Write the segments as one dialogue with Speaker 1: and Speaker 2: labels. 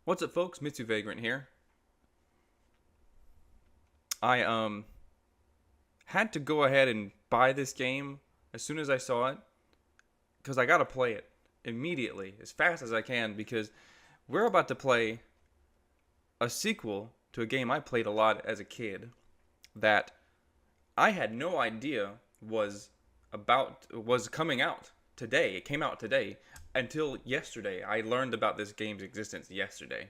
Speaker 1: What's up, folks? Mitsuvagrant here. I had to go ahead and buy this game as soon as I saw it because I gotta play it immediately, as fast as I can, because we're about to play a sequel to a game I played a lot as a kid that I had no idea was coming out today. It came out today until yesterday. I learned about this game's existence yesterday.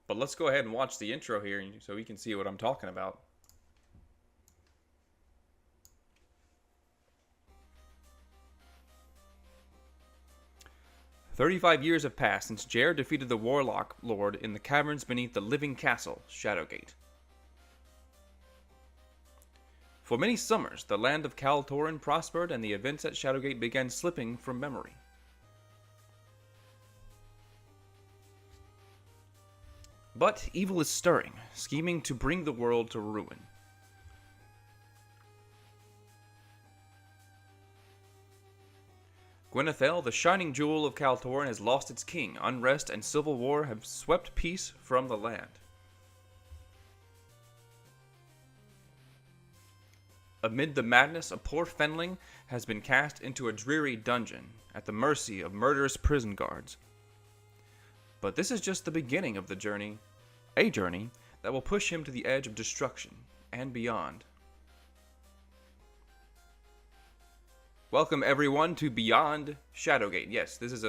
Speaker 1: But let's go ahead and watch the intro here so we can see what I'm talking about. "35 years have passed since Jer defeated the Warlock Lord in the caverns beneath the living castle, Shadowgate. For many summers, the land of Kaltorin prospered and the events at Shadowgate began slipping from memory. But evil is stirring, scheming to bring the world to ruin. Gwenethel, the shining jewel of Kaltorin, has lost its king. Unrest and civil war have swept peace from the land. Amid the madness, a poor fenling has been cast into a dreary dungeon at the mercy of murderous prison guards. But this is just the beginning of the journey, a journey that will push him to the edge of destruction and beyond. Welcome everyone to Beyond Shadowgate. Yes, this is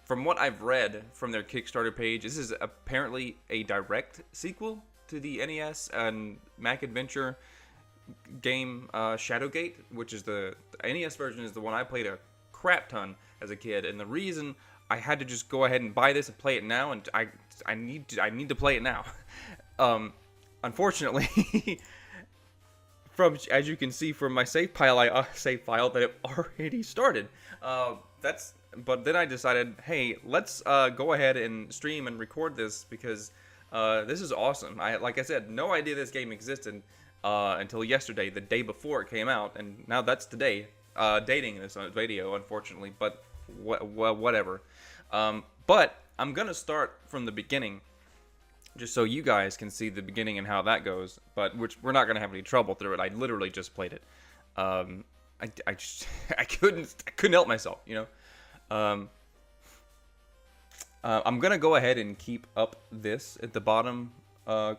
Speaker 1: from what I've read from their Kickstarter page, this is apparently a direct sequel to the NES and Mac Adventure game Shadowgate, which is the NES version is the one I played a crap ton as a kid, and the reason I had to just go ahead and buy this and play it now, and I need to play it now. Unfortunately, as you can see from my save file that it already started. But then I decided, hey, let's go ahead and stream and record this because this is awesome. Like I said, no idea this game existed until yesterday, the day before it came out, and now that's today. Dating this video, unfortunately, but whatever. But I'm gonna start from the beginning, just so you guys can see the beginning and how that goes. But we're not gonna have any trouble through it. I literally just played it. I couldn't help myself, you know. I'm gonna go ahead and keep up this at the bottom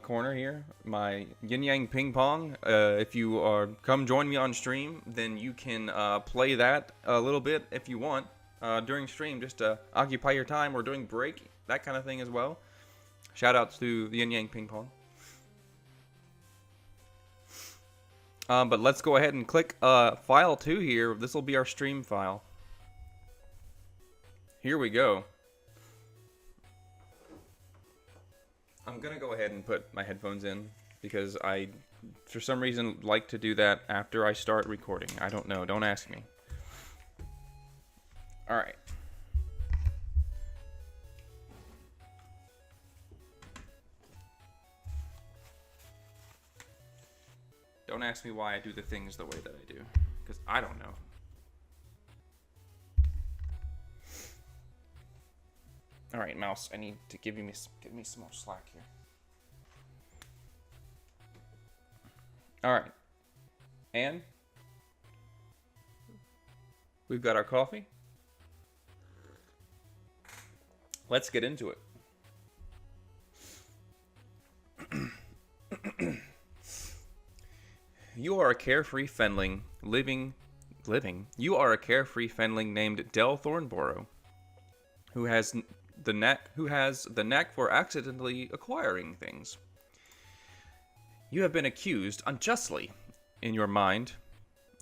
Speaker 1: corner here, my yin yang ping pong. If you come join me on stream, then you can play that a little bit if you want during stream, just to occupy your time, or during break, that kind of thing as well. Shout out to the yin yang ping pong. But let's go ahead and click file 2 here. This will be our stream file. Here we go. I'm gonna go ahead and put my headphones in because I, for some reason, like to do that after I start recording. I don't know. Don't ask me. All right. Don't ask me why I do the things the way that I do, because I don't know. All right, mouse. I need to give me some more slack here. All right, and we've got our coffee. Let's get into it. You are a carefree fenling living. You are a carefree fenling named Del Thornborough, who has the knack for accidentally acquiring things. You have been accused unjustly in your mind,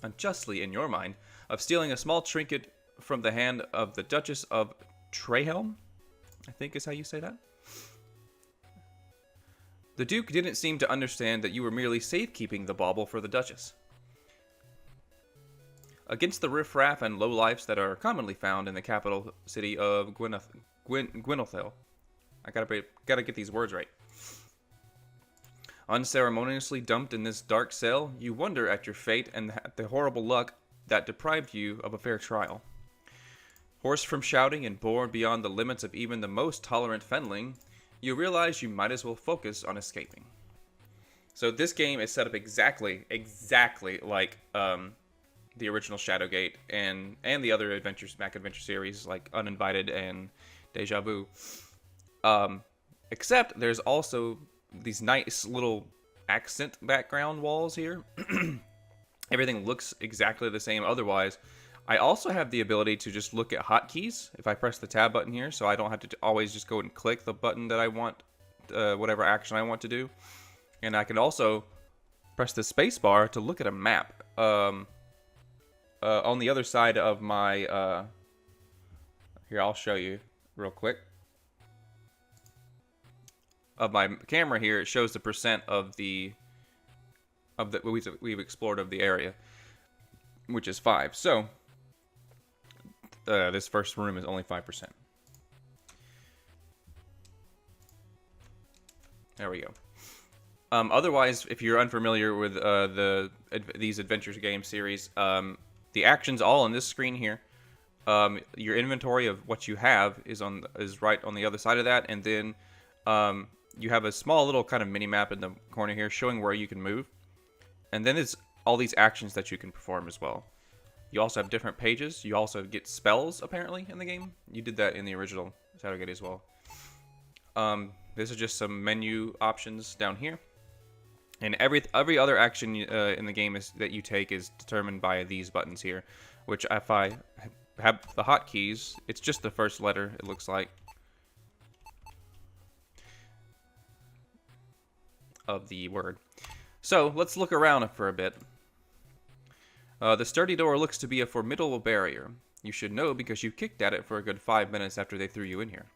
Speaker 1: of stealing a small trinket from the hand of the Duchess of Trehelm, I think is how you say that. The Duke didn't seem to understand that you were merely safekeeping the bauble for the Duchess. Against the riffraff and lowlifes that are commonly found in the capital city of Gwenethel. I gotta get these words right. Unceremoniously dumped in this dark cell, you wonder at your fate and at the horrible luck that deprived you of a fair trial. Hoarse from shouting and bored beyond the limits of even the most tolerant fenling, you realize you might as well focus on escaping. So this game is set up exactly like the original Shadowgate and the other Mac Adventure series like Uninvited and Deja Vu. Except there's also these nice little accent background walls here. Everything looks exactly the same otherwise. I also have the ability to just look at hotkeys if I press the tab button here, so I don't have to always just go and click the button that I want, whatever action I want to do. And I can also press the space bar to look at a map. On the other side of my... here, I'll show you real quick. Of my camera here, it shows the percent of the we've explored of the area, which is 5. So this first room is only 5%. There we go. Otherwise, if you're unfamiliar with these adventure game series, the actions all on this screen here. Your inventory of what you have is right on the other side of that, and then you have a small little kind of mini map in the corner here showing where you can move, and then there's all these actions that you can perform as well. You also have different pages. You also get spells apparently in the game. You did that in the original Shadowgate as well. This is just some menu options down here. And every other action in the game that you take is determined by these buttons here, which if I have the hotkeys, it's just the first letter, it looks like, of the word. So let's look around for a bit. The sturdy door looks to be a formidable barrier. You should know because you kicked at it for a good 5 minutes after they threw you in here.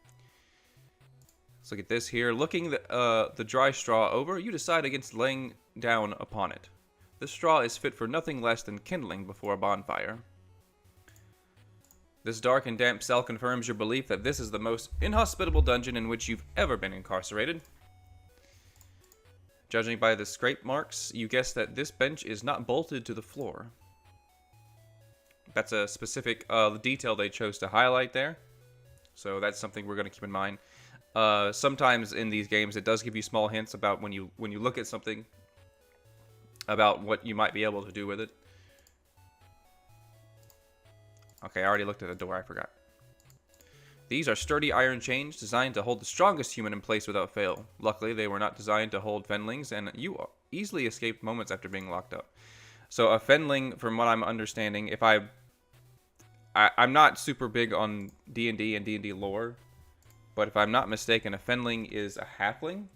Speaker 1: Let's look at this here. Looking the dry straw over, you decide against laying down upon it. This straw is fit for nothing less than kindling before a bonfire. This dark and damp cell confirms your belief that this is the most inhospitable dungeon in which you've ever been incarcerated. Judging by the scrape marks, you guess that this bench is not bolted to the floor. That's a specific detail they chose to highlight there. So that's something we're going to keep in mind. Sometimes in these games, it does give you small hints about when you look at something, about what you might be able to do with it. Okay, I already looked at the door, I forgot. These are sturdy iron chains designed to hold the strongest human in place without fail. Luckily, they were not designed to hold fenlings, and you easily escaped moments after being locked up. So a fenling, from what I'm understanding, if I'm not super big on D&D and D&D lore, but if I'm not mistaken, a fenling is a halfling.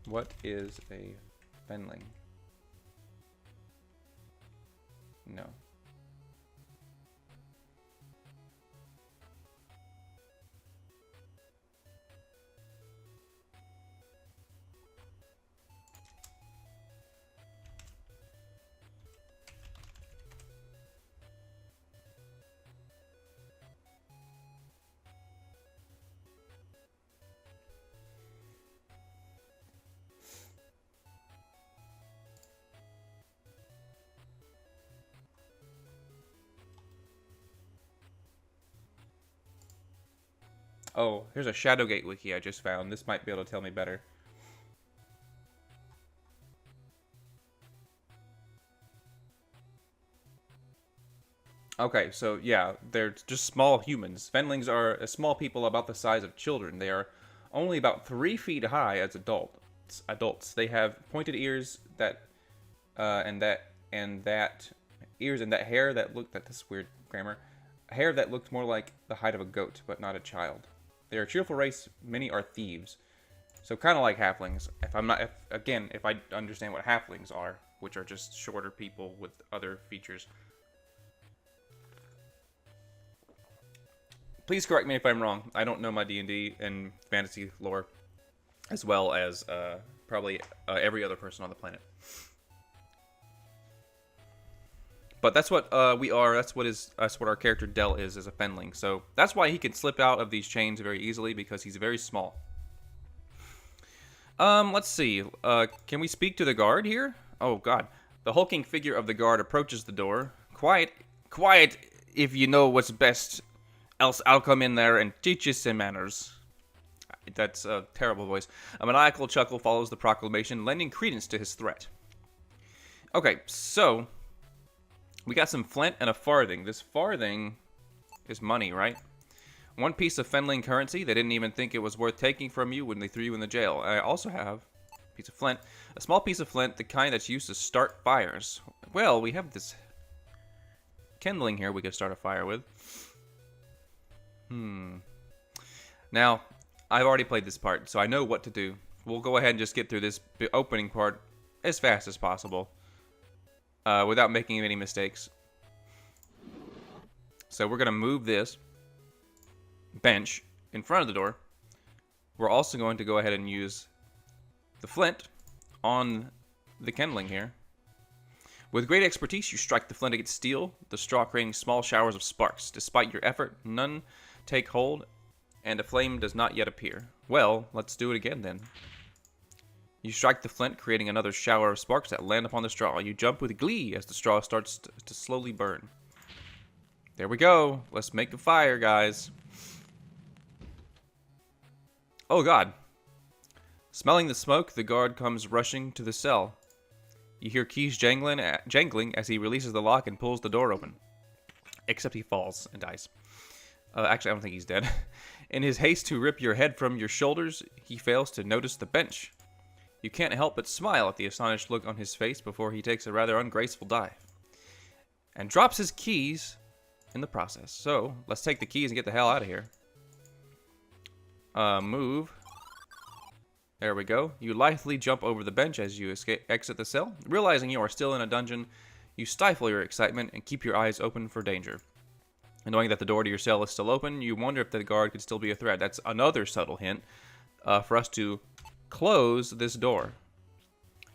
Speaker 1: What is a fenling? No. Oh, here's a Shadowgate wiki I just found. This might be able to tell me better. Okay, so yeah, they're just small humans. Fenlings are small people about the size of children. They are only about 3 feet high as adults. They have pointed ears and that hair that look, that's weird grammar. Hair that looks more like the height of a goat, but not a child. They're a cheerful race. Many are thieves. So kind of like halflings. If I understand what halflings are, which are just shorter people with other features. Please correct me if I'm wrong. I don't know my D&D and fantasy lore as well as probably every other person on the planet. But that's what we are. That's what our character Del is as a fenling. So that's why he can slip out of these chains very easily, because he's very small. Let's see. Can we speak to the guard here? Oh God. The hulking figure of the guard approaches the door. Quiet, quiet, if you know what's best, else I'll come in there and teach you some manners. That's a terrible voice. A maniacal chuckle follows the proclamation, lending credence to his threat. Okay, so we got some flint and a farthing. This farthing is money, right? One piece of Fenling currency. They didn't even think it was worth taking from you when they threw you in the jail. I also have a piece of flint. A small piece of flint, the kind that's used to start fires. Well, we have this kindling here we could start a fire with. Now, I've already played this part, so I know what to do. We'll go ahead and just get through this opening part as fast as possible. Without making any mistakes. So we're going to move this bench in front of the door. We're also going to go ahead and use the flint on the kindling here. With great expertise, you strike the flint against steel, the straw creating small showers of sparks. Despite your effort, none take hold, and a flame does not yet appear. Well, let's do it again then. You strike the flint, creating another shower of sparks that land upon the straw. You jump with glee as the straw starts to slowly burn. There we go. Let's make a fire, guys. Oh, God. Smelling the smoke, the guard comes rushing to the cell. You hear keys jangling as he releases the lock and pulls the door open. Except he falls and dies. Actually, I don't think he's dead. In his haste to rip your head from your shoulders, he fails to notice the bench. You can't help but smile at the astonished look on his face before he takes a rather ungraceful dive. And drops his keys in the process. So, let's take the keys and get the hell out of here. Move. There we go. You lithely jump over the bench as you exit the cell. Realizing you are still in a dungeon, you stifle your excitement and keep your eyes open for danger. And knowing that the door to your cell is still open, you wonder if the guard could still be a threat. That's another subtle hint for us to close this door.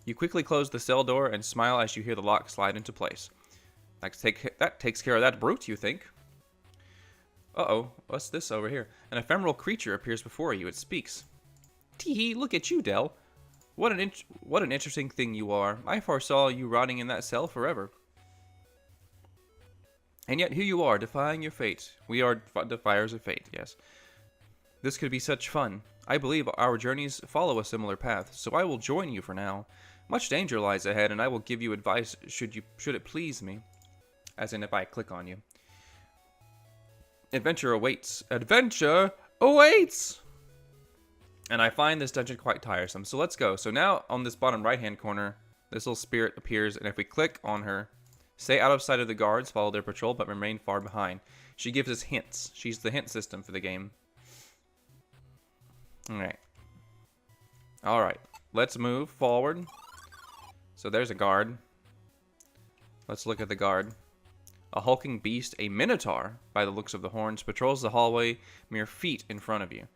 Speaker 1: You quickly close the cell door and smile as you hear the lock slide into place. That takes care of that brute, you think. Uh-oh, what's this over here? An ephemeral creature appears before you. It speaks. Tee-hee, look at you, Del. What an interesting thing you are. I foresaw you rotting in that cell forever. And yet here you are, defying your fate. We are defiers of fate, yes. This could be such fun. I believe our journeys follow a similar path, so I will join you for now. Much danger lies ahead, and I will give you advice should it please me. As in if I click on you. Adventure awaits. Adventure awaits! And I find this dungeon quite tiresome, so let's go. So now, on this bottom right-hand corner, this little spirit appears, and if we click on her, stay out of sight of the guards, follow their patrol, but remain far behind. She gives us hints. She's the hint system for the game. Alright. Let's move forward. So there's a guard. Let's look at the guard. A hulking beast, a minotaur, by the looks of the horns, patrols the hallway mere feet in front of you.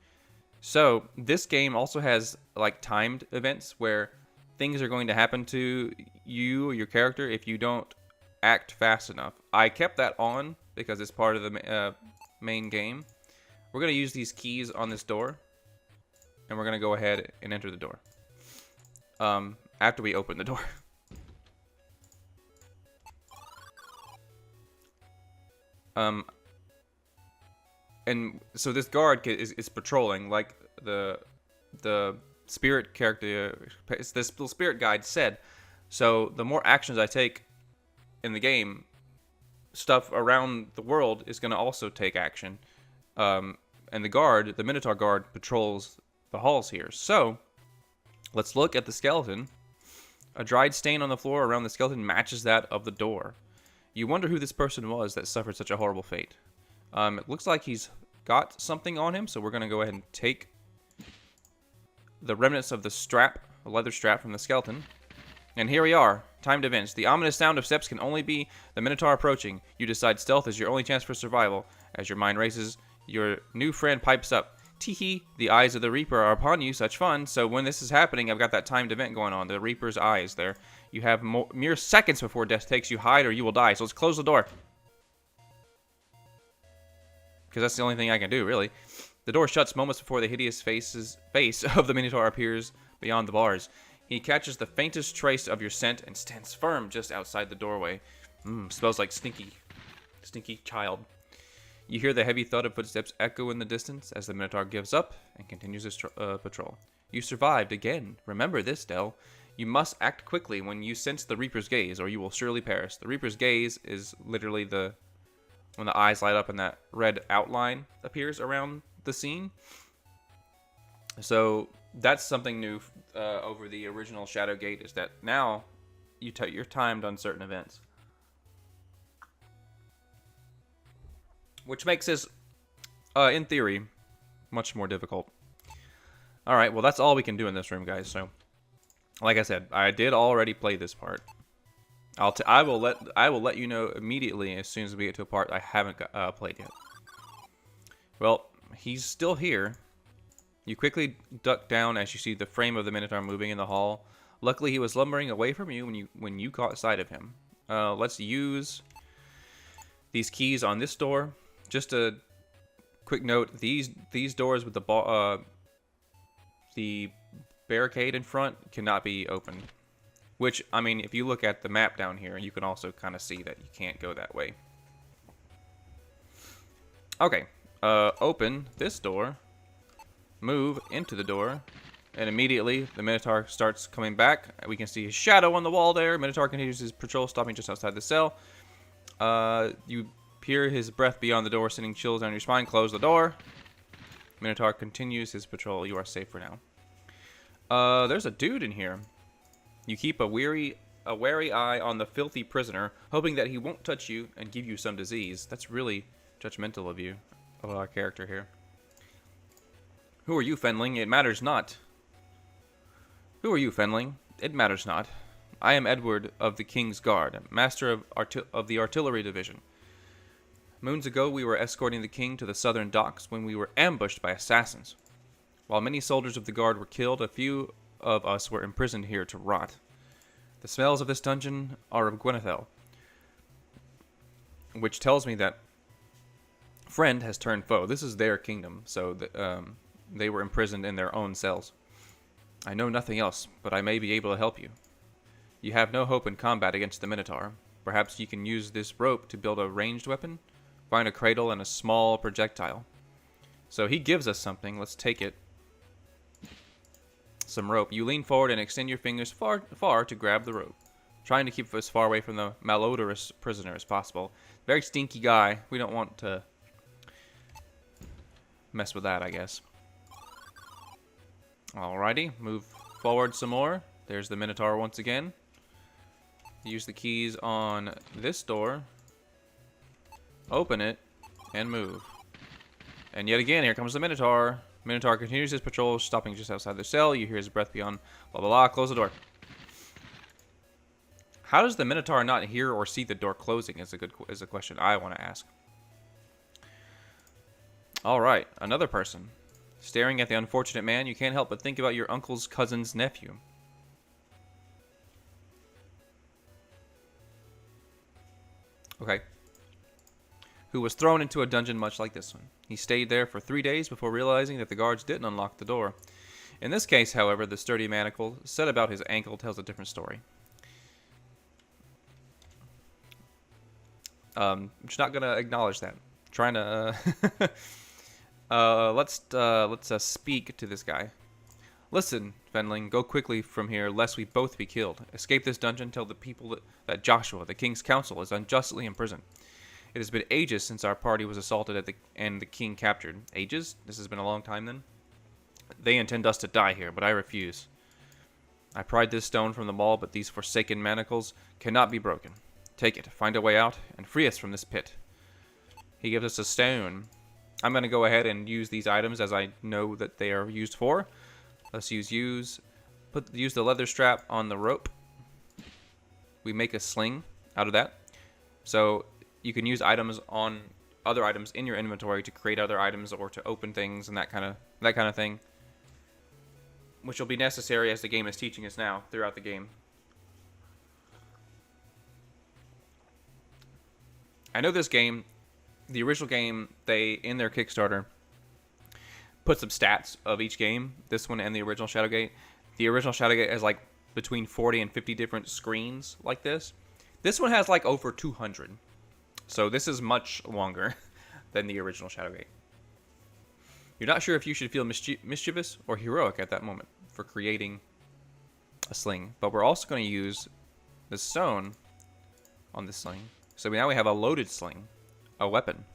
Speaker 1: So, this game also has, like, timed events where things are going to happen to you or your character if you don't act fast enough. I kept that on because it's part of the main game. We're going to use these keys on this door, and we're going to go ahead and enter the door. After we open the door. And so this guard is patrolling, like the spirit character, this little spirit guide said. So the more actions I take in the game, stuff around the world is going to also take action. And the Minotaur guard, patrols the halls here. So let's look at the skeleton. A dried stain on the floor around the skeleton matches that of the door. You wonder who this person was that suffered such a horrible fate. It looks like he's got something on him, so we're going to go ahead and take the remnants of the strap, the leather strap from the skeleton. And here we are, timed events. The ominous sound of steps can only be the Minotaur approaching. You decide stealth is your only chance for survival. As your mind races, your new friend pipes up. Tee-hee, the eyes of the Reaper are upon you, such fun. So when this is happening, I've got that timed event going on, the Reaper's eyes there. You have mere seconds before death takes you. Hide or you will die. So let's close the door. Because that's the only thing I can do, really. The door shuts moments before the hideous face of the Minotaur appears beyond the bars. He catches the faintest trace of your scent and stands firm just outside the doorway. Smells like stinky child. You hear the heavy thud of footsteps echo in the distance as the Minotaur gives up and continues his patrol. You survived again. Remember this, Del. You must act quickly when you sense the Reaper's gaze, or you will surely perish. The Reaper's gaze is literally when the eyes light up and that red outline appears around the scene. So that's something new over the original Shadowgate, is that now you're timed on certain events. Which makes this, in theory, much more difficult. Alright, well that's all we can do in this room, guys. So, like I said, I did already play this part. I will let you know immediately as soon as we get to a part I haven't played yet. Well, he's still here. You quickly duck down as you see the frame of the Minotaur moving in the hall. Luckily, he was lumbering away from you when you caught sight of him. Let's use these keys on this door. Just a quick note: these doors with the barricade in front cannot be opened. Which, I mean, if you look at the map down here, you can also kind of see that you can't go that way. Okay, open this door. Move into the door, and immediately the Minotaur starts coming back. We can see his shadow on the wall there. Minotaur continues his patrol, stopping just outside the cell. You hear his breath beyond the door, sending chills down your spine. Close the door. Minotaur continues his patrol. You are safe for now. There's a dude in here. You keep a wary eye on the filthy prisoner, hoping that he won't touch you and give you some disease. That's really judgmental of you, of our character here. Who are you, Fenling? It matters not. Who are you, Fenling? It matters not. I am Edward of the King's Guard, master of the artillery division. Moons ago, we were escorting the king to the southern docks when we were ambushed by assassins. While many soldiers of the guard were killed, a few of us were imprisoned here to rot. The smells of this dungeon are of Gwenethel, which tells me that friend has turned foe. This is their kingdom, so they were imprisoned in their own cells. I know nothing else, but I may be able to help you. You have no hope in combat against the Minotaur. Perhaps you can use this rope to build a ranged weapon? Find a cradle and a small projectile. So he gives us something. Let's take it. Some rope. You lean forward and extend your fingers far to grab the rope, trying to keep as far away from the malodorous prisoner as possible. Very stinky guy. We don't want to mess with that, I guess. Alrighty, move forward some more. There's the Minotaur once again. Use the keys on this door. Open it and move. And yet again, here comes the Minotaur. Minotaur continues his patrol, stopping just outside the cell. You hear his breath beyond. Blah, blah, blah. Close the door. How does the Minotaur not hear or see the door closing is a question I want to ask. Alright, another person. Staring at the unfortunate man, you can't help but think about your uncle's cousin's nephew. Okay. Who was thrown into a dungeon much like this one. He stayed there for 3 days before realizing that the guards didn't unlock the door. In this case, however, the sturdy manacle set about his ankle tells a different story. I'm just not gonna acknowledge that. Trying to let's speak to this guy. Listen, Fenling, go quickly from here, lest we both be killed. Escape this dungeon, tell the people that Joshua, the king's counsel, is unjustly imprisoned. It has been ages since our party was assaulted and the king captured. Ages? This has been a long time then? They intend us to die here, but I refuse. I pried this stone from the wall, but these forsaken manacles cannot be broken. Take it, find a way out, and free us from this pit. He gives us a stone. I'm going to go ahead and use these items as I know that they are used for. Let's use the leather strap on the rope. We make a sling out of that. So you can use items on other items in your inventory to create other items or to open things and that kind of thing, which will be necessary as the game is teaching us now throughout the game. I know this game, the original game, they in their Kickstarter put some stats of each game, this one and the original Shadowgate. The original Shadowgate has like between 40 and 50 different screens like this. This one has like over 200. So this is much longer than the original Shadowgate. You're not sure if you should feel mischievous or heroic at that moment for creating a sling, but we're also going to use the stone on this sling. So now we have a loaded sling, a weapon.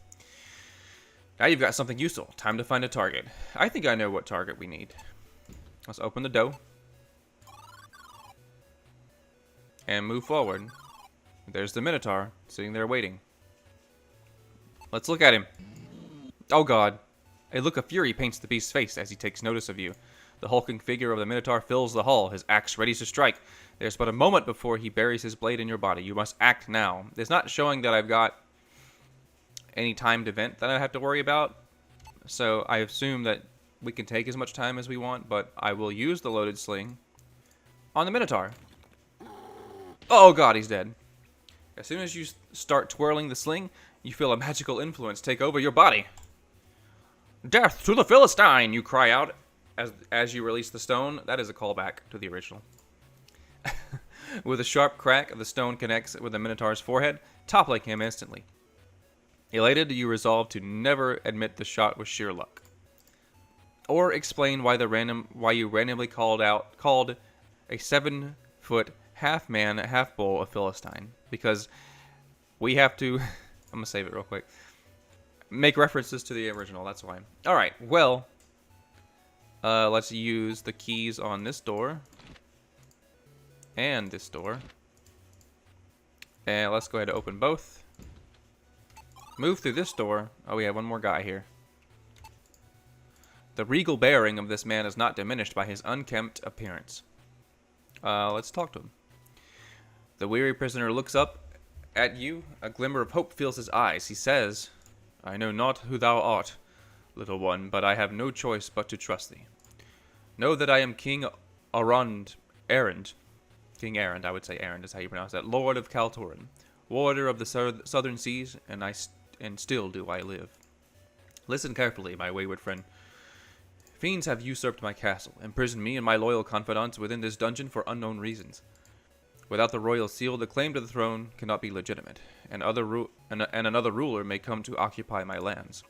Speaker 1: Now you've got something useful. Time to find a target. I think I know what target we need. Let's open the door and move forward. There's the Minotaur sitting there waiting. Let's look at him. Oh god. A look of fury paints the beast's face as he takes notice of you. The hulking figure of the Minotaur fills the hall, his axe ready to strike. There's but a moment before he buries his blade in your body. You must act now. It's not showing that I've got any timed event that I have to worry about, so I assume that we can take as much time as we want, but I will use the loaded sling on the Minotaur. Oh god, he's dead. As soon as you start twirling the sling, you feel a magical influence take over your body. Death to the Philistine, you cry out as you release the stone. That is a callback to the original. With a sharp crack, the stone connects with the Minotaur's forehead, toppling him instantly. Elated, you resolve to never admit the shot was sheer luck, or explain why you randomly called a 7-foot half-man, half-bull a Philistine, because we have to. I'm gonna save it real quick. Make references to the original. That's why. All right. Well, let's use the keys on this door and this door, and let's go ahead and open both. Move through this door. Oh, we have one more guy here. The regal bearing of this man is not diminished by his unkempt appearance. Let's talk to him. The weary prisoner looks up at you. A glimmer of hope fills his eyes. He says, I know not who thou art, little one, but I have no choice but to trust thee. Know that I am King Arund, King Arund, I would say Arund is how you pronounce that, Lord of Kaltorin, warder of the southern seas, and still do I live. Listen carefully, my wayward friend. Fiends have usurped my castle, imprisoned me and my loyal confidants within this dungeon for unknown reasons. Without the royal seal, the claim to the throne cannot be legitimate, and another ruler may come to occupy my lands.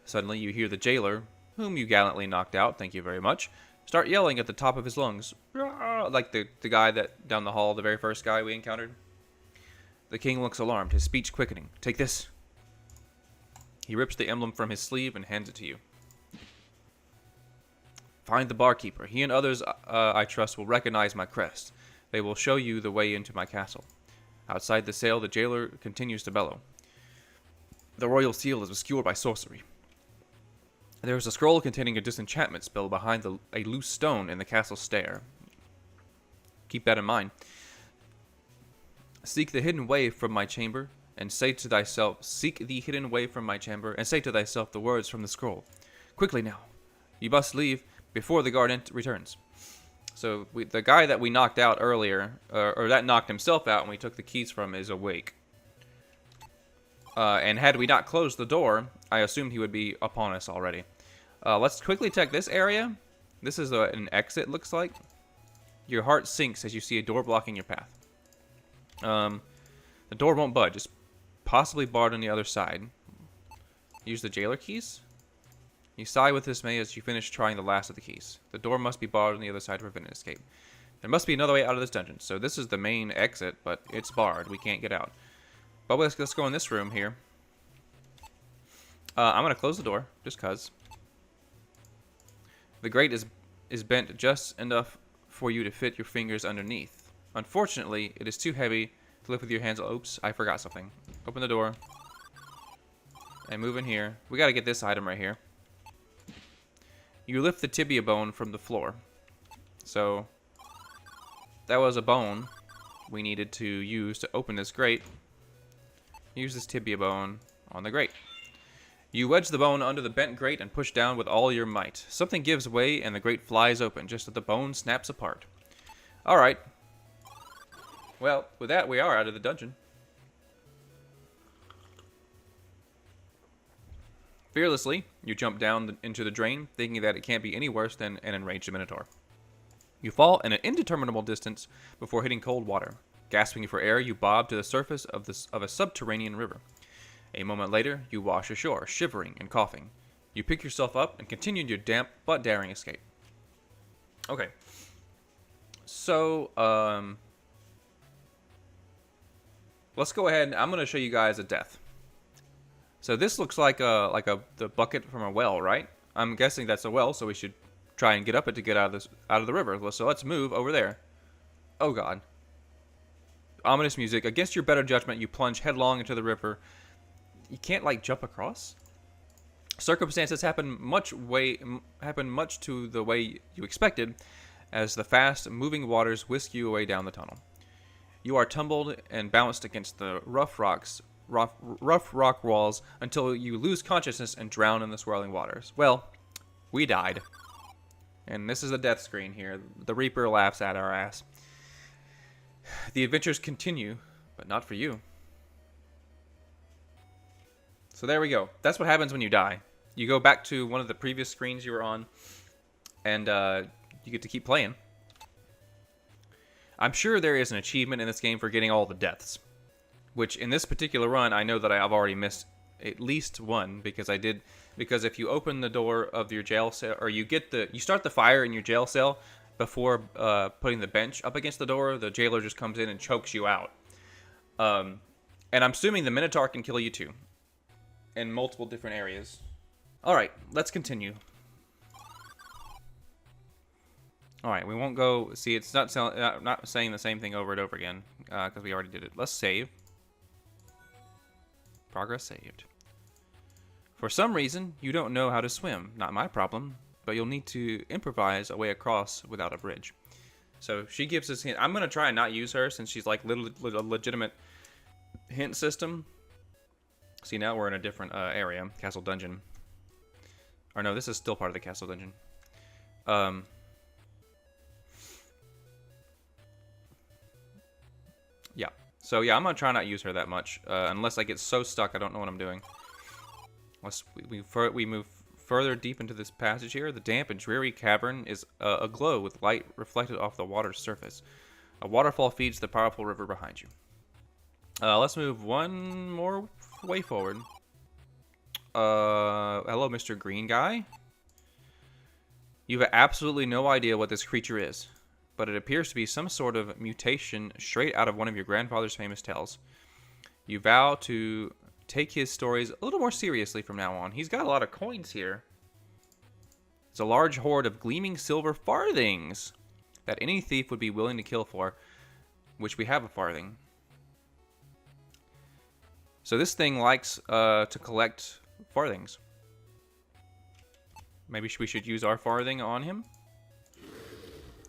Speaker 1: Suddenly you hear the jailer, whom you gallantly knocked out, thank you very much, start yelling at the top of his lungs, like the guy that down the hall, the very first guy we encountered. The king looks alarmed, his speech quickening. Take this. He rips the emblem from his sleeve and hands it to you. Find the barkeeper. He and others I trust will recognize my crest. They will show you the way into my castle. Outside the cell, the jailer continues to bellow. The royal seal is obscured by sorcery. There is a scroll containing a disenchantment spell behind a loose stone in the castle stair. Keep that in mind. Seek the hidden way from my chamber, and say to thyself, the words from the scroll. Quickly now. You must leave before the guard returns. So the guy that we knocked out earlier, or that knocked himself out and we took the keys from, is awake. And had we not closed the door, I assumed he would be upon us already. Let's quickly check this area. This is an exit, looks like. Your heart sinks as you see a door blocking your path. The door won't budge. It's possibly barred on the other side. Use the jailer keys. You sigh with dismay as you finish trying the last of the keys. The door must be barred on the other side to prevent an escape. There must be another way out of this dungeon. So this is the main exit, but it's barred. We can't get out. But let's go in this room here. I'm going to close the door, just because. The grate is bent just enough for you to fit your fingers underneath. Unfortunately, it is too heavy to lift with your hands. Oops, I forgot something. Open the door. And move in here. We got to get this item right here. You lift the tibia bone from the floor. So, that was a bone we needed to use to open this grate. Use this tibia bone on the grate. You wedge the bone under the bent grate and push down with all your might. Something gives way and the grate flies open just as the bone snaps apart. Alright. Well, with that, we are out of the dungeon. Fearlessly, you jump down into the drain, thinking that it can't be any worse than an enraged Minotaur. You fall an indeterminable distance before hitting cold water. Gasping for air, you bob to the surface of a subterranean river. A moment later, you wash ashore, shivering and coughing. You pick yourself up and continue your damp but daring escape. Okay. So, let's go ahead. I'm going to show you guys a death. So this looks like the bucket from a well, right? I'm guessing that's a well, so we should try and get up it to get out of the river. So let's move over there. Oh God. Ominous music. Against your better judgment, you plunge headlong into the river. You can't like jump across. Circumstances happen much to the way you expected, as the fast-moving waters whisk you away down the tunnel. You are tumbled and bounced against the rough rock walls until you lose consciousness and drown in the swirling waters. Well, we died. And this is the death screen here. The Reaper laughs at our ass. The adventures continue, but not for you. So there we go. That's what happens when you die. You go back to one of the previous screens you were on, and you get to keep playing. I'm sure there is an achievement in this game for getting all the deaths, which in this particular run, I know that I've already missed at least one because I did. Because if you open the door of your jail cell, or you start the fire in your jail cell before putting the bench up against the door, the jailer just comes in and chokes you out. And I'm assuming the Minotaur can kill you too, in multiple different areas. All right, let's continue. All right, we won't go. See, it's not saying the same thing over and over again because we already did it. Let's save. Progress saved. For some reason, you don't know how to swim. Not my problem, but you'll need to improvise a way across without a bridge. So she gives us hint. I'm gonna try and not use her since she's like a legitimate hint system. See, now we're in a different area, castle dungeon. Or no, this is still part of the castle dungeon. Yeah. So yeah, I'm gonna try not to use her that much, unless I get so stuck I don't know what I'm doing. We move further deep into this passage here. The damp and dreary cavern is aglow with light reflected off the water's surface. A waterfall feeds the powerful river behind you. Let's move one more way forward. Hello, Mr. Green Guy. You have absolutely no idea what this creature is, but it appears to be some sort of mutation straight out of one of your grandfather's famous tales. You vow to take his stories a little more seriously from now on. He's got a lot of coins here. It's a large hoard of gleaming silver farthings that any thief would be willing to kill for, which we have a farthing. So this thing likes to collect farthings. Maybe we should use our farthing on him?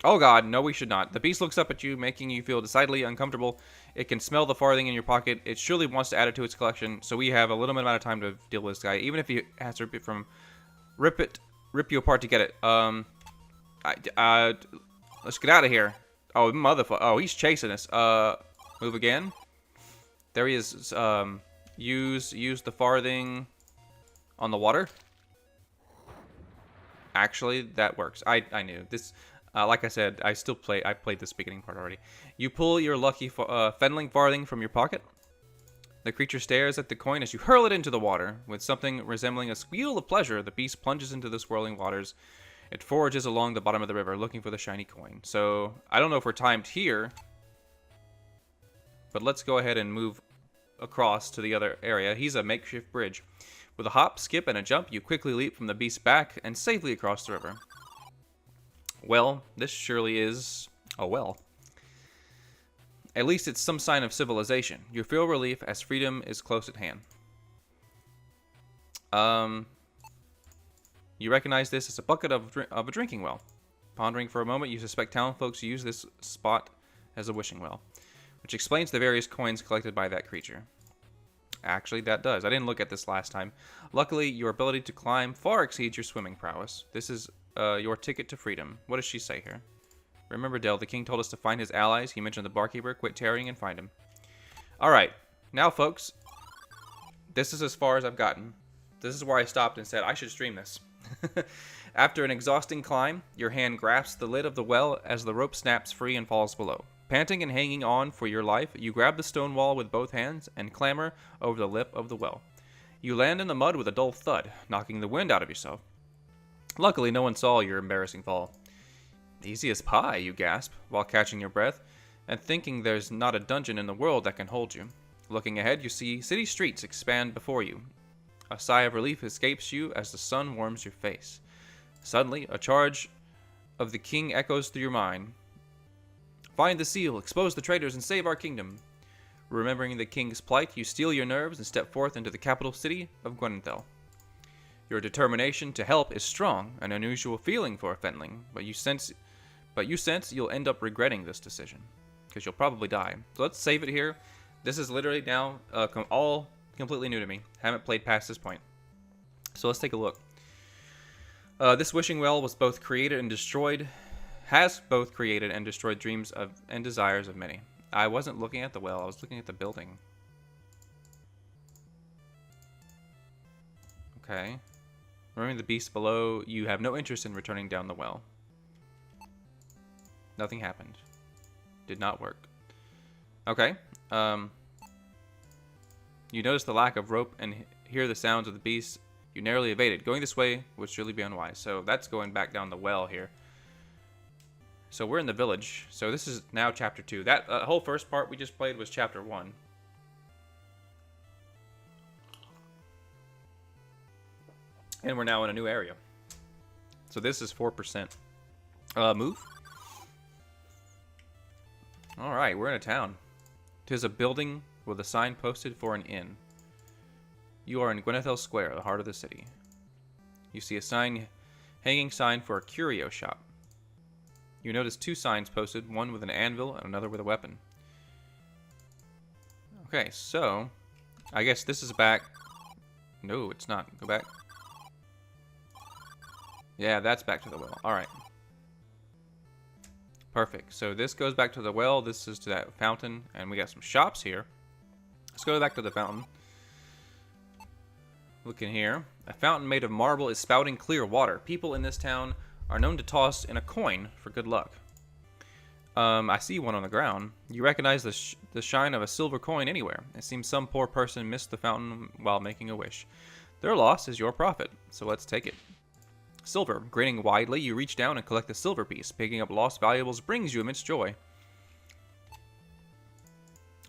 Speaker 1: Oh God, no we should not. The beast looks up at you, making you feel decidedly uncomfortable. It can smell the farthing in your pocket. It surely wants to add it to its collection, so we have a little amount of time to deal with this guy, even if he has to rip you apart to get it. Let's get out of here. Oh, motherfucker. Oh, he's chasing us. Move again. There he is. Use the farthing on the water. Actually, that works. I knew this. Like I said, I played this beginning part already. You pull your lucky fendling farthing from your pocket. The creature stares at the coin as you hurl it into the water. With something resembling a squeal of pleasure, the beast plunges into the swirling waters. It forages along the bottom of the river, looking for the shiny coin. So, I don't know if we're timed here, but let's go ahead and move across to the other area. He's a makeshift bridge. With a hop, skip, and a jump, you quickly leap from the beast's back and safely across the river. Well, this surely is a well. At least it's some sign of civilization. You feel relief as freedom is close at hand. You recognize this as a bucket of a drinking well. Pondering for a moment, you suspect town folks use this spot as a wishing well, which explains the various coins collected by that creature. Actually, that does. I didn't look at this last time. Luckily, your ability to climb far exceeds your swimming prowess. This is your ticket to freedom. What does she say here? Remember, Del, the king told us to find his allies. He mentioned the barkeeper. Quit tarrying and find him. Alright. Now, folks, this is as far as I've gotten. This is where I stopped and said I should stream this. After an exhausting climb, your hand grasps the lid of the well as the rope snaps free and falls below. Panting and hanging on for your life, you grab the stone wall with both hands and clamber over the lip of the well. You land in the mud with a dull thud, knocking the wind out of yourself. Luckily, no one saw your embarrassing fall. Easy as pie, you gasp, while catching your breath, and thinking there's not a dungeon in the world that can hold you. Looking ahead, you see city streets expand before you. A sigh of relief escapes you as the sun warms your face. Suddenly, a charge of the king echoes through your mind. Find the seal, expose the traitors, and save our kingdom. Remembering the king's plight, you steel your nerves and step forth into the capital city of Gwenenthel. Your determination to help is strong, an unusual feeling for a Fenling, but you sense you'll end up regretting this decision, because you'll probably die. So let's save it here. This is literally now all completely new to me. Haven't played past this point. So let's take a look. This wishing well has both created and destroyed dreams of and desires of many. I wasn't looking at the well, I was looking at the building. Okay. Remembering the beast below, you have no interest in returning down the well. Nothing happened. Did not work. Okay. You notice the lack of rope and hear the sounds of the beast. You narrowly evaded. Going this way would surely be unwise. So that's going back down the well here. So we're in the village. So this is now chapter 2. That whole first part we just played was chapter 1. And we're now in a new area. So this is 4%. Move. Alright, we're in a town. 'Tis a building with a sign posted for an inn. You are in Gwenethel Square, the heart of the city. You see a hanging sign for a curio shop. You notice 2 signs posted, one with an anvil and another with a weapon. Okay, so I guess this is back. No, it's not. Go back. Yeah, that's back to the well. Alright. Perfect. So this goes back to the well. This is to that fountain. And we got some shops here. Let's go back to the fountain. Look in here. A fountain made of marble is spouting clear water. People in this town are known to toss in a coin for good luck. I see one on the ground. You recognize the shine of a silver coin anywhere. It seems some poor person missed the fountain while making a wish. Their loss is your profit, so let's take it. Silver. Grinning widely, you reach down and collect the silver piece. Picking up lost valuables brings you immense joy.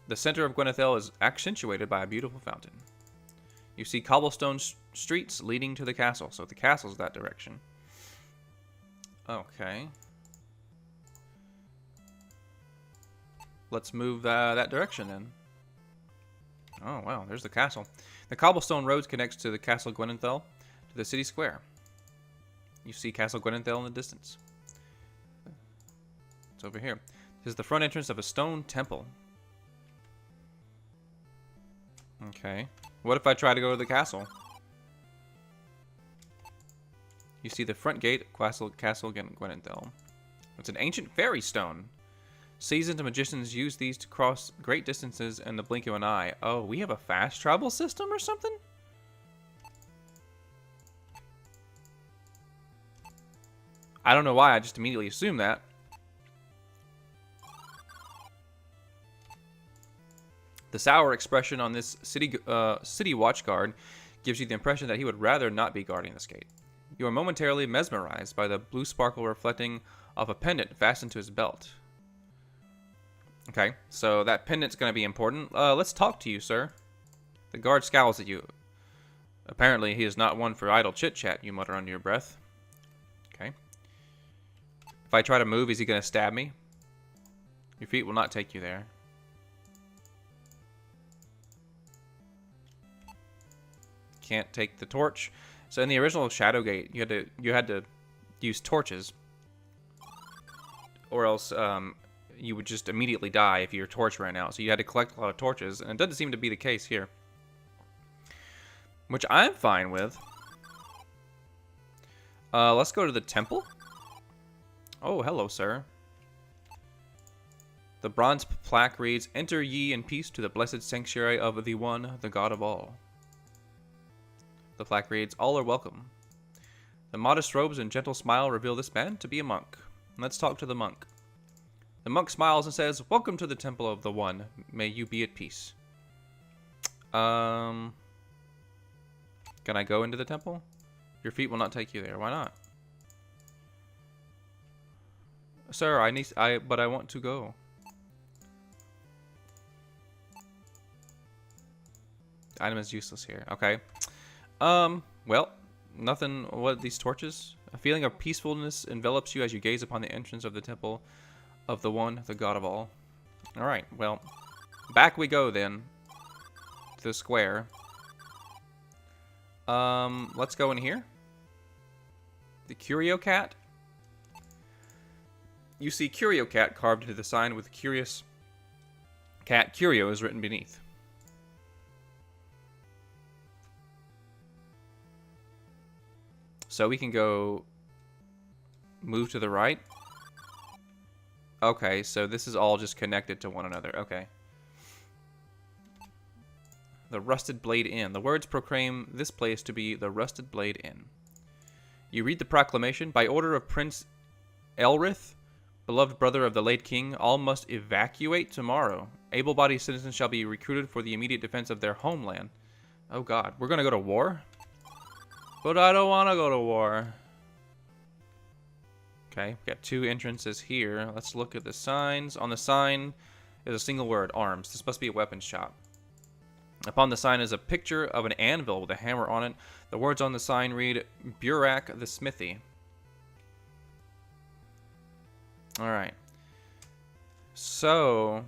Speaker 1: The center of Gwenethel is accentuated by a beautiful fountain. You see cobblestone streets leading to the castle, so the castle's that direction. Okay. Let's move that direction then. Oh, wow, there's the castle. The cobblestone road connects to the Castle Gwenethel to the city square. You see Castle Gwenethel in the distance. It's over here. This is the front entrance of a stone temple. Okay. What if I try to go to the castle? You see the front gate, Castle Gwenethel. It's an ancient fairy stone. Seasoned magicians use these to cross great distances in the blink of an eye. Oh, we have a fast travel system or something? I don't know why, I just immediately assumed that. The sour expression on this city watchguard gives you the impression that he would rather not be guarding this gate. You are momentarily mesmerized by the blue sparkle reflecting off a pendant fastened to his belt. Okay, so that pendant's going to be important. Let's talk to you, sir. The guard scowls at you. Apparently, he is not one for idle chit-chat, you mutter under your breath. Okay. If I try to move, is he going to stab me? Your feet will not take you there. Can't take the torch. So in the original Shadowgate, you had to use torches, or else you would just immediately die if your torch ran out. So you had to collect a lot of torches, and it doesn't seem to be the case here, which I'm fine with. Let's go to the temple. Oh, hello, sir. The bronze plaque reads, "Enter ye in peace to the blessed sanctuary of the One, the God of all." The plaque reads, "All are welcome." The modest robes and gentle smile reveal this man to be a monk. Let's talk to the monk. The monk smiles and says, "Welcome to the Temple of the One. May you be at peace." Can I go into the temple? Your feet will not take you there. Why not? Sir, but I want to go. The item is useless here. Okay. Well, nothing. What, these torches? A feeling of peacefulness envelops you as you gaze upon the entrance of the temple of the One, the God of all. Alright, well, back we go then. To the square. Let's go in here. The Curio Cat. You see Curio Cat carved into the sign with Curious Cat Curio is written beneath. So we can go move to the right. Okay, so this is all just connected to one another. Okay. The Rusted Blade Inn. The words proclaim this place to be the Rusted Blade Inn. You read the proclamation. By order of Prince Elrith, beloved brother of the late king, all must evacuate tomorrow. Able-bodied citizens shall be recruited for the immediate defense of their homeland. Oh god, we're gonna go to war? But I don't want to go to war. Okay, we got 2 entrances here. Let's look at the signs. On the sign is a single word, arms. This must be a weapons shop. Upon the sign is a picture of an anvil with a hammer on it. The words on the sign read, Burak the Smithy. Alright. So,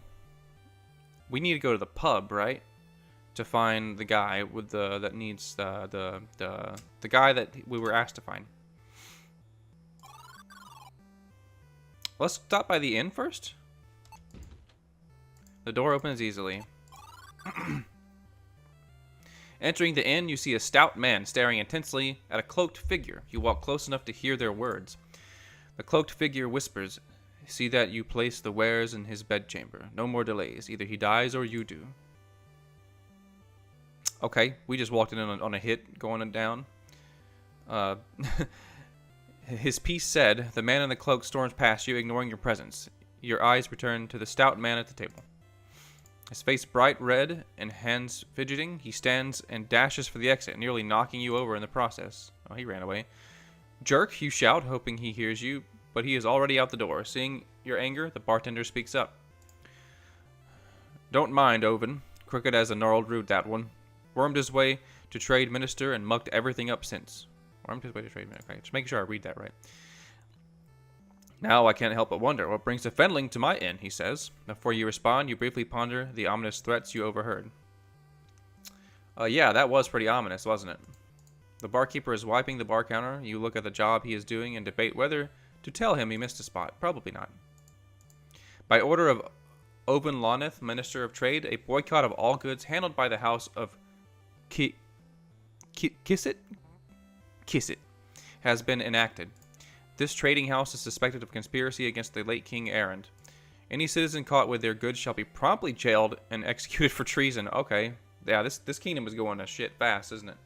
Speaker 1: we need to go to the pub, right? To find the guy with that needs the guy that we were asked to find. Let's stop by the inn first. The door opens easily. Entering the inn, you see a stout man staring intensely at a cloaked figure. You walk close enough to hear their words. The cloaked figure whispers, "See that you place the wares in his bedchamber. No more delays. Either he dies or you do." Okay, we just walked in on a hit going down. His piece said, "The man in the cloak storms past you, ignoring your presence. Your eyes return to the stout man at the table. His face bright red and hands fidgeting, he stands and dashes for the exit, nearly knocking you over in the process." Oh, he ran away. "Jerk," you shout, hoping he hears you, but he is already out the door. Seeing your anger, the bartender speaks up. "Don't mind, Oven. Crooked as a gnarled root, that one. Wormed his way to trade minister and mucked everything up since." Wormed his way to trade minister. Okay, just making sure I read that right. "Now I can't help but wonder what brings a Fenling to my inn," he says. Before you respond, you briefly ponder the ominous threats you overheard. Yeah, that was pretty ominous, wasn't it? The barkeeper is wiping the bar counter. You look at the job he is doing and debate whether to tell him he missed a spot. Probably not. By order of Oven Loneth, Minister of Trade, a boycott of all goods handled by the house of Kissit has been enacted. This trading house is suspected of conspiracy against the late King Errand. Any citizen caught with their goods shall be promptly jailed and executed for treason. Okay. Yeah, this kingdom is going to shit fast, isn't it?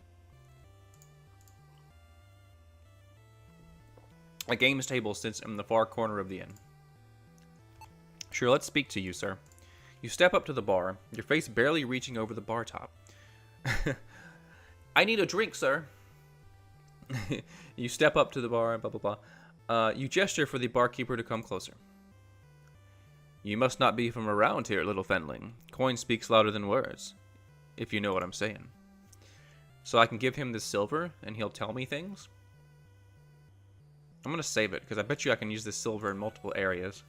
Speaker 1: A games table sits in the far corner of the inn. "Sure, let's speak to you, sir." You step up to the bar, your face barely reaching over the bar top. "I need a drink, sir." You step up to the bar, blah, blah, blah. You gesture for the barkeeper to come closer. "You must not be from around here, little Fenling. Coin speaks louder than words, if you know what I'm saying. So I can give him this silver, and he'll tell me things?" I'm going to save it, because I bet you I can use this silver in multiple areas.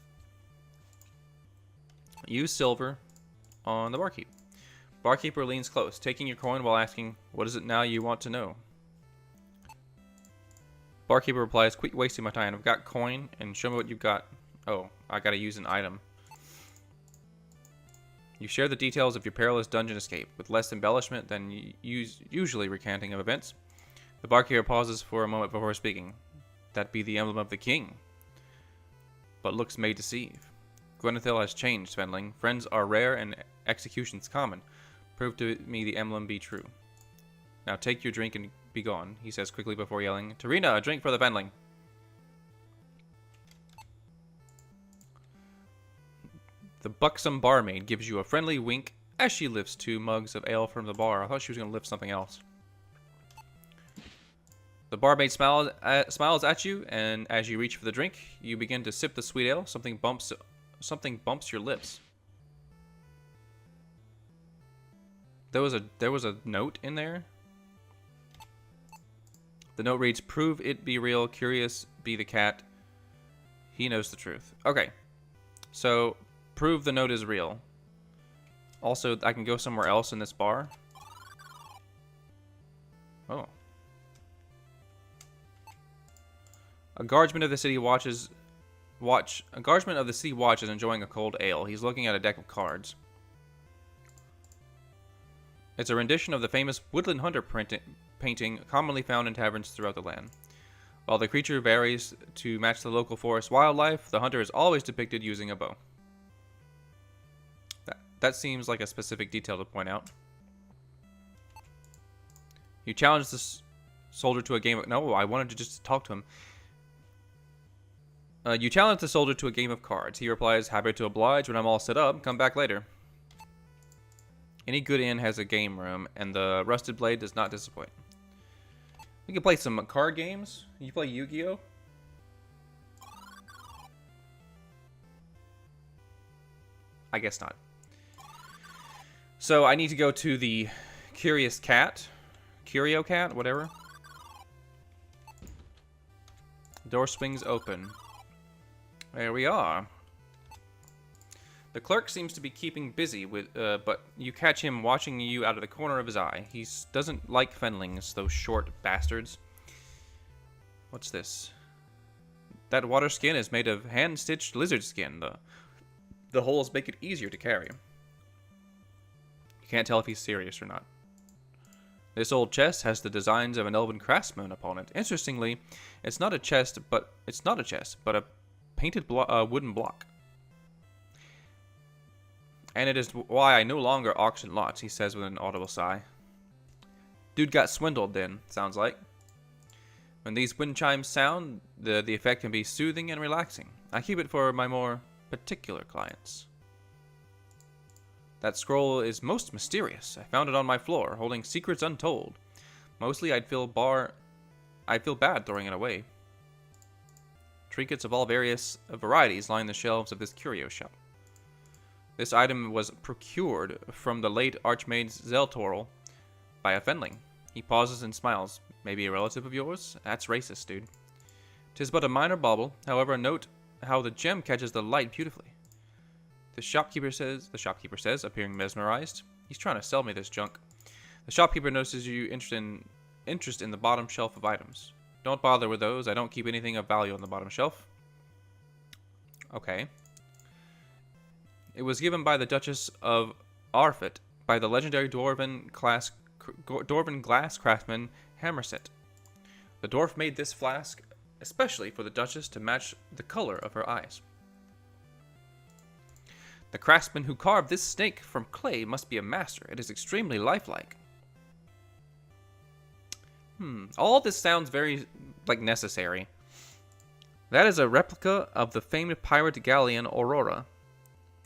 Speaker 1: Use silver on the barkeep. Barkeeper leans close, taking your coin while asking, "What is it now you want to know?" Barkeeper replies, "Quit wasting my time. I've got coin, and show me what you've got." Oh, I gotta use an item. You share the details of your perilous dungeon escape, with less embellishment than usually recanting of events. The barkeeper pauses for a moment before speaking. "That be the emblem of the king. But looks may deceive. Gwenethil has changed, Fenling. Friends are rare and executions common. Prove to me the emblem be true. Now take your drink and be gone, he says quickly before yelling, Tarina, a drink for the Venling. The buxom barmaid gives you a friendly wink as she lifts 2 mugs of ale from the bar. I thought she was going to lift something else. The barmaid smiles at you, and as you reach for the drink, you begin to sip the sweet ale. Something bumps your lips. There was a note in there. The note reads, "Prove it be real, curious be the cat. He knows the truth." Okay, so prove the note is real. Also, I can go somewhere else in this bar. Oh. A guardsman of the city watches enjoying a cold ale. He's looking at a deck of cards. It's a rendition of the famous woodland hunter painting commonly found in taverns throughout the land. While the creature varies to match the local forest wildlife, the hunter is always depicted using a bow. That seems like a specific detail to point out. You challenge this soldier to a game of... No, I wanted to just talk to him. You challenge the soldier to a game of cards. He replies, "Happy to oblige when I'm all set up. Come back later." Any good inn has a game room, and the Rusted Blade does not disappoint. We can play some card games. You play Yu-Gi-Oh? I guess not. So I need to go to the Curious Cat. Curio Cat, whatever. Door swings open. There we are. The clerk seems to be keeping busy with, but you catch him watching you out of the corner of his eye. He doesn't like fenlings, those short bastards. What's this? That water skin is made of hand-stitched lizard skin. The holes make it easier to carry. You can't tell if he's serious or not. This old chest has the designs of an elven craftsman upon it. Interestingly, it's not a chest, but a painted wooden block. And it is why I no longer auction lots, he says with an audible sigh. Dude got swindled then, sounds like. When these wind chimes sound, the effect can be soothing and relaxing. I keep it for my more particular clients. That scroll is most mysterious. I found it on my floor, holding secrets untold. Mostly I'd feel bad throwing it away. Trinkets of all various varieties line the shelves of this curio shop. This item was procured from the late Archmage Zeltorl by a fenling. He pauses and smiles. Maybe a relative of yours? That's racist, dude. 'Tis but a minor bauble. However, note how the gem catches the light beautifully. The shopkeeper says, appearing mesmerized. He's trying to sell me this junk. The shopkeeper notices you interest in the bottom shelf of items. Don't bother with those. I don't keep anything of value on the bottom shelf. Okay. It was given by the Duchess of Arfit by the legendary dwarven glass craftsman Hammerset. The dwarf made this flask especially for the Duchess to match the color of her eyes. The craftsman who carved this snake from clay must be a master. It is extremely lifelike. All this sounds very, necessary. That is a replica of the famed pirate galleon Aurora.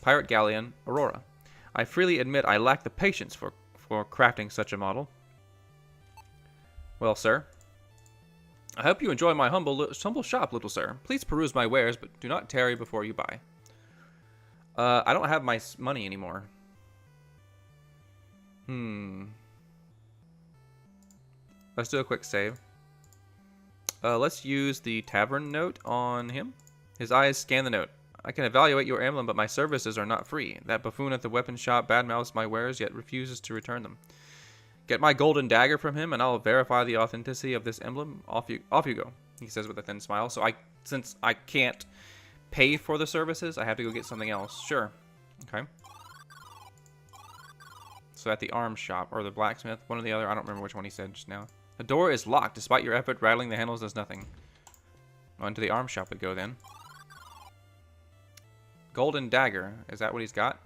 Speaker 1: I freely admit I lack the patience for crafting such a model. Well, sir, I hope you enjoy my humble shop, little sir. Please peruse my wares, but do not tarry before you buy. I don't have my money anymore. Let's do a quick save. Let's use the tavern note on him. His eyes scan the note. I can evaluate your emblem, but my services are not free. That buffoon at the weapon shop badmouths my wares, yet refuses to return them. Get my golden dagger from him, and I'll verify the authenticity of this emblem. Off you go, he says with a thin smile. So since I can't pay for the services, I have to go get something else. Sure. Okay. So at the arms shop, or the blacksmith, one or the other. I don't remember which one he said just now. The door is locked. Despite your effort, rattling the handles does nothing. On to the arms shop we go then. Golden dagger. Is that what he's got?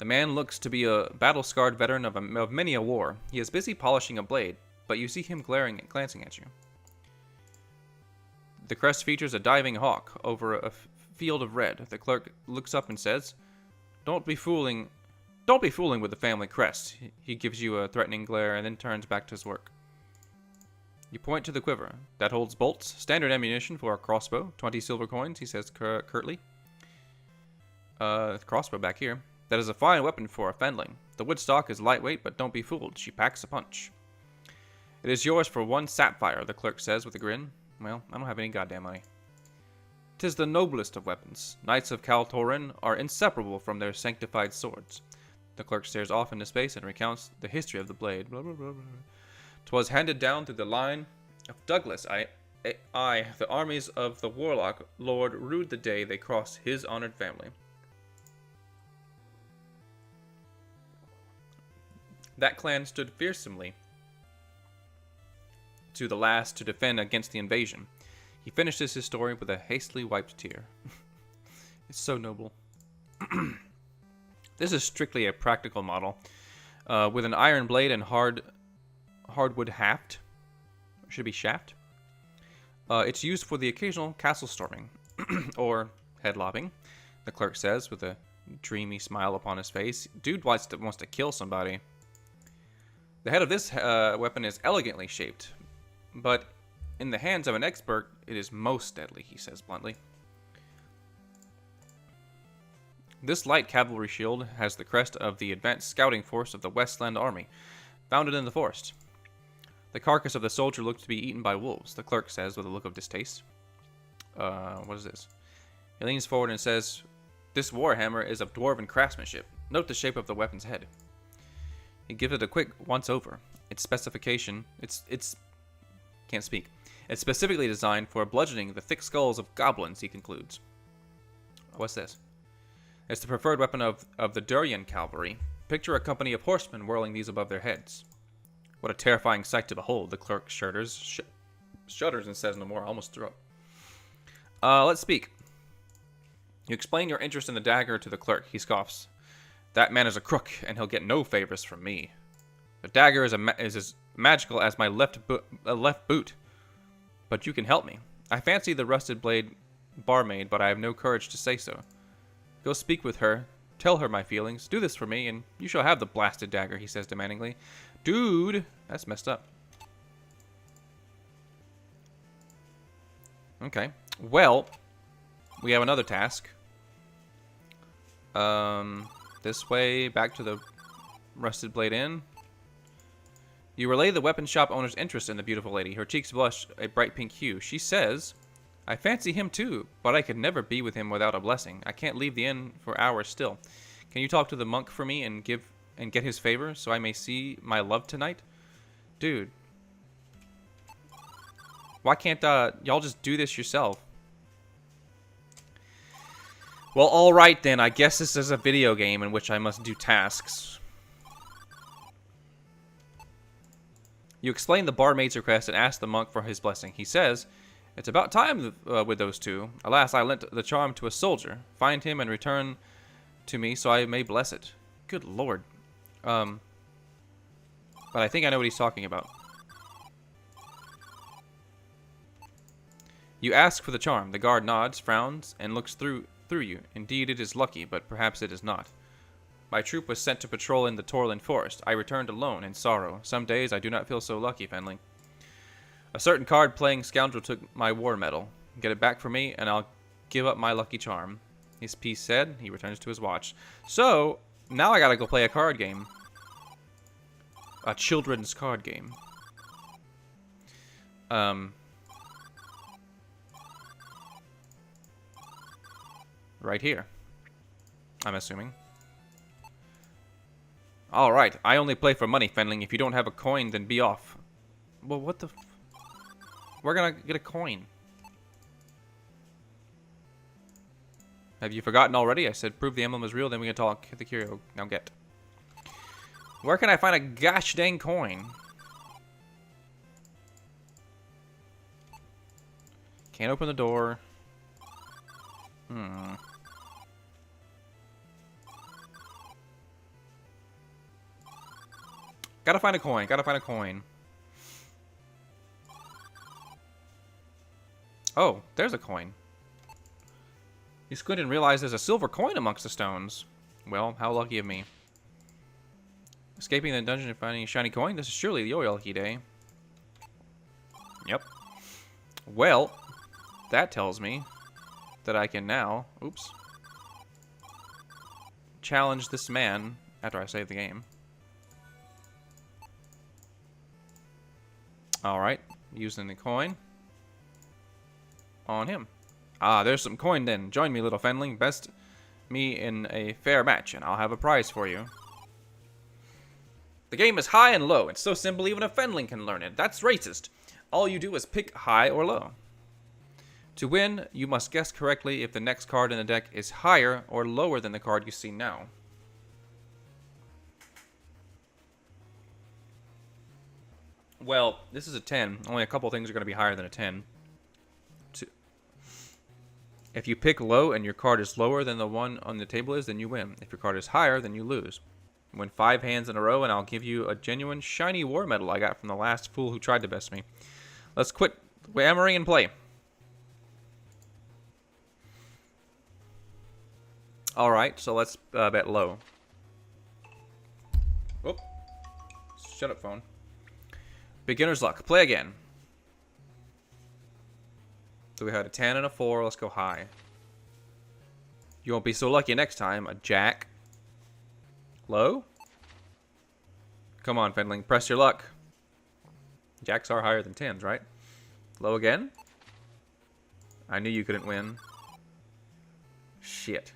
Speaker 1: The man looks to be a battle-scarred veteran of many a war. He is busy polishing a blade, but you see him glancing at you. The crest features a diving hawk over a field of red. The clerk looks up and says, Don't be fooling with the family crest." He gives you a threatening glare and then turns back to his work. You point to the quiver. "That holds bolts. Standard ammunition for a crossbow. 20 silver coins," he says curtly. Crossbow back here. "That is a fine weapon for a fendling. The wood stock is lightweight, but don't be fooled. She packs a punch." "It is yours for 1 sapphire," the clerk says with a grin. Well, I don't have any goddamn money. "'Tis the noblest of weapons. Knights of Kaltorin are inseparable from their sanctified swords." The clerk stares off into space and recounts the history of the blade. Blah, blah, blah, blah. "'Twas handed down through the line of Douglas. The armies of the warlock lord rued the day they crossed his honored family. That clan stood fearsomely to the last to defend against the invasion." He finishes his story with a hastily wiped tear. It's so noble. This is strictly a practical model, with an iron blade and hardwood haft. Should be shaft. It's used for the occasional castle storming, or head lopping, the clerk says with a dreamy smile upon his face. Dude wants to kill somebody. The head of this weapon is elegantly shaped, but in the hands of an expert, it is most deadly, he says bluntly. This light cavalry shield has the crest of the advanced scouting force of the Westland Army, founded in the forest. The carcass of the soldier looks to be eaten by wolves, the clerk says with a look of distaste. What is this? He leans forward and says, "This warhammer is of dwarven craftsmanship. Note the shape of the weapon's head." He gives it a quick once-over. Its specification, can't speak. It's specifically designed for bludgeoning the thick skulls of goblins, he concludes. What's this? It's the preferred weapon of the Durian cavalry. Picture a company of horsemen whirling these above their heads. What a terrifying sight to behold, the clerk shudders and says no more. I almost threw up. Let's speak. You explain your interest in the dagger to the clerk. He scoffs. "That man is a crook, and he'll get no favors from me. The dagger is as magical as my left boot. But you can help me. I fancy the rusted blade barmaid, but I have no courage to say so. Go speak with her. Tell her my feelings. Do this for me, and you shall have the blasted dagger," he says demandingly. Dude, that's messed up. Okay. Well, we have another task. This way, back to the Rusted Blade Inn. You relay the weapon shop owner's interest in the beautiful lady. Her cheeks blush a bright pink hue. She says, "I fancy him too, but I could never be with him without a blessing. I can't leave the inn for hours still. Can you talk to the monk for me and get his favor so I may see my love tonight?" Dude. Why can't y'all just do this yourself? Well, alright then. I guess this is a video game in which I must do tasks. You explain the barmaid's request and ask the monk for his blessing. He says, "It's about time with those two. Alas, I lent the charm to a soldier. Find him and return to me so I may bless it." Good lord. But I think I know what he's talking about. You ask for the charm. The guard nods, frowns, and looks through you. Indeed, it is lucky, but perhaps it is not. My troop was sent to patrol in the Torlin Forest. I returned alone, in sorrow. Some days I do not feel so lucky, Fenling. A certain card-playing scoundrel took my war medal. Get it back for me, and I'll give up my lucky charm. His piece said. He returns to his watch. So, now I gotta go play a card game. A children's card game. Right here. I'm assuming. Alright, I only play for money, Fenling. If you don't have a coin, then be off. Well, what the We're gonna get a coin. Have you forgotten already? I said prove the emblem is real, then we can talk. Hit the curio. Now get. Where can I find a gosh dang coin? Can't open the door. Gotta find a coin. Gotta find a coin. Oh, there's a coin. You squint and realize there's a silver coin amongst the stones. Well, how lucky of me. Escaping the dungeon and finding a shiny coin? This is surely your lucky day. Yep. Well, that tells me that I can now... Oops. Challenge this man after I save the game. Alright. Using the coin on him. Ah, there's some coin then. Join me, little fenling. Best me in a fair match, and I'll have a prize for you. The game is high and low. It's so simple even a fenling can learn it. That's racist. All you do is pick high or low. To win, you must guess correctly if the next card in the deck is higher or lower than the card you see now. Well, this is a 10. Only a couple things are going to be higher than a 10. If you pick low and your card is lower than the one on the table is, then you win. If your card is higher, then you lose. Win 5 hands in a row, and I'll give you a genuine shiny war medal I got from the last fool who tried to best me. Let's quit hammering and play. Alright, so let's bet low. Whoop. Shut up, phone. Beginner's luck. Play again. So we had a 10 and a 4. Let's go high. You won't be so lucky next time. A jack. Low? Come on, Fendling. Press your luck. Jacks are higher than 10s, right? Low again? I knew you couldn't win. Shit.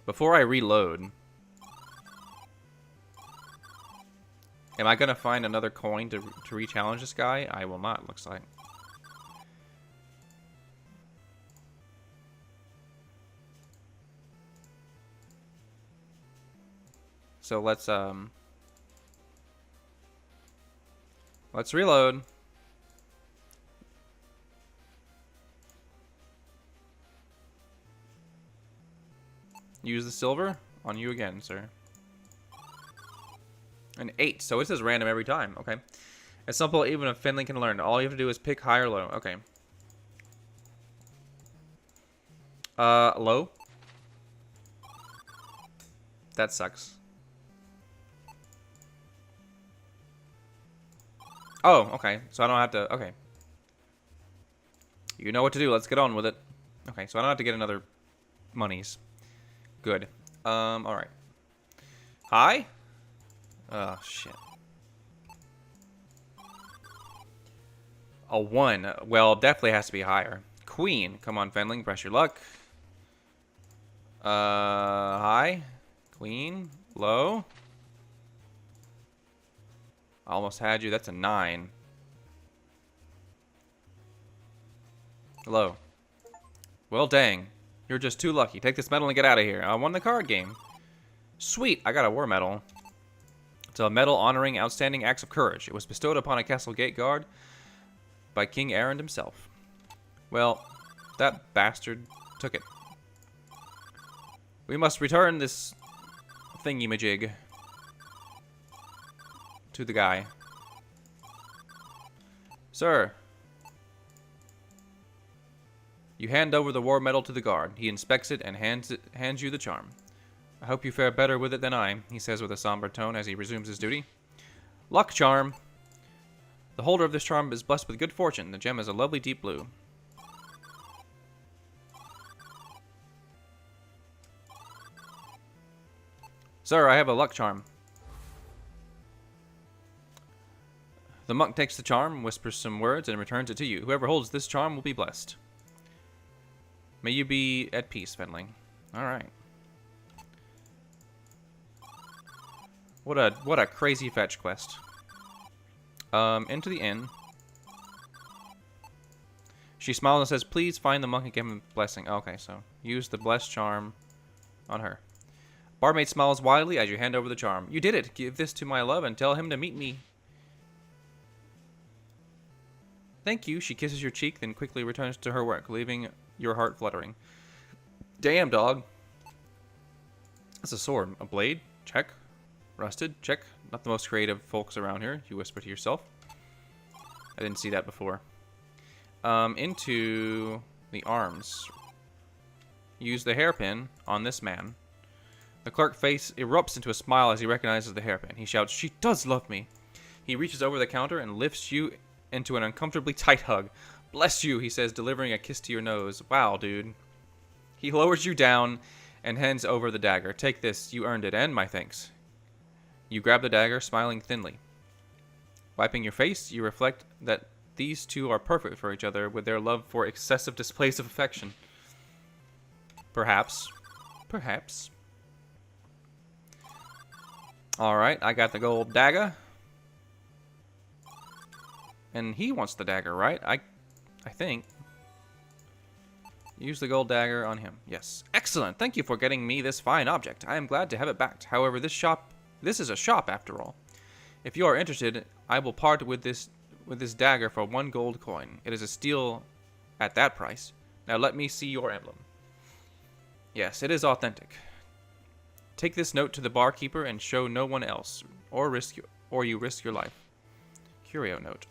Speaker 1: Before I reload... Am I going to find another coin to re-challenge this guy? I will not, looks like. So let's reload. Use the silver on you again, sir. An 8, so it says random every time. Okay. It's simple, even if Finley can learn. All you have to do is pick high or low. Okay. Low. That sucks. Oh, okay. So I don't have to... Okay. You know what to do. Let's get on with it. Okay, so I don't have to get another monies. Good. Alright. High? Oh, shit. A 1. Well, definitely has to be higher. Queen. Come on, Fenling. Press your luck. High. Queen. Low. Almost had you. That's a 9. Low. Well, dang. You're just too lucky. Take this medal and get out of here. I won the card game. Sweet. I got a war medal. It's a medal honoring outstanding acts of courage. It was bestowed upon a castle gate guard by King Aaron himself. Well, that bastard took it. We must return this thingy-majig to the guy. Sir, you hand over the war medal to the guard. He inspects it and hands you the charm. I hope you fare better with it than I, he says with a somber tone as he resumes his duty. Luck charm. The holder of this charm is blessed with good fortune. The gem is a lovely deep blue. Sir, I have a luck charm. The monk takes the charm, whispers some words, and returns it to you. Whoever holds this charm will be blessed. May you be at peace, Fenling. Alright. What a crazy fetch quest. Into the inn. She smiles and says, please find the monk and give him a blessing. Okay, so use the blessed charm on her. Barmaid smiles wildly as you hand over the charm. You did it! Give this to my love and tell him to meet me. Thank you. She kisses your cheek, then quickly returns to her work, leaving your heart fluttering. Damn, dog. That's a sword. A blade? Check. Rusted, check. Not the most creative folks around here, you whisper to yourself. I didn't see that before. Into the arms. Use the hairpin on this man. The clerk's face erupts into a smile as he recognizes the hairpin. He shouts, "She does love me." He reaches over the counter and lifts you into an uncomfortably tight hug. "Bless you," he says, delivering a kiss to your nose. "Wow, dude." He lowers you down and hands over the dagger. "Take this. You earned it, and my thanks." You grab the dagger, smiling thinly. Wiping your face, you reflect that these two are perfect for each other with their love for excessive displays of affection. Perhaps. Perhaps. Alright, I got the gold dagger. And he wants the dagger, right? I think. Use the gold dagger on him. Yes. Excellent. Thank you for getting me this fine object. I am glad to have it back. However, this is a shop after all. If you are interested, I will part with this dagger for 1 gold coin. It is a steal at that price. Now let me see your emblem. Yes, it is authentic. Take this note to the barkeeper and show no one else, or you risk your life. Curio note.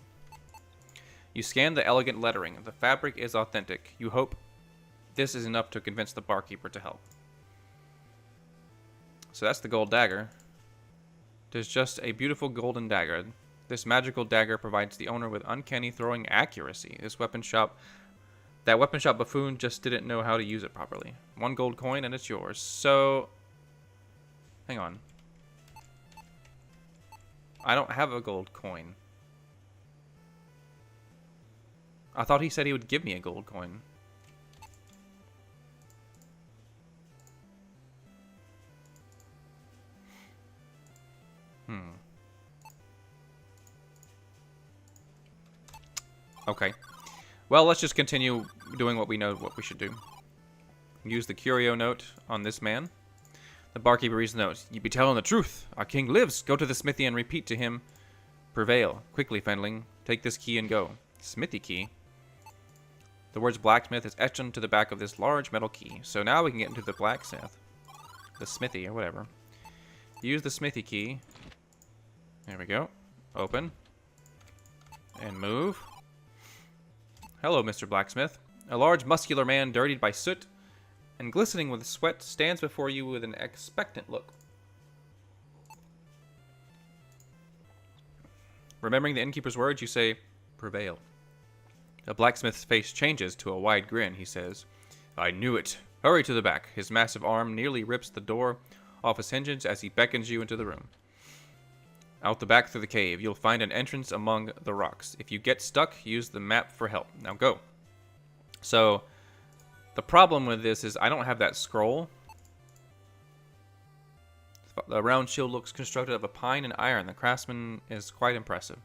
Speaker 1: You scan the elegant lettering. The fabric is authentic. You hope this is enough to convince the barkeeper to help. So that's the gold dagger. There's just a beautiful golden dagger. This magical dagger provides the owner with uncanny throwing accuracy. That weapon shop buffoon just didn't know how to use it properly. 1 gold coin and it's yours. So, hang on. I don't have a gold coin. I thought he said he would give me a gold coin. Okay. Well, let's just continue doing what we know what we should do. Use the curio note on this man. The barkeeper reads the note. "You be telling the truth. Our king lives. Go to the smithy and repeat to him. Prevail. Quickly, Fendling. Take this key and go." Smithy key. The words blacksmith is etched onto the back of this large metal key. So now we can get into the blacksmith. The smithy, or whatever. Use the smithy key. There we go. Open. And move. Hello, Mr. Blacksmith. A large, muscular man, dirtied by soot and glistening with sweat, stands before you with an expectant look. Remembering the innkeeper's words, you say, "Prevail." The blacksmith's face changes to a wide grin. He says, "I knew it. Hurry to the back." His massive arm nearly rips the door off its hinges as he beckons you into the room. Out the back through the cave, you'll find an entrance among the rocks. If you get stuck, use the map for help. Now go. So, the problem with this is I don't have that scroll. The round shield looks constructed of a pine and iron. The craftsman is quite impressive.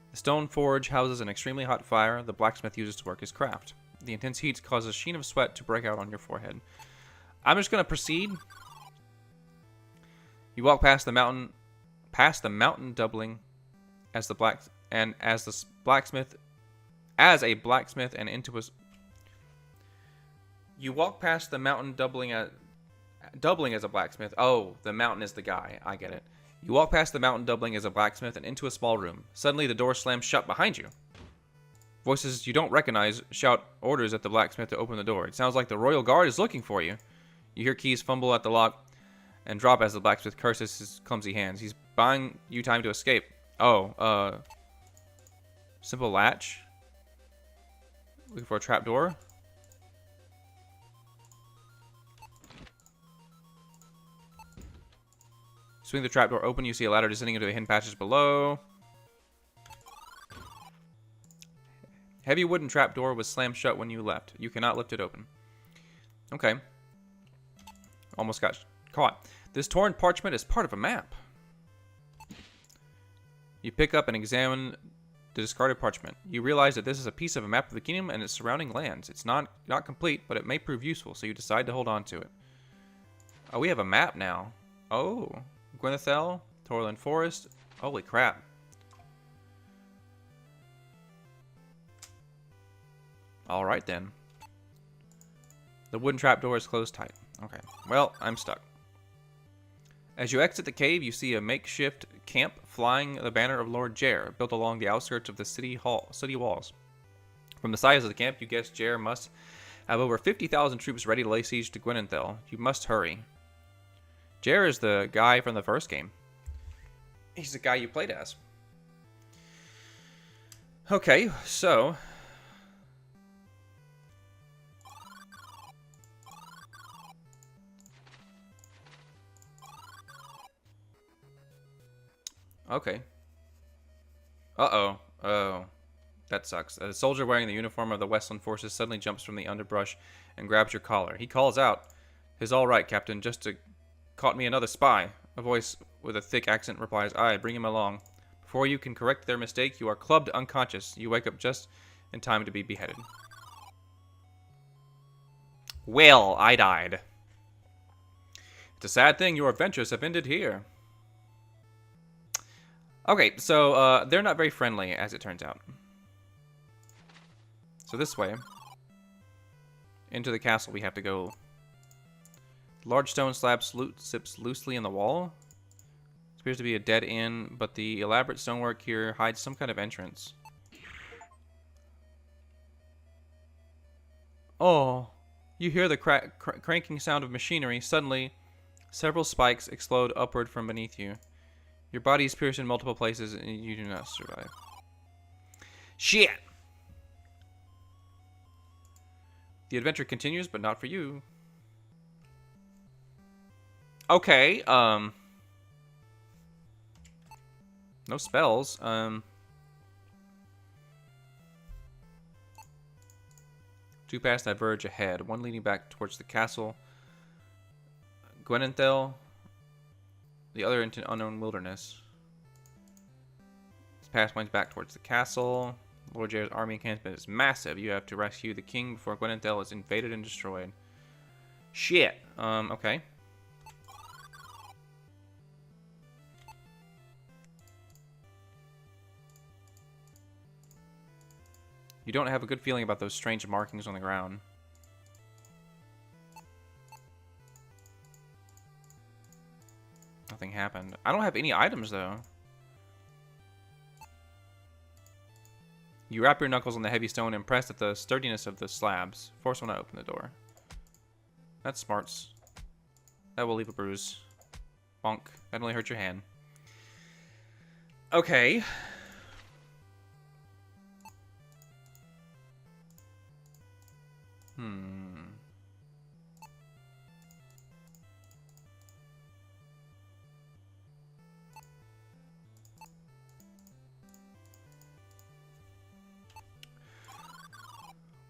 Speaker 1: The stone forge houses an extremely hot fire the blacksmith uses to work his craft. The intense heat causes a sheen of sweat to break out on your forehead. I'm just going to proceed. You walk past the mountain doubling as a blacksmith and into a. You walk past the mountain doubling as a blacksmith. Oh, the mountain is the guy. I get it. You walk past the mountain doubling as a blacksmith and into a small room. Suddenly, the door slams shut behind you. Voices you don't recognize shout orders at the blacksmith to open the door. It sounds like the royal guard is looking for you. You hear keys fumble at the lock and drop as the blacksmith curses his clumsy hands. He's buying you time to escape. Oh, simple latch. Looking for a trapdoor. Swing the trapdoor open. You see a ladder descending into the hidden passages below. Heavy wooden trapdoor was slammed shut when you left. You cannot lift it open. Okay. Almost got caught. This torn parchment is part of a map. You pick up and examine the discarded parchment. You realize that this is a piece of a map of the kingdom and its surrounding lands. It's not complete, but it may prove useful, so you decide to hold on to it. Oh, we have a map now. Oh. Gwynethel, Torland Forest. Holy crap. Alright then. The wooden trapdoor is closed tight. Okay. Well, I'm stuck. As you exit the cave, you see a makeshift camp flying the banner of Lord Jer, built along the outskirts of the city walls. From the size of the camp, you guess Jer must have over 50,000 troops ready to lay siege to Gwynenthel. You must hurry. Jer is the guy from the first game. He's the guy you played as. Okay, so... Okay. Uh-oh. Oh. That sucks. A soldier wearing the uniform of the Westland forces suddenly jumps from the underbrush and grabs your collar. He calls out, "'Tis all right, Captain. Caught me another spy." A voice with a thick accent replies, "Aye, bring him along." Before you can correct their mistake, you are clubbed unconscious. You wake up just in time to be beheaded. Well, I died. It's a sad thing your adventures have ended here. Okay, so they're not very friendly, as it turns out. So this way, into the castle we have to go. Large stone slab sips loosely in the wall. It appears to be a dead end, but the elaborate stonework here hides some kind of entrance. Oh, you hear the cranking sound of machinery. Suddenly, several spikes explode upward from beneath you. Your body is pierced in multiple places, and you do not survive. Shit! The adventure continues, but not for you. Okay, no spells. Two paths diverge ahead, one leading back towards the castle Gwynenthel, the other into unknown wilderness. This path points back towards the castle. Lord Jer's army encampment is massive. You have to rescue the king before Gwynenthel is invaded and destroyed. Shit. Okay. You don't have a good feeling about those strange markings on the ground. Nothing happened. I don't have any items, though. You wrap your knuckles on the heavy stone, impressed at the sturdiness of the slabs. Force one to open the door. That's smarts. That will leave a bruise. Bonk. That only hurt your hand. Okay.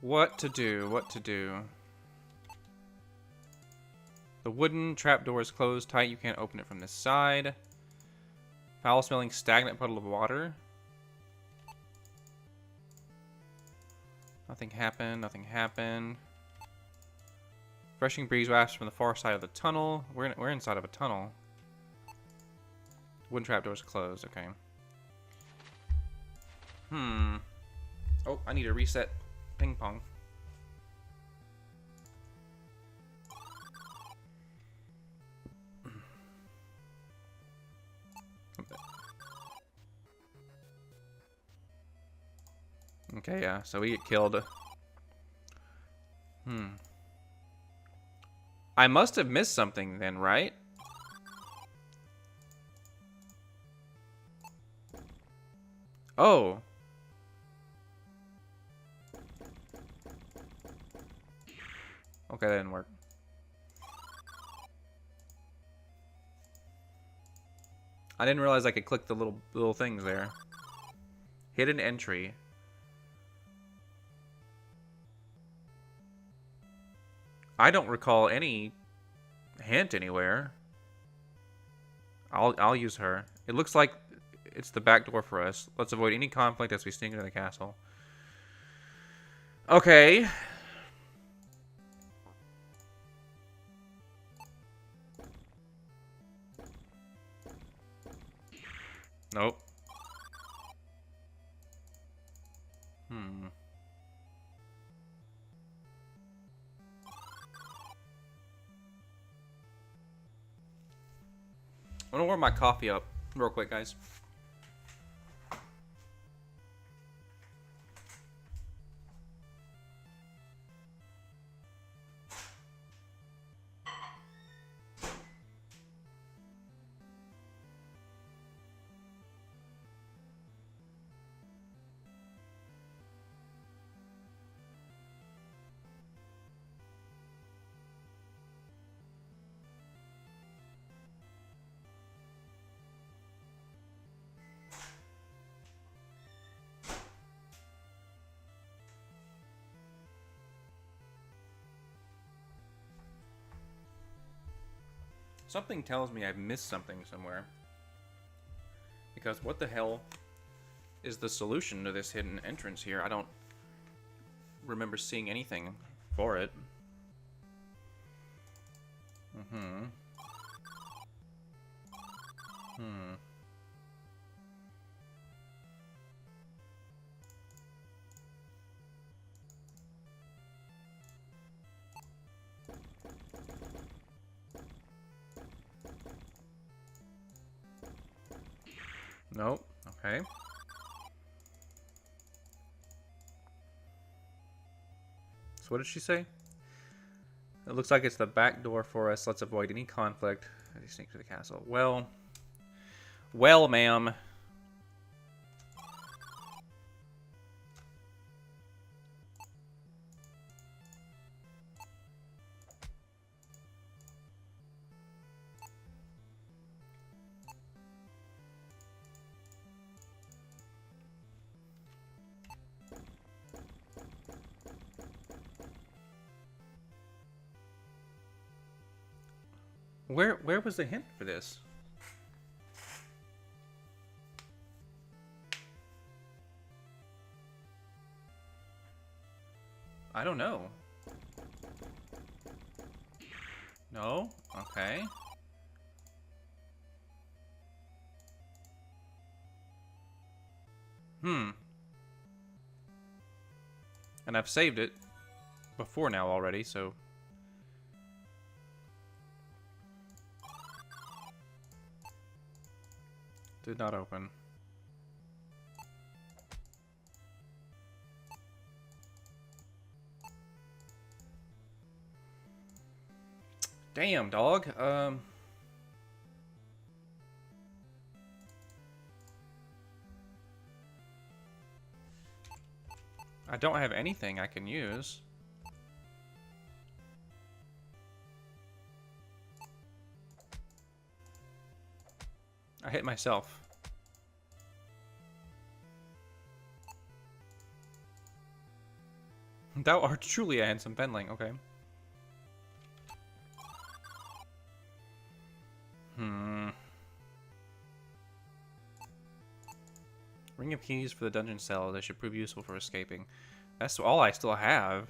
Speaker 1: What to do? What to do? The wooden trapdoor is closed tight. You can't open it from this side. Foul-smelling stagnant puddle of water. Nothing happened. Nothing happened. Refreshing breeze wafts from the far side of the tunnel. We're inside of a tunnel. Wooden trapdoor is closed. Okay. Oh, I need to reset ping pong. Okay, yeah, so we get killed. I must have missed something then, right? Oh. Okay, that didn't work. I didn't realize I could click the little things there. Hidden entry. I don't recall any hint anywhere. I'll use her. It looks like it's the back door for us. Let's avoid any conflict as we sneak into the castle. Okay. Nope. I'm gonna warm my coffee up real quick, guys. Something tells me I've missed something somewhere. Because what the hell is the solution to this hidden entrance here? I don't remember seeing anything for it. Nope. Okay. So what did she say? It looks like it's the back door for us. Let's avoid any conflict as you sneak to the castle. Well, ma'am. Where was the hint for this? I don't know. No? Okay. And I've saved it before now already, so... Did not open. Damn, dog. I don't have anything I can use. I hit myself. Thou art truly a handsome penling. Okay. Ring of keys for the dungeon cell. They should prove useful for escaping. That's all I still have.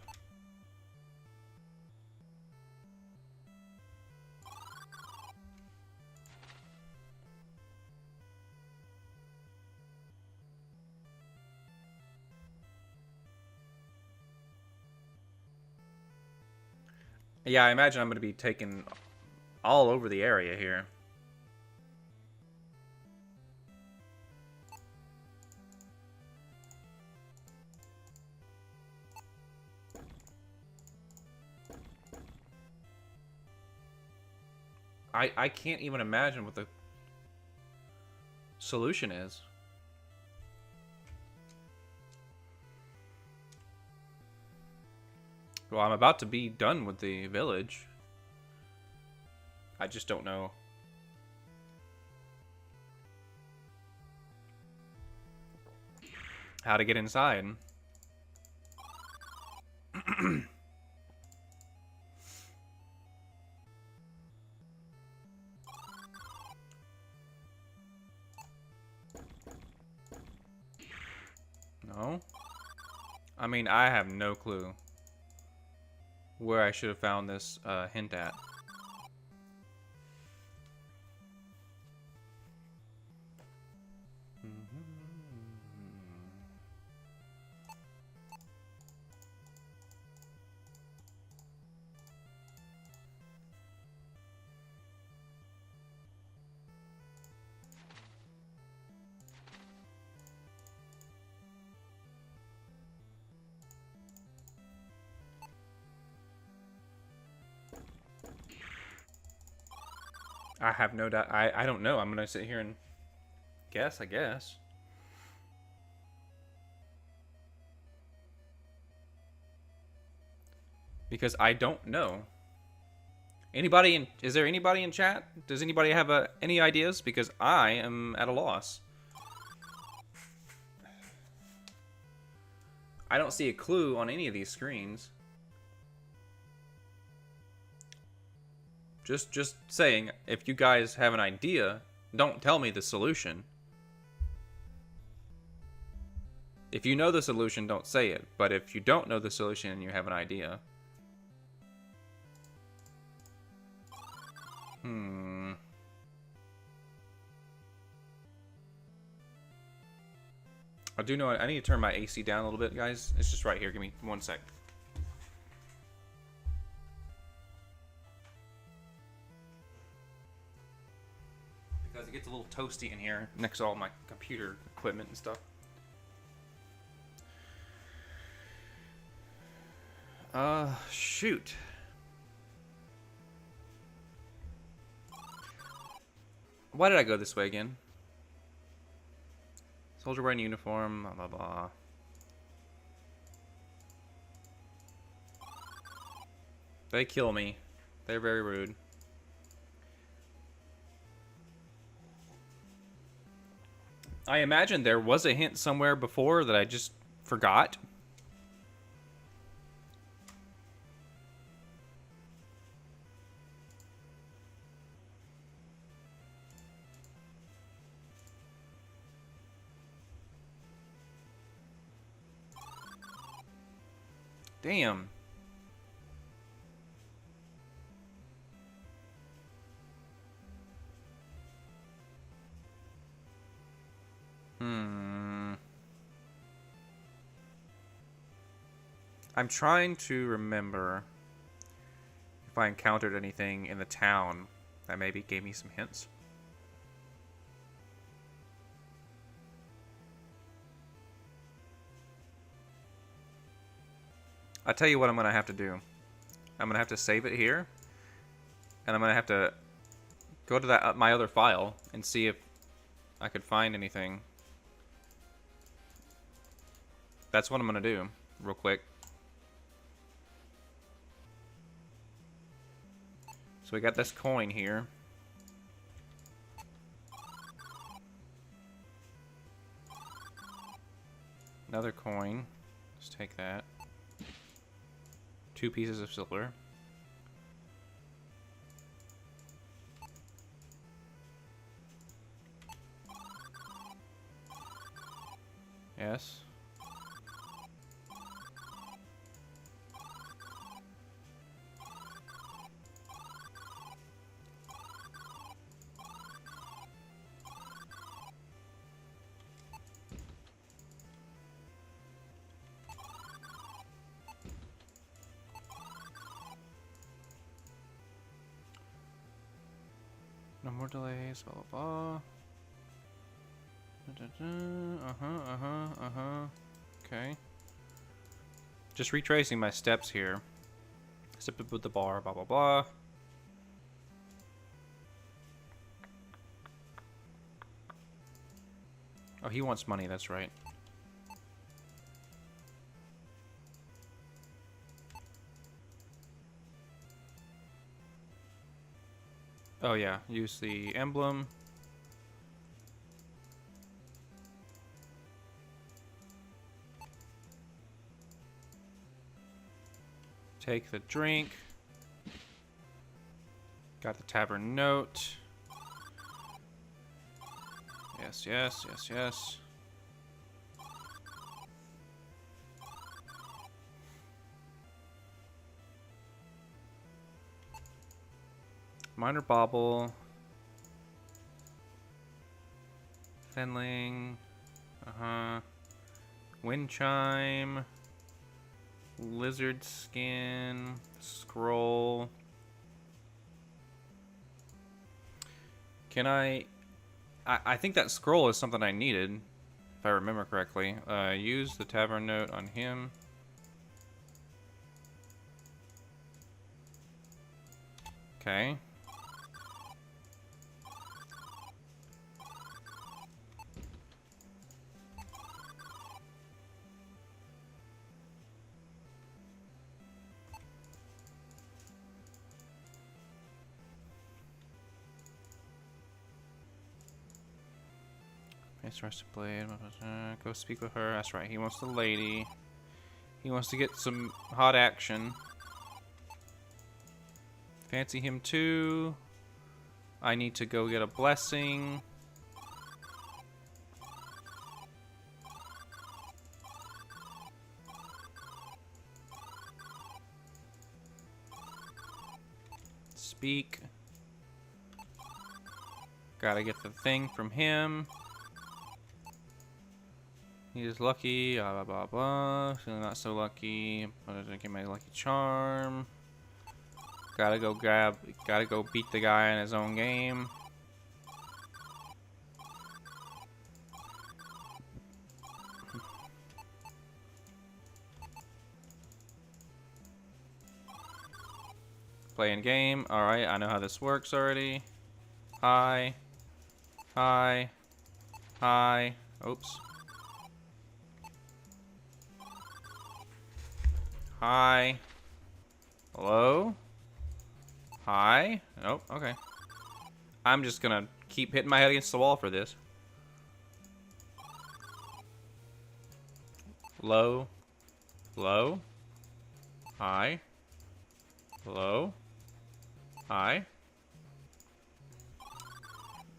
Speaker 1: Yeah, I imagine I'm going to be taken all over the area here. I can't even imagine what the solution is. Well, I'm about to be done with the village. I just don't know how to get inside. No? I mean, I have no clue where I should have found this hint at. I have no doubt. I don't know. I'm gonna sit here and guess, I guess. Because I don't know. Anybody in? Is there anybody in chat? Does anybody have any ideas? Because I am at a loss. I don't see a clue on any of these screens. Just saying, if you guys have an idea, don't tell me the solution. If you know the solution, don't say it. But if you don't know the solution and you have an idea... I do know I need to turn my AC down a little bit, guys. It's just right here. Give me 1 sec. Because it gets a little toasty in here next to all my computer equipment and stuff. Shoot. Why did I go this way again? Soldier wearing uniform, blah, blah, blah. They kill me. They're very rude. I imagine there was a hint somewhere before that I just forgot. Damn. I'm trying to remember if I encountered anything in the town that maybe gave me some hints. I'll tell you what I'm going to have to do. I'm going to have to save it here. And I'm going to have to go to that my other file and see if I could find anything. That's what I'm going to do real quick. So we got this coin here. Another coin. Let's take that. 2 pieces of silver. Yes. No more delays, blah, blah, blah. Okay. Just retracing my steps here. Step up with the bar, blah, blah, blah. Oh, he wants money, that's right. Oh yeah, use the emblem. Take the drink. Got the tavern note. Yes, yes, yes, yes. Minor bauble. Fenling. Wind chime. Lizard skin. Scroll. Can I think that scroll is something I needed, if I remember correctly. Use the tavern note on him. Okay. It's rusted blade. Go speak with her. That's right. He wants the lady. He wants to get some hot action. Fancy him too. I need to go get a blessing. Speak. Gotta get the thing from him. He's lucky, blah blah blah. Feeling not so lucky, but I didn't get my lucky charm. Gotta go beat the guy in his own game. Playing game. Alright, I know how this works already. Hi. Hi. Hi. Oops. Hi. Hello? Hi? Nope, okay. I'm just gonna keep hitting my head against the wall for this. Hello? Hello? Hi? Hello? Hi?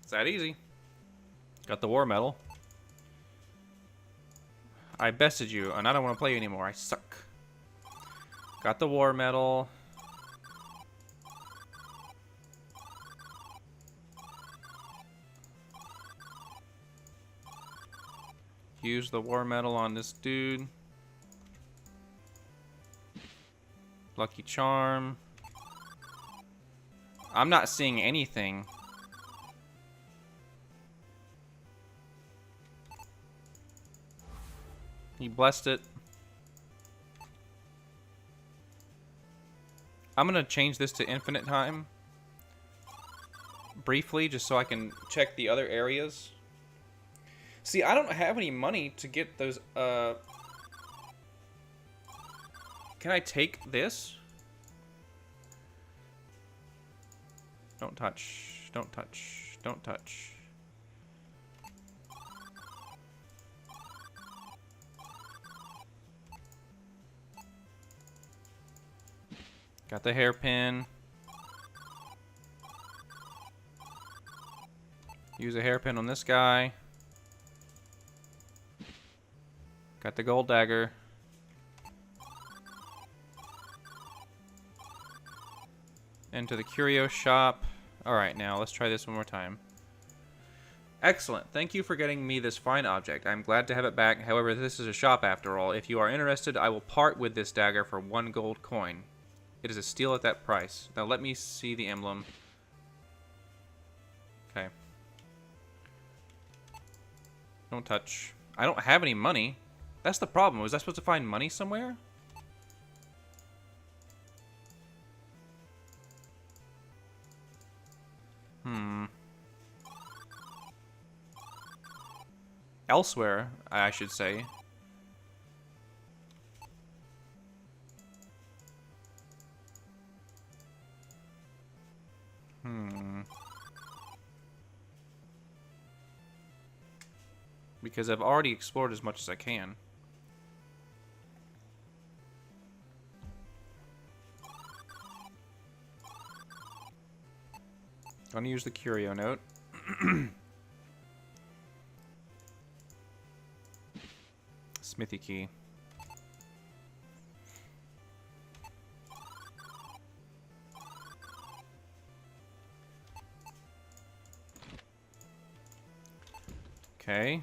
Speaker 1: It's that easy. Got the war medal. I bested you, and I don't want to play you anymore. I suck. Got the war medal. Use the war medal on this dude. Lucky charm. I'm not seeing anything. He blessed it. I'm gonna change this to infinite time. Briefly, just so I can check the other areas. See, I don't have any money to get those, Can I take this? Don't touch. Don't touch. Don't touch. Got the hairpin. Use a hairpin on this guy. Got the gold dagger. Into the curio shop. Alright, now let's try this one more time. Excellent. Thank you for getting me this fine object. I'm glad to have it back. However, this is a shop after all. If you are interested, I will part with this dagger for 1 gold coin. It is a steal at that price. Now let me see the emblem. Okay. Don't touch. I don't have any money. That's the problem. Was I supposed to find money somewhere? Elsewhere, I should say. Because I've already explored as much as I can. Gonna use the curio note. Smithy key. Okay.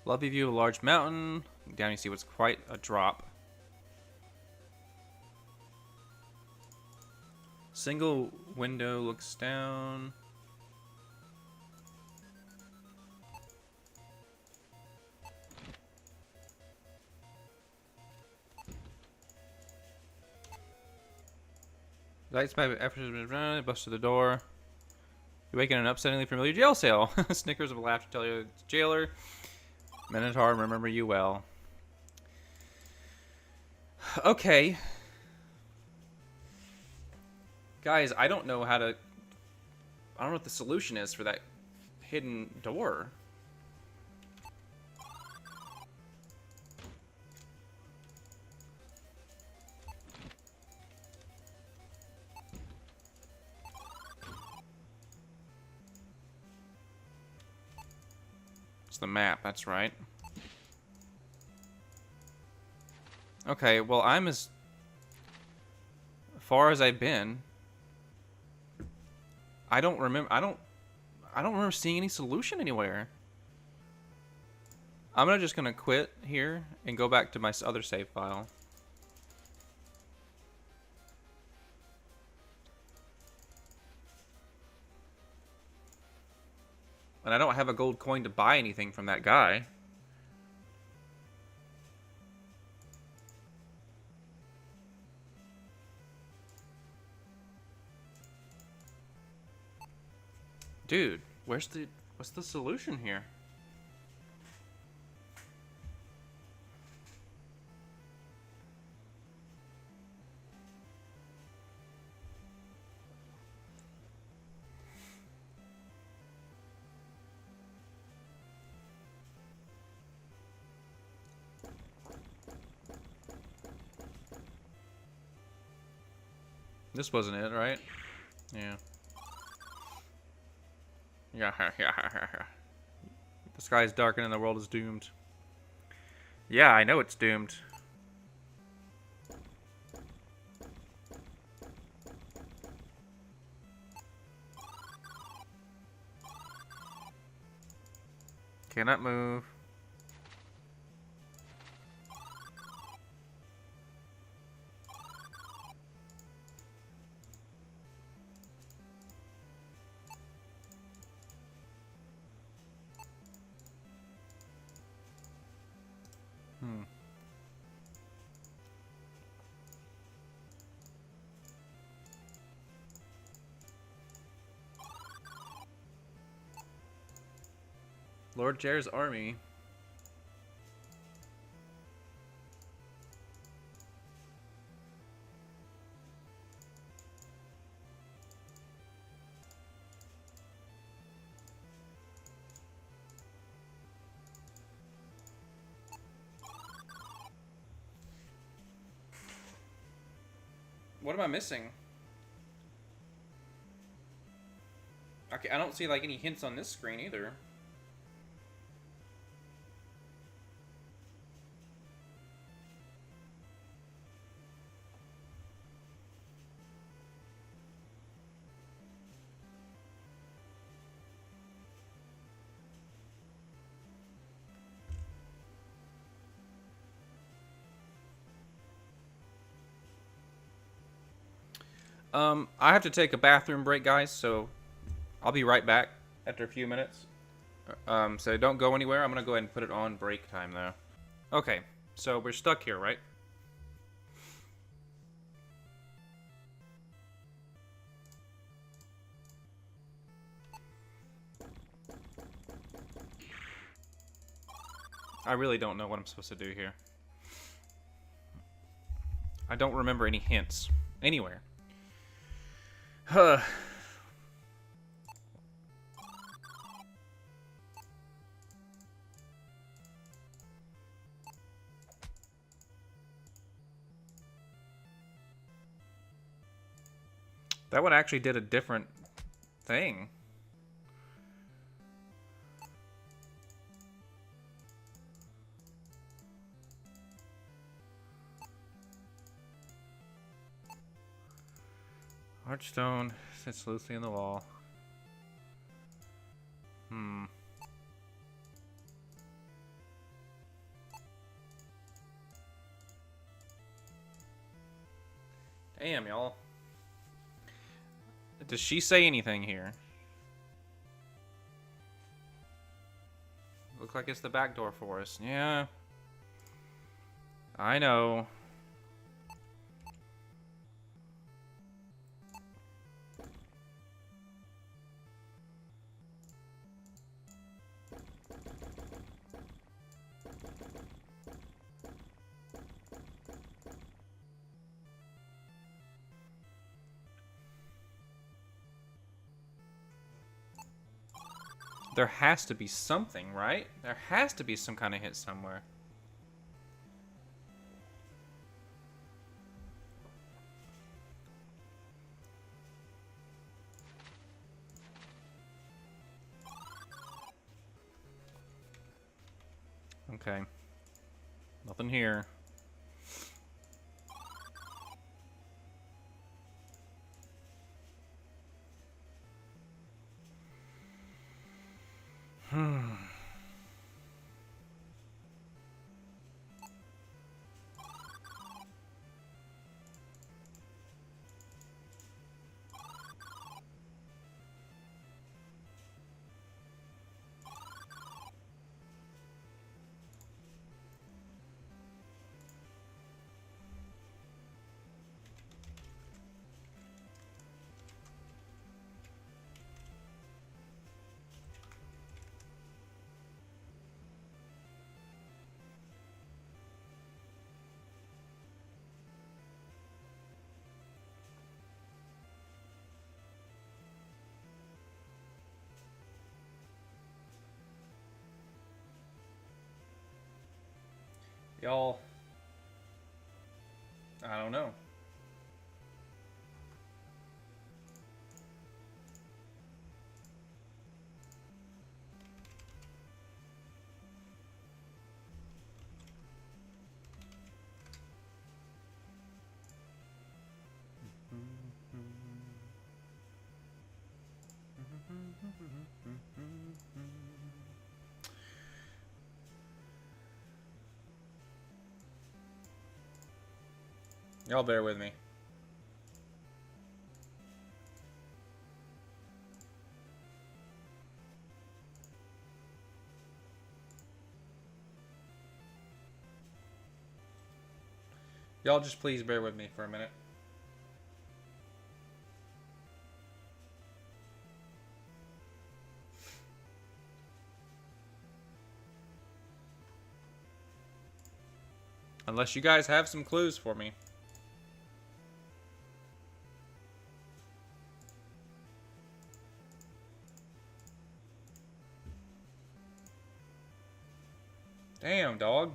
Speaker 1: Lovely view of a large mountain. Down you see what's quite a drop. Single window looks down. Lights by efforts busted the door. You wake in an upsettingly familiar jail cell. Snickers of laughter tell you it's jailer. Minotaur, remember you well. Okay. Guys, I don't know how to... I don't know what the solution is for that hidden door. It's the map, that's right. Okay, well, I'm as far as I've been. I don't remember seeing any solution anywhere. I'm just gonna quit here and go back to my other save file. And I don't have a gold coin to buy anything from that guy. Dude, what's the solution here? This wasn't it, right? Yeah. Yeah. The sky is darkened and the world is doomed. Yeah, I know it's doomed. Cannot move. Lord Jair's army. What am I missing? Okay, I don't see like any hints on this screen either. I have to take a bathroom break, guys, so I'll be right back after a few minutes. So don't go anywhere. I'm gonna go ahead and put it on break time, though. Okay, so we're stuck here, right? I really don't know what I'm supposed to do here. I don't remember any hints anywhere. Huh. That one actually did a different thing. Archstone sits loosely in the wall. Damn, y'all. Does she say anything here? Looks like it's the back door for us. Yeah. I know. There has to be something, right? There has to be some kind of hit somewhere. Okay. Nothing here. Y'all, I don't know. Y'all bear with me. Y'all just please bear with me for a minute. Unless you guys have some clues for me. Damn, dog.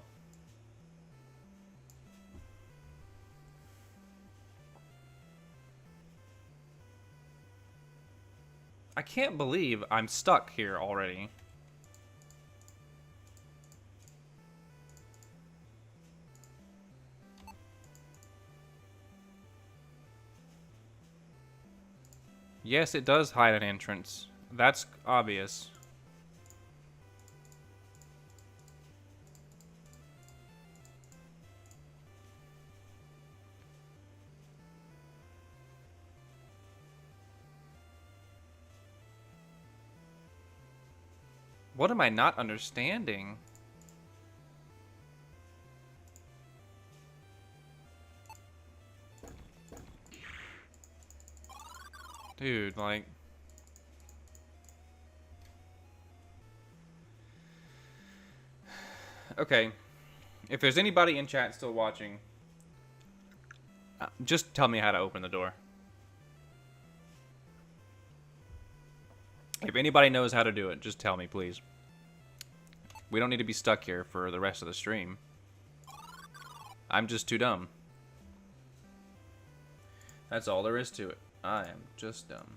Speaker 1: I can't believe I'm stuck here already. Yes, it does hide an entrance. That's obvious. What am I not understanding? Dude, like... Okay. If there's anybody in chat still watching, just tell me how to open the door. If anybody knows how to do it, just tell me, please. We don't need to be stuck here for the rest of the stream. I'm just too dumb. That's all there is to it. I am just dumb.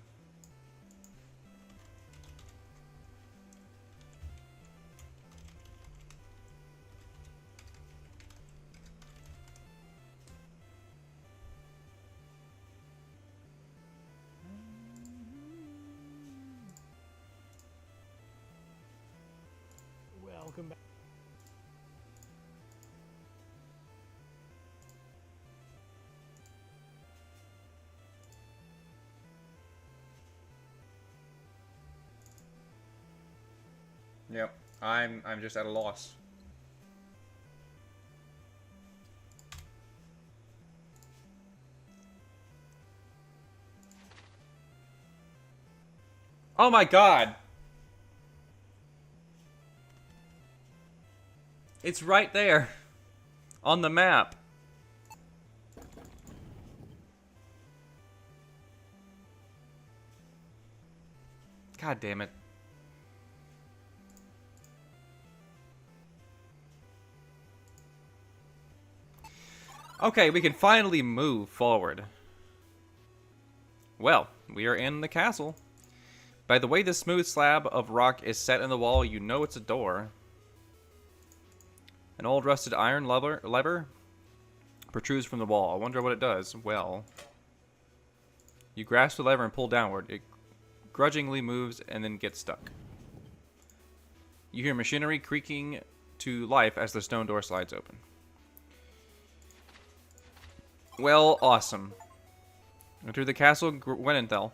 Speaker 2: Welcome back.
Speaker 1: Yep, I'm just at a loss. Oh my god! It's right there on the map. God damn it. Okay, we can finally move forward. Well, we are in the castle. By the way the smooth slab of rock is set in the wall, you know it's a door. An old rusted iron lever protrudes from the wall. I wonder what it does. Well, you grasp the lever and pull downward. It grudgingly moves and then gets stuck. You hear machinery creaking to life as the stone door slides open. Well, awesome. Enter the castle Gwenenthal.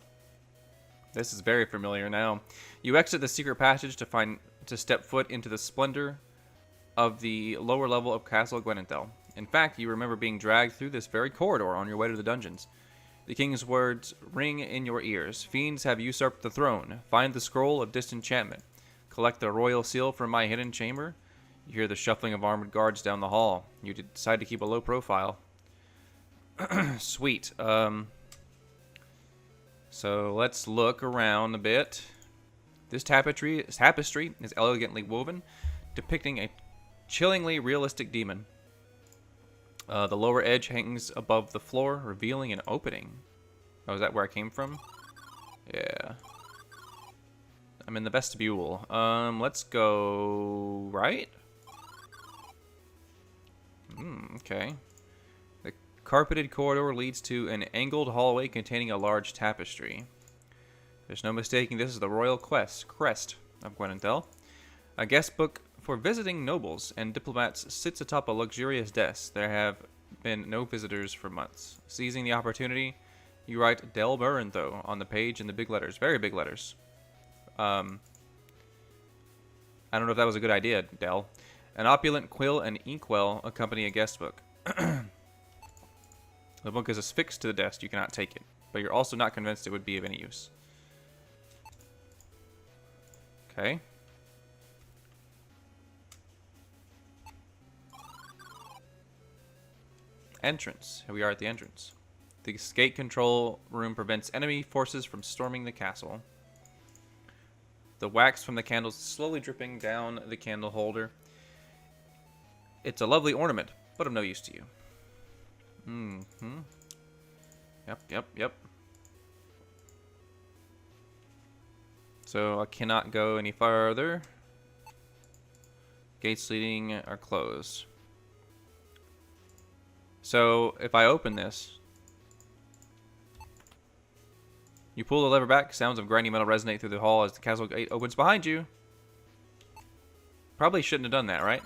Speaker 1: This is very familiar now. You exit the secret passage to step foot into the splendor of the lower level of Castle Gwenenthal. In fact, you remember being dragged through this very corridor on your way to the dungeons. The king's words ring in your ears. Fiends have usurped the throne. Find the scroll of disenchantment. Collect the royal seal from my hidden chamber. You hear the shuffling of armored guards down the hall. You decide to keep a low profile. Sweet. So let's look around a bit. This tapestry is elegantly woven, depicting a chillingly realistic demon. The lower edge hangs above the floor, revealing an opening. Oh, is that where I came from? Yeah. I'm in the vestibule. Let's go right? Okay. The carpeted corridor leads to an angled hallway containing a large tapestry. There's no mistaking this is the royal crest of Gwenenthal. A guest book for visiting nobles and diplomats sits atop a luxurious desk. There have been no visitors for months. Seizing the opportunity, you write Del Burentho on the page in the big letters. Very big letters. I don't know if that was a good idea, Del. An opulent quill and inkwell accompany a guest book. The book is affixed to the desk. You cannot take it. But you're also not convinced it would be of any use. Okay. Entrance. Here we are at the entrance. The escape control room prevents enemy forces from storming the castle. The wax from the candles slowly dripping down the candle holder. It's a lovely ornament, but of no use to you. Yep. So I cannot go any farther. Gates leading are closed. So if I open this, you pull the lever back, sounds of grinding metal resonate through the hall as the castle gate opens behind you. Probably shouldn't have done that, right?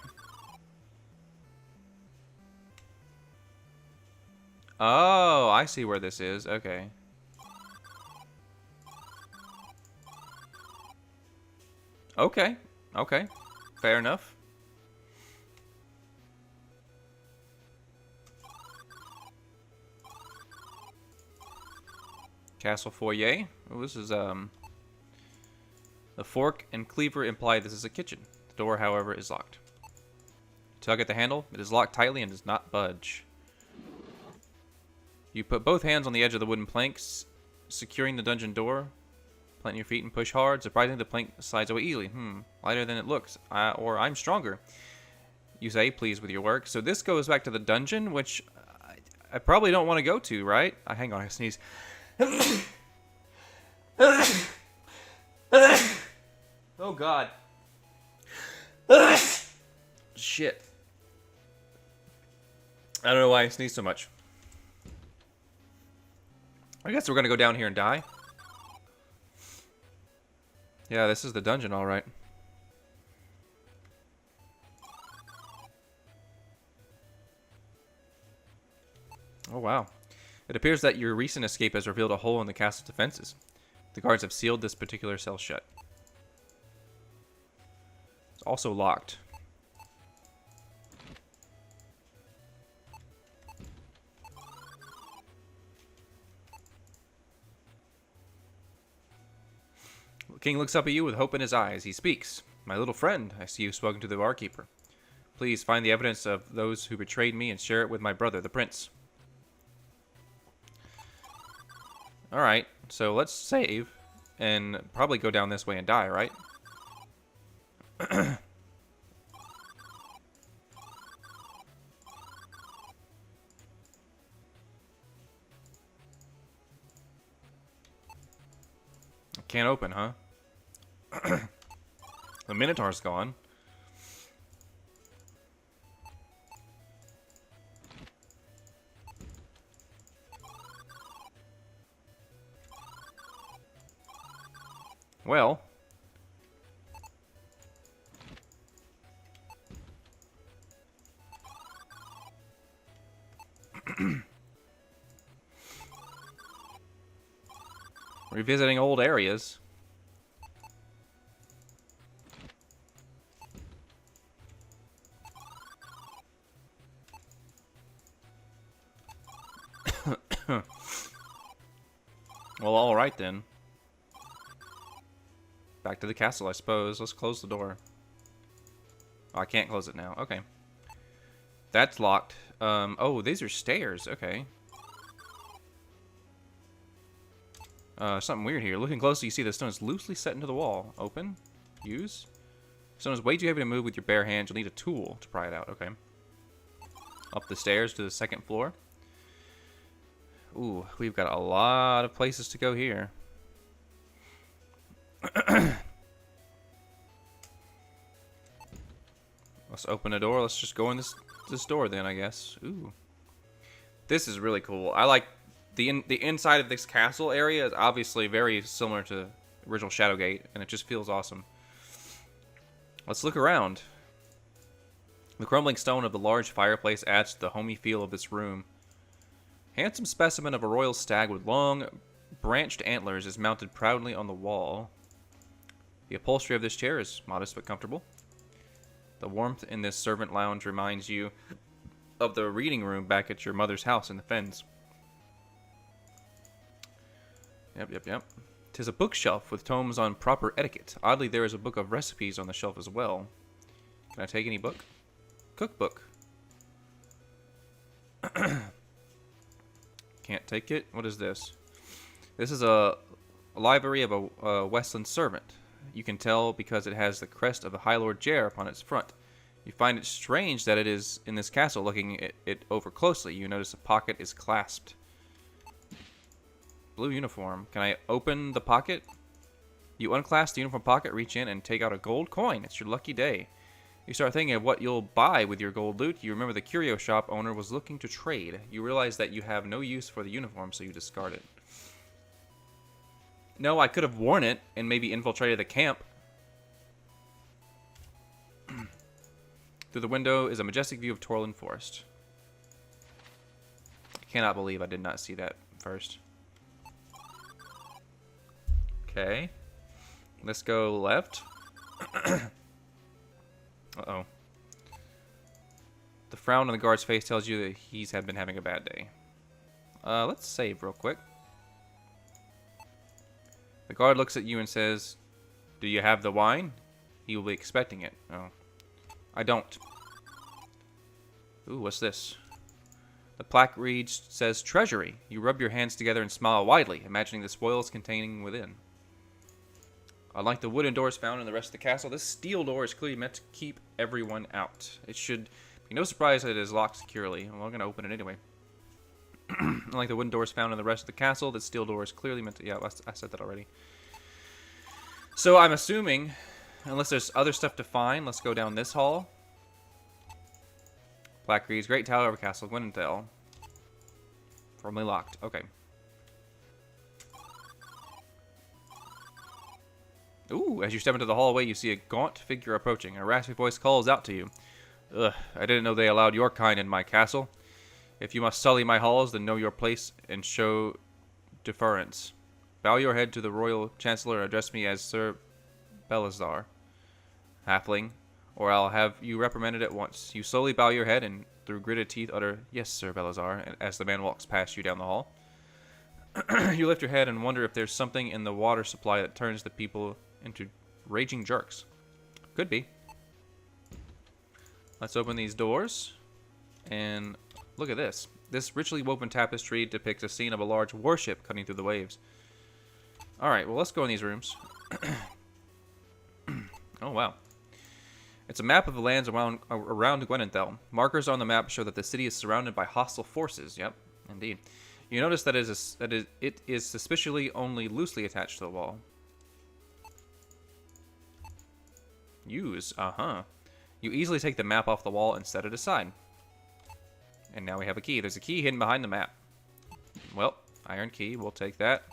Speaker 1: Oh, I see where this is. Okay. Okay. Fair enough. Castle foyer. Oh, this is the fork and cleaver imply this is a kitchen. The door, however, is locked. Tug at the handle. It is locked tightly and does not budge. You put both hands on the edge of the wooden planks, securing the dungeon door. Plant your feet and push hard. Surprisingly, the plank slides away easily. Lighter than it looks. Or I'm stronger. You say, pleased with your work. So this goes back to the dungeon, which I probably don't want to go to, right? Hang on, I sneeze. Oh God. Shit. I don't know why I sneeze so much. I guess we're gonna go down here and die. Yeah, this is the dungeon, all right. Oh wow. It appears that your recent escape has revealed a hole in the castle's defenses. The guards have sealed this particular cell shut. It's also locked. The king looks up at you with hope in his eyes. He speaks. My little friend, I see you've spoken to the barkeeper. Please find the evidence of those who betrayed me and share it with my brother, the prince. Alright, so let's save and probably go down this way and die, right? Can't open, huh? The Minotaur's gone. Well. Revisiting old areas. Well, alright then. Back to the castle, I suppose. Let's close the door. Oh, I can't close it now. Okay. That's locked. Oh, these are stairs. Okay. Something weird here. Looking closely, you see the stone is loosely set into the wall. Open. Use. Stone is way too heavy to move with your bare hands. You'll need a tool to pry it out. Okay. Up the stairs to the second floor. Ooh, we've got a lot of places to go here. Let's open a door. Let's just go in this door then, I guess. Ooh. This is really cool. I like the inside of this castle area is obviously very similar to original Shadowgate, and it just feels awesome. Let's look around. The crumbling stone of the large fireplace adds to the homey feel of this room. Handsome specimen of a royal stag with long, branched antlers is mounted proudly on the wall. The upholstery of this chair is modest but comfortable. The warmth in this servant lounge reminds you of the reading room back at your mother's house in the Fens. Yep. 'Tis a bookshelf with tomes on proper etiquette. Oddly, there is a book of recipes on the shelf as well. Can I take any book? Cookbook. Can't take it. What is this? This is a library of a Westland servant. You can tell because it has the crest of the High Lord Jer upon its front. You find it strange that it is in this castle. Looking at it over closely, you notice a pocket is clasped. Blue uniform. Can I open the pocket? You unclasp the uniform pocket, reach in, and take out a gold coin. It's your lucky day. You start thinking of what you'll buy with your gold loot. You remember the curio shop owner was looking to trade. You realize that you have no use for the uniform, so you discard it. No, I could have worn it and maybe infiltrated the camp. Through the window is a majestic view of Torland Forest. I cannot believe I did not see that first. Okay. Let's go left. Uh-oh. The frown on the guard's face tells you that he's been having a bad day. Let's save real quick. The guard looks at you and says, "Do you have the wine?" He will be expecting it. Oh. I don't. Ooh, what's this? The plaque says treasury. You rub your hands together and smile widely, imagining the spoils containing within. Unlike the wooden doors found in the rest of the castle, this steel door is clearly meant to keep everyone out. It should be no surprise that it is locked securely. Well, I'm going to open it anyway. Unlike the wooden doors found in the rest of the castle, this steel door is clearly meant to... Yeah, I said that already. So I'm assuming, unless there's other stuff to find, let's go down this hall. Plaque reads, Great Tower of Castle Gwynenthal. Firmly locked. Okay. Ooh, as you step into the hallway, you see a gaunt figure approaching. A raspy voice calls out to you. Ugh, I didn't know they allowed your kind in my castle. If you must sully my halls, then know your place and show deference. Bow your head to the royal chancellor and address me as Sir Belazar, halfling, or I'll have you reprimanded at once. You slowly bow your head and through gritted teeth utter, Yes, Sir Belazar, as the man walks past you down the hall. You lift your head and wonder if there's something in the water supply that turns the people into raging jerks. Could be. Let's open these doors. And look at this. This richly woven tapestry depicts a scene of a large warship cutting through the waves. Alright, well, let's go in these rooms. Oh, wow. It's a map of the lands around Gwynenthal. Markers on the map show that the city is surrounded by hostile forces. Yep, indeed. You notice that it is suspiciously only loosely attached to the wall. Use. Uh-huh. You easily take the map off the wall and set it aside. And now we have a key. There's a key hidden behind the map. Well, iron key. We'll take that.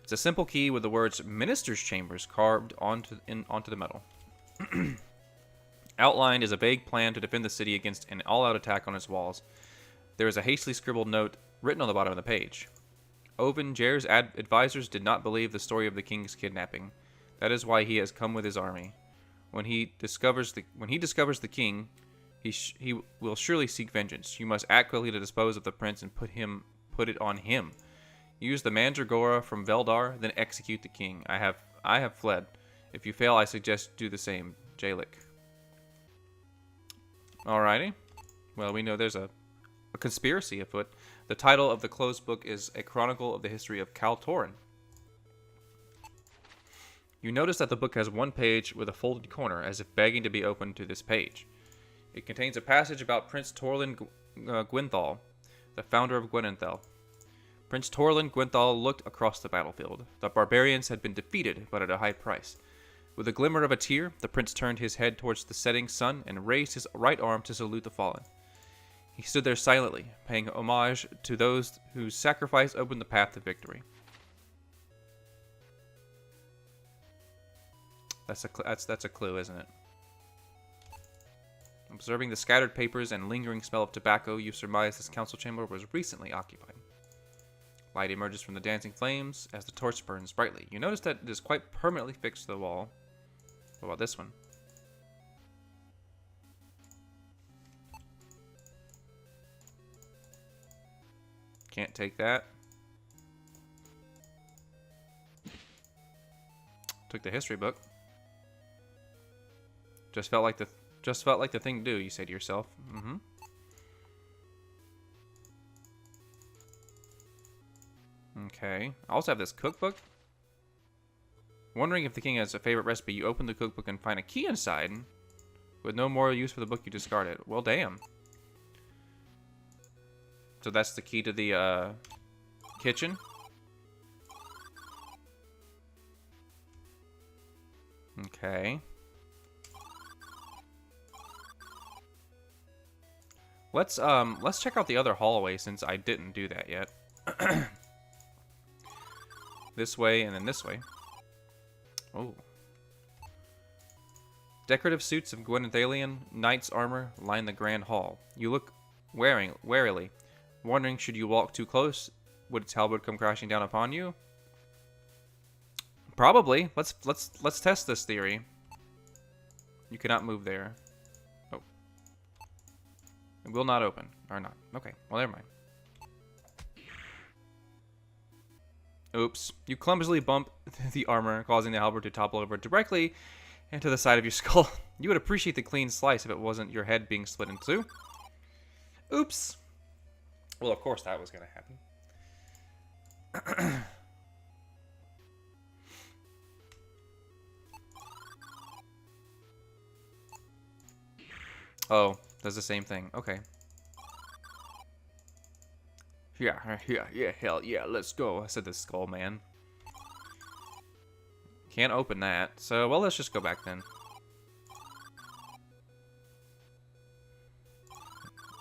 Speaker 1: It's a simple key with the words Minister's Chambers carved onto the metal. Outlined is a vague plan to defend the city against an all-out attack on its walls. There is a hastily scribbled note written on the bottom of the page. Oven Jer's advisors did not believe the story of the king's kidnapping. That is why he has come with his army. When he discovers the king, he will surely seek vengeance. You must act quickly to dispose of the prince and put it on him. Use the Mandragora from Veldar, then execute the king. I have fled. If you fail, I suggest do the same. Jalik. Alrighty. Well, we know there's a conspiracy afoot. The title of the closed book is A Chronicle of the History of Kaltorin. You notice that the book has one page with a folded corner, as if begging to be opened to this page. It contains a passage about Prince Torlin Gwynthal, the founder of Gwenenthal. Prince Torlin Gwynthal looked across the battlefield. The barbarians had been defeated, but at a high price. With a glimmer of a tear, the prince turned his head towards the setting sun and raised his right arm to salute the fallen. He stood there silently, paying homage to those whose sacrifice opened the path to victory. That's a clue, isn't it? Observing the scattered papers and lingering smell of tobacco, you surmise this council chamber was recently occupied. Light emerges from the dancing flames as the torch burns brightly. You notice that it is quite permanently fixed to the wall. What about this one? Can't take that. Took the history book. Just felt like the thing to do, you say to yourself. Mm-hmm. Okay. I also have this cookbook. Wondering if the king has a favorite recipe, you open the cookbook and find a key inside. With no more use for the book, you discard it. Well, damn. So that's the key to the kitchen. Okay. Let's check out the other hallway since I didn't do that yet. This way and then this way. Oh. Decorative suits of Gwenethalian knight's armor line the grand hall. You look warily, wondering should you walk too close, would its halberd come crashing down upon you? Probably. Let's test this theory. You cannot move there. Oh. It will not open. Or not. Okay. Well, never mind. Oops. You clumsily bump the armor, causing the halberd to topple over directly into the side of your skull. You would appreciate the clean slice if it wasn't your head being split in two. Oops. Well, of course that was going to happen. Oh, does the same thing. Okay. Yeah, hell yeah, let's go, said the skull man. Can't open that, so, well, let's just go back then.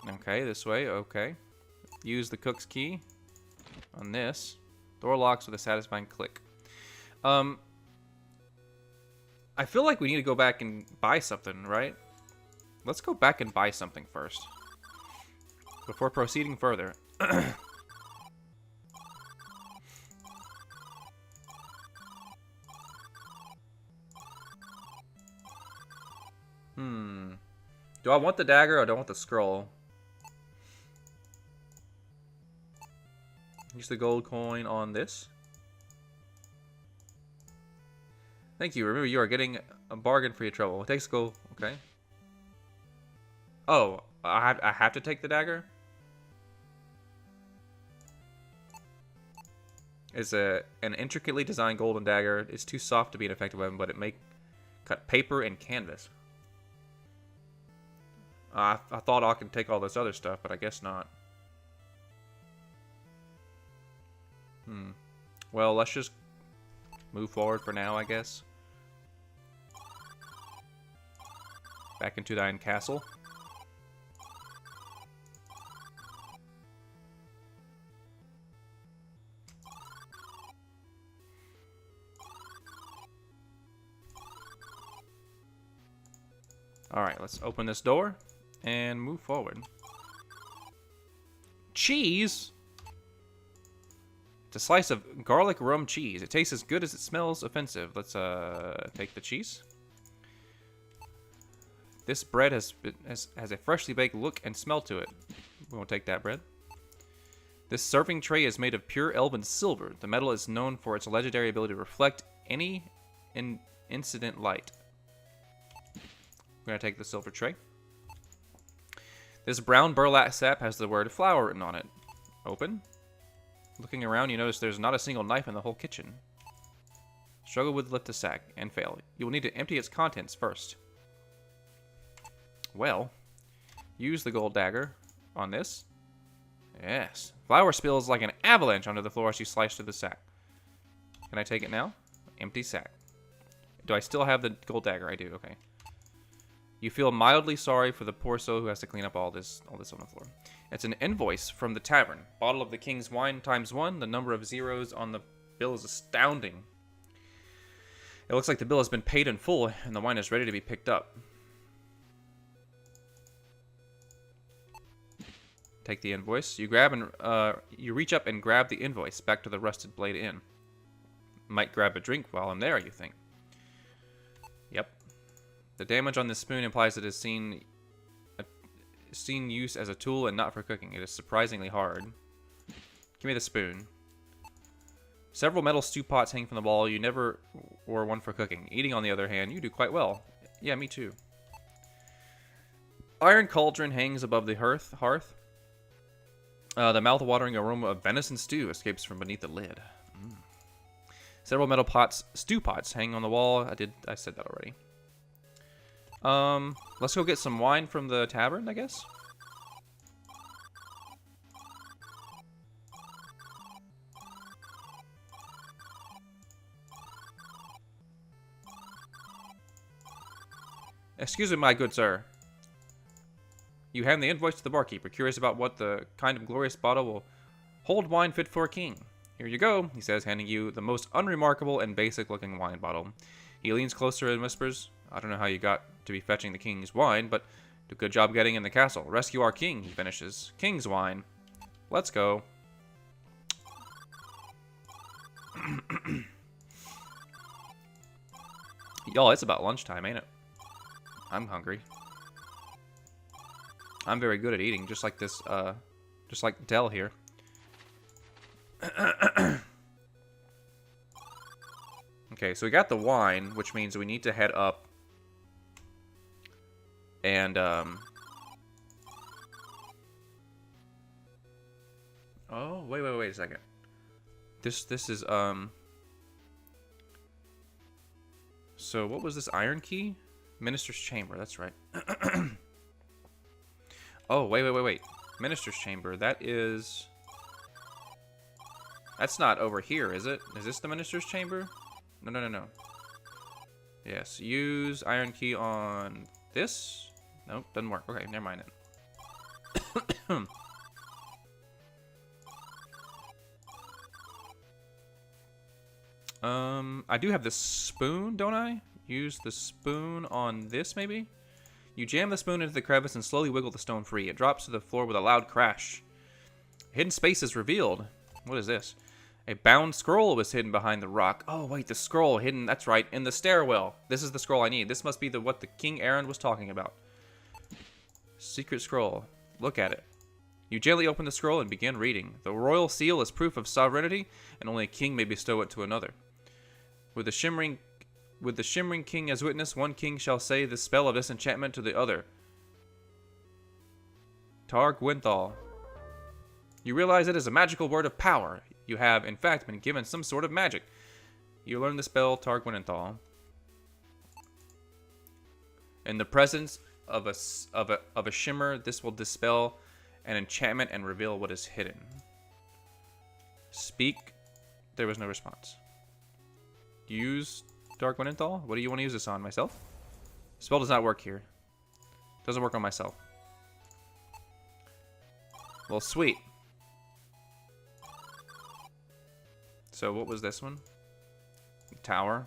Speaker 1: Okay, this way, okay. Use the cook's key on this. Door locks with a satisfying click. I feel like we need to go back and buy something, right? Let's go back and buy something first. Before proceeding further. Do I want the dagger or do I want the scroll? Use the gold coin on this. Thank you. Remember, you are getting a bargain for your trouble. It takes gold. Okay. Oh, I have to take the dagger? It's an intricately designed golden dagger. It's too soft to be an effective weapon, but it may cut paper and canvas. I thought I could take all this other stuff, but I guess not. Well, let's just move forward for now, I guess. Back into thine castle. Alright, let's open this door and move forward. Cheese? It's a slice of garlic rum cheese. It tastes as good as it smells offensive. Let's take the cheese. This bread has a freshly baked look and smell to it. We won't take that bread. This serving tray is made of pure elven silver. The metal is known for its legendary ability to reflect any incident light. We're going to take the silver tray. This brown burlap sack has the word flour written on it. Open. Looking around, you notice there's not a single knife in the whole kitchen. Struggle with lift the sack and fail. You will need to empty its contents first. Well, use the gold dagger on this. Yes. Flour spills like an avalanche onto the floor as you slice through the sack. Can I take it now? Empty sack. Do I still have the gold dagger? I do. Okay. You feel mildly sorry for the poor soul who has to clean up all this on the floor. It's an invoice from the tavern. Bottle of the king's wine ×1. The number of zeros on the bill is astounding. It looks like the bill has been paid in full and the wine is ready to be picked up. Take the invoice. You reach up and grab the invoice back to the Rusted Blade Inn. Might grab a drink while I'm there, you think. Yep. The damage on this spoon implies it is seen use as a tool and not for cooking. It is surprisingly hard. Give me the spoon. Several metal stew pots hang from the wall. You never were one for cooking. Eating, on the other hand, you do quite well. Yeah, me too. Iron cauldron hangs above the hearth. The mouth-watering aroma of venison stew escapes from beneath the lid. Several metal stew pots hang on the wall. I said that already. Let's go get some wine from the tavern, I guess. Excuse me, my good sir. You hand the invoice to the barkeeper, curious about what the kind of glorious bottle will hold wine fit for a king. Here you go, he says, handing you the most unremarkable and basic-looking wine bottle. He leans closer and whispers, I don't know how you got to be fetching the king's wine, but do a good job getting in the castle. Rescue our king, he finishes. King's wine. Let's go. Y'all, it's about lunchtime, ain't it? I'm hungry. I'm very good at eating, just like this, just like Dell here. Okay, so we got the wine, which means we need to head up and, oh, wait a second. This is, so what was this iron key? Minister's chamber, that's right. Oh, wait. Minister's chamber, that's not over here, is it? Is this the minister's chamber? No. Yes, use iron key on this. Nope, doesn't work. Okay, never mind it. I do have this spoon, don't I? Use the spoon on this, maybe? You jam the spoon into the crevice and slowly wiggle the stone free. It drops to the floor with a loud crash. Hidden space is revealed. What is this? A bound scroll was hidden behind the rock. Oh, wait, the scroll hidden, that's right, in the stairwell. This is the scroll I need. This must be what the King Aaron was talking about. Secret scroll. Look at it. You gently open the scroll and begin reading. The royal seal is proof of sovereignty, and only a king may bestow it to another. With the shimmering king as witness, one king shall say the spell of disenchantment to the other. Gwynthal. You realize it is a magical word of power. You have, in fact, been given some sort of magic. You learn the spell Gwynthal. In the presence of a shimmer, this will dispel an enchantment and reveal what is hidden. Speak. There was no response. Use Gwynthal? What do you want to use this on? Myself? Spell does not work here. Doesn't work on myself. Well, sweet. So what was this one? Tower.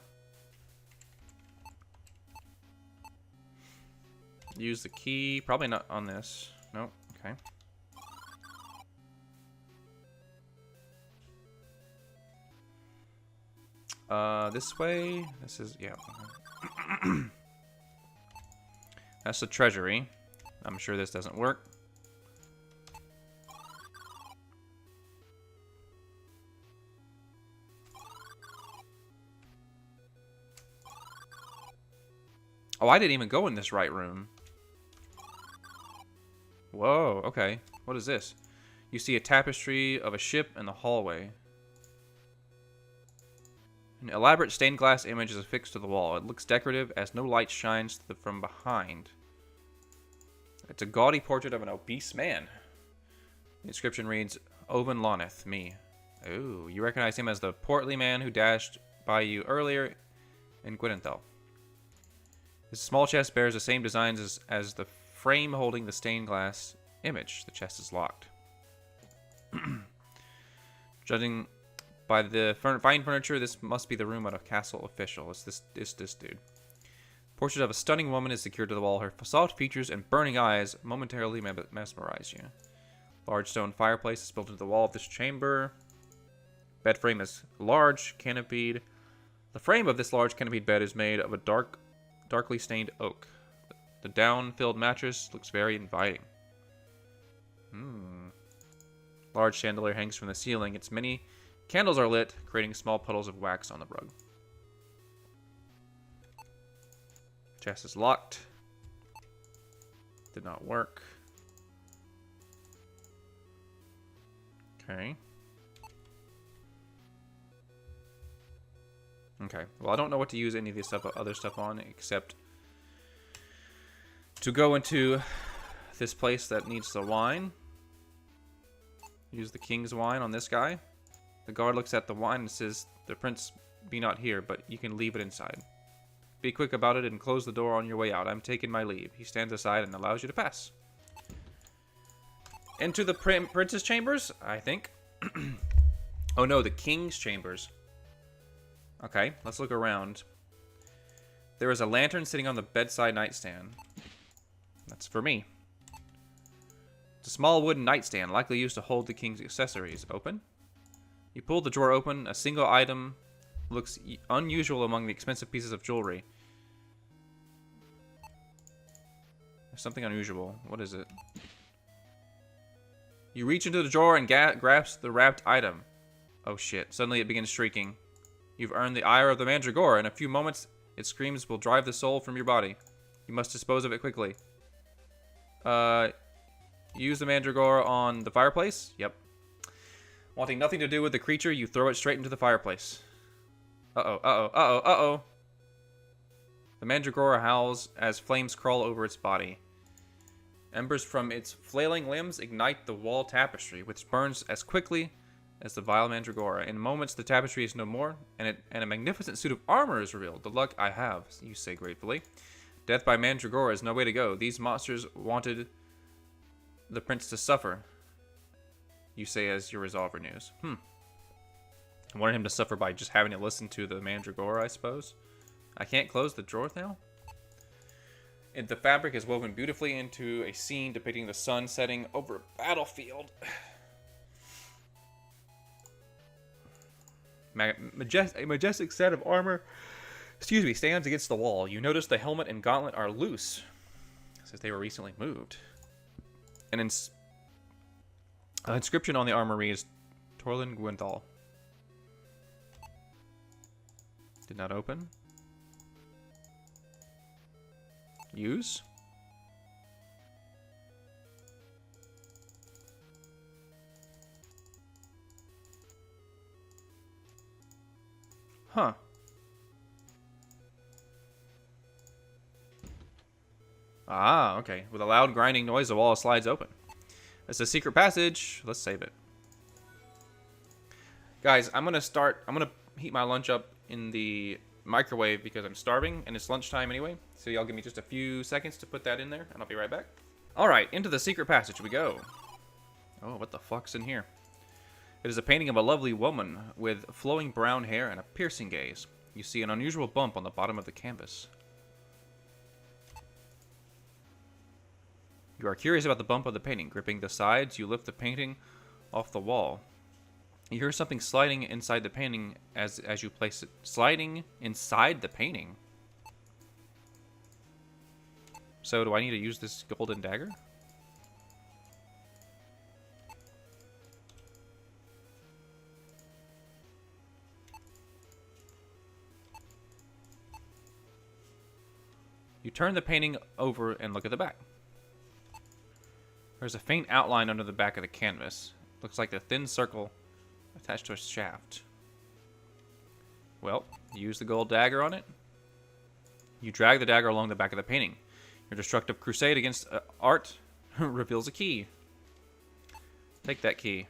Speaker 1: Use the key. Probably not on this. Nope. Okay. This way. This is, yeah. That's the treasury. I'm sure this doesn't work. Oh, I didn't even go in this right room. Whoa, okay. What is this? You see a tapestry of a ship in the hallway. An elaborate stained glass image is affixed to the wall. It looks decorative as no light shines from behind. It's a gaudy portrait of an obese man. The inscription reads, Oven Loneth, me. Ooh, you recognize him as the portly man who dashed by you earlier in Gwynenthal. His small chest bears the same designs as the frame holding the stained glass image. The chest is locked. Judging by the fine furniture, this must be the room of a castle official. It's this dude. Portrait of a stunning woman is secured to the wall. Her soft features and burning eyes momentarily mesmerize you. Large stone fireplace is built into the wall of this chamber. Bed frame is large, canopied. The frame of this large canopied bed is made of a darkly stained oak. The down-filled mattress looks very inviting. Large chandelier hangs from the ceiling. Its many candles are lit, creating small puddles of wax on the rug. Chest is locked. Did not work. Okay. Okay. Well, I don't know what to use any of this other stuff on, except to go into this place that needs the wine. Use the king's wine on this guy. The guard looks at the wine and says, the prince be not here, but you can leave it inside. Be quick about it and close the door on your way out. I'm taking my leave. He stands aside and allows you to pass. Into the prince's chambers, I think. Oh no, the king's chambers. Okay, let's look around. There is a lantern sitting on the bedside nightstand. That's for me. It's a small wooden nightstand, likely used to hold the king's accessories. Open. You pull the drawer open. A single item looks unusual among the expensive pieces of jewelry. There's something unusual. What is it? You reach into the drawer and grasp the wrapped item. Oh shit. Suddenly it begins shrieking. You've earned the ire of the mandragora. In a few moments, its screams will drive the soul from your body. You must dispose of it quickly. Use the mandragora on the fireplace? Yep. Wanting nothing to do with the creature, you throw it straight into the fireplace. Uh-oh, uh-oh, uh-oh, uh-oh. The mandragora howls as flames crawl over its body. Embers from its flailing limbs ignite the wall tapestry, which burns as quickly as the vile mandragora. In moments, the tapestry is no more, and a magnificent suit of armor is revealed. The luck I have, you say gratefully. Death by mandragora is no way to go. These monsters wanted the prince to suffer, you say as your resolve renews. I wanted him to suffer by just having to listen to the mandragora, I suppose. I can't close the drawer now? And the fabric is woven beautifully into a scene depicting the sun setting over a battlefield. A majestic set of armor, stands against the wall. You notice the helmet and gauntlet are loose, since they were recently moved. An inscription on the armor reads, Torlin Gwynthal. Did not open. Use. Huh. Ah, okay. With a loud grinding noise, the wall slides open. It's a secret passage. Let's save it. Guys, I'm gonna heat my lunch up in the microwave because I'm starving and it's lunchtime anyway. So y'all give me just a few seconds to put that in there and I'll be right back. Alright, into the secret passage we go. Oh, what the fuck's in here? It is a painting of a lovely woman with flowing brown hair and a piercing gaze. You see an unusual bump on the bottom of the canvas. You are curious about the bump of the painting. Gripping the sides, you lift the painting off the wall. You hear something sliding inside the painting as you place it. Sliding inside the painting? So do I need to use this golden dagger? You turn the painting over and look at the back. There's a faint outline under the back of the canvas. Looks like a thin circle attached to a shaft. Well, use the gold dagger on it. You drag the dagger along the back of the painting. Your destructive crusade against art reveals a key. Take that key.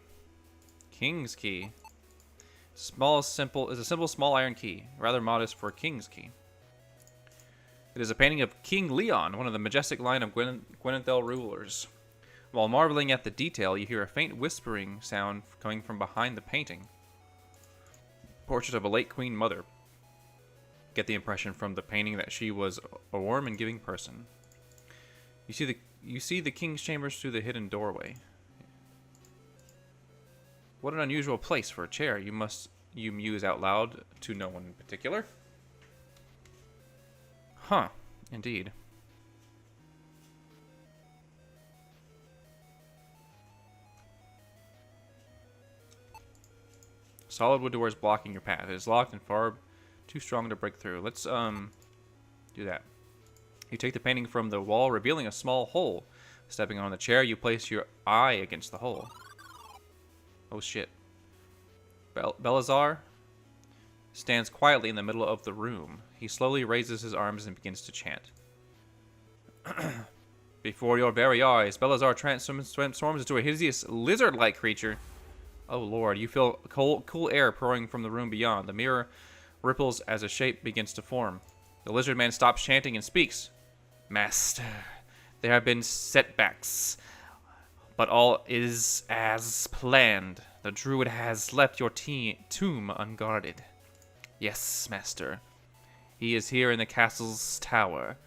Speaker 1: King's key. Small, simple is a simple small iron key, rather modest for a king's key. It is a painting of King Leon, one of the majestic line of Gwenethel rulers. While marveling at the detail, you hear a faint whispering sound coming from behind the painting. Portrait of a late Queen Mother. Get the impression from the painting that she was a warm and giving person. You see the king's chambers through the hidden doorway. What an unusual place for a chair. You muse out loud to no one in particular. Huh, indeed. Solid wood doors blocking your path. It is locked and far too strong to break through. Let's do that. You take the painting from the wall, revealing a small hole. Stepping on the chair, you place your eye against the hole. Oh shit. Belazar stands quietly in the middle of the room. He slowly raises his arms and begins to chant. Before your very eyes, Belazar transforms into a hideous lizard-like creature. Oh lord, you feel cool air pouring from the room beyond. The mirror ripples as a shape begins to form. The lizard man stops chanting and speaks. Master, there have been setbacks, but all is as planned. The druid has left your tomb unguarded. Yes, master. He is here in the castle's tower.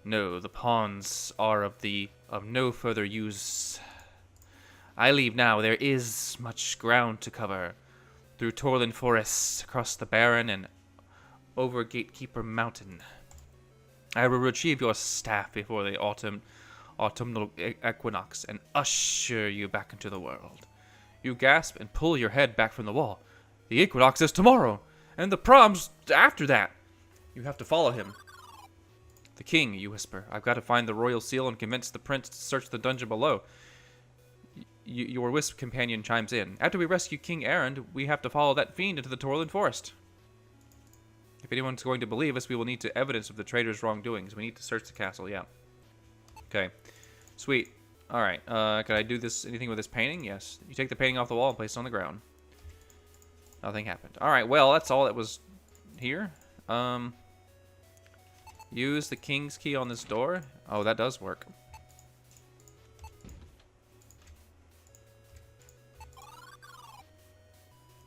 Speaker 1: No, the pawns are of no further use. I leave now. There is much ground to cover. Through Torlin Forest, across the Barren, and over Gatekeeper Mountain. I will retrieve your staff before the autumnal equinox and usher you back into the world. You gasp and pull your head back from the wall. The equinox is tomorrow, and the prom's after that. You have to follow him. The king, you whisper. I've got to find the royal seal and convince the prince to search the dungeon below. Your wisp companion chimes in. After we rescue King Errand, we have to follow that fiend into the Torlin Forest. If anyone's going to believe us, we will need to evidence of the traitor's wrongdoings. We need to search the castle, yeah. Okay. Sweet. Alright, can I do this? Anything with this painting? Yes. You take the painting off the wall and place it on the ground. Nothing happened. Alright, well, that's all that was here. Use the king's key on this door. Oh, that does work.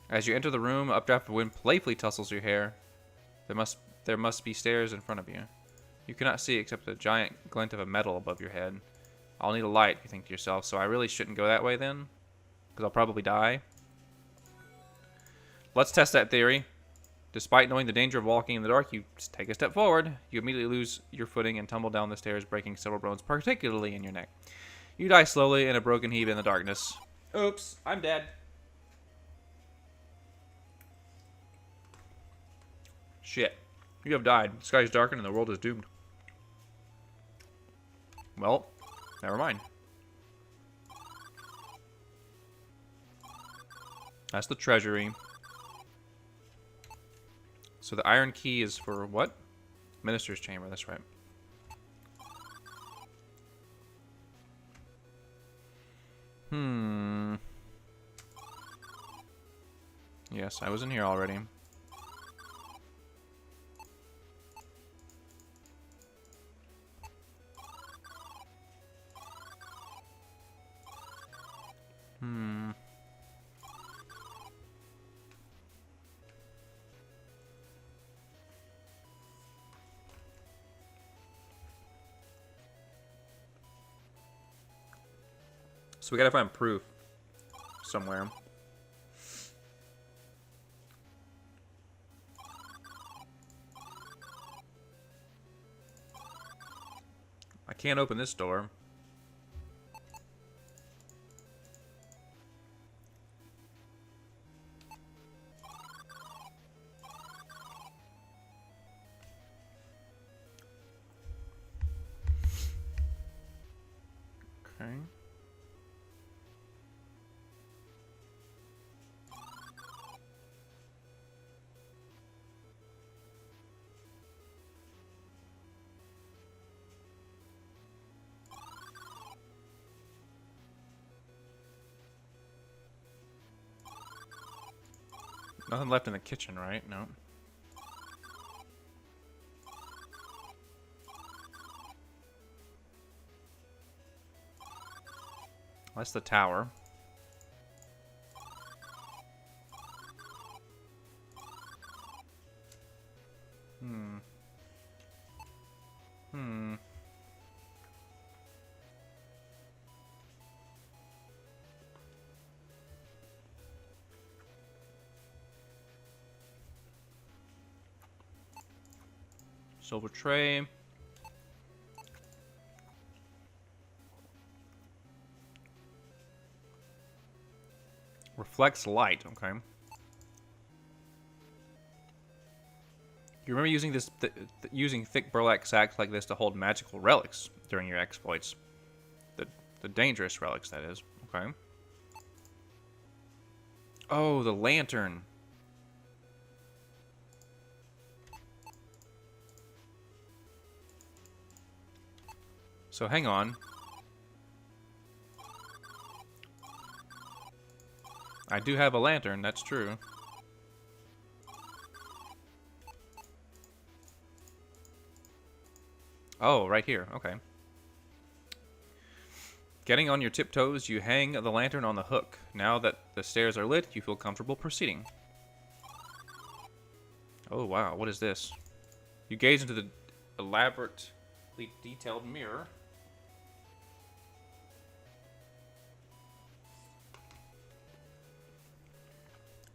Speaker 1: As you enter the room, updraft wind playfully tussles your hair. There must be stairs in front of you. You cannot see except a giant glint of a metal above your head. I'll need a light, you think to yourself, so I really shouldn't go that way then, because I'll probably die. Let's test that theory. Despite knowing the danger of walking in the dark, you just take a step forward. You immediately lose your footing and tumble down the stairs, breaking several bones, particularly in your neck. You die slowly in a broken heap in the darkness. Oops, I'm dead. Shit. You have died. The sky is darkened and the world is doomed. Well, never mind. That's the treasury. So the iron key is for what? Minister's chamber, that's right. Yes, I was in here already. So we gotta find proof somewhere. I can't open this door. Okay. Nothing left in the kitchen, right? No. That's the tower. Silver tray. Reflects light, okay. You remember using this, using thick burlap sacks like this to hold magical relics during your exploits. The dangerous relics, that is. Okay. Oh, the lantern. So hang on. I do have a lantern, that's true. Oh, right here. Okay. Getting on your tiptoes, you hang the lantern on the hook. Now that the stairs are lit, you feel comfortable proceeding. Oh, wow. What is this? You gaze into the elaborately detailed mirror.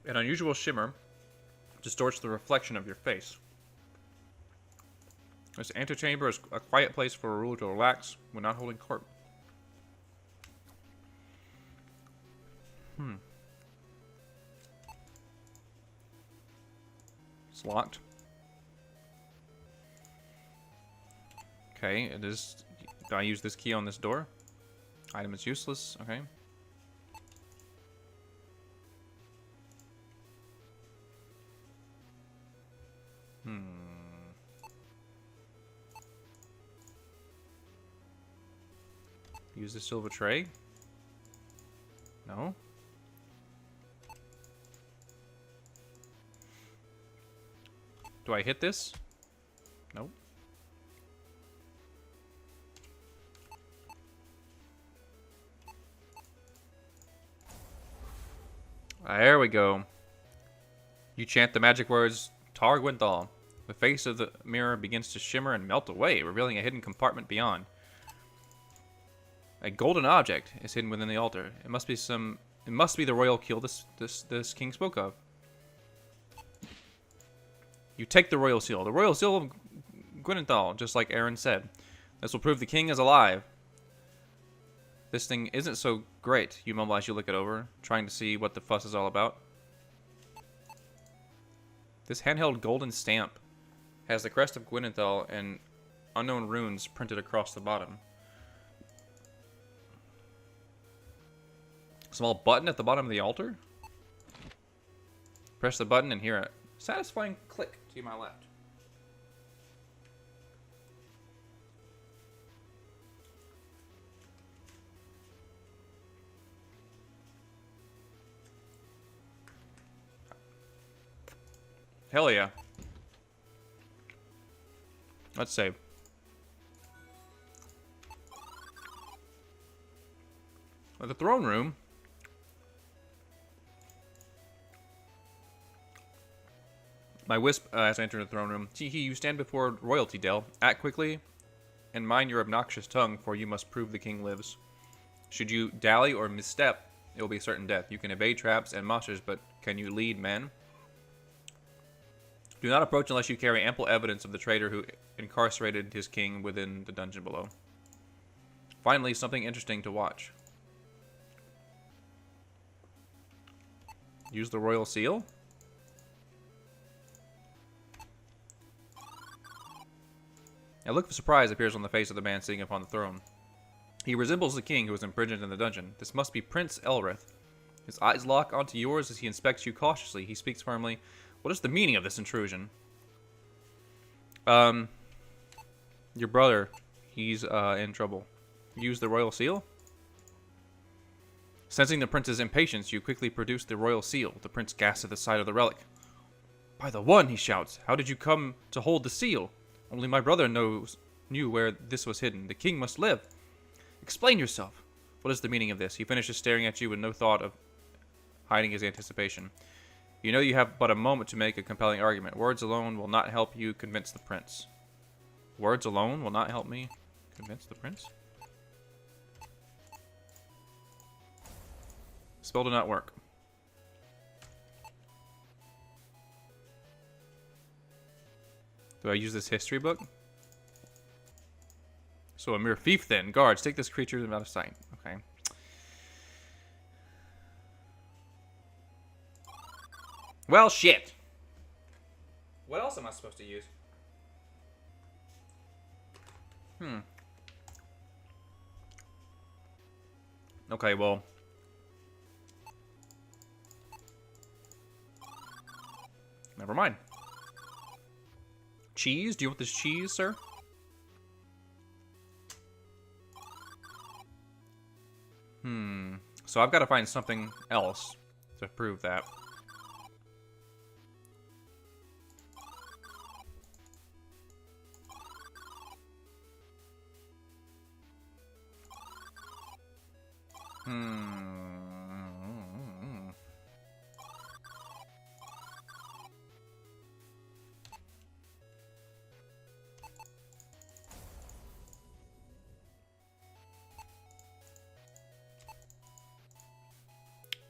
Speaker 1: An unusual shimmer distorts the reflection of your face. This antechamber is a quiet place for a ruler to relax when not holding court. It's locked. Okay, it is. Do I use this key on this door? Item is useless. Okay. Use the silver tray? No? Do I hit this? Nope. There we go. You chant the magic words, Tar Gwynthal. The face of the mirror begins to shimmer and melt away, revealing a hidden compartment beyond. A golden object is hidden within the altar. It must be the royal keel this king spoke of. You take the royal seal. The royal seal of Gwynthal, just like Aaron said. This will prove the king is alive. This thing isn't so great, you mumble as you look it over, trying to see what the fuss is all about. This handheld golden stamp has the crest of Gwynthal and unknown runes printed across the bottom. Small button at the bottom of the altar. Press the button and hear a satisfying click to my left. Hell yeah. Let's save. At the throne room. My wisp as I enter the throne room. Tee hee, you stand before royalty, Dell. Act quickly and mind your obnoxious tongue, for you must prove the king lives. Should you dally or misstep, it will be certain death. You can evade traps and monsters, but can you lead men? Do not approach unless you carry ample evidence of the traitor who incarcerated his king within the dungeon below. Finally, something interesting to watch. Use the royal seal? A look of surprise appears on the face of the man sitting upon the throne. He resembles the king who was imprisoned in the dungeon. This must be Prince Elrith. His eyes lock onto yours as he inspects you cautiously. He speaks firmly. What is the meaning of this intrusion? Your brother. He's in trouble. Use the royal seal? Sensing the prince's impatience, you quickly produce the royal seal. The prince gasps at the sight of the relic. By the one, he shouts. How did you come to hold the seal? Only my brother knew where this was hidden. The king must live. Explain yourself. What is the meaning of this? He finishes staring at you with no thought of hiding his anticipation. You know you have but a moment to make a compelling argument. Words alone will not help you convince the prince. Words alone will not help me convince the prince? Spell did not work. Do I use this history book? So a mere thief then. Guards, take this creature out of sight. Okay. Well, shit. What else am I supposed to use? Okay, well. Never mind. Cheese? Do you want this cheese, sir? So I've got to find something else to prove that.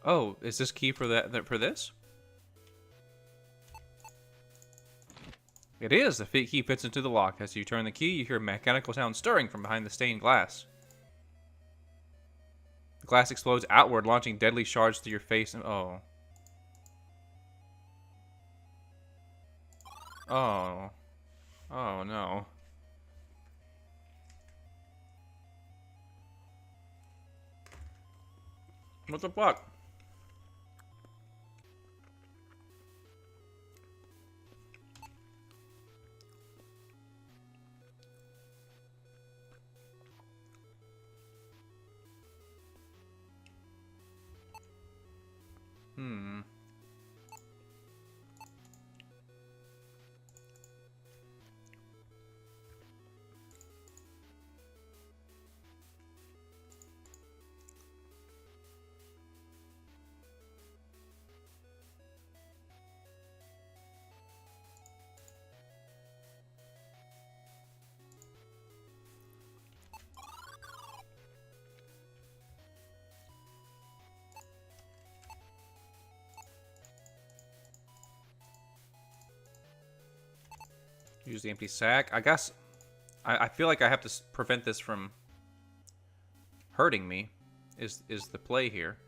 Speaker 1: Oh, is this key for that for this? It is. The key fits into the lock. As you turn the key, you hear a mechanical sound stirring from behind the stained glass. The glass explodes outward, launching deadly shards through your face. And oh. Oh. Oh no. What the fuck? Use the empty sack. I guess I feel like I have to prevent this from hurting me. Is the play here?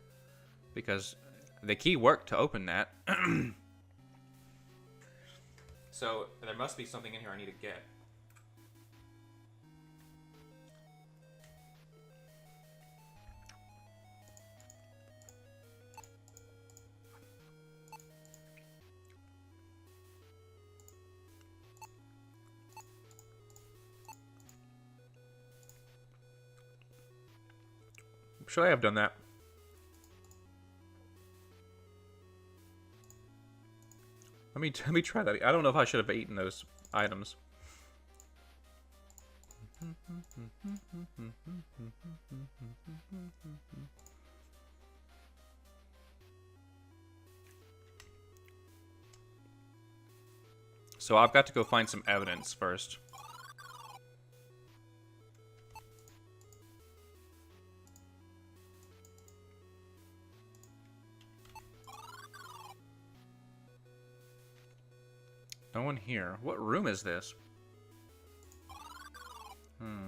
Speaker 1: Because the key worked to open that. So there must be something in here I need to get. Should I have done that? Let me try that. I don't know if I should have eaten those items. So I've got to go find some evidence first. No one here. What room is this? Hmm.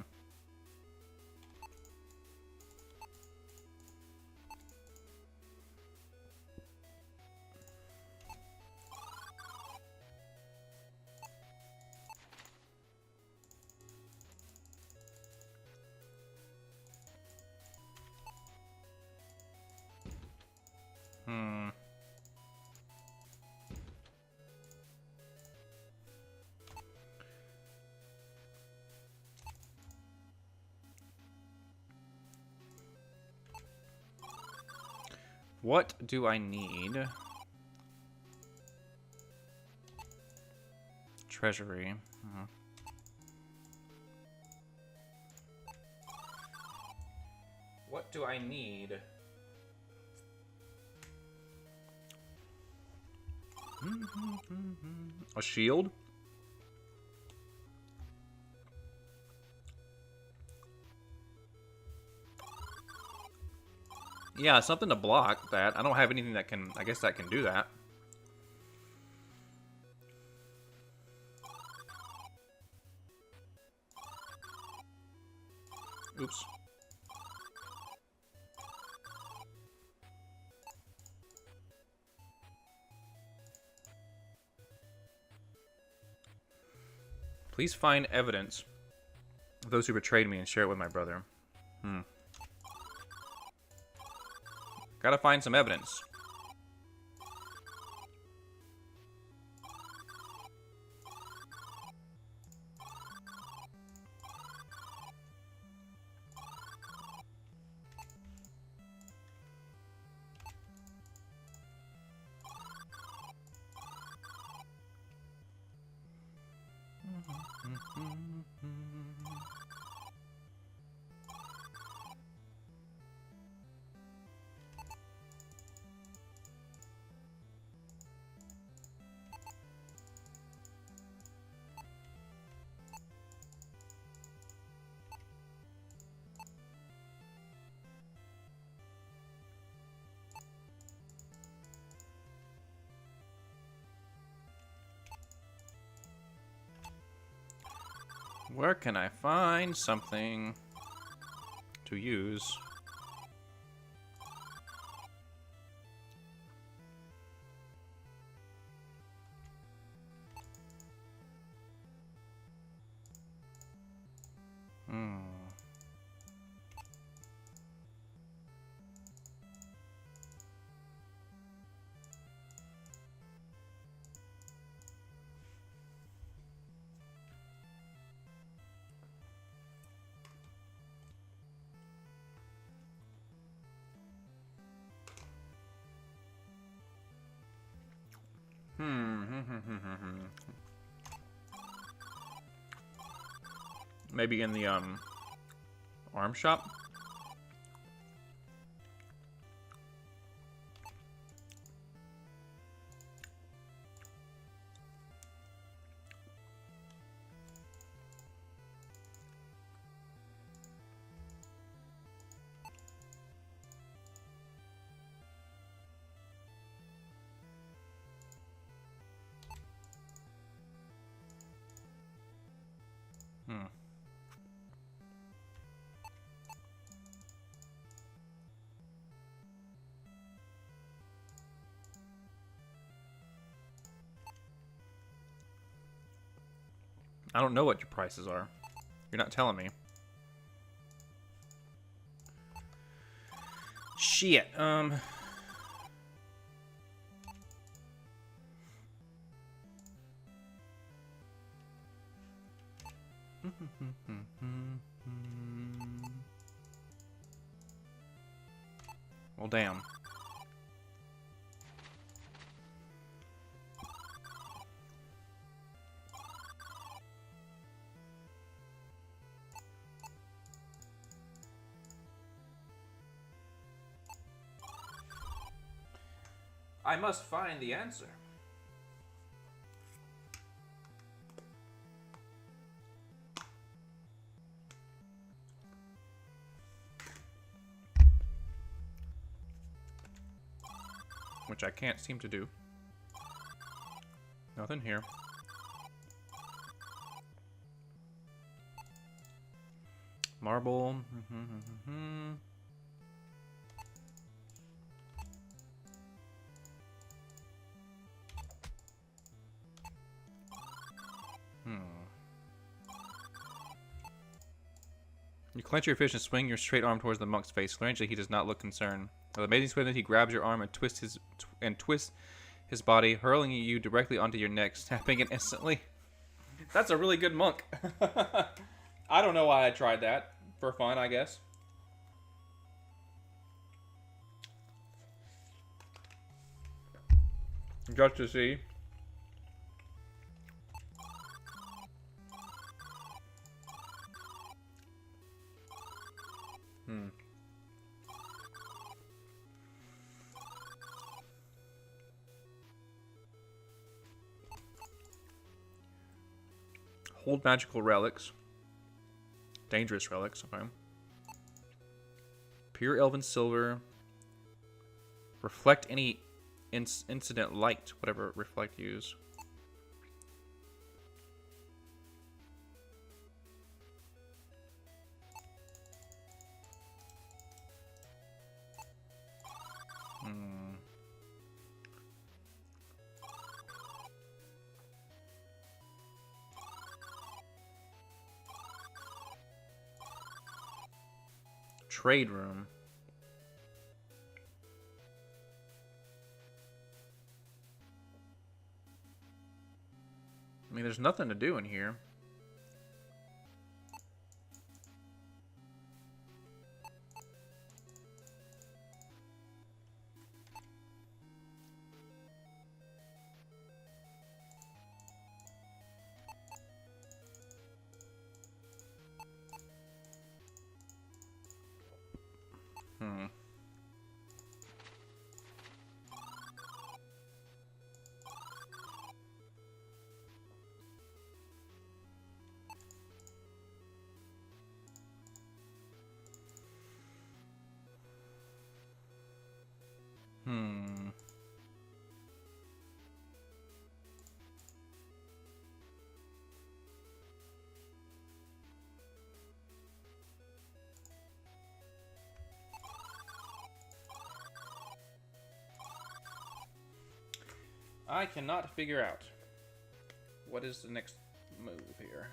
Speaker 1: Hmm. What do I need? Treasury. Hmm. What do I need? A shield? Yeah, something to block that. I don't have anything that can... I guess that can do that. Oops. Please find evidence of those who betrayed me and share it with my brother. Gotta find some evidence. Where can I find something to use? Maybe in the arm shop. I don't know what your prices are. You're not telling me. Shit. Well, damn. I must find the answer. Which I can't seem to do. Nothing here. Marble. You clench your fist and swing your straight arm towards the monk's face. Strangely, he does not look concerned. With amazing swiftness, he grabs your arm and twists his body, hurling you directly onto your neck, snapping it instantly. That's a really good monk. I don't know why I tried that. For fun, I guess. Just to see. Hold magical relics. Dangerous relics, okay. Pure elven silver. Reflect any incident light, whatever reflect use. Trade room. I mean, there's nothing to do in here. I cannot figure out what is the next move here.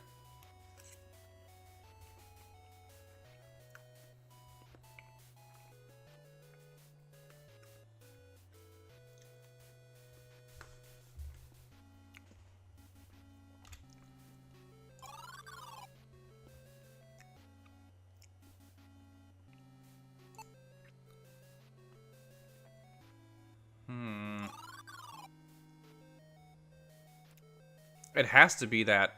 Speaker 1: It has to be that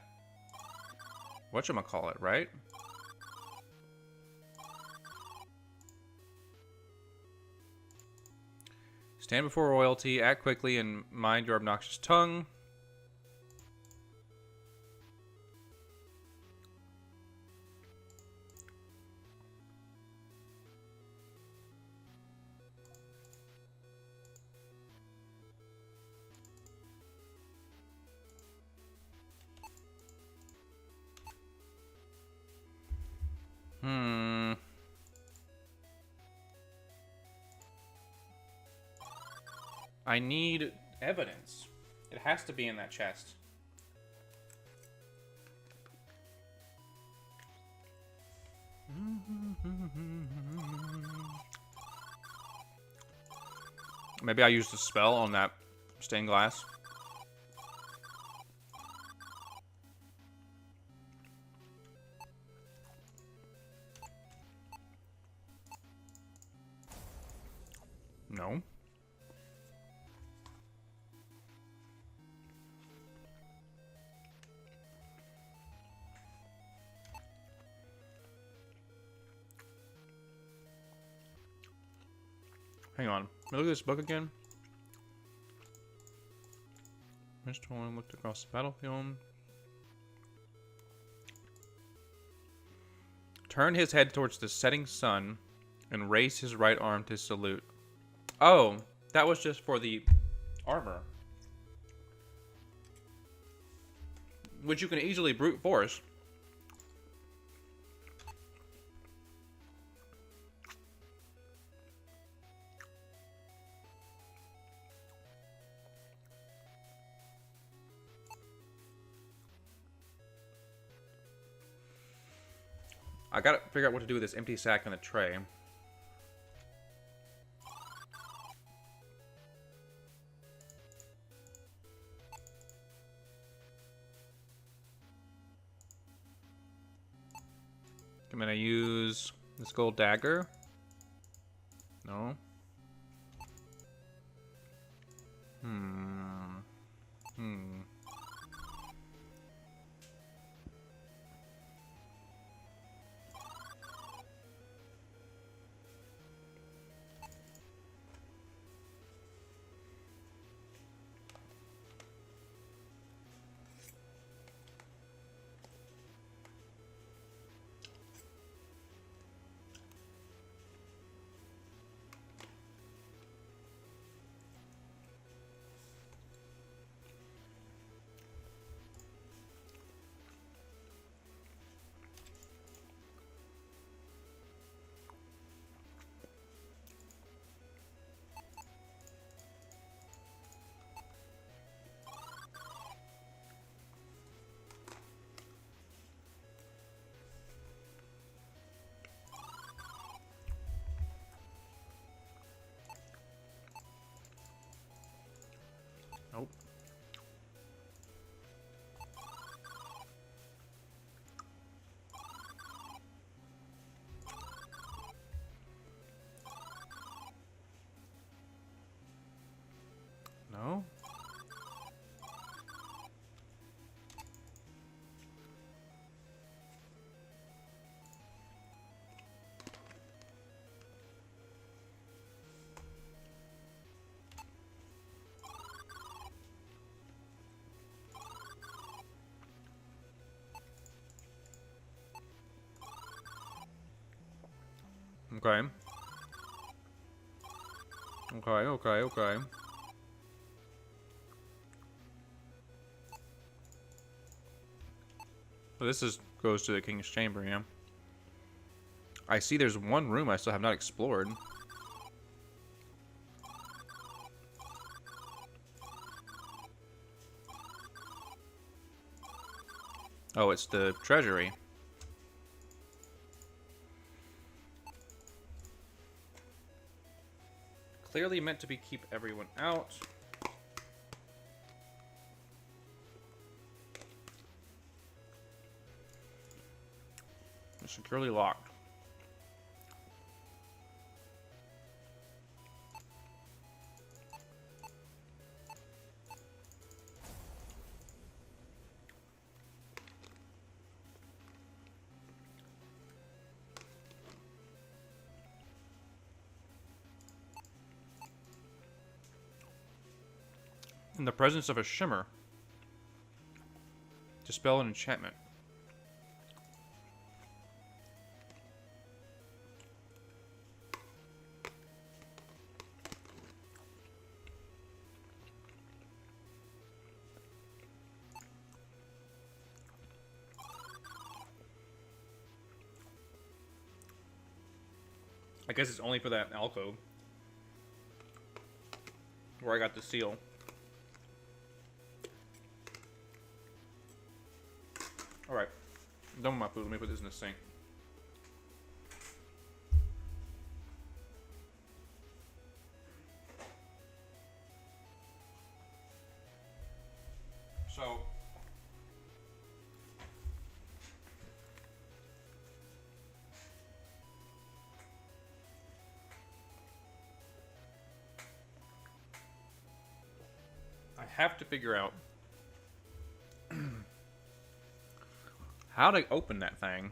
Speaker 1: whatchamacallit, right? Stand before royalty, act quickly, and mind your obnoxious tongue. I need evidence. It has to be in that chest. Maybe I used a spell on that stained glass. No. Hang on. Look at this book again. Mr. One looked across the battlefield. Turned his head towards the setting sun and raised his right arm to salute. Oh, that was just for the armor. Which you can easily brute force. I gotta figure out what to do with this empty sack in the tray. I'm gonna use this gold dagger. No. Nope. No? Okay. Okay. Well, this is goes to the King's Chamber, yeah. I see there's one room I still have not explored. Oh, it's the treasury. Clearly meant to be keep everyone out. It's securely locked. In the presence of a shimmer. Dispel an enchantment. I guess it's only for that alcove. Where I got the seal. Alright. I'm done with my food. Let me put this in the sink. So... I have to figure out how to open that thing.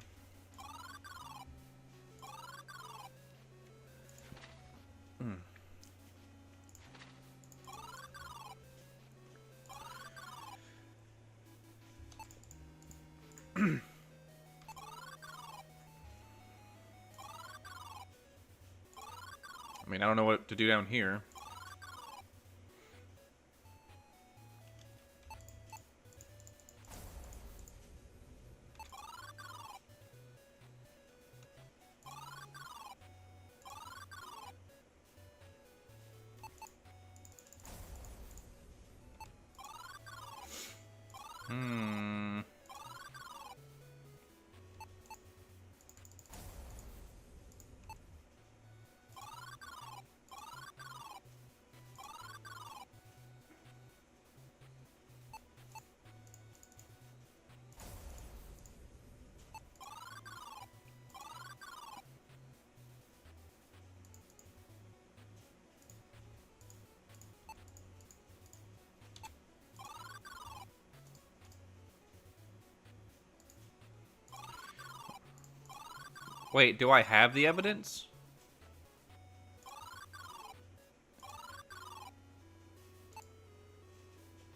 Speaker 1: I mean, I don't know what to do down here. Wait, do I have the evidence?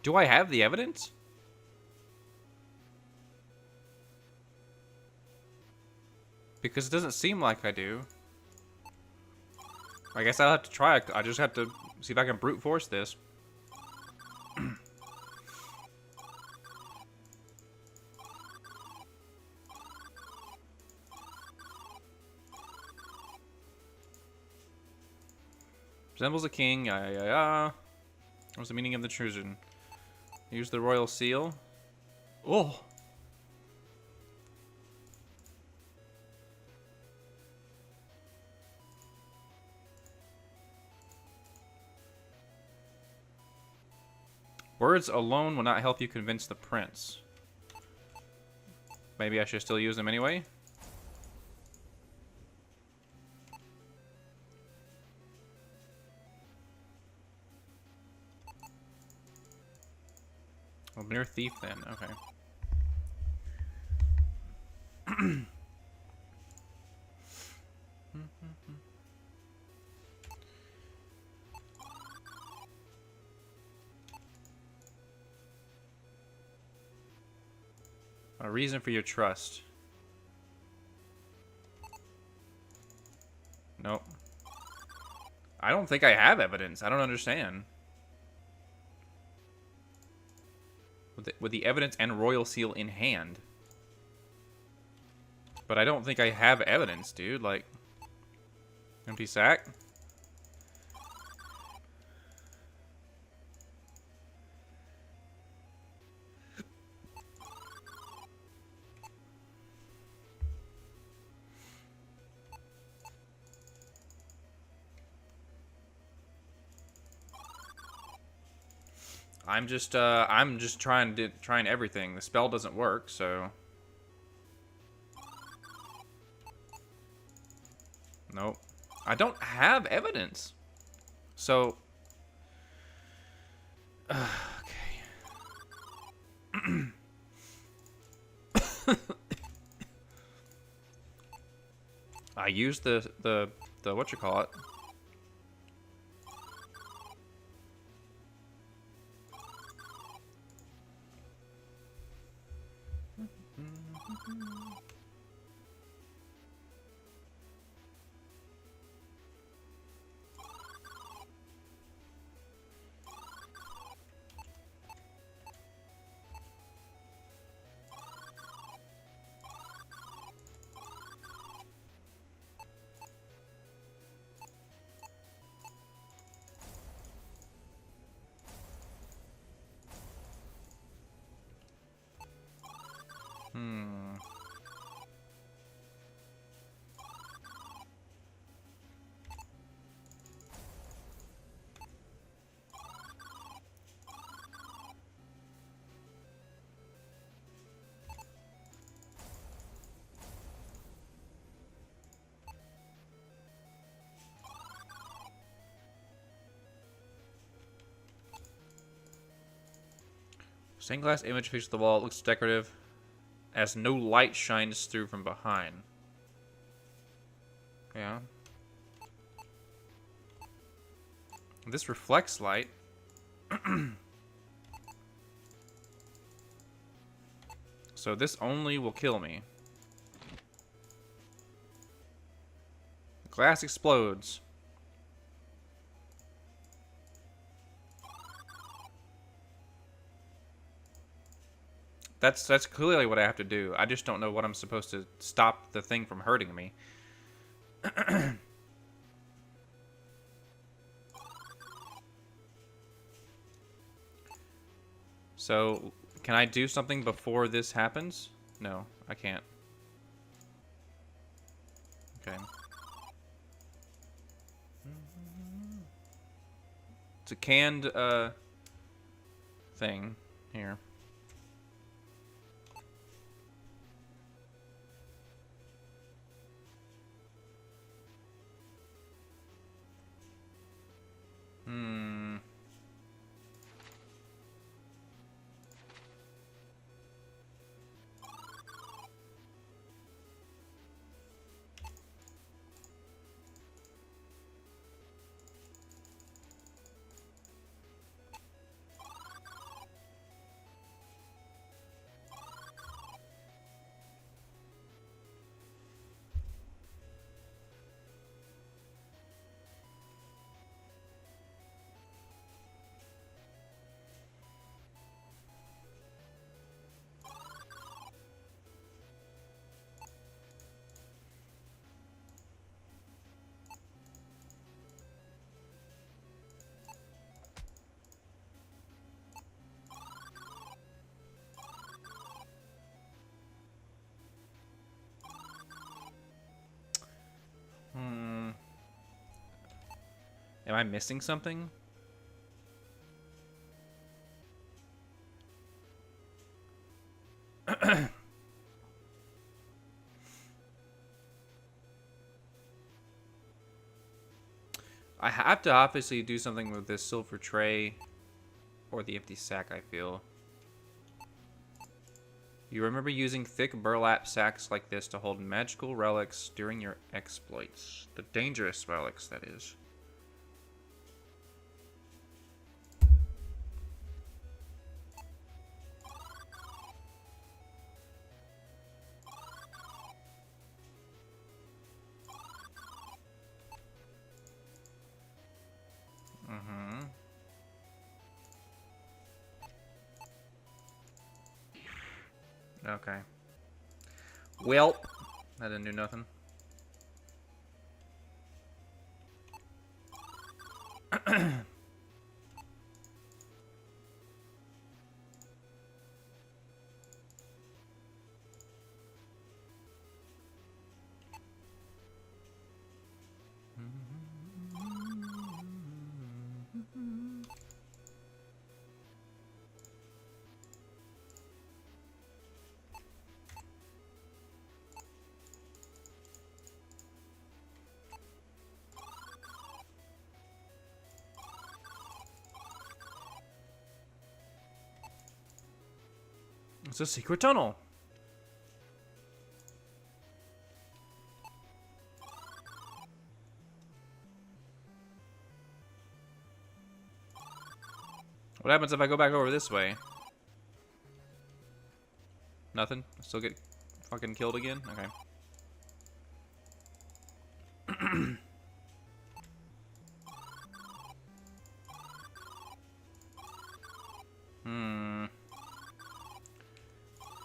Speaker 1: Do I have the evidence? Because it doesn't seem like I do. I guess I'll have to try. I just have to see if I can brute force this. Resembles a king. What's the meaning of the intrusion? Use the royal seal. Oh. Words alone will not help you convince the prince. Maybe I should still use them anyway? Well, mere thief then, okay. A reason for your trust. Nope. I don't think I have evidence. I don't understand. With the evidence and royal seal in hand. But I don't think I have evidence, dude. Like, empty sack? I'm just trying everything. The spell doesn't work, so. Nope. I don't have evidence. So. Okay. I used the whatchamacallit. Stained glass image fixed to the wall. It looks decorative, as no light shines through from behind. Yeah. This reflects light. So this only will kill me. The glass explodes. That's clearly what I have to do. I just don't know what I'm supposed to stop the thing from hurting me. So, can I do something before this happens? No, I can't. Okay. It's a canned thing here. Am I missing something? I have to obviously do something with this silver tray or the empty sack, I feel. You remember using thick burlap sacks like this to hold magical relics during your exploits. The dangerous relics, that is. Mm-hmm. Okay. Welp. That didn't do nothing. It's a secret tunnel. What happens if I go back over this way? Nothing? Still get fucking killed again? Okay.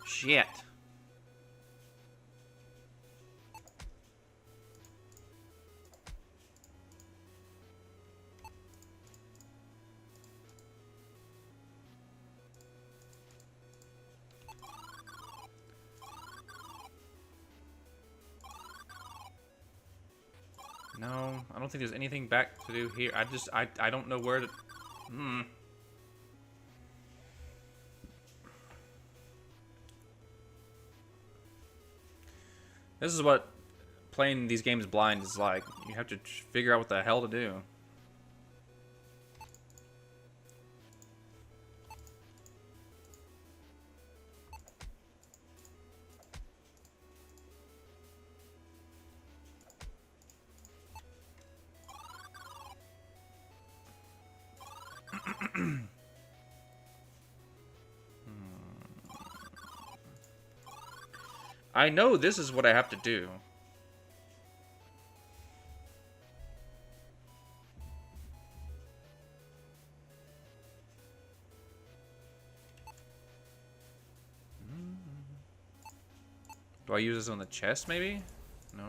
Speaker 1: Shit. No, I don't think there's anything back to do here. I don't know where to... This is what playing these games blind is like. You have to figure out what the hell to do. I know this is what I have to do. Do I use this on the chest, maybe? No.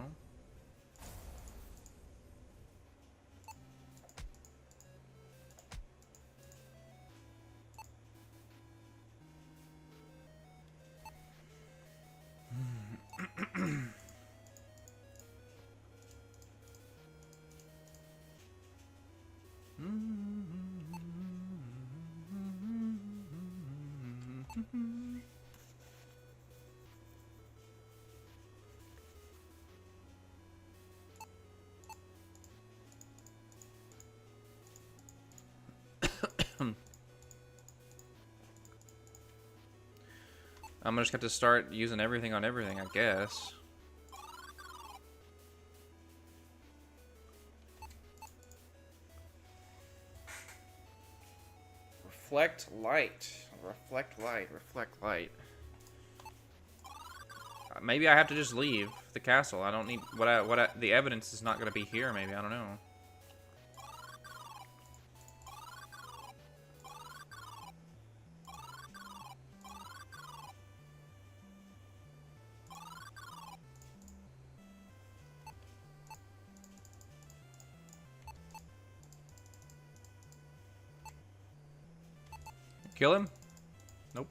Speaker 1: I'm just gonna have to start using everything on everything, I guess. Reflect light. Reflect light. Reflect light. Maybe I have to just leave the castle. I don't need the evidence is not gonna be here. Maybe I don't know. Kill him? Nope.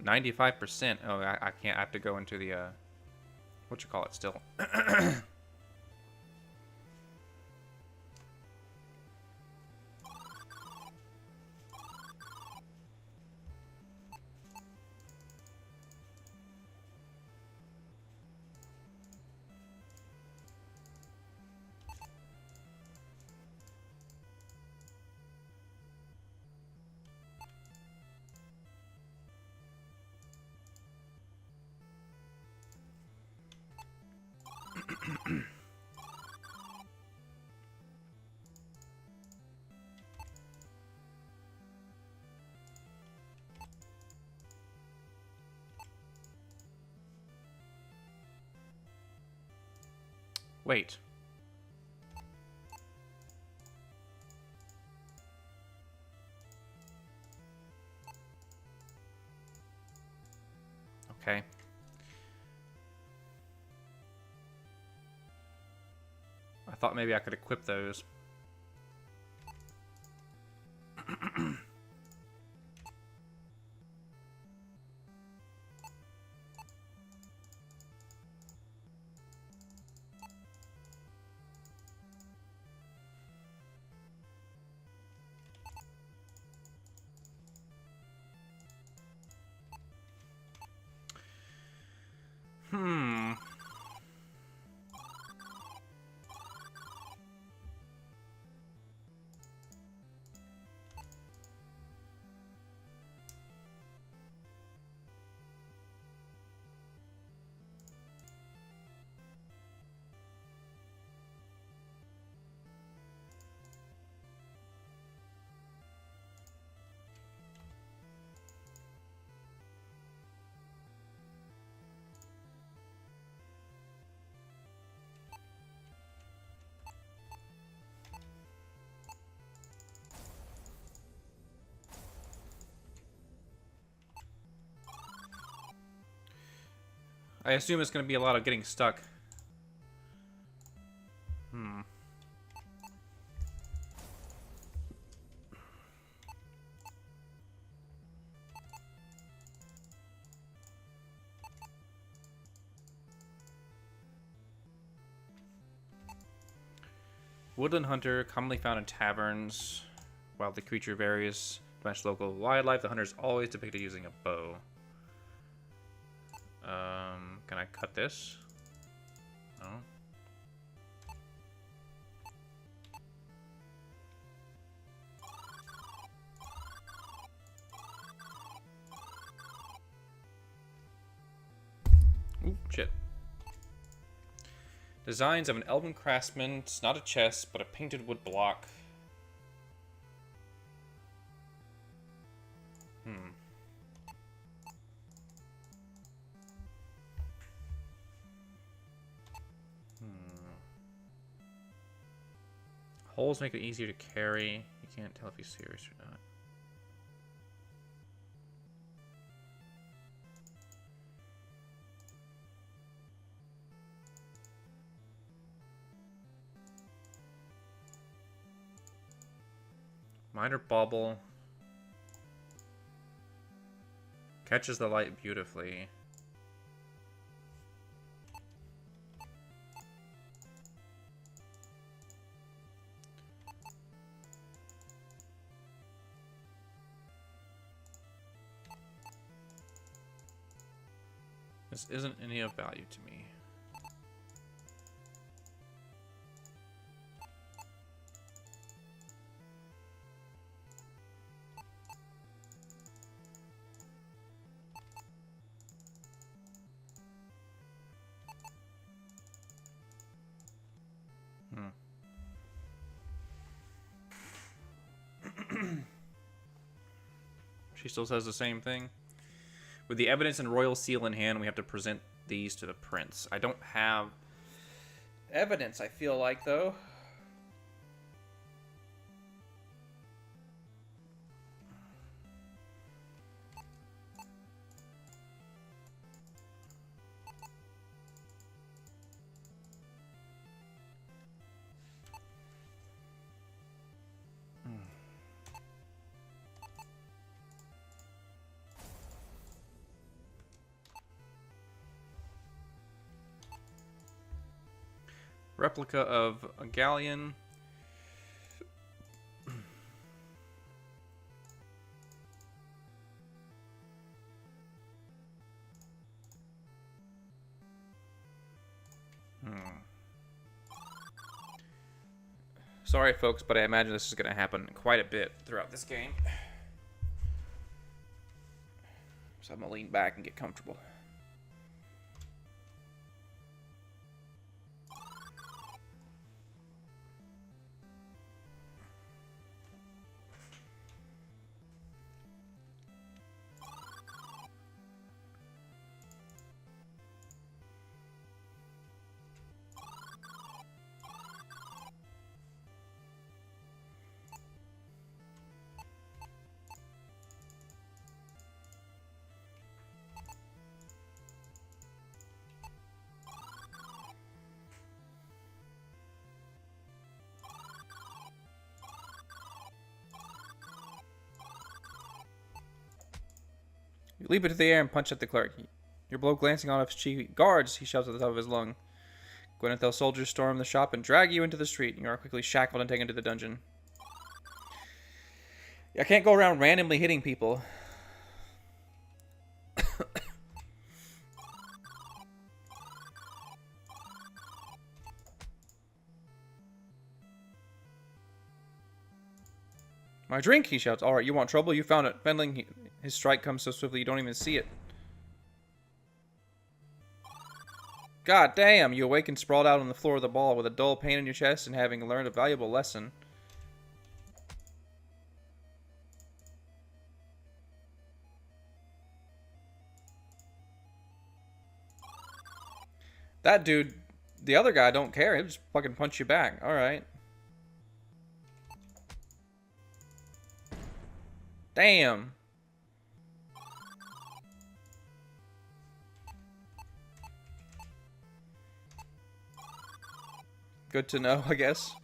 Speaker 1: 95%. Oh, I can't. I have to go into the what you call it still. Wait. Okay. I thought maybe I could equip those. Hmm. I assume it's going to be a lot of getting stuck. Hmm. Woodland hunter, commonly found in taverns. While the creature varies to match local wildlife, the hunter is always depicted using a bow. Can I cut this? No. Ooh, shit. Designs of an elven craftsman. It's not a chest, but a painted wood block. Holes make it easier to carry. You can't tell if he's serious or not. Minor bauble. Catches the light beautifully. This isn't any of value to me. She still says the same thing. With the evidence and royal seal in hand, we have to present these to the prince. I don't have evidence, I feel like, though. Replica of a galleon. Sorry, folks, but I imagine this is going to happen quite a bit throughout this game. So I'm going to lean back and get comfortable. You leap into the air and punch at the clerk. Your blow glancing off his cheek. Guards! He shouts at the top of his lung. Gwenethel soldiers storm the shop and drag you into the street. You are quickly shackled and taken to the dungeon. I can't go around randomly hitting people. My drink, he shouts. Alright, you want trouble? You found it. Fendling, his strike comes so swiftly you don't even see it. God damn! You awaken sprawled out on the floor of the ball with a dull pain in your chest and having learned a valuable lesson. That dude, the other guy, don't care. He'll just fucking punch you back. Alright. Damn. Good to know, I guess.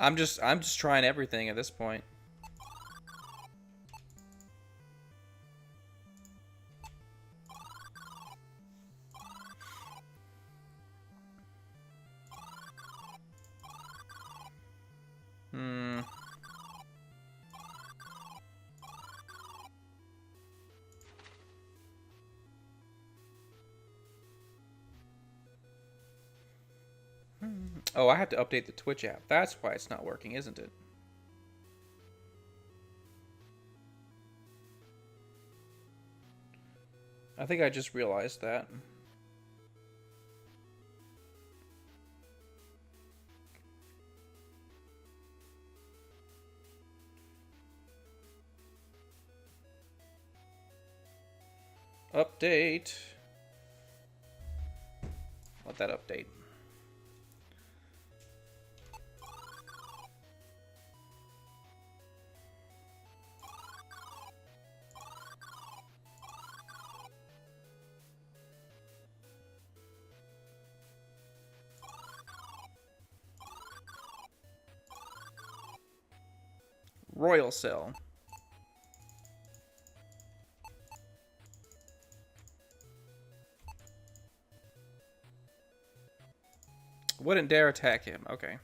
Speaker 1: I'm just trying everything at this point. Oh, I have to update the Twitch app. That's why it's not working, isn't it? I think I just realized that. Update. Let that update. Royal Cell. Wouldn't dare attack him. Okay.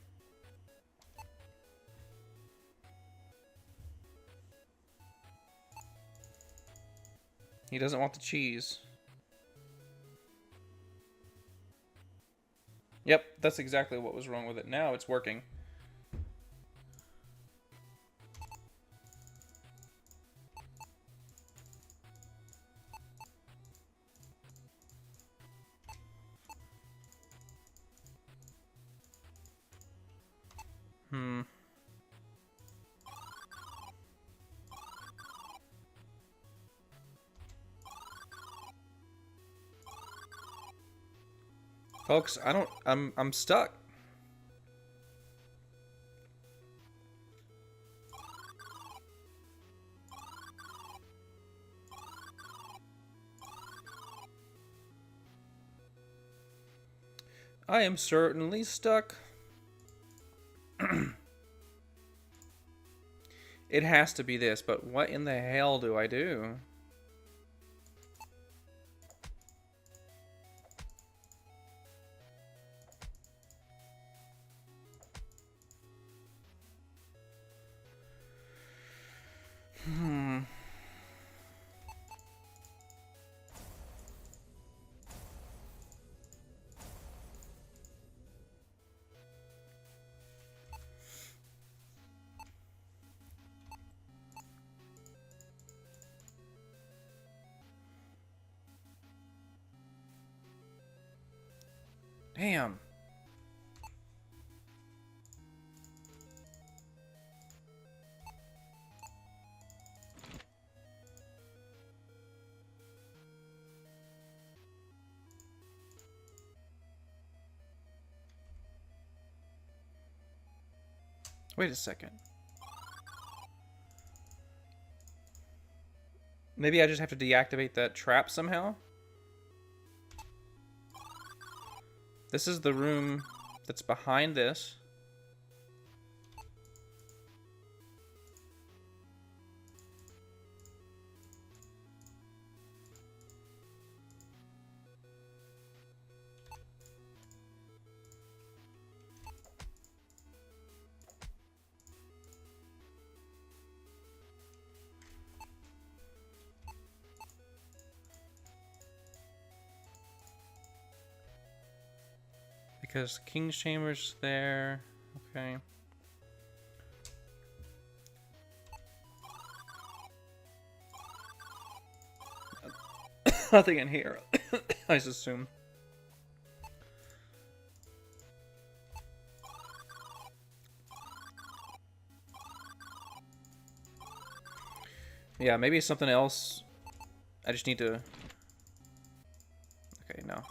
Speaker 1: He doesn't want the cheese. Yep, that's exactly what was wrong with it. Now it's working. Folks, I'm stuck. I am certainly stuck. It has to be this, but what in the hell do I do? Damn. Wait a second. Maybe I just have to deactivate that trap somehow? This is the room that's behind this. Because King's Chamber's there. Okay. Nothing in here, I just assume. Yeah, maybe something else. I just need to... Okay, no.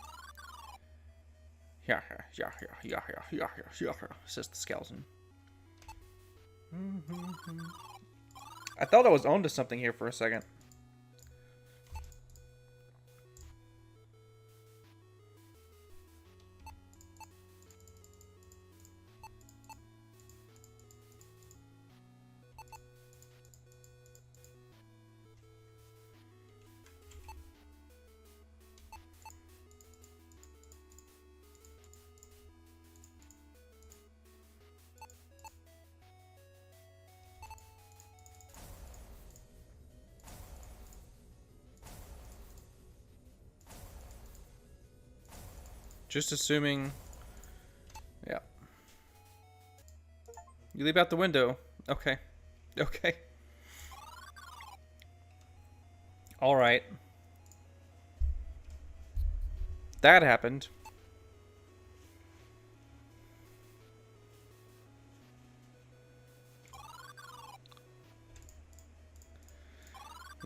Speaker 1: Yeah, says the skeleton. I thought I was onto something here for a second. Just assuming... Yeah. You leap out the window. Okay. Okay. Alright. That happened.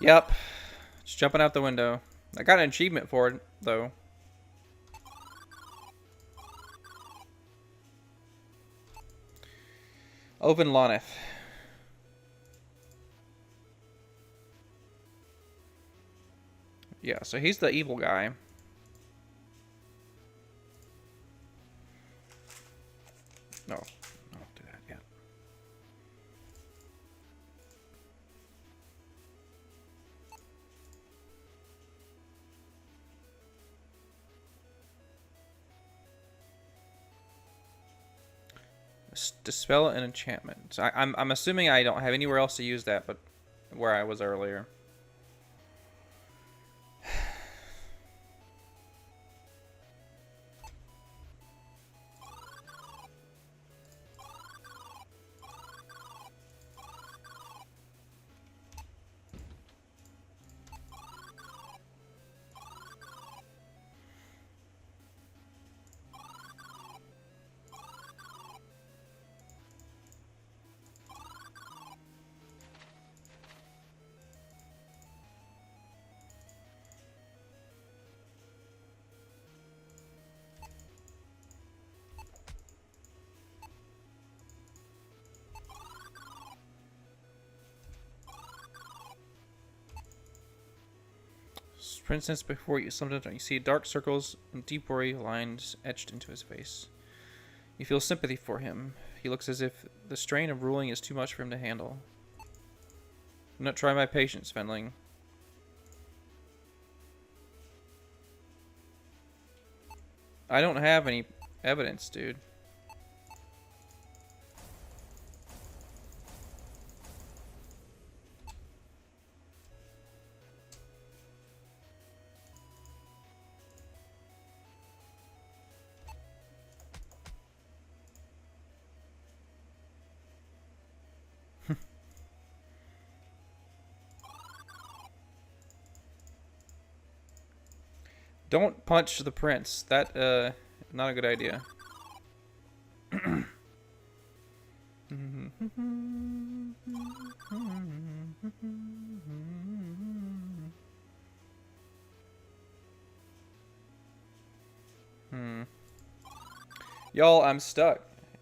Speaker 1: Yep. Just jumping out the window. I got an achievement for it, though. Open Loneth. Yeah, so he's the evil guy. No, don't do that yet. Dispel an enchantment. So I'm assuming I don't have anywhere else to use that, but where I was earlier. Princess before you. Sometimes you see dark circles and deep worry lines etched into his face. You feel sympathy for him. He looks as if the strain of ruling is too much for him to handle. Do not try my patience, Fenling. I don't have any evidence, dude. Don't punch the prince. That, not a good idea. Y'all, I'm stuck.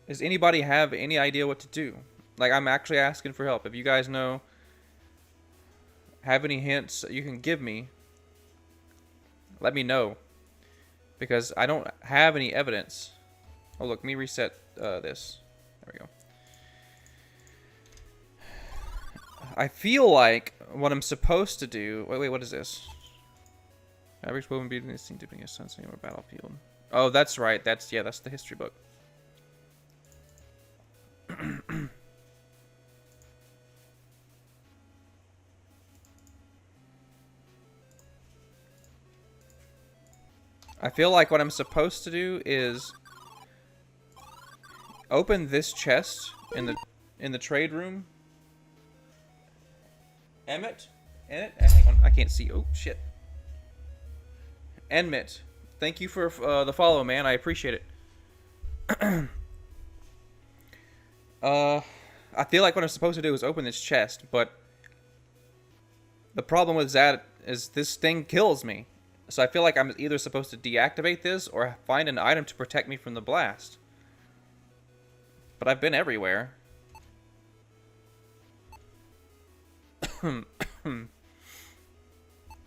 Speaker 1: Does anybody have any idea what to do? Like, I'm actually asking for help. If you guys know, have any hints you can give me, let me know. Because I don't have any evidence. Oh, look, let me reset this. There we go. I feel like what I'm supposed to do... Wait, what is this? Average woman beating this team dipping his sunset on a battlefield. Oh, that's right. That's the history book. I feel like what I'm supposed to do is open this chest in the trade room. Emmett? Hang on, I can't see. Oh shit. Emmett, thank you for the follow, man. I appreciate it. I feel like what I'm supposed to do is open this chest, but the problem with that is this thing kills me. So I feel like I'm either supposed to deactivate this or find an item to protect me from the blast. But I've been everywhere.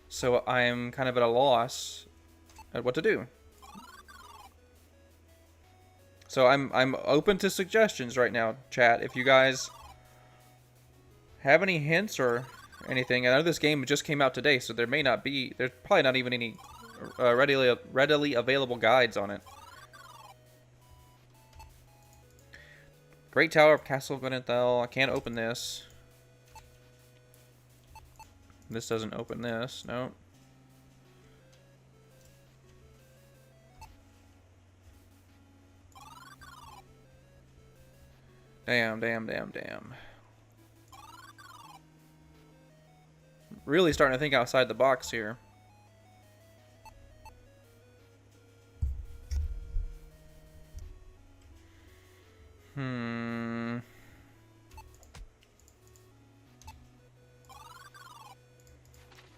Speaker 1: So I'm kind of at a loss at what to do. So I'm open to suggestions right now, chat. If you guys have any hints or anything, I know this game just came out today, so there's probably not even any readily available guides on it. Great Tower of Castle Gwenethel. I can't open this. This doesn't open this. No. Damn. Really starting to think outside the box here.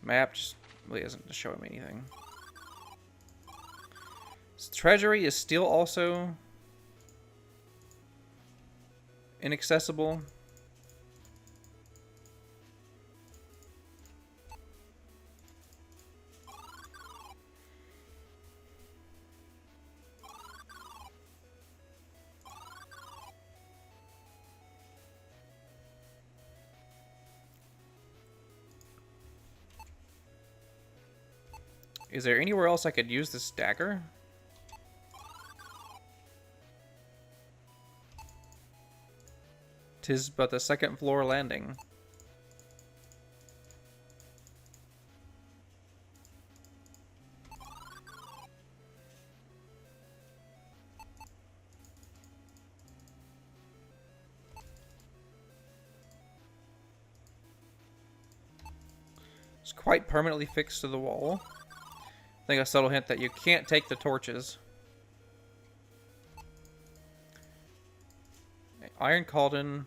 Speaker 1: Map just really isn't showing me anything. This treasury is still also inaccessible. Is there anywhere else I could use this dagger? Tis but the second floor landing. It's quite permanently fixed to the wall. I think a subtle hint that you can't take the torches. Iron Cauldron.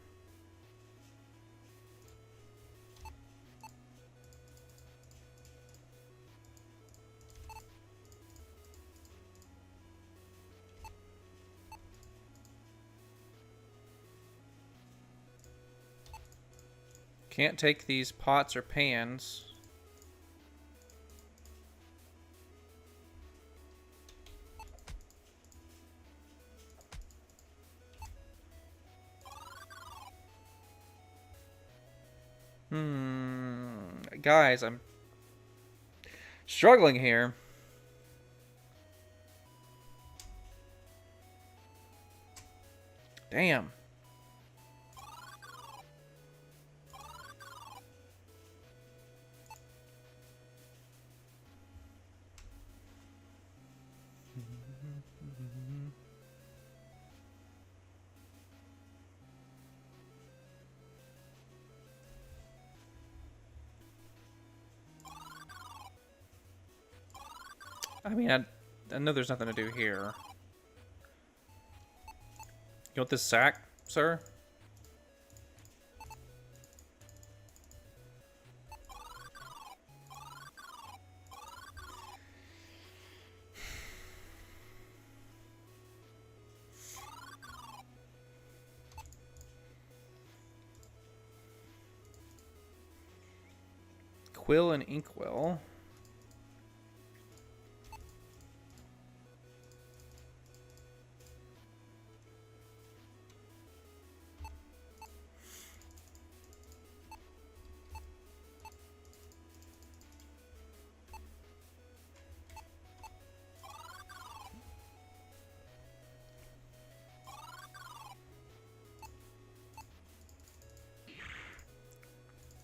Speaker 1: Can't take these pots or pans. Guys, I'm struggling here. Damn. I mean, I know there's nothing to do here. You want this sack, sir? Quill and Inkwell.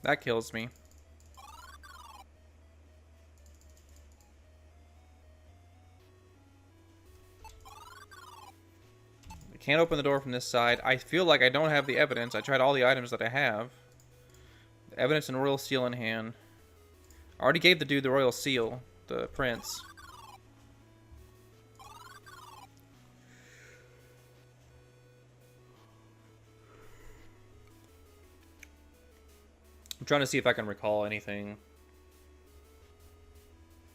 Speaker 1: That kills me. I can't open the door from this side. I feel like I don't have the evidence. I tried all the items that I have. The evidence and royal seal in hand. I already gave the dude the royal seal, the prince. I'm trying to see if I can recall anything.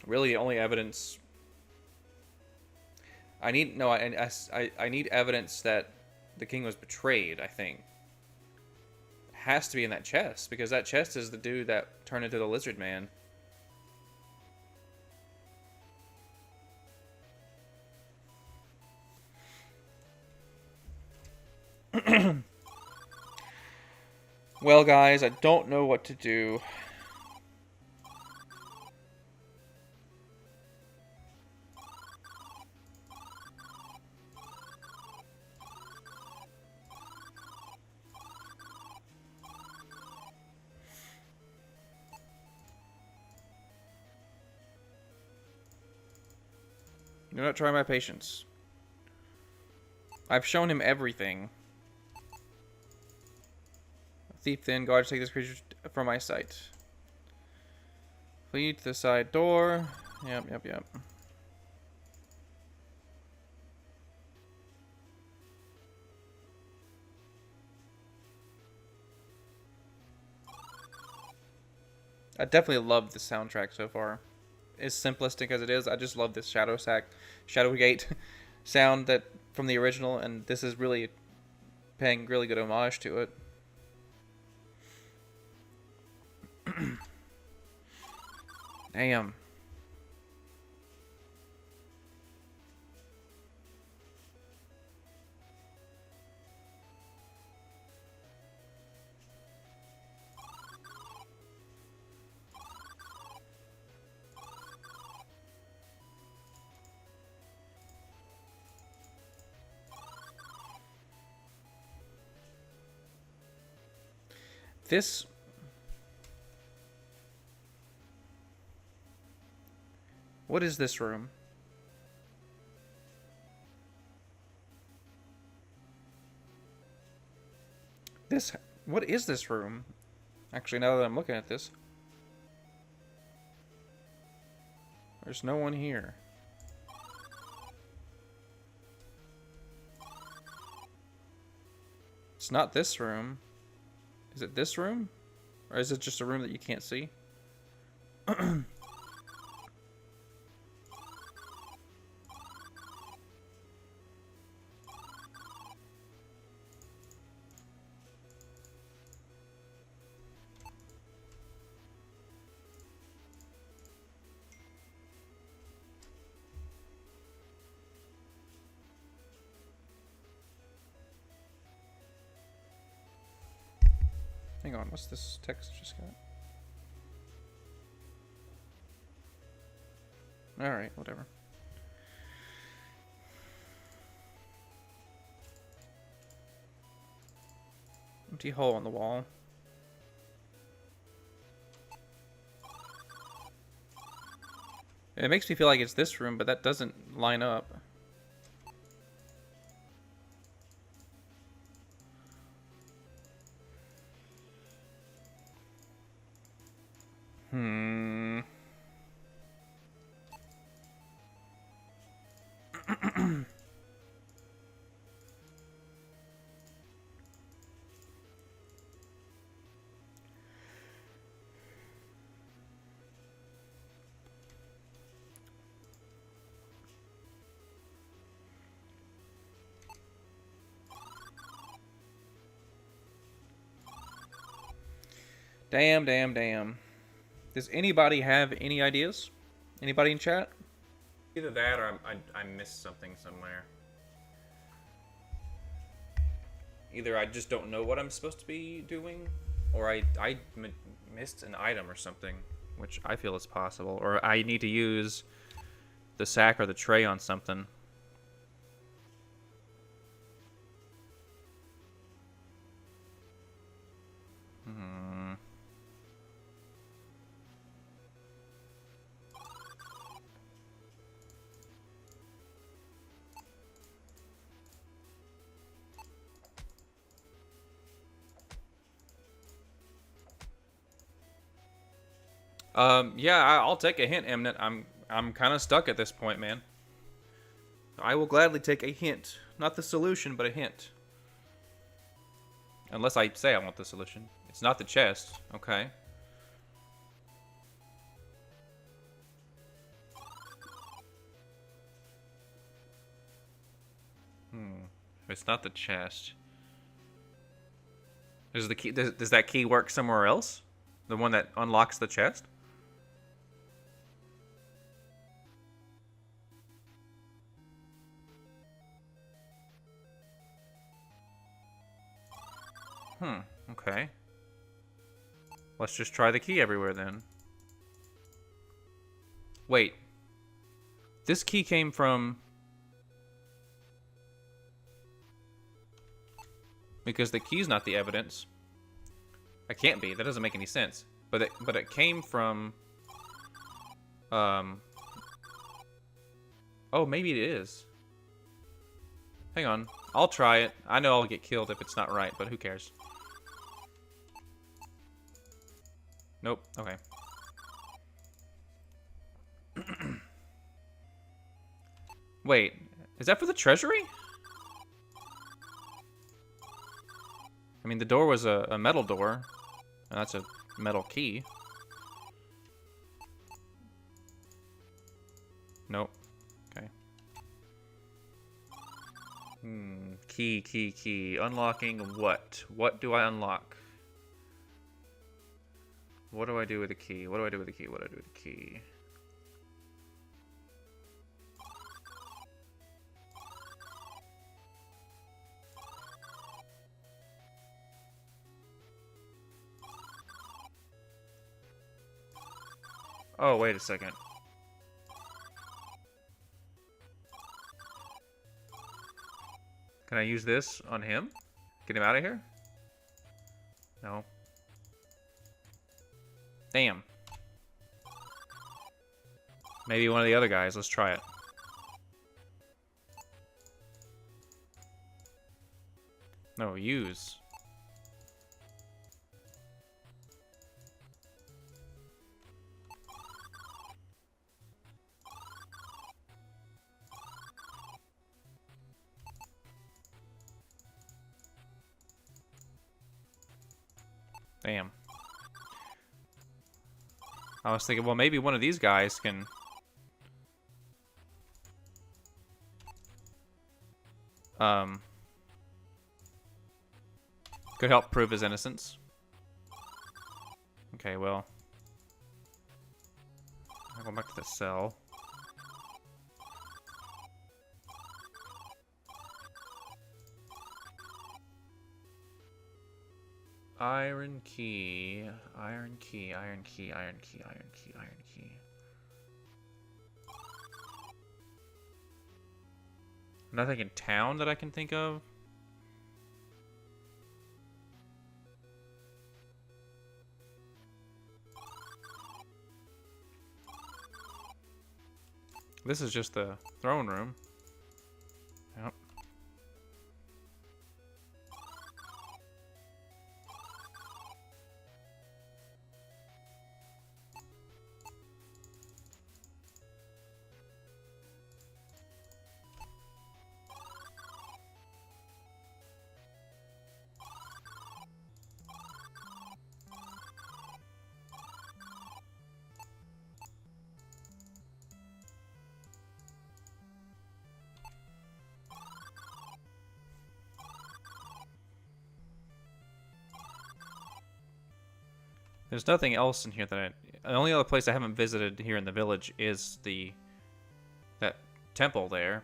Speaker 1: Really, only evidence. I need I need evidence that the king was betrayed. I think it has to be in that chest because that chest is the dude that turned into the lizard man. Well, guys, I don't know what to do. Do not try my patience. I've shown him everything. Thief then, guard, take this creature from my sight. Flee to the side door. Yep. I definitely love the soundtrack so far. As simplistic as it is, I just love this Shadowgate sound that from the original, and this is really paying really good homage to it. Damn. This... What is this room? What is this room? Actually, now that I'm looking at this. There's no one here. It's not this room. Is it this room? Or is it just a room that you can't see? Hang Hang on, what's this text just got? Alright, whatever. Empty hole on the wall. It makes me feel like it's this room, but that doesn't line up. Damn, damn, damn. Does anybody have any ideas? Anybody in chat? Either that or I missed something somewhere. Either I just don't know what I'm supposed to be doing, or I missed an item or something, which I feel is possible. Or I need to use the sack or the tray on something. Yeah, I'll take a hint, Emnet. I'm kind of stuck at this point, man. I will gladly take a hint. Not the solution, but a hint. Unless I say I want the solution. It's not the chest. Okay. It's not the chest. Is the key? Does that key work somewhere else? The one that unlocks the chest? Okay. Let's just try the key everywhere then. Wait. This key came from... Because the key's not the evidence. It can't be. That doesn't make any sense. But it came from... Oh, maybe it is. Hang on. I'll try it. I know I'll get killed if it's not right, but who cares? Nope. Okay. Wait. Is that for the treasury? I mean, the door was a metal door. And that's a metal key. Nope. Okay. Key. Unlocking what? What do I unlock? What do I do with the key? What do I do with the key? What do I do with the key? Oh, wait a second. Can I use this on him? Get him out of here? No. Damn. Maybe one of the other guys. Let's try it. No, use. Damn. I was thinking, well, maybe one of these guys can... could help prove his innocence. Okay, well... I'll go back to the cell. Iron key. Iron key. Iron key. Iron key. Iron key. Iron key. Nothing in town that I can think of. This is just the throne room. Yep. There's nothing else in here that the only other place I haven't visited here in the village is that temple there.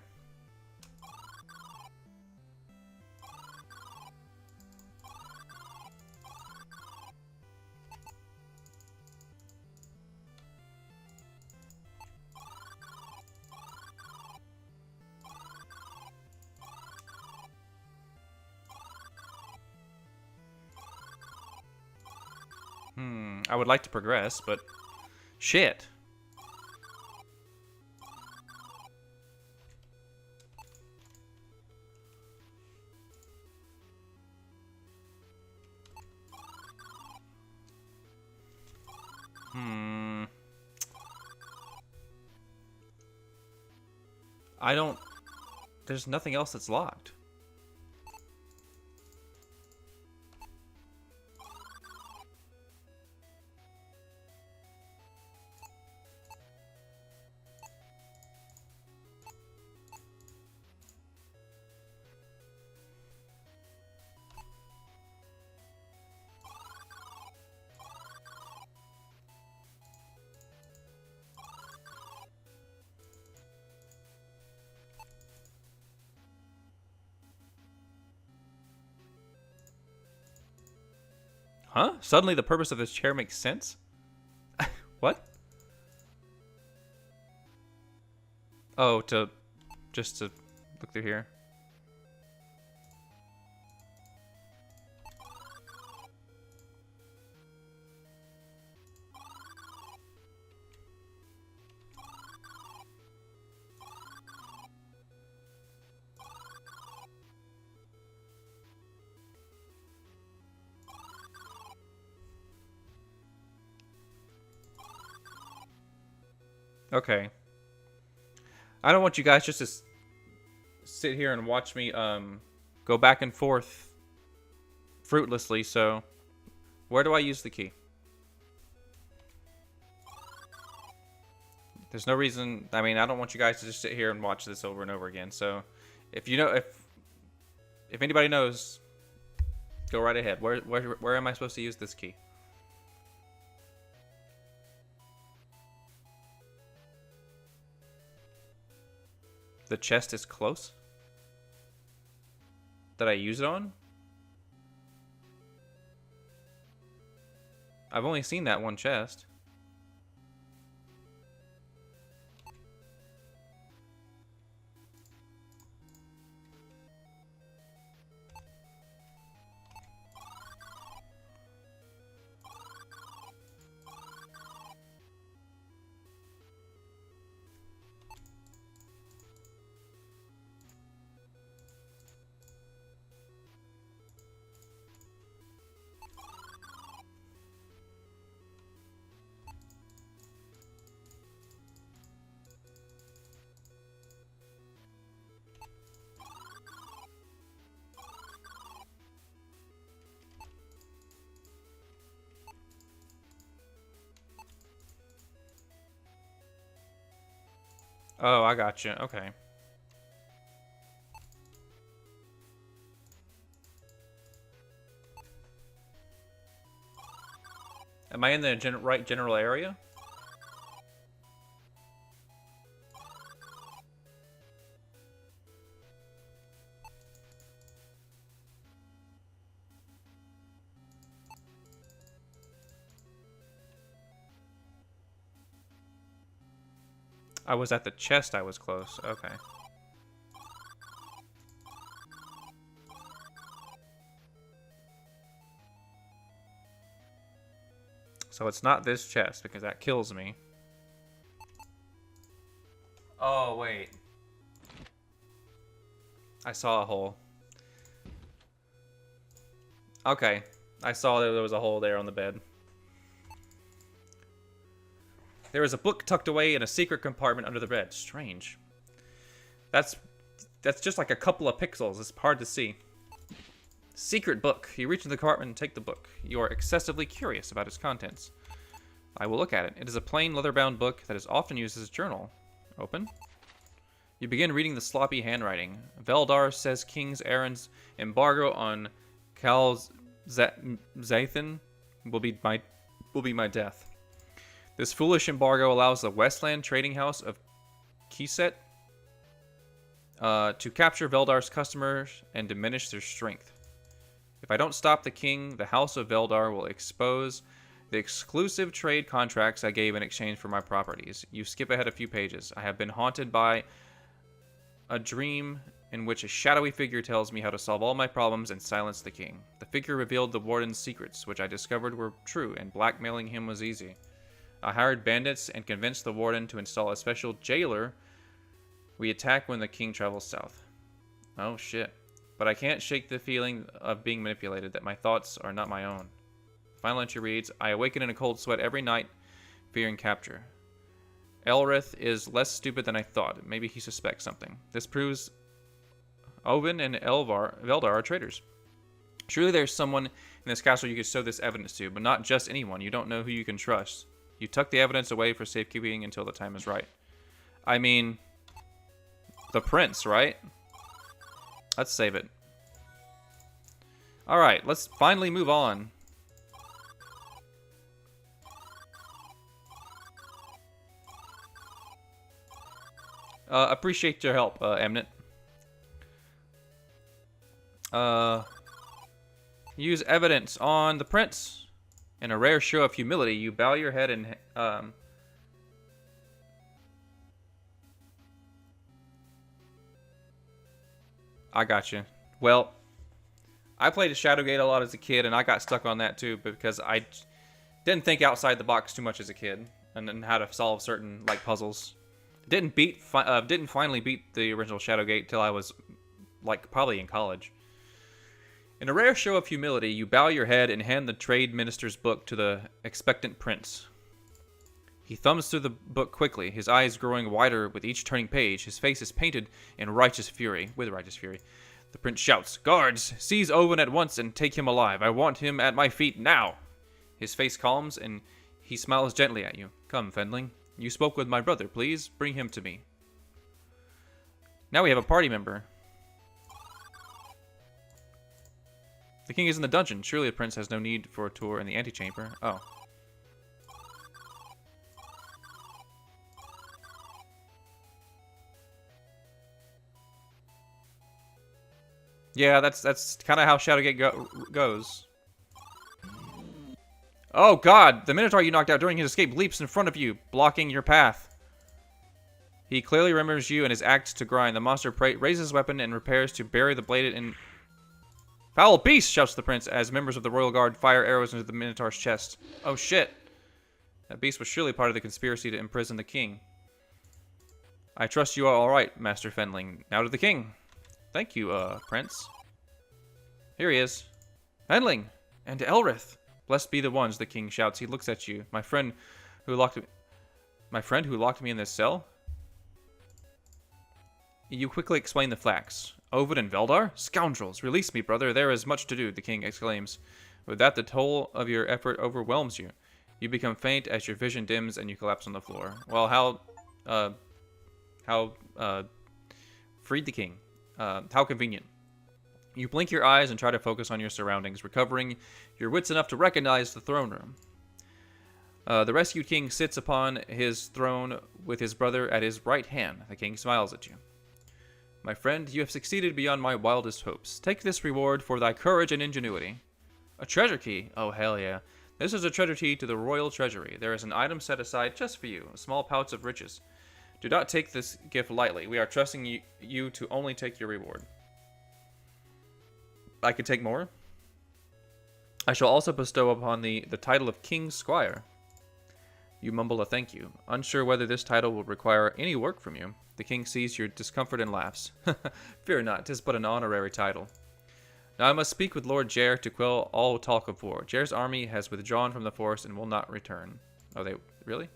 Speaker 1: I would like to progress, but shit. I don't... There's nothing else that's locked. Huh? Suddenly the purpose of this chair makes sense? What? Oh, just to look through here. Okay. I don't want you guys just to sit here and watch me go back and forth fruitlessly, so where do I use the key? There's no reason. I mean, I don't want you guys to just sit here and watch this over and over again. So if you know, if anybody knows, go right ahead. Where am I supposed to use this key? The chest is close? That I use it on? I've only seen that one chest. Oh, I gotcha. Okay. Am I in the right general area? I was at the chest, I was close. Okay. So it's not this chest, because that kills me. Oh, wait. I saw a hole. Okay. I saw that there was a hole there on the bed. There is a book tucked away in a secret compartment under the bed. Strange. That's just like a couple of pixels. It's hard to see. Secret book. You reach into the compartment and take the book. You are excessively curious about its contents. I will look at it. It is a plain leather-bound book that is often used as a journal. Open. You begin reading the sloppy handwriting. Veldar says King's Errand's embargo on Zathan will be my death. This foolish embargo allows the Westland Trading House of Kiset to capture Veldar's customers and diminish their strength. If I don't stop the king, the House of Veldar will expose the exclusive trade contracts I gave in exchange for my properties. You skip ahead a few pages. I have been haunted by a dream in which a shadowy figure tells me how to solve all my problems and silence the king. The figure revealed the warden's secrets, which I discovered were true, and blackmailing him was easy. I hired bandits and convinced the warden to install a special jailer. We attack when the king travels south. Oh shit. But I can't shake the feeling of being manipulated, that my thoughts are not my own. Final entry reads, I awaken in a cold sweat every night, fearing capture. Elrith is less stupid than I thought. Maybe he suspects something. This proves Owen and Veldar are traitors. Surely there's someone in this castle you could show this evidence to, but not just anyone. You don't know who you can trust. You tuck the evidence away for safekeeping until the time is right. I mean, the prince, right? Let's save it. Alright, let's finally move on. Appreciate your help, Emnet. Use evidence on the prince. In a rare show of humility, you bow your head and, I got you. Well, I played Shadowgate a lot as a kid, and I got stuck on that too because I didn't think outside the box too much as a kid, and how to solve certain like puzzles. Didn't finally beat the original Shadowgate till I was like probably in college. In a rare show of humility, you bow your head and hand the trade minister's book to the expectant prince. He thumbs through the book quickly, his eyes growing wider with each turning page. His face is painted in righteous fury. The prince shouts, "Guards, seize Owen at once and take him alive. I want him at my feet now." His face calms and he smiles gently at you. "Come, Fendling. You spoke with my brother. Please bring him to me." Now we have a party member. The king is in the dungeon. Surely the prince has no need for a tour in the antechamber. Oh. Yeah, that's kind of how Shadowgate goes. Oh god, the Minotaur you knocked out during his escape leaps in front of you, blocking your path. He clearly remembers you and is axe to grind. The monster raises his weapon and prepares to bury the blade in... "Foul beast!" shouts the prince as members of the royal guard fire arrows into the Minotaur's chest. Oh shit. That beast was surely part of the conspiracy to imprison the king. "I trust you are alright, Master Fendling. Now to the king." "Thank you, prince." Here he is. "Fendling! And Elrith! Blessed be the ones," the king shouts. He looks at you. My friend who locked me in this cell?" You quickly explain the facts. "Ovid and Veldar? Scoundrels! Release me, brother. There is much to do," the king exclaims. With that, the toll of your effort overwhelms you. You become faint as your vision dims and you collapse on the floor. Well, freed the king. How convenient. You blink your eyes and try to focus on your surroundings, recovering your wits enough to recognize the throne room. The rescued king sits upon his throne with his brother at his right hand. The king smiles at you. "My friend, you have succeeded beyond my wildest hopes. Take this reward for thy courage and ingenuity." "A treasure key? Oh, hell yeah. This is a treasure key to the royal treasury. There is an item set aside just for you, a small pouch of riches. Do not take this gift lightly. We are trusting you to only take your reward. I can take more. I shall also bestow upon the title of King's Squire. You mumble a thank you, unsure whether this title will require any work from you. The king sees your discomfort and laughs. Fear not, 'tis but an honorary title. Now I must speak with Lord Jer to quell all talk of war. Jer's army has withdrawn from the forest and will not return. Oh, they... really?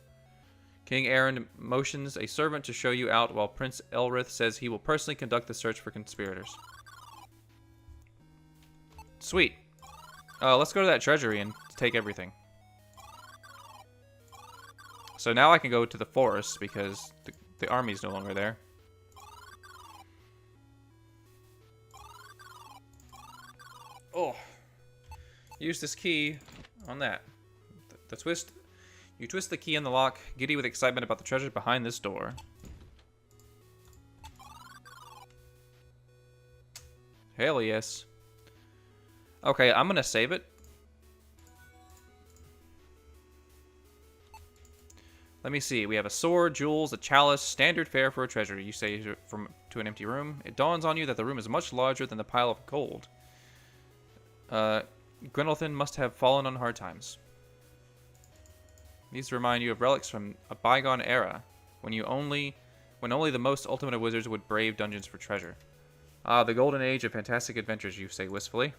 Speaker 1: King Aaron motions a servant to show you out, while Prince Elrith says he will personally conduct the search for conspirators. Sweet. Let's go to that treasury and take everything. So now I can go to the forest because the army's no longer there. Oh. Use this key on that. The twist. You twist the key in the lock, giddy with excitement about the treasure behind this door. Hell yes. Okay, I'm gonna save it. Let me see. We have a sword, jewels, a chalice, standard fare for a treasure. You say to an empty room. It dawns on you that the room is much larger than the pile of gold. Gwendolyn must have fallen on hard times. These remind you of relics from a bygone era, when only the most ultimate of wizards would brave dungeons for treasure. Ah, the golden age of fantastic adventures, you say wistfully.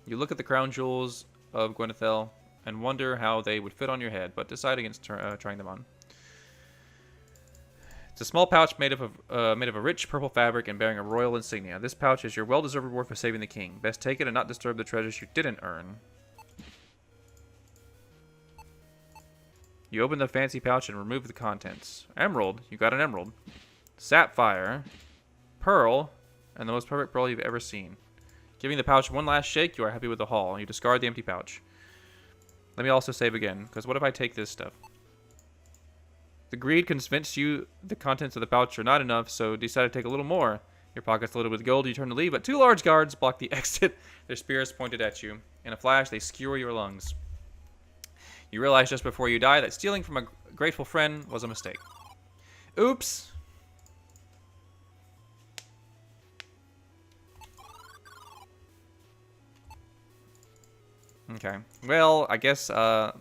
Speaker 1: You look at the crown jewels of Gwenethel and wonder how they would fit on your head, but decide against trying them on. It's a small pouch made of a rich purple fabric and bearing a royal insignia. This pouch is your well-deserved reward for saving the king. Best take it and not disturb the treasures you didn't earn. You open the fancy pouch and remove the contents. Emerald. You got an emerald. Sapphire. Pearl. And the most perfect pearl you've ever seen. Giving the pouch one last shake, you are happy with the haul. You discard the empty pouch. Let me also save again, because what if I take this stuff? The greed convinced you the contents of the pouch are not enough, so decide to take a little more. Your pockets loaded with gold, you turn to leave, but two large guards block the exit, their spears pointed at you. In a flash, they skewer your lungs. You realize just before you die that stealing from a grateful friend was a mistake. Oops! Okay. Well, I guess I'll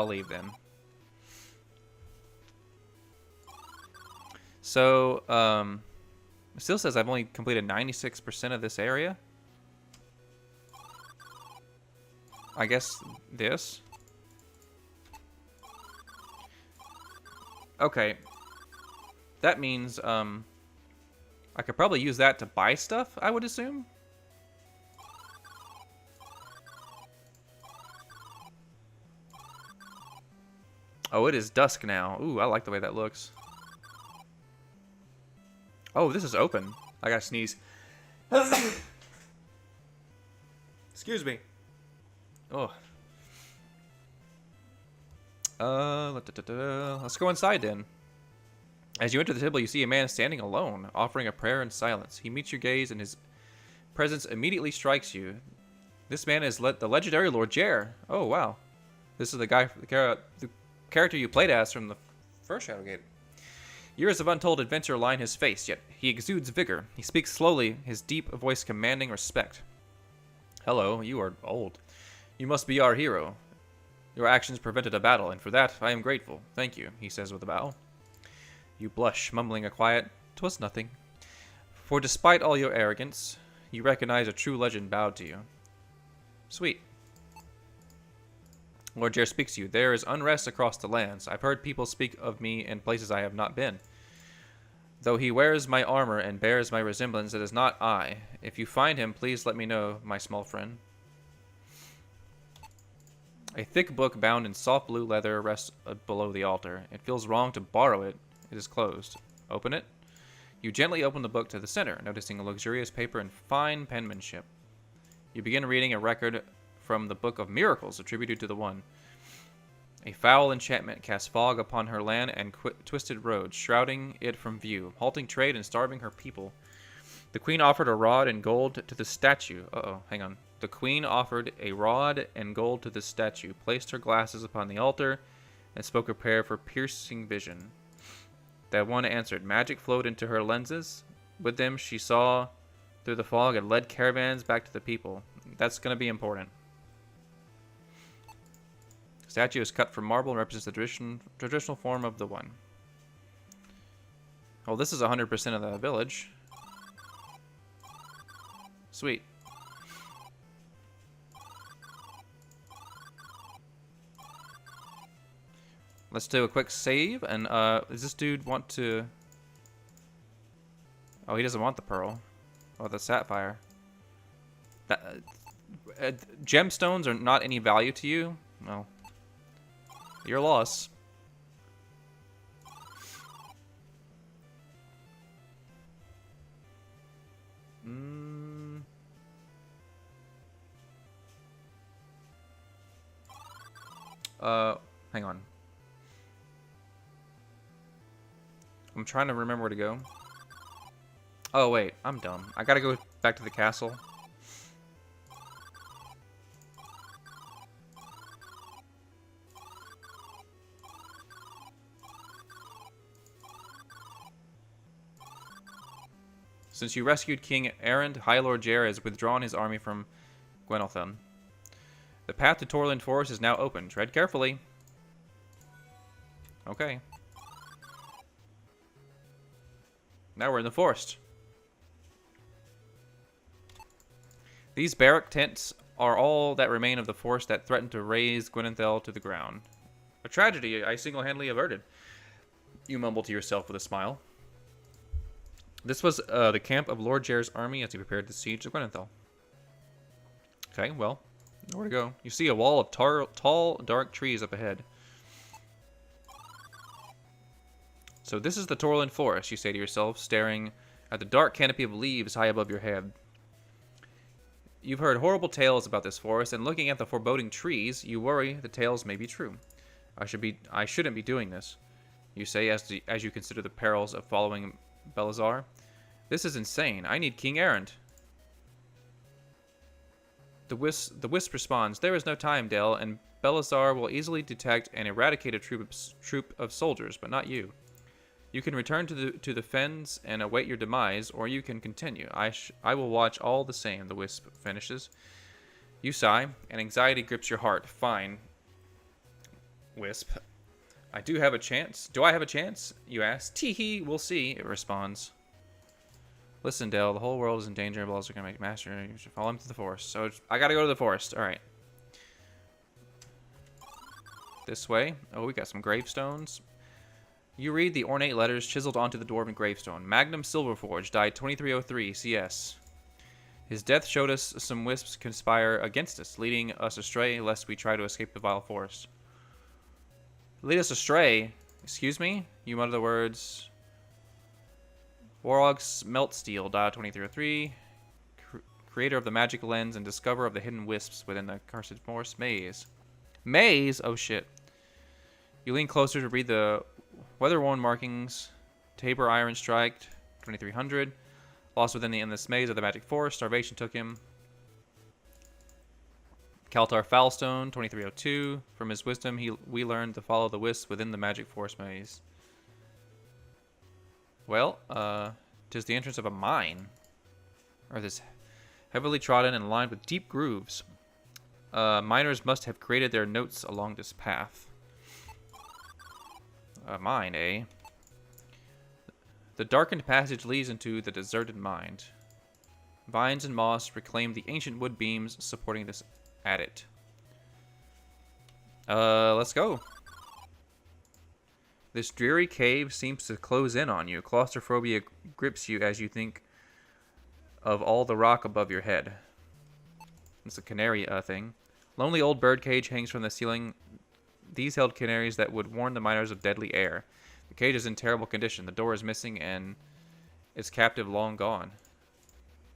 Speaker 1: leave then. So, it still says I've only completed 96% of this area. I guess this. Okay. That means, I could probably use that to buy stuff, I would assume. Oh, it is dusk now. Ooh, I like the way that looks. Oh, this is open. I gotta sneeze. Excuse me. Oh. Let's go inside then. As you enter the temple, you see a man standing alone, offering a prayer in silence. He meets your gaze, and his presence immediately strikes you. This man is the legendary Lord Jer. Oh, wow. This is the guy, the character you played as from the first Shadowgate. Years of untold adventure line his face, yet he exudes vigor. He speaks slowly, his deep voice commanding respect. Hello, you are old. You must be our hero. Your actions prevented a battle, and for that I am grateful. Thank you, he says with a bow. You blush, mumbling a quiet, "'Twas nothing." For despite all your arrogance, you recognize a true legend bowed to you. Sweet. Lord Jer speaks to you. There is unrest across the lands. I've heard people speak of me in places I have not been. Though he wears my armor and bears my resemblance, it is not I. If you find him, please let me know, my small friend. A thick book bound in soft blue leather rests below the altar. It feels wrong to borrow it. It is closed. Open it. You gently open the book to the center, noticing a luxurious paper and fine penmanship. You begin reading a record from the Book of Miracles attributed to the One. A foul enchantment casts fog upon her land and twisted roads, shrouding it from view, halting trade and starving her people. The queen offered a rod and gold to the statue. Hang on. The queen offered a rod and gold to the statue, placed her glasses upon the altar, and spoke a prayer for piercing vision. That one answered. Magic flowed into her lenses. With them, she saw through the fog and led caravans back to the people. That's going to be important. The statue is cut from marble and represents the traditional form of the one. Oh, this is 100% of the village. Sweet. Let's do a quick save, and does this dude want to... Oh, he doesn't want the pearl. Or the sapphire. Gemstones are not any value to you? Well, your loss. Hang on. I'm trying to remember where to go. Oh, wait. I'm dumb. I gotta go back to the castle. Since you rescued King Erend, High Lord Jer has withdrawn his army from Gwenelthun. The path to Torland Forest is now open. Tread carefully. Okay. Now we're in the forest. These barrack tents are all that remain of the force that threatened to raze Gwenethel to the ground. A tragedy I single-handedly averted. You mumble to yourself with a smile. This was the camp of Lord Jer's army as he prepared the siege of Gwenethel. Okay, well, nowhere to go. You see a wall of tall, dark trees up ahead. So this is the Torland Forest, you say to yourself, staring at the dark canopy of leaves high above your head. You've heard horrible tales about this forest, and looking at the foreboding trees, you worry the tales may be true. I shouldn't be doing this, you say as you consider the perils of following Belazar. This is insane. I need King Erend. The wisp responds, there is no time, Dell, and Belazar will easily detect and eradicate a troop of soldiers, but not you. You can return to the fens and await your demise, or you can continue. I will watch all the same, the wisp finishes. You sigh, and anxiety grips your heart. Fine, wisp. I do have a chance. Do I have a chance? You ask. Tee-hee, we'll see, it responds. Listen, Dell, the whole world is in danger. Balls are going to make master. You should follow him to the forest. So I got to go to the forest. All right. This way. Oh, we got some gravestones. You read the ornate letters chiseled onto the dwarven gravestone. Magnum Silverforge died 2303 CS. His death showed us some wisps conspire against us, leading us astray lest we try to escape the vile forest. Lead us astray? Excuse me? You mutter the words. Warog's Meltsteel died 2303. Creator of the magic lens and discoverer of the hidden wisps within the cursed forest maze. Maze? Oh shit. You lean closer to read the weather-worn markings. Tabor Iron Strike, 2300. Lost within the endless maze of the magic forest. Starvation took him. Kaltar Foulstone, 2302. From his wisdom, we learned to follow the wisps within the magic forest maze. Well, 'tis the entrance of a mine. Earth is heavily trodden and lined with deep grooves. Miners must have created their notes along this path. A mine, eh? The darkened passage leads into the deserted mine. Vines and moss reclaim the ancient wood beams supporting this adit. Let's go. This dreary cave seems to close in on you. Claustrophobia grips you as you think of all the rock above your head. It's a canary thing. Lonely old birdcage hangs from the ceiling. These held canaries that would warn the miners of deadly air. The cage is in terrible condition. The door is missing and its captive long gone.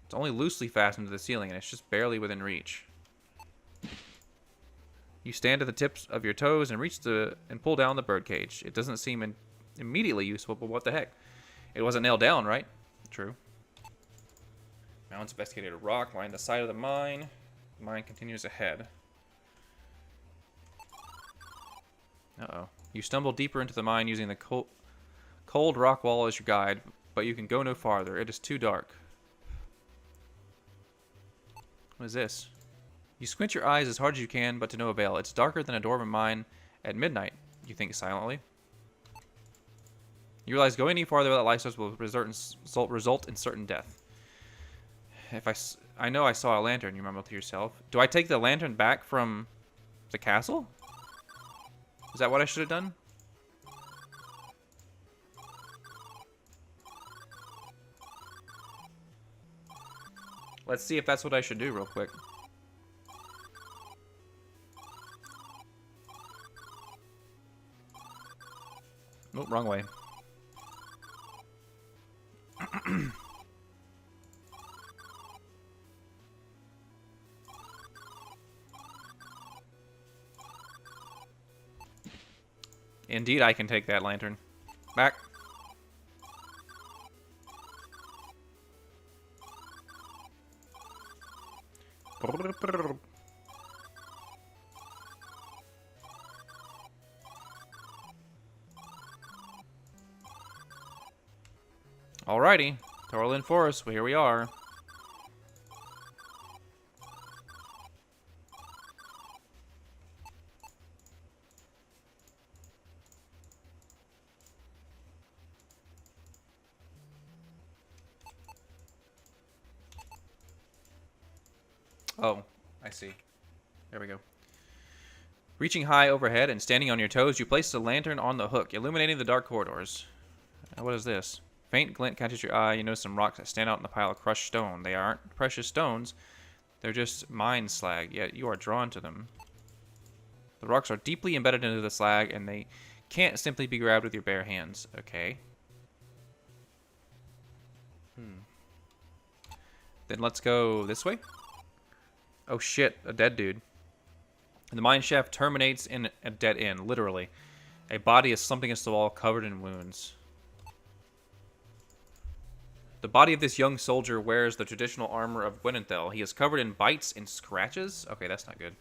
Speaker 1: It's only loosely fastened to the ceiling and it's just barely within reach. You stand at the tips of your toes and reach and pull down the birdcage. It doesn't seem immediately useful, but what the heck? It wasn't nailed down, right? True. Mounds of excavated rock line the side of the mine. Mine continues ahead. Uh-oh. You stumble deeper into the mine using the cold rock wall as your guide, but you can go no farther. It is too dark. What is this? You squint your eyes as hard as you can, but to no avail. It's darker than a door of a mine at midnight, you think silently. You realize going any farther without light source will result in certain death. I know I saw a lantern, you mumble to yourself. Do I take the lantern back from the castle? Is that what I should have done? Let's see if that's what I should do real quick. Oh, wrong way. Indeed, I can take that lantern. Back. Alrighty. Torlin Forest, well, here we are. Oh, I see. There we go. Reaching high overhead and standing on your toes, you place the lantern on the hook, illuminating the dark corridors. What is this? Faint glint catches your eye. You notice some rocks that stand out in the pile of crushed stone. They aren't precious stones. They're just mine slag, yet you are drawn to them. The rocks are deeply embedded into the slag, and they can't simply be grabbed with your bare hands. Okay. Then let's go this way. Oh shit, a dead dude. And the mine shaft terminates in a dead end, literally. A body is slumping against the wall, covered in wounds. The body of this young soldier wears the traditional armor of Gwenenthel. He is covered in bites and scratches. Okay, that's not good.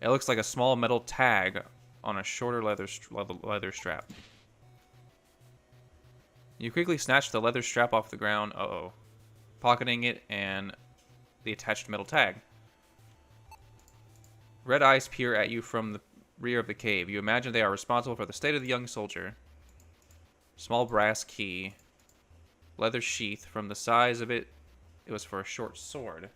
Speaker 1: It looks like a small metal tag on a shorter leather strap. You quickly snatch the leather strap off the ground. Uh-oh. Pocketing it and the attached metal tag. Red eyes peer at you from the rear of the cave. You imagine they are responsible for the state of the young soldier. Small brass key. Leather sheath. From the size of it, it was for a short sword.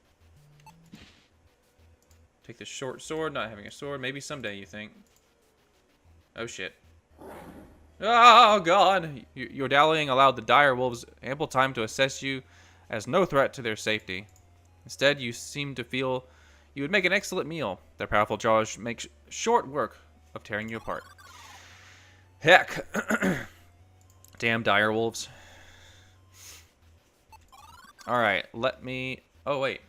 Speaker 1: Take the short sword, not having a sword. Maybe someday, you think. Oh, shit. Oh, God! Your dallying allowed the dire wolves ample time to assess you as no threat to their safety. Instead, you seem to feel you would make an excellent meal. Their powerful jaws make short work of tearing you apart. Heck. Damn dire wolves. Alright, let me... Oh, wait.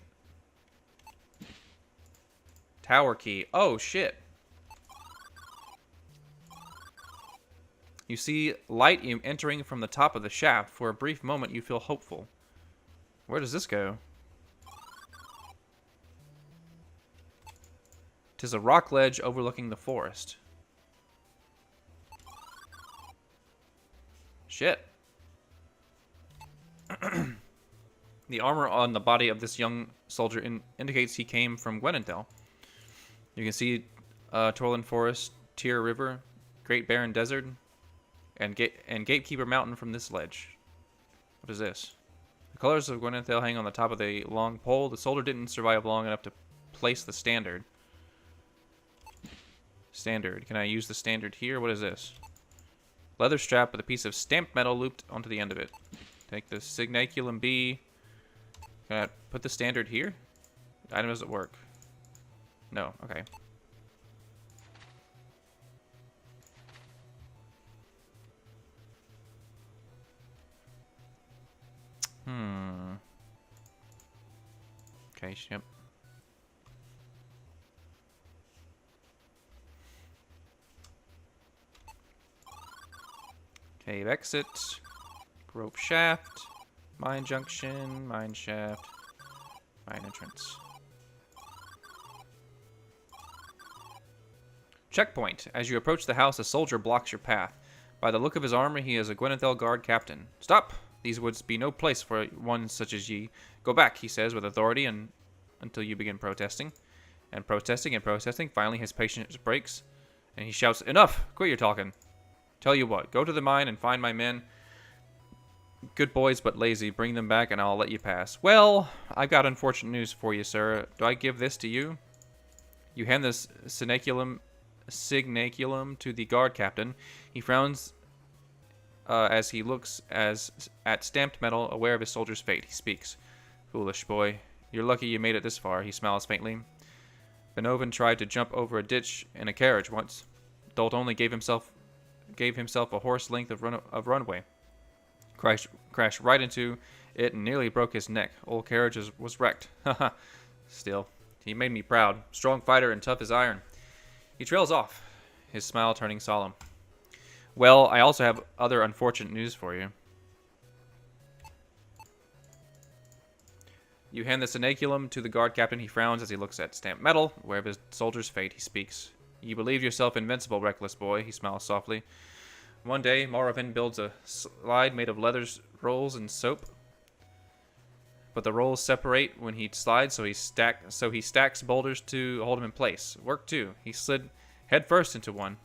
Speaker 1: Tower key. Oh, shit. You see light entering from the top of the shaft. For a brief moment, you feel hopeful. Where does this go? 'Tis a rock ledge overlooking the forest. Shit. The armor on the body of this young soldier indicates he came from Gwenenthel. You can see Torlin Forest, Tyr River, Great Barren Desert, and Gatekeeper Mountain from this ledge. What is this? The colors of Gwenenthel hang on the top of the long pole. The soldier didn't survive long enough to place the standard. Standard. Can I use the standard here? What is this? Leather strap with a piece of stamped metal looped onto the end of it. Take the Signaculum B. Can I put the standard here? The item doesn't work. No. Okay. Okay, yep. Cave exit. Rope shaft. Mine junction. Mine shaft. Find entrance. Checkpoint. As you approach the house, a soldier blocks your path. By the look of his armor, he is a Gwenethel guard captain. Stop! These woods be no place for one such as ye. Go back, he says with authority, and until you begin protesting. And protesting and protesting. Finally, his patience breaks, and he shouts, Enough! Quit your talking. Tell you what, go to the mine and find my men. Good boys, but lazy. Bring them back, and I'll let you pass. Well, I've got unfortunate news for you, sir. Do I give this to you? You hand this signaculum to the guard captain. He frowns as he looks at stamped metal, aware of his soldier's fate. He speaks. Foolish boy. You're lucky you made it this far. He smiles faintly. Beethoven tried to jump over a ditch in a carriage once. Dolt only gave himself a horse length of runway. Crashed right into it and nearly broke his neck. Old carriage was wrecked. Haha. Still, he made me proud. Strong fighter and tough as iron. He trails off, his smile turning solemn. Well, I also have other unfortunate news for you. You hand the signaculum to the guard captain. He frowns as he looks at stamped metal, aware of his soldier's fate. He speaks. You believe yourself invincible, reckless boy. He smiles softly. One day, Moravin builds a slide made of leathers, rolls, and soap. But the rolls separate when he slides, so he stacks boulders to hold him in place. Work too. He slid headfirst into one.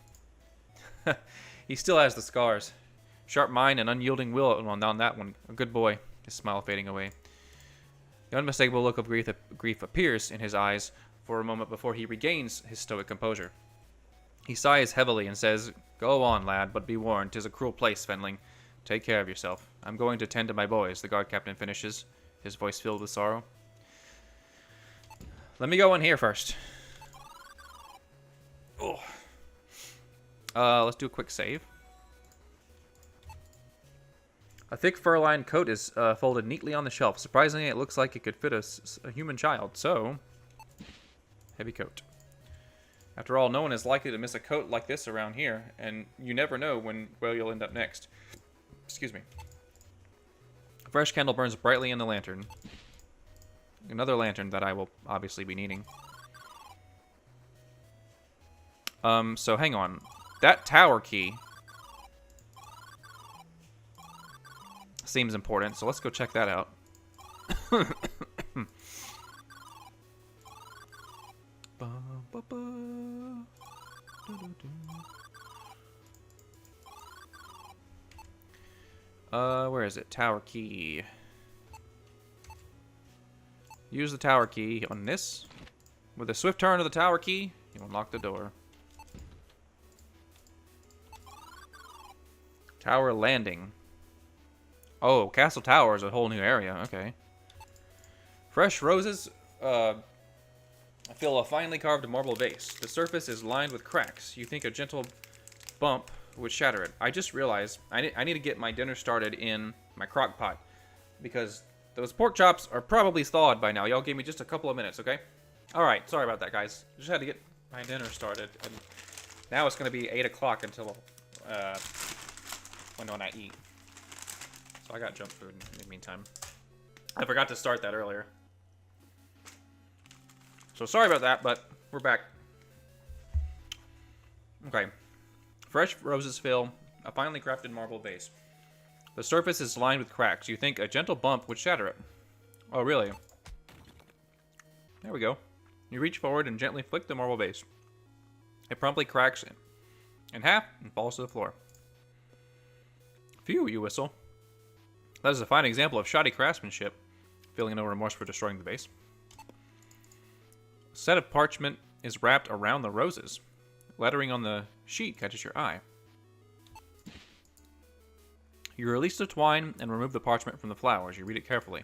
Speaker 1: He still has the scars. Sharp mind and unyielding will on that one. A good boy. His smile fading away. The unmistakable look of grief appears in his eyes for a moment before he regains his stoic composure. He sighs heavily and says, Go on, lad, but be warned. 'Tis a cruel place, Fenling. Take care of yourself. I'm going to tend to my boys, the guard captain finishes, his voice filled with sorrow. Let me go in here first. Oh. Let's do a quick save. A thick fur-lined coat is folded neatly on the shelf. Surprisingly, it looks like it could fit a human child. So, heavy coat. After all, no one is likely to miss a coat like this around here, and you never know where you'll end up next. Excuse me. A fresh candle burns brightly in the lantern. Another lantern that I will obviously be needing. So hang on. That tower key seems important, so let's go check that out. Where is it? Tower key. Use the tower key on this. With a swift turn of the tower key, you unlock the door. Tower landing. Oh, Castle Tower is a whole new area. Okay. Fresh roses fill a finely carved marble vase. The surface is lined with cracks. You think a gentle bump would shatter it. I just realized I need to get my dinner started in my crock pot because those pork chops are probably thawed by now. Y'all gave me just a couple of minutes, okay? All right, sorry about that, guys. Just had to get my dinner started, and now it's going to be 8 o'clock until when I eat. So I got junk food in the meantime. I forgot to start that earlier. So sorry about that, but we're back. Okay. Fresh roses fill a finely crafted marble vase. The surface is lined with cracks. You think a gentle bump would shatter it. Oh, really? There we go. You reach forward and gently flick the marble vase. It promptly cracks in half and falls to the floor. Phew, you whistle. That is a fine example of shoddy craftsmanship. Feeling no remorse for destroying the vase. A set of parchment is wrapped around the roses. Lettering on the sheet catches your eye. You release the twine and remove the parchment from the flowers. You read it carefully.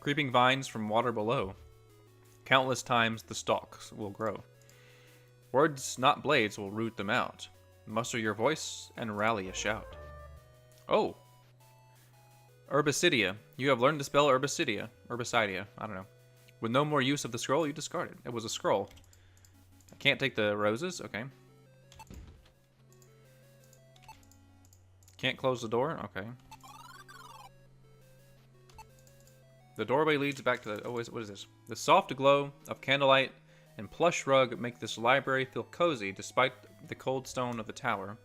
Speaker 1: Creeping vines from water below. Countless times the stalks will grow. Words, not blades, will root them out. Muster your voice and rally a shout. Oh! Herbicidia. You have learned to spell herbicidia. Herbicidia. I don't know. With no more use of the scroll, you discard it. It was a scroll. I can't take the roses? Okay. Can't close the door? Okay. The doorway leads back to the... Oh, what is this? The soft glow of candlelight and plush rug make this library feel cozy despite the cold stone of the tower.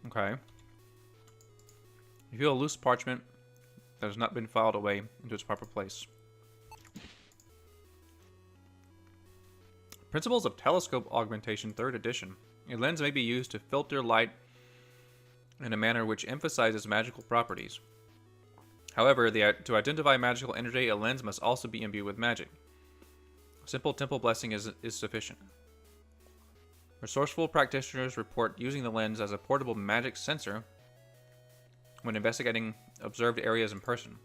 Speaker 1: Okay. You feel a loose parchment that has not been filed away into its proper place. Principles of Telescope Augmentation 3rd Edition. A lens may be used to filter light in a manner which emphasizes magical properties. However, to identify magical energy, a lens must also be imbued with magic. Simple temple blessing is sufficient. Resourceful practitioners report using the lens as a portable magic sensor when investigating observed areas in person.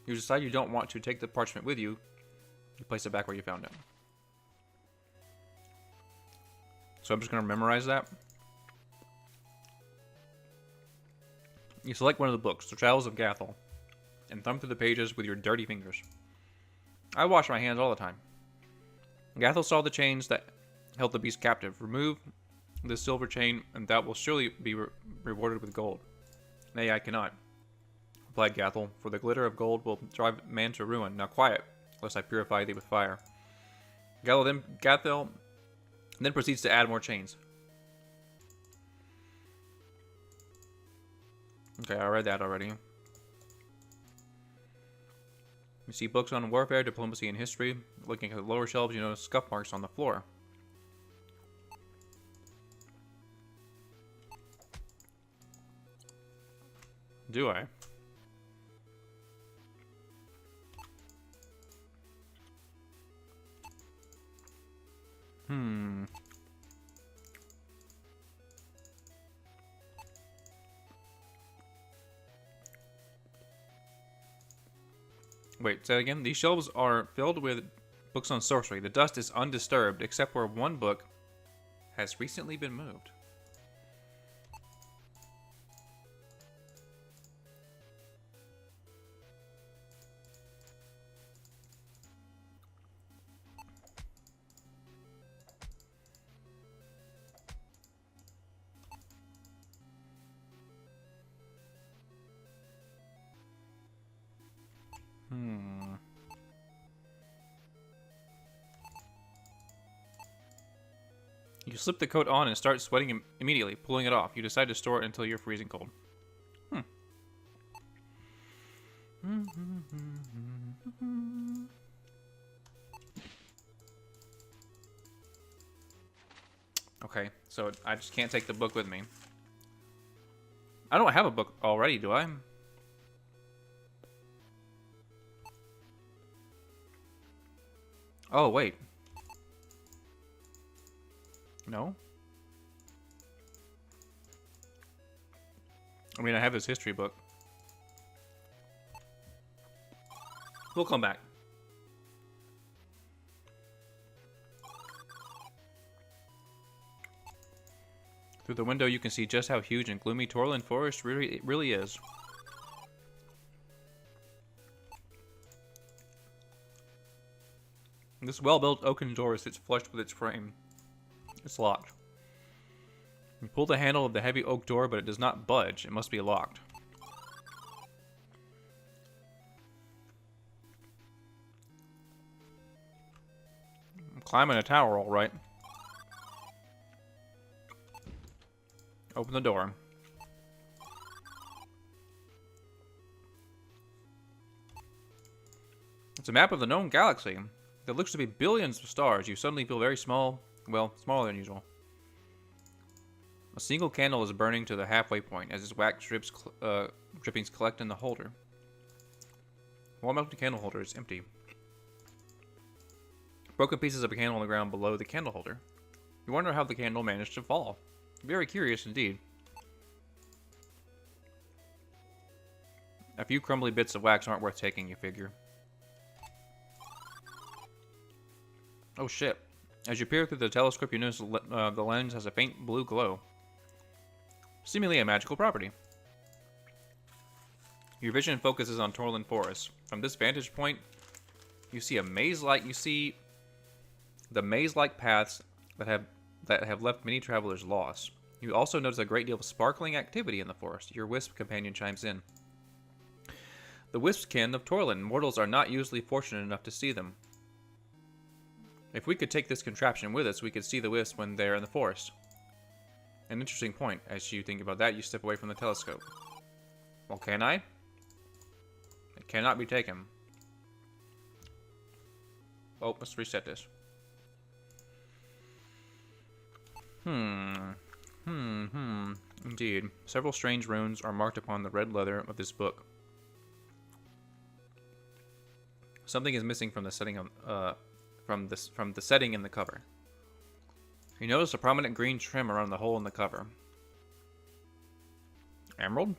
Speaker 1: You decide you don't want to take the parchment with you, you place it back where you found it. So I'm just going to memorize that. You select one of the books, The Travels of Gathel, and thumb through the pages with your dirty fingers. I wash my hands all the time. Gathel saw the chains that held the beast captive. Remove this silver chain, and thou will surely be rewarded with gold. Nay, I cannot, replied Gathel, for the glitter of gold will drive man to ruin. Now quiet, lest I purify thee with fire. Gathel then proceeds to add more chains. Okay, I read that already. You see books on warfare, diplomacy, and history. Looking at the lower shelves, you notice scuff marks on the floor. Do I? Wait, say that again? These shelves are filled with books on sorcery. The dust is undisturbed, except where one book has recently been moved. You slip the coat on and start sweating immediately, pulling it off. You decide to store it until you're freezing cold. Okay, so I just can't take the book with me. I don't have a book already, do I? Oh, wait. No? I mean, I have this history book. We'll come back. Through the window, you can see just how huge and gloomy Torland Forest really is. This well-built oaken door sits flush with its frame. It's locked. You pull the handle of the heavy oak door, but it does not budge. It must be locked. I'm climbing a tower, all right. Open the door. It's a map of the known galaxy. There looks to be billions of stars. You suddenly feel very small. Well, smaller than usual. A single candle is burning to the halfway point as its wax drippings collect in the holder. One empty candle holder is empty. Broken pieces of a candle on the ground below the candle holder. You wonder how the candle managed to fall. Very curious indeed. A few crumbly bits of wax aren't worth taking, you figure. Oh shit. As you peer through the telescope, you notice the lens has a faint blue glow. Seemingly a magical property. Your vision focuses on Torland Forest. From this vantage point, you see the maze-like paths that have that have left many travelers lost. You also notice a great deal of sparkling activity in the forest. Your wisp companion chimes in. The wispkin of Torlin. Mortals are not usually fortunate enough to see them. If we could take this contraption with us, we could see the wisps when they're in the forest. An interesting point. As you think about that, you step away from the telescope. Well, can I? It cannot be taken. Oh, let's reset this. Indeed. Several strange runes are marked upon the red leather of this book. Something is missing from the setting of, from the setting in the cover. You notice a prominent green trim around the hole in the cover. Emerald?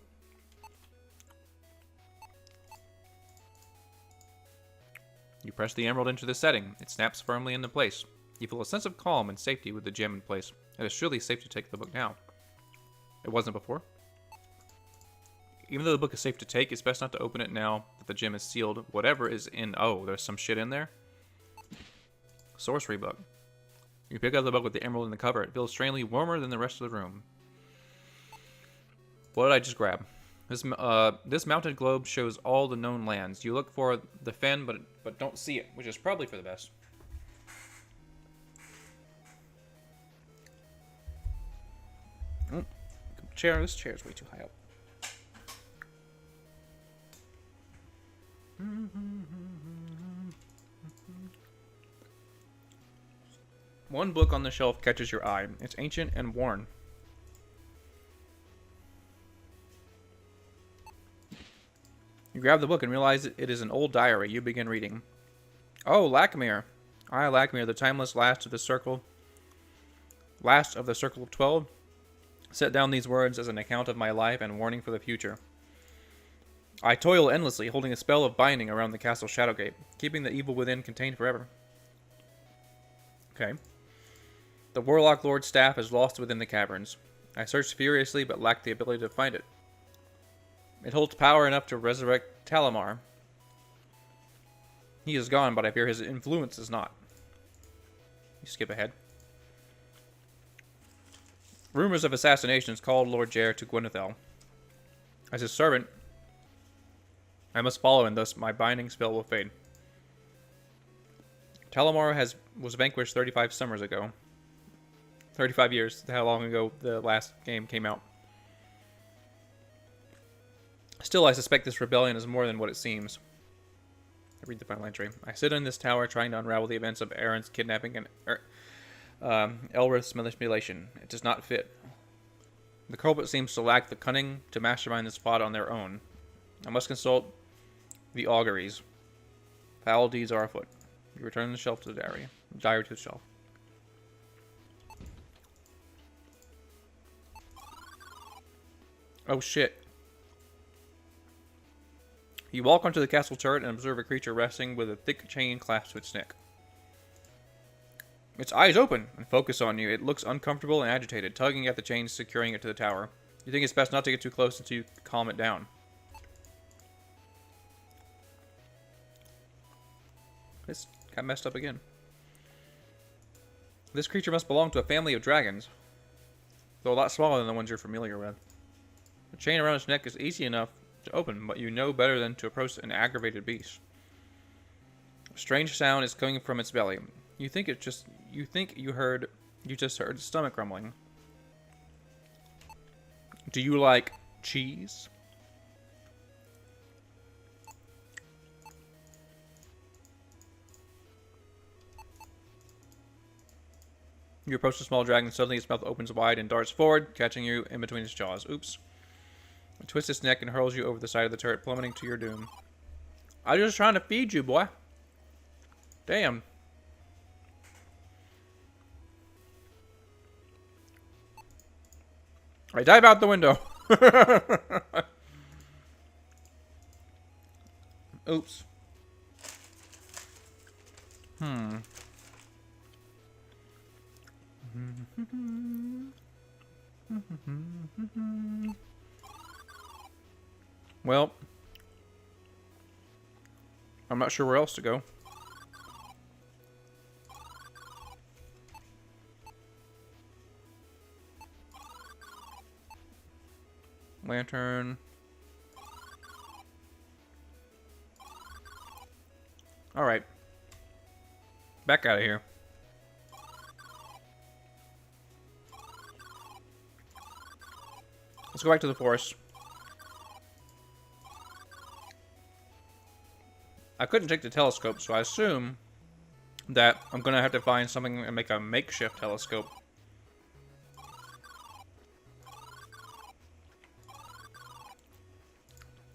Speaker 1: You press the emerald into the setting. It snaps firmly into place. You feel a sense of calm and safety with the gem in place. It is surely safe to take the book now. It wasn't before. Even though the book is safe to take, it's best not to open it now that the gem is sealed. Whatever is in... Oh, there's some shit in there? Sorcery book. You pick up the book with the emerald in the cover. It feels strangely warmer than the rest of the room. What did I just grab? This mounted globe shows all the known lands. You look for the fen, but don't see it, which is probably for the best. This chair is way too high up. One book on the shelf catches your eye. It's ancient and worn. You grab the book and realize it is an old diary. You begin reading. Oh, Lakmir. I, Lakmir, the timeless last of the circle of 12, set down these words as an account of my life and warning for the future. I toil endlessly, holding a spell of binding around the castle Shadowgate, keeping the evil within contained forever. Okay. The Warlock Lord's staff is lost within the caverns. I searched furiously, but lacked the ability to find it. It holds power enough to resurrect Talamar. He is gone, but I fear his influence is not. You skip ahead. Rumors of assassinations called Lord Jair to Gwenethel. As his servant, I must follow, and thus my binding spell will fade. Talamar was vanquished 35 summers ago. 35 years, how long ago the last game came out. Still, I suspect this rebellion is more than what it seems. I read the final entry. I sit in this tower trying to unravel the events of Aaron's kidnapping and Elrith's manipulation. It does not fit. The culprit seems to lack the cunning to mastermind this plot on their own. I must consult the auguries. Foul deeds are afoot. You return the shelf to the diary. Diary to the shelf. Oh shit. You walk onto the castle turret and observe a creature resting with a thick chain clasped to its neck. Its eyes open and focus on you. It looks uncomfortable and agitated, tugging at the chain securing it to the tower. You think it's best not to get too close until you calm it down. This got messed up again. This creature must belong to a family of dragons, though a lot smaller than the ones you're familiar with. The chain around its neck is easy enough to open, but you know better than to approach an aggravated beast. A strange sound is coming from its belly. You just heard stomach rumbling. Do you like cheese? You approach the small dragon. Suddenly its mouth opens wide and darts forward, catching you in between its jaws. Oops. It twists its neck and hurls you over the side of the turret, plummeting to your doom. I was just trying to feed you, boy. Damn. I dive out the window. Oops. Well, I'm not sure where else to go. Lantern. Alright. Back out of here. Let's go back to the forest. I couldn't take the telescope, so I assume that I'm gonna have to find something and make a makeshift telescope.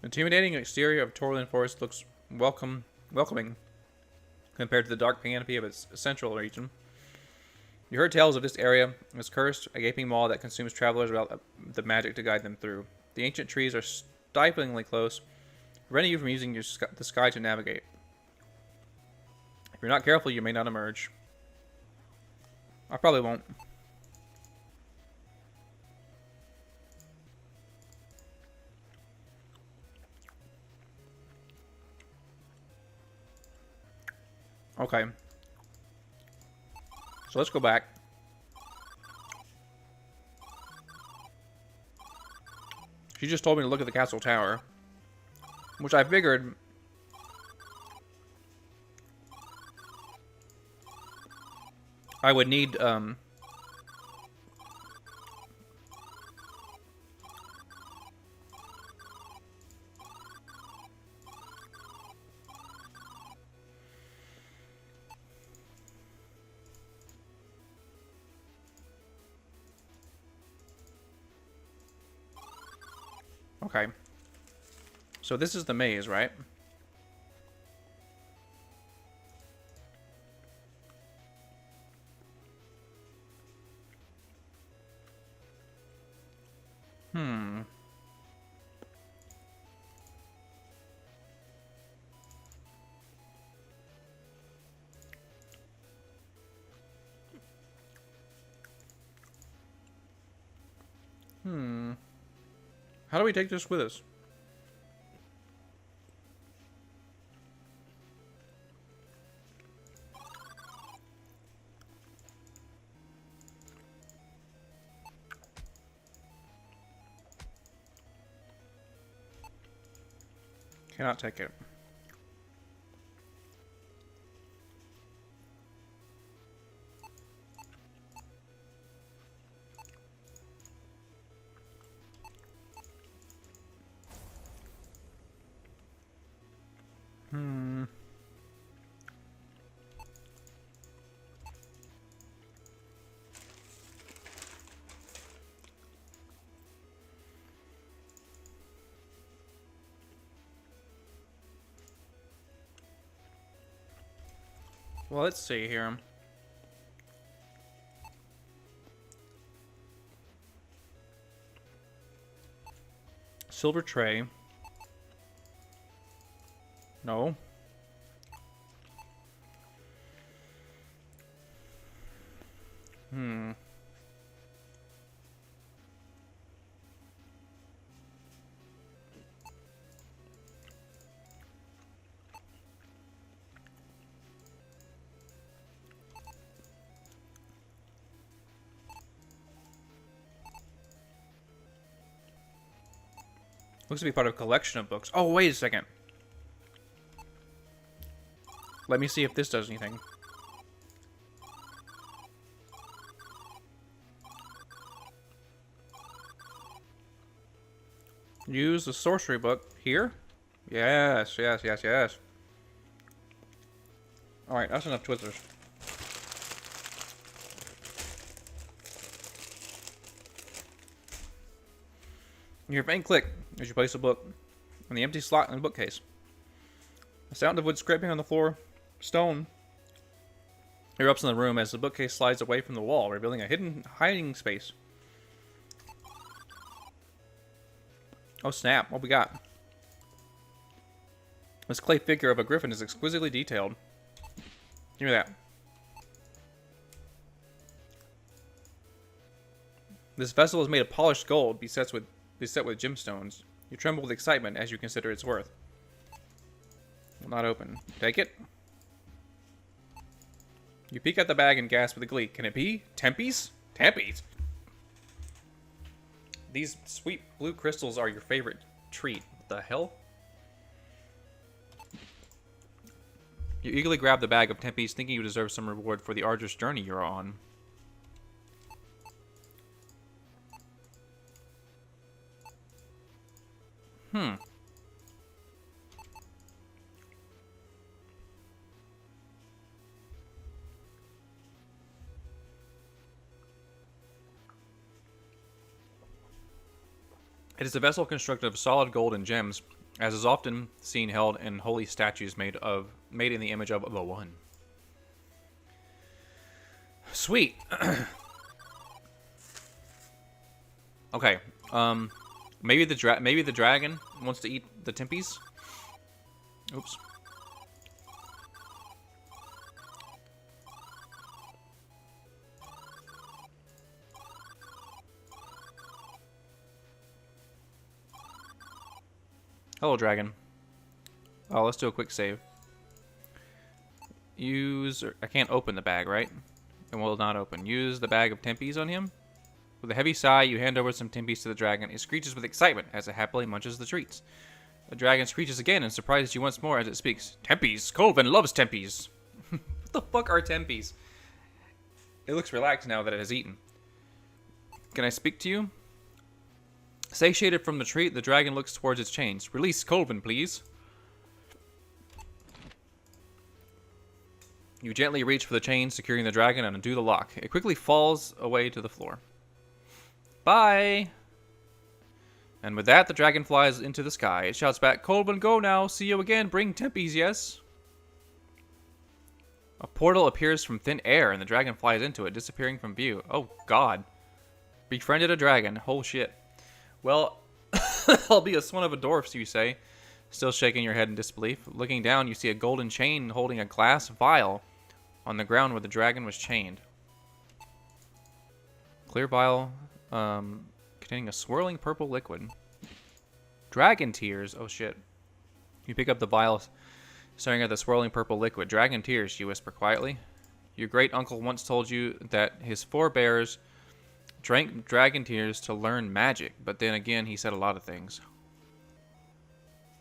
Speaker 1: The intimidating exterior of Torland Forest looks welcoming compared to the dark canopy of its central region. You heard tales of this area as cursed, a gaping maw that consumes travelers without the magic to guide them through. The ancient trees are stiflingly close, preventing you from using the sky to navigate. If you're not careful, you may not emerge. I probably won't. Okay. So let's go back. She just told me to look at the castle tower, which I figured I would need, okay. So this is the maze, right? How do we take this with us? Cannot take it. Well, let's see here. Silver tray. No. Looks to be part of a collection of books. Oh, wait a second. Let me see if this does anything. Use the sorcery book here? Yes, yes, yes, yes. Alright, that's enough Twizzlers. You hear a faint click as you place a book on the empty slot in the bookcase. The sound of wood scraping on the floor, stone, erupts in the room as the bookcase slides away from the wall, revealing a hidden hiding space. Oh snap, what we got? This clay figure of a griffin is exquisitely detailed. Give me that. This vessel is made of polished gold, beset with gemstones. You tremble with excitement as you consider its worth. Will not open. Take it. You peek at the bag and gasp with glee. Can it be? Tempe's? Tempe's? These sweet blue crystals are your favorite treat. What the hell? You eagerly grab the bag of tempies, thinking you deserve some reward for the arduous journey you're on. It is a vessel constructed of solid gold and gems, as is often seen held in holy statues made in the image of the One. Sweet. Okay. Maybe the dragon wants to eat the tempies. Oops. Hello, dragon. Oh, let's do a quick save. I can't open the bag, right? It will not open. Use the bag of tempies on him. With a heavy sigh, you hand over some tempies to the dragon. It screeches with excitement as it happily munches the treats. The dragon screeches again and surprises you once more as it speaks. Tempies! Colvin loves tempies! What the fuck are tempies? It looks relaxed now that it has eaten. Can I speak to you? Satiated from the treat, the dragon looks towards its chains. Release Colvin, please. You gently reach for the chains, securing the dragon, and undo the lock. It quickly falls away to the floor. Bye! And with that, the dragon flies into the sky. It shouts back, Colvin, go now. See you again. Bring tempies, yes? A portal appears from thin air, and the dragon flies into it, disappearing from view. Oh, God. Befriended a dragon. Oh, shit. Well, I'll be a son of a dwarf, you say, still shaking your head in disbelief. Looking down, you see a golden chain holding a glass vial on the ground where the dragon was chained. Clear vial containing a swirling purple liquid. Dragon tears. Oh, shit. You pick up the vial, staring at the swirling purple liquid. Dragon tears, you whisper quietly. Your great uncle once told you that his forebears drank dragon tears to learn magic, but then again, he said a lot of things.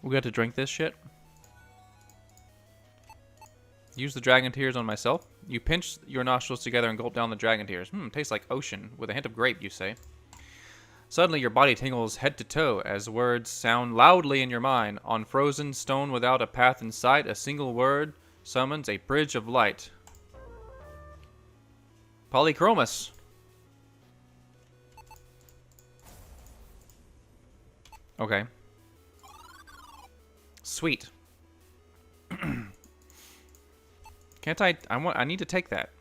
Speaker 1: We got to drink this shit. Use the dragon tears on myself. You pinch your nostrils together and gulp down the dragon tears. Tastes like ocean, with a hint of grape, you say. Suddenly, your body tingles head to toe as words sound loudly in your mind. On frozen stone without a path in sight, a single word summons a bridge of light. Polychromus. Okay. Sweet. Can't I need to take that.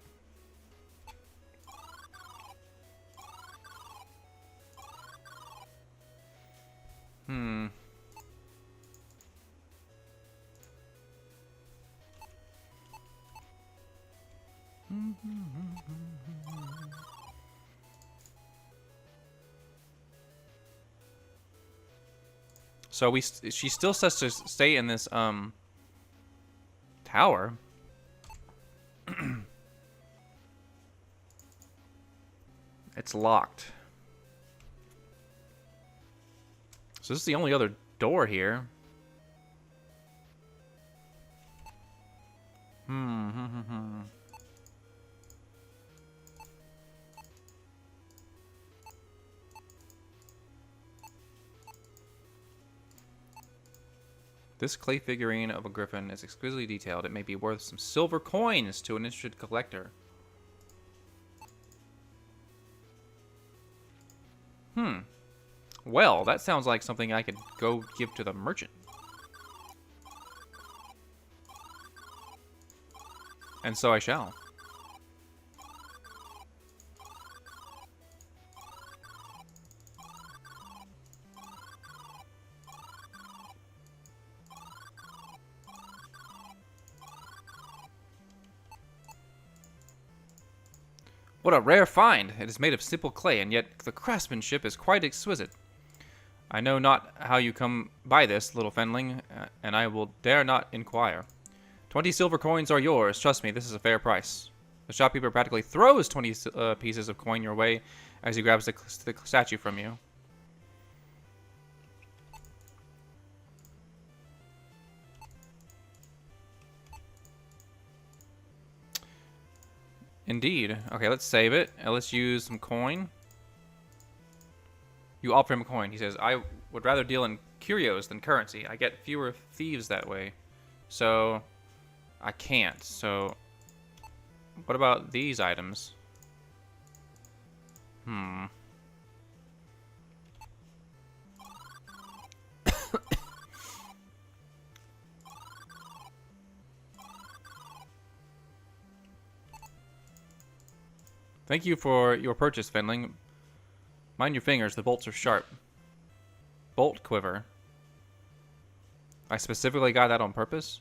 Speaker 1: So she still says to stay in this tower. It's locked. So this is the only other door here. This clay figurine of a griffin is exquisitely detailed. It may be worth some silver coins to an interested collector. Well, that sounds like something I could go give to the merchant. And so I shall. What a rare find! It is made of simple clay, and yet the craftsmanship is quite exquisite. I know not how you come by this, little fenling, and I will dare not inquire. 20 silver coins are yours. Trust me, this is a fair price. The shopkeeper practically throws 20 pieces of coin your way as he grabs the statue from you. Indeed. Okay, let's save it. And let's use some coin. You offer him a coin. He says, I would rather deal in curios than currency. I get fewer thieves that way. So, I can't. So, what about these items? Thank you for your purchase, Fenling. Mind your fingers, the bolts are sharp. Bolt quiver. I specifically got that on purpose?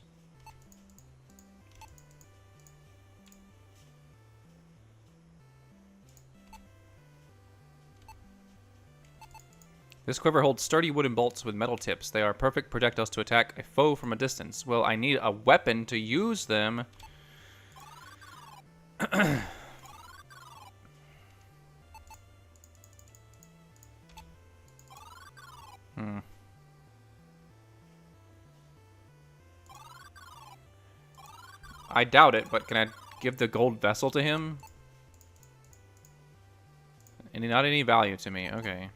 Speaker 1: This quiver holds sturdy wooden bolts with metal tips. They are perfect projectiles to attack a foe from a distance. Well, I need a weapon to use them. I doubt it, but can I give the gold vessel to him? And not any value to me. Okay.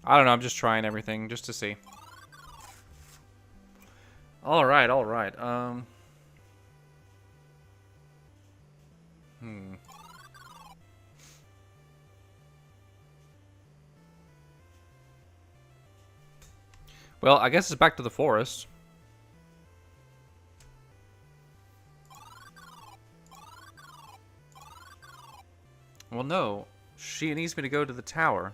Speaker 1: I don't know, I'm just trying everything just to see. Alright, alright. Well, I guess it's back to the forest. Well, no. She needs me to go to the tower.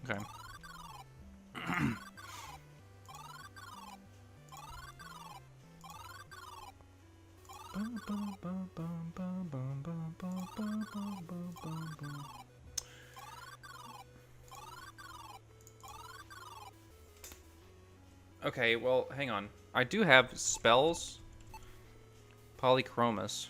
Speaker 1: Okay. Okay, well, hang on. I do have spells. Polychromus.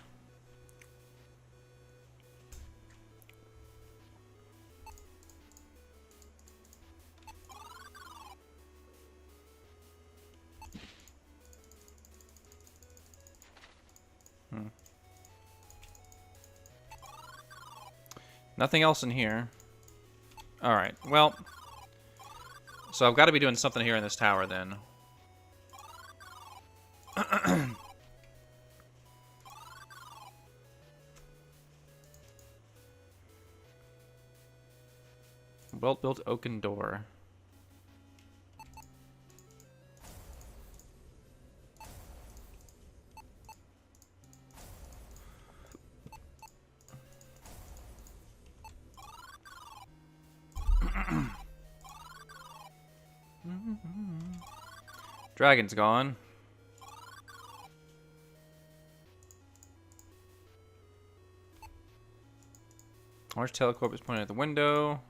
Speaker 1: Nothing else in here. Alright, well. So I've got to be doing something here in this tower then. Well-built oaken door. Dragon's gone. Orange telecorp is pointing at the window.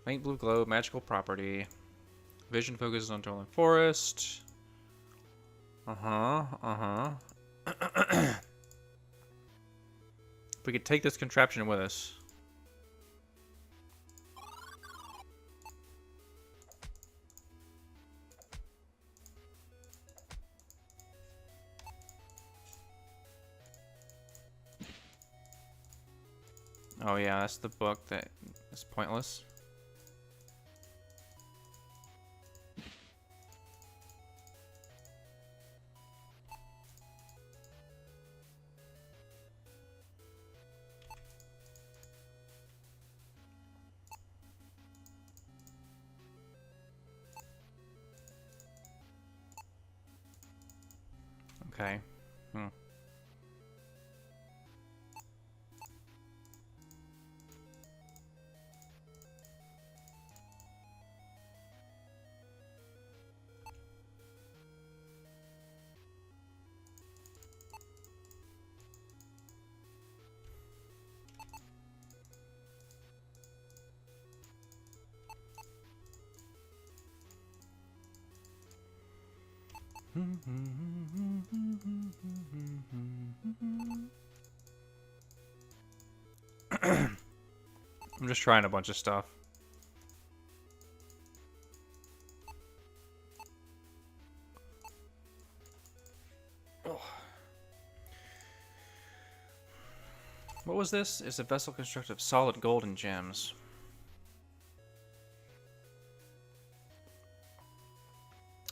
Speaker 1: Faint blue glow, magical property. Vision focuses on Dorland Forest. We could take this contraption with us. Oh yeah, that's the book that is pointless. Okay. Hmm. I'm just trying a bunch of stuff. Oh. What was this? It's a vessel constructed of solid gold and gems.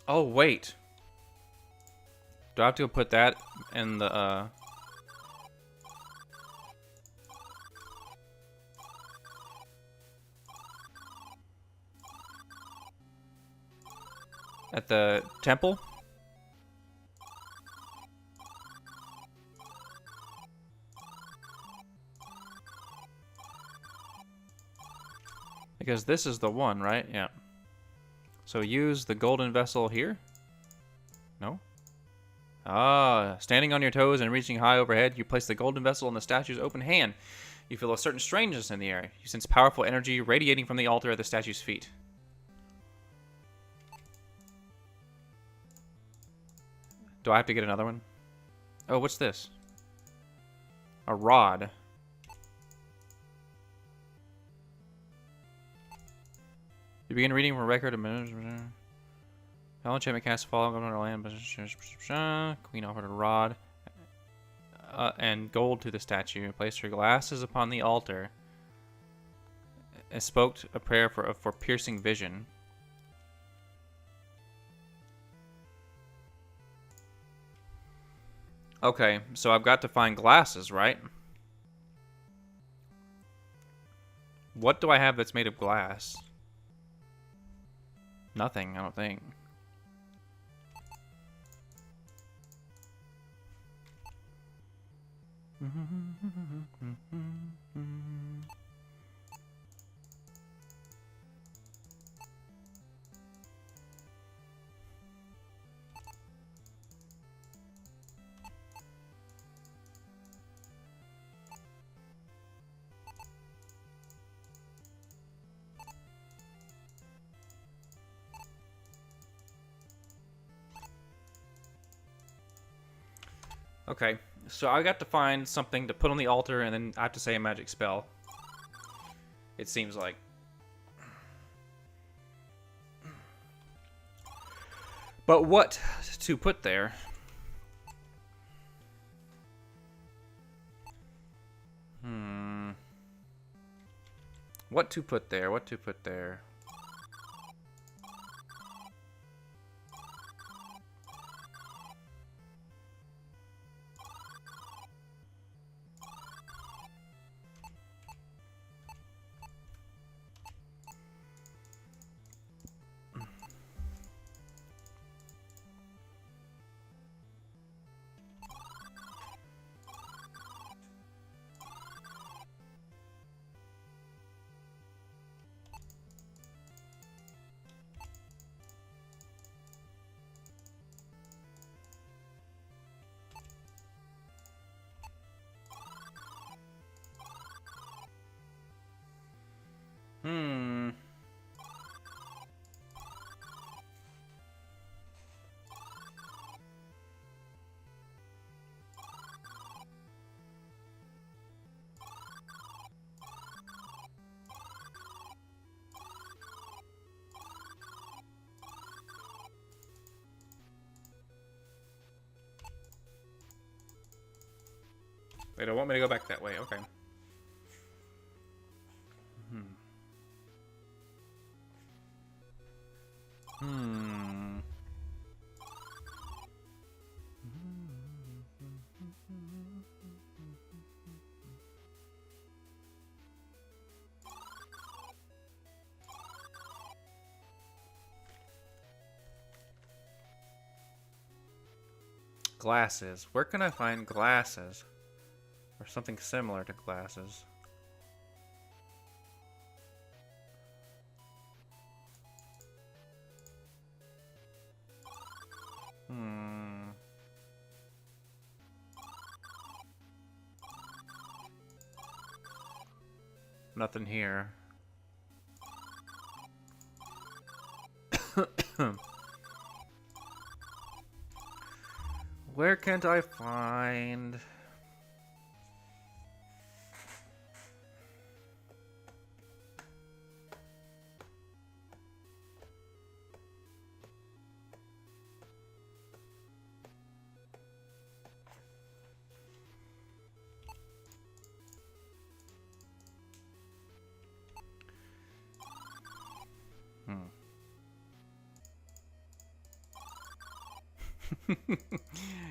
Speaker 1: Oh, wait. Do I have to put that in the, at the temple? Because this is the one, right? Yeah. So use the golden vessel here? No? Ah, standing on your toes and reaching high overhead, you place the golden vessel in the statue's open hand. You feel a certain strangeness in the air. You sense powerful energy radiating from the altar at the statue's feet. Do I have to get another one? Oh, what's this? A rod. You begin reading from a record of enchantment cast fall on our land. Queen offered a rod and gold to the statue. Placed her glasses upon the altar and spoke a prayer for piercing vision. Okay, so I've got to find glasses, right? What do I have that's made of glass? Nothing, I don't think. Okay, so I got to find something to put on the altar, and then I have to say a magic spell. It seems like. But what to put there? What to put there? What to put there? They don't want me to go back that way. Okay. glasses. Where can I find glasses? Or something similar to glasses. Nothing here. Where can't I find...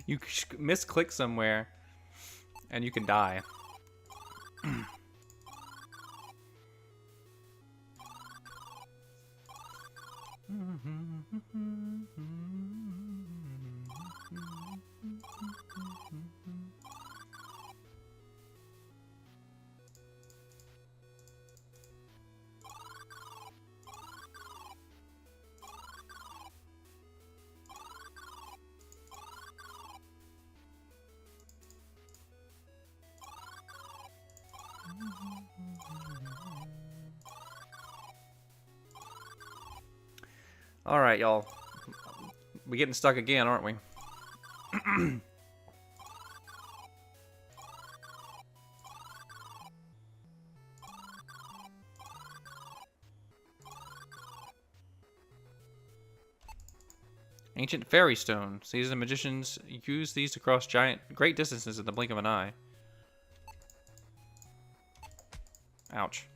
Speaker 1: You misclick somewhere and you can die. Alright, y'all. We're getting stuck again, aren't we? Ancient fairy stone. Seasoned magicians use these to cross great distances in the blink of an eye. Ouch.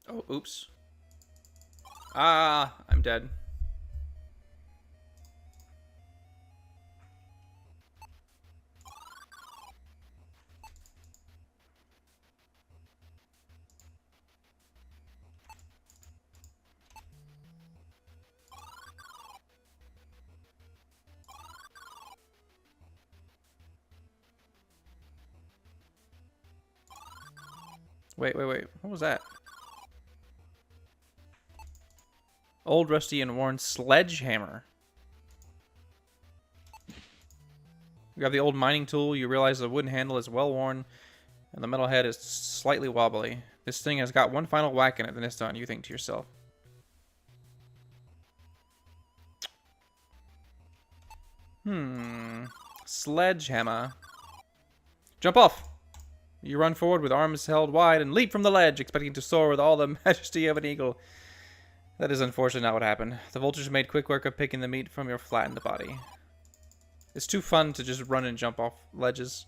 Speaker 1: Oh, oops. Ah, I'm dead. Wait. What was that? Old, rusty, and worn sledgehammer. You grab the old mining tool, you realize the wooden handle is well worn, and the metal head is slightly wobbly. This thing has got one final whack in it, then it's done, you think to yourself. Sledgehammer. Jump off! You run forward with arms held wide and leap from the ledge, expecting to soar with all the majesty of an eagle. That is unfortunately not what happened. The vultures made quick work of picking the meat from your flattened body. It's too fun to just run and jump off ledges.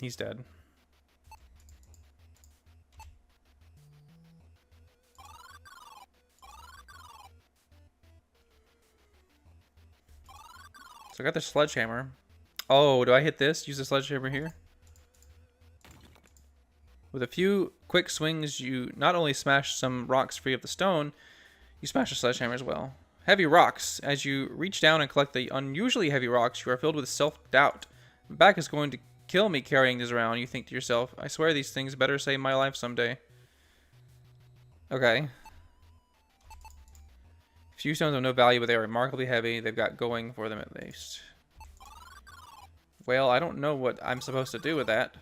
Speaker 1: He's dead. So I got the sledgehammer. Oh, do I hit this? Use the sledgehammer here? With a few quick swings, you not only smash some rocks free of the stone, you smash the sledgehammer as well. Heavy rocks. As you reach down and collect the unusually heavy rocks, you are filled with self-doubt. My back is going to kill me carrying this around, you think to yourself. I swear these things better save my life someday. Okay. Few stones have no value, but they are remarkably heavy. They've got going for them at least. Well, I don't know what I'm supposed to do with that.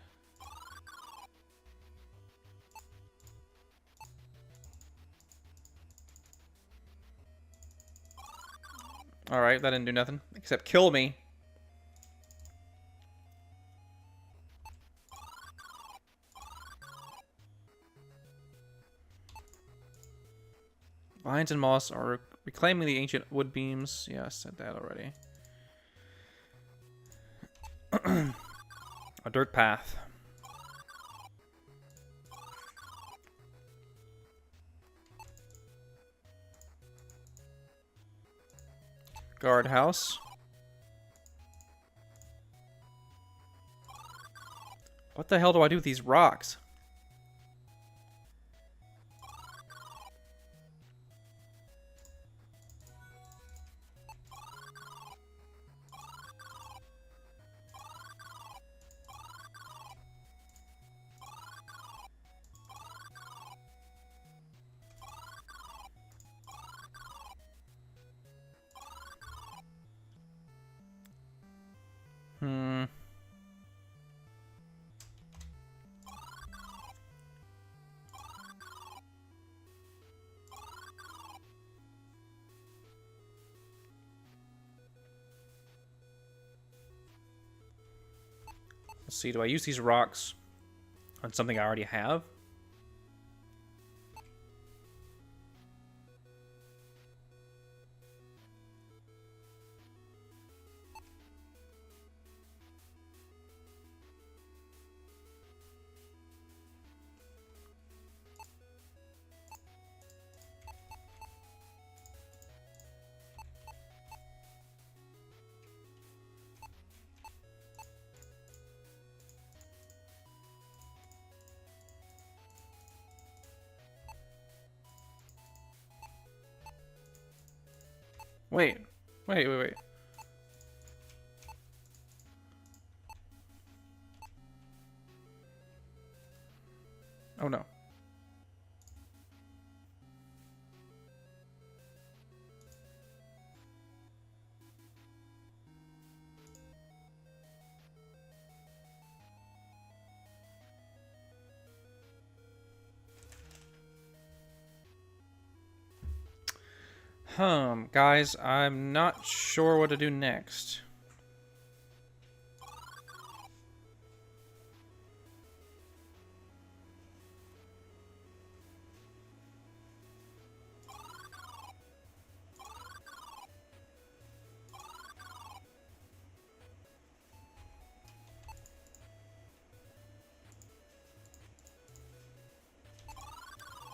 Speaker 1: Alright, that didn't do nothing. Except kill me. Vines and moss are reclaiming the ancient wood beams. Yeah, I said that already. A dirt path. Guardhouse. What the hell do I do with these rocks? Let's see, do I use these rocks on something I already have? Wait. Oh no. Guys, I'm not sure what to do next.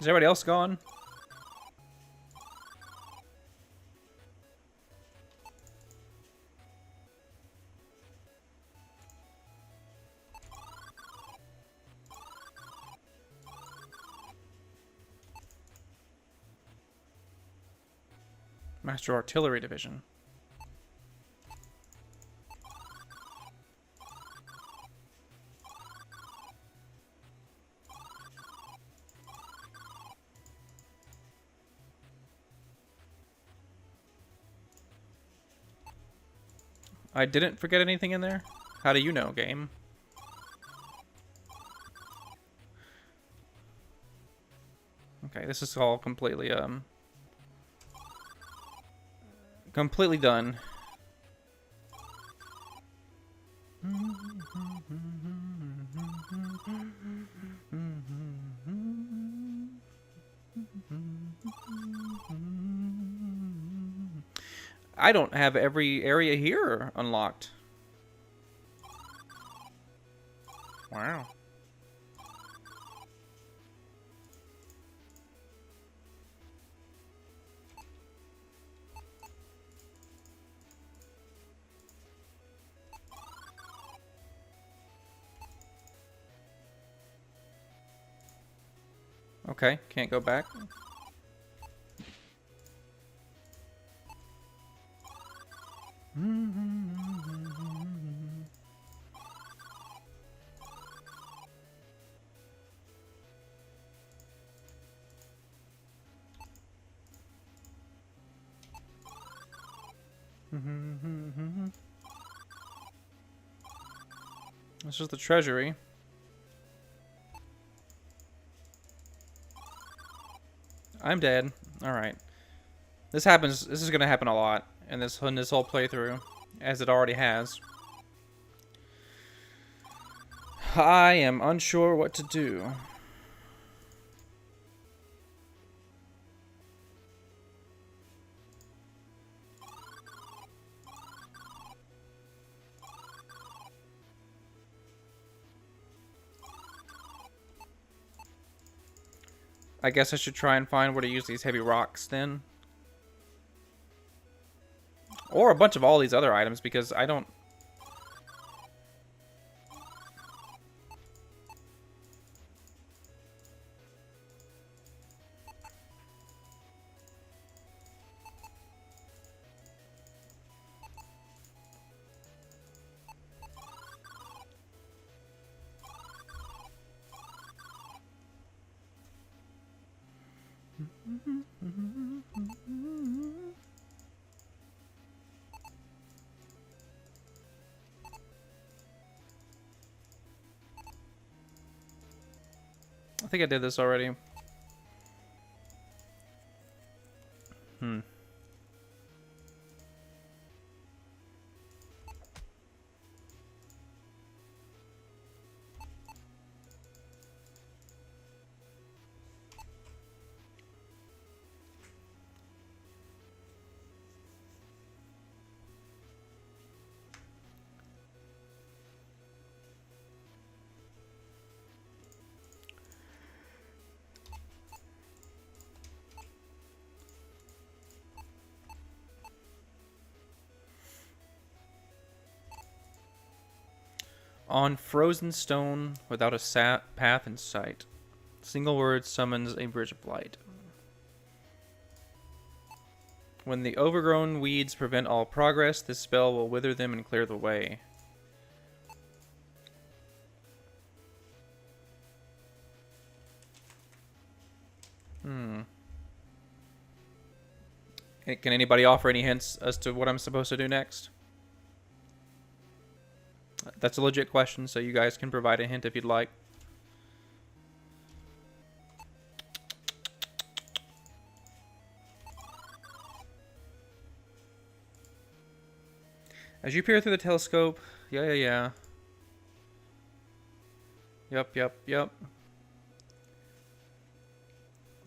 Speaker 1: Is everybody else gone? Master Artillery Division. I didn't forget anything in there? How do you know, game? Okay, this is all completely, completely done. I don't have every area here unlocked. Wow. Okay, can't go back. This is the treasury. I'm dead. Alright. This happens. This is going to happen a lot in this whole playthrough, as it already has. I am unsure what to do. I guess I should try and find where to use these heavy rocks then. Or a bunch of all these other items, because I don't... I think I did this already. On frozen stone without a path in sight. Single word summons a bridge of light. When the overgrown weeds prevent all progress, this spell will wither them and clear the way. Can anybody offer any hints as to what I'm supposed to do next? That's a legit question, so you guys can provide a hint if you'd like. As you peer through the telescope, yeah. Yep.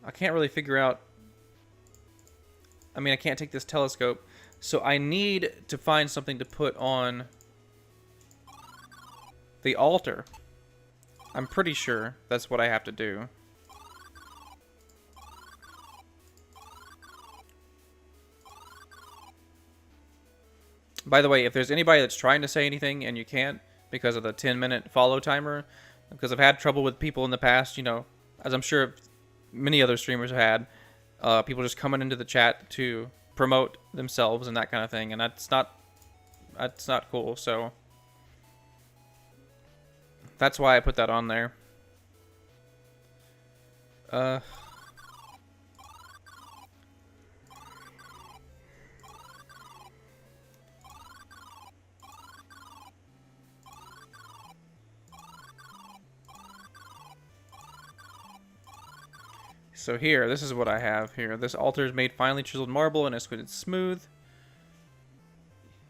Speaker 1: I can't really figure out... I mean, I can't take this telescope, so I need to find something to put on the altar. I'm pretty sure that's what I have to do. By the way, if there's anybody that's trying to say anything and you can't because of the 10-minute follow timer, because I've had trouble with people in the past, you know, as I'm sure many other streamers have had, people just coming into the chat to promote themselves and that kind of thing, and that's not cool. So that's why I put that on there. So here, this is what I have here. This altar is made finely chiseled marble and is smooth.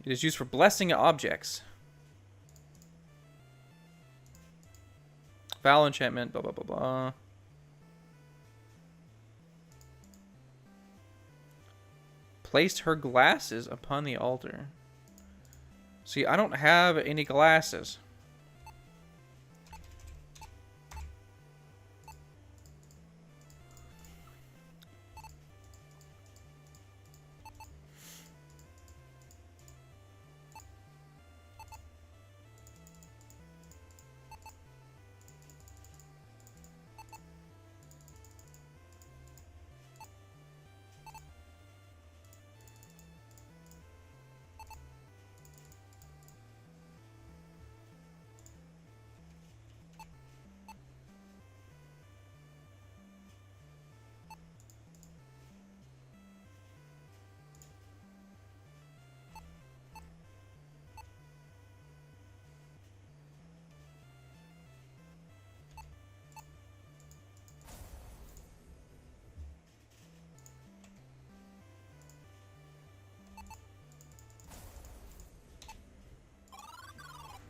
Speaker 1: It is used for blessing objects. Foul enchantment, blah, blah, blah, blah. Placed her glasses upon the altar. See, I don't have any glasses.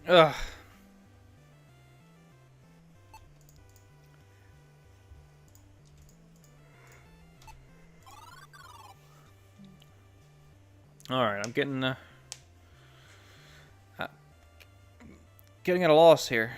Speaker 1: Ugh. Alright, I'm getting at a loss here.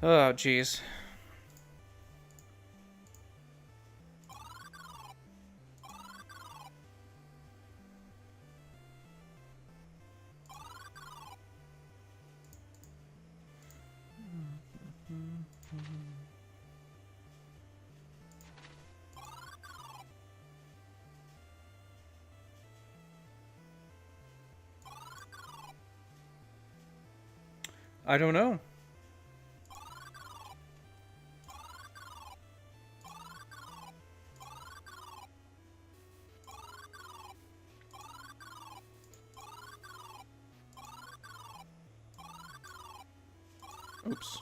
Speaker 1: Oh, jeez. I don't know. Oops.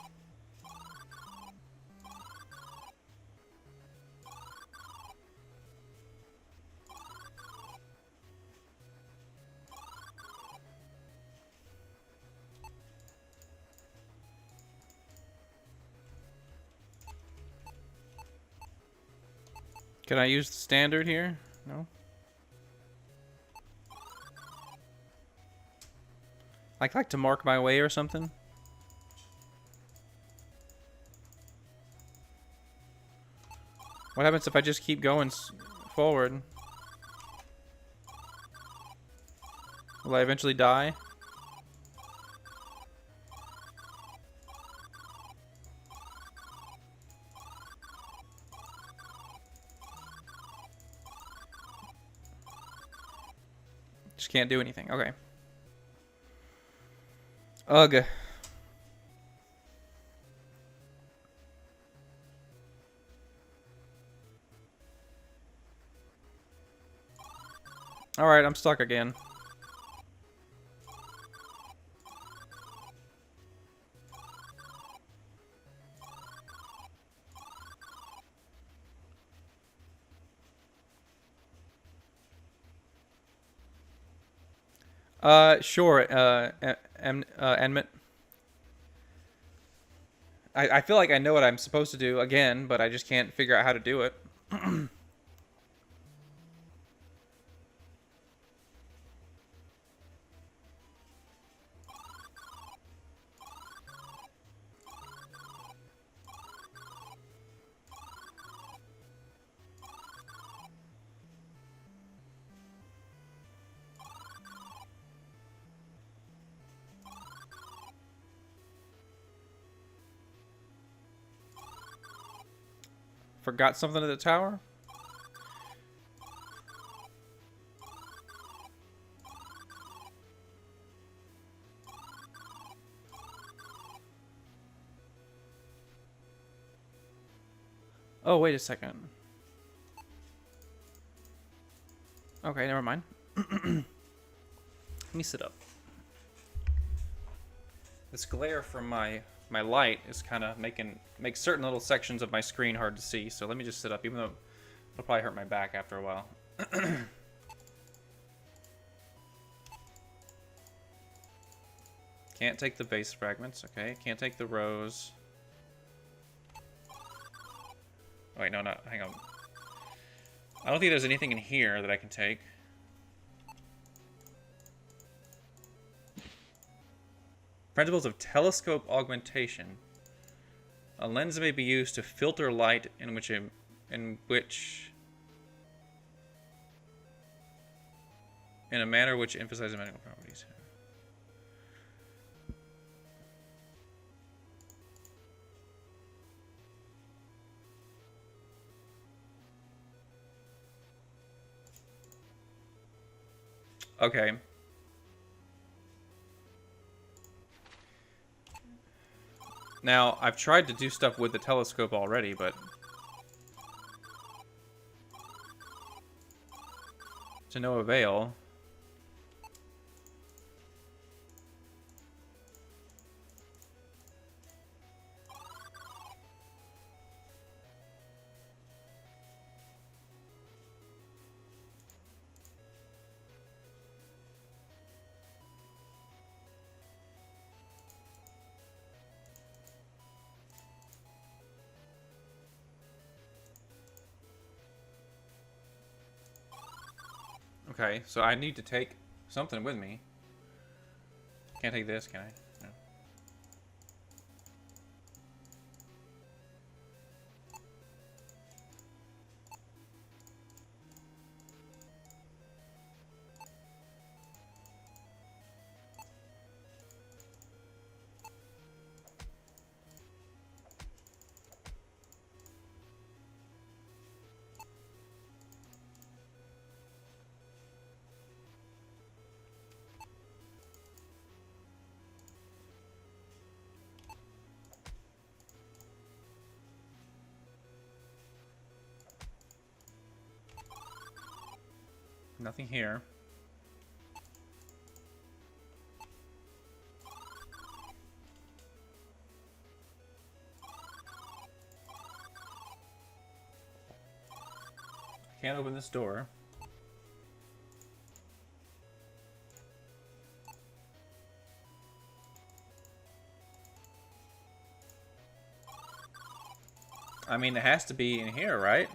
Speaker 1: Can I use the standard here? No? I'd like to mark my way or something. What happens if I just keep going forward? Will I eventually die? Just can't do anything. Okay. Ugh. Alright, I'm stuck again. Sure, Enmit. I feel like I know what I'm supposed to do again, but I just can't figure out how to do it. Forgot something at the tower? Oh, wait a second. Okay, never mind. Let me sit up. This glare from my light is kind of makes certain little sections of my screen hard to see. So let me just sit up, even though it'll probably hurt my back after a while. Can't take the base fragments. Okay, can't take the rows. Oh, wait, no, not. Hang on. I don't think there's anything in here that I can take. Principles of telescope augmentation. A lens may be used to filter light in which in a manner which emphasizes medical properties. Okay. Now, I've tried to do stuff with the telescope already, but to no avail. Okay, so I need to take something with me. Can't take this, can I? No.
Speaker 2: Nothing here. Can't open this door. I mean, it has to be in here, right?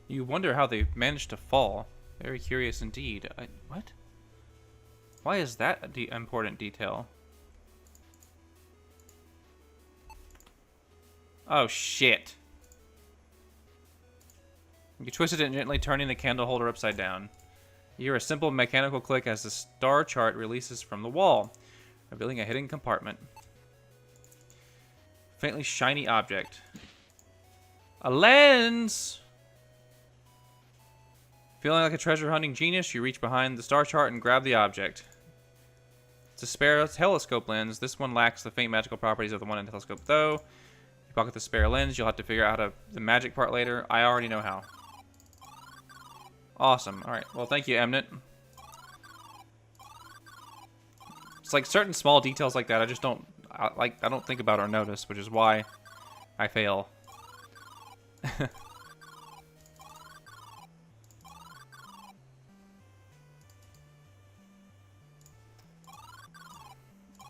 Speaker 2: You wonder how they managed to fall. Very curious indeed. What? Why is that an important detail? Oh, shit. You twisted it gently, turning the candle holder upside down. You hear a simple mechanical click as the star chart releases from the wall, revealing a hidden compartment. Faintly shiny object. A lens! Feeling like a treasure-hunting genius, you reach behind the star chart and grab the object. It's a spare telescope lens. This one lacks the faint magical properties of the one in the telescope, though. You pocket the spare lens. You'll have to figure out the magic part later. I already know how. Awesome. All right. Well, thank you, Emnet. It's like certain small details like that I just don't I don't think about or notice, which is why I fail.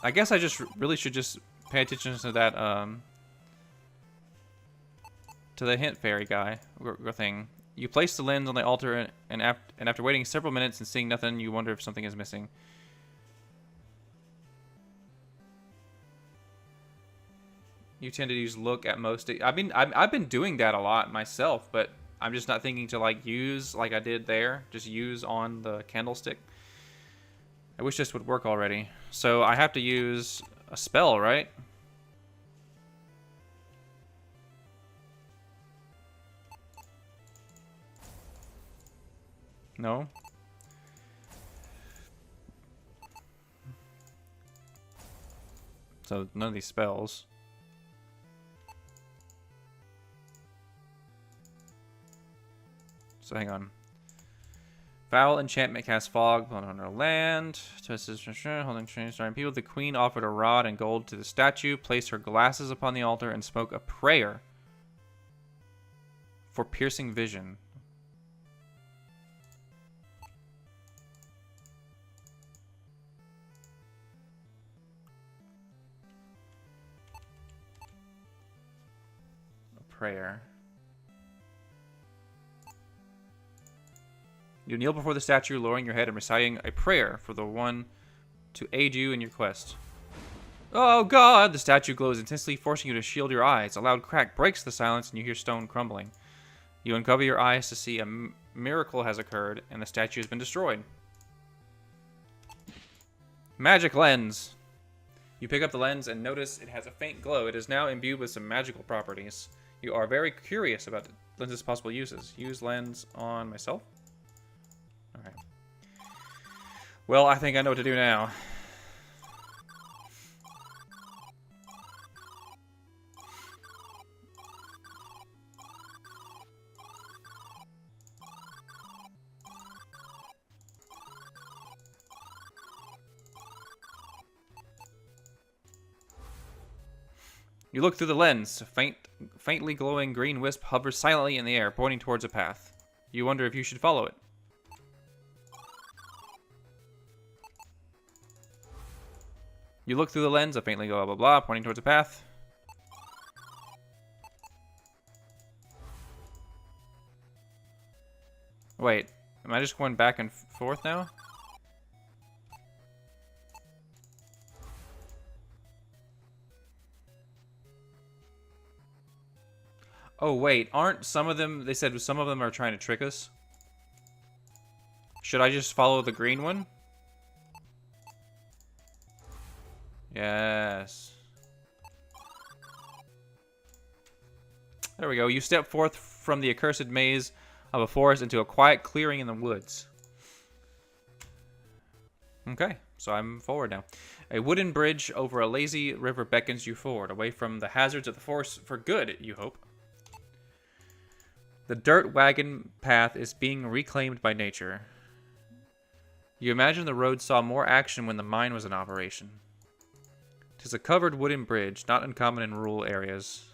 Speaker 2: I guess I just really should just pay attention to that, to the hint fairy guy or thing. You place the lens on the altar, and after waiting several minutes and seeing nothing, you wonder if something is missing. You tend to use look at most. I've been doing that a lot myself, but I'm just not thinking to like use like I did there. Just use on the candlestick. I wish this would work already. So I have to use a spell, right? No? So none of these spells. So hang on. Foul enchantment casts fog on her land. Holding strange starting people. The queen offered a rod and gold to the statue, placed her glasses upon the altar, and spoke a prayer for piercing vision. A prayer. You kneel before the statue, lowering your head and reciting a prayer for the one to aid you in your quest. Oh God! The statue glows intensely, forcing you to shield your eyes. A loud crack breaks the silence, and you hear stone crumbling. You uncover your eyes to see a miracle has occurred, and the statue has been destroyed. Magic lens. You pick up the lens and notice it has a faint glow. It is now imbued with some magical properties. You are very curious about the lens's possible uses. Use lens on myself. Alright. Well, I think I know what to do now. You look through the lens. A faintly glowing green wisp hovers silently in the air, pointing towards a path. You wonder if you should follow it. You look through the lens, a faintly blah blah blah, pointing towards a path. Wait, am I just going back and forth now? Oh, wait. Aren't some of them... They said some of them are trying to trick us. Should I just follow the green one? Yes. There we go. You step forth from the accursed maze of a forest into a quiet clearing in the woods. Okay, so I'm forward now. A wooden bridge over a lazy river beckons you forward, away from the hazards of the forest for good, you hope. The dirt wagon path is being reclaimed by nature. You imagine the road saw more action when the mine was in operation. 'Tis a covered wooden bridge, not uncommon in rural areas.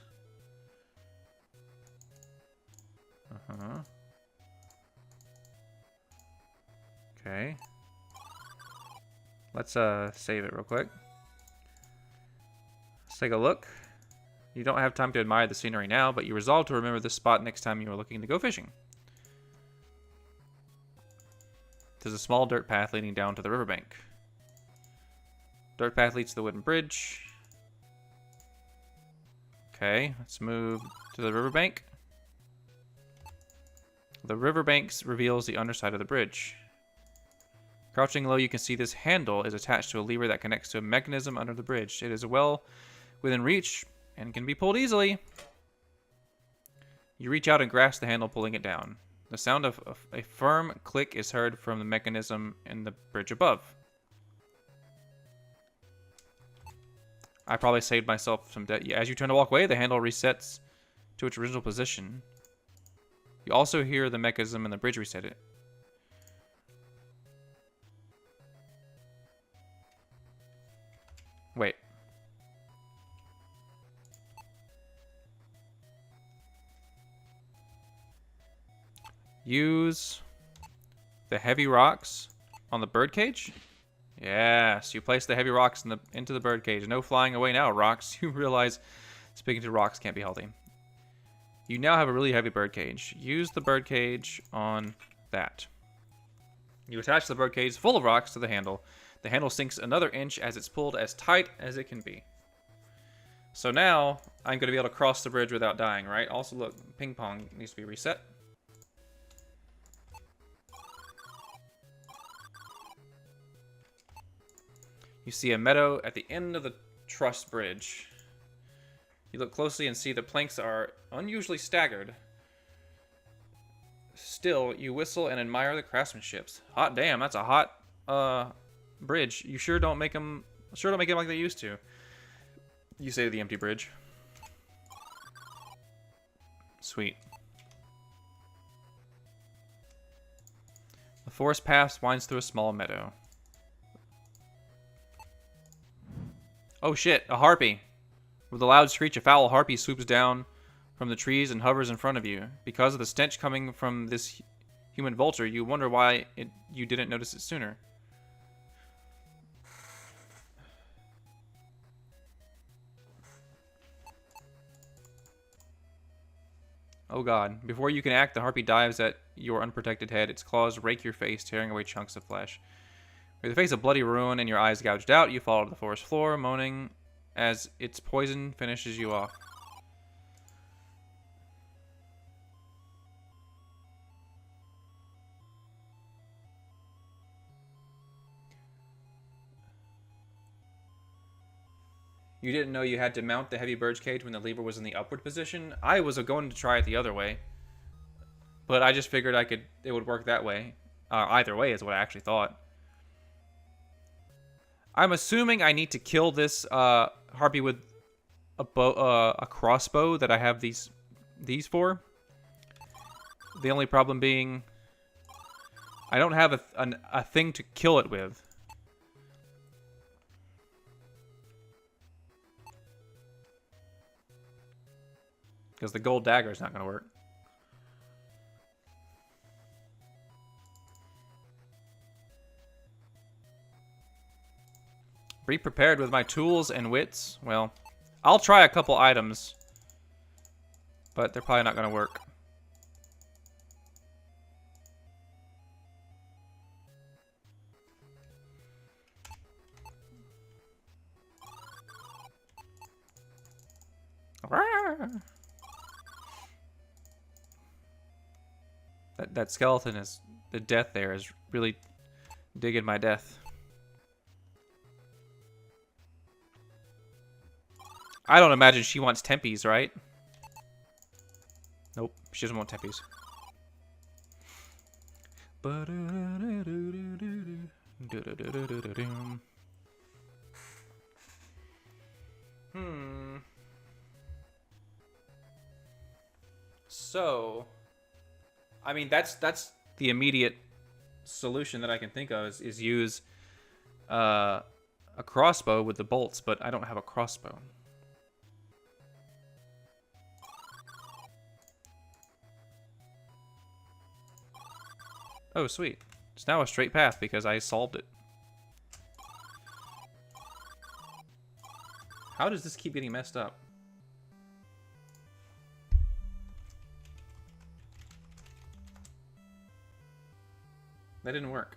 Speaker 2: Okay. Let's save it real quick. Let's take a look. You don't have time to admire the scenery now, but you resolve to remember this spot next time you are looking to go fishing. There's a small dirt path leading down to the riverbank. Dirt path leads to the wooden bridge. Okay, let's move to the riverbank. The riverbank reveals the underside of the bridge. Crouching low, you can see this handle is attached to a lever that connects to a mechanism under the bridge. It is well within reach and can be pulled easily. You reach out and grasp the handle, pulling it down. The sound of a firm click is heard from the mechanism in the bridge above. I probably saved myself some debt. As you turn to walk away, the handle resets to its original position. You also hear the mechanism in the bridge reset it. Wait. Use the heavy rocks on the birdcage? Yes, you place the heavy rocks into the birdcage. No flying away now, rocks. You realize speaking to rocks can't be healthy. You now have a really heavy birdcage. Use the birdcage on that. You attach the birdcage full of rocks to the handle. The handle sinks another inch as it's pulled as tight as it can be. So now, I'm going to be able to cross the bridge without dying, right? Also, look, ping pong needs to be reset. You see a meadow at the end of the truss bridge. You look closely and see the planks are unusually staggered. Still, you whistle and admire the craftsmanship. Hot damn, that's a hot bridge. You sure don't make them like they used to. You say to the empty bridge. Sweet. The forest path winds through a small meadow. Oh shit, a harpy. With a loud screech, a foul harpy swoops down from the trees and hovers in front of you. Because of the stench coming from this human vulture, you wonder why you didn't notice it sooner. Oh god. Before you can act, the harpy dives at your unprotected head. Its claws rake your face, tearing away chunks of flesh. With your face a bloody ruin and your eyes gouged out, you fall to the forest floor, moaning as its poison finishes you off. You didn't know you had to mount the heavy birdcage when the lever was in the upward position? I was going to try it the other way, but I just figured it would work that way. Either way is what I actually thought. I'm assuming I need to kill this harpy with a crossbow that I have these for. The only problem being I don't have a thing to kill it with. Because the gold dagger is not going to work. Be prepared with my tools and wits. Well, I'll try a couple items, but they're probably not going to work. that skeleton is the death there is really digging my death. I don't imagine she wants tempies, right? Nope, she doesn't want tempies. So, I mean, that's the immediate solution that I can think of is use a crossbow with the bolts, but I don't have a crossbow. Oh, sweet. It's now a straight path because I solved it. How does this keep getting messed up? That didn't work.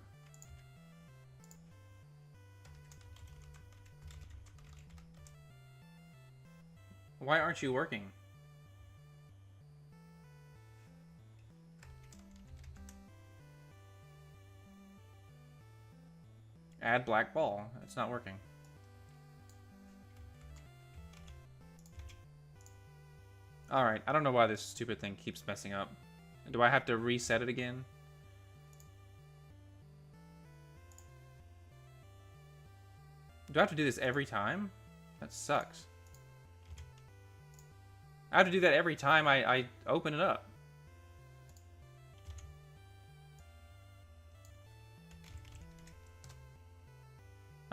Speaker 2: Why aren't you working? Add black ball. It's not working. Alright, I don't know why this stupid thing keeps messing up. Do I have to reset it again? Do I have to do this every time? That sucks. I have to do that every time I open it up.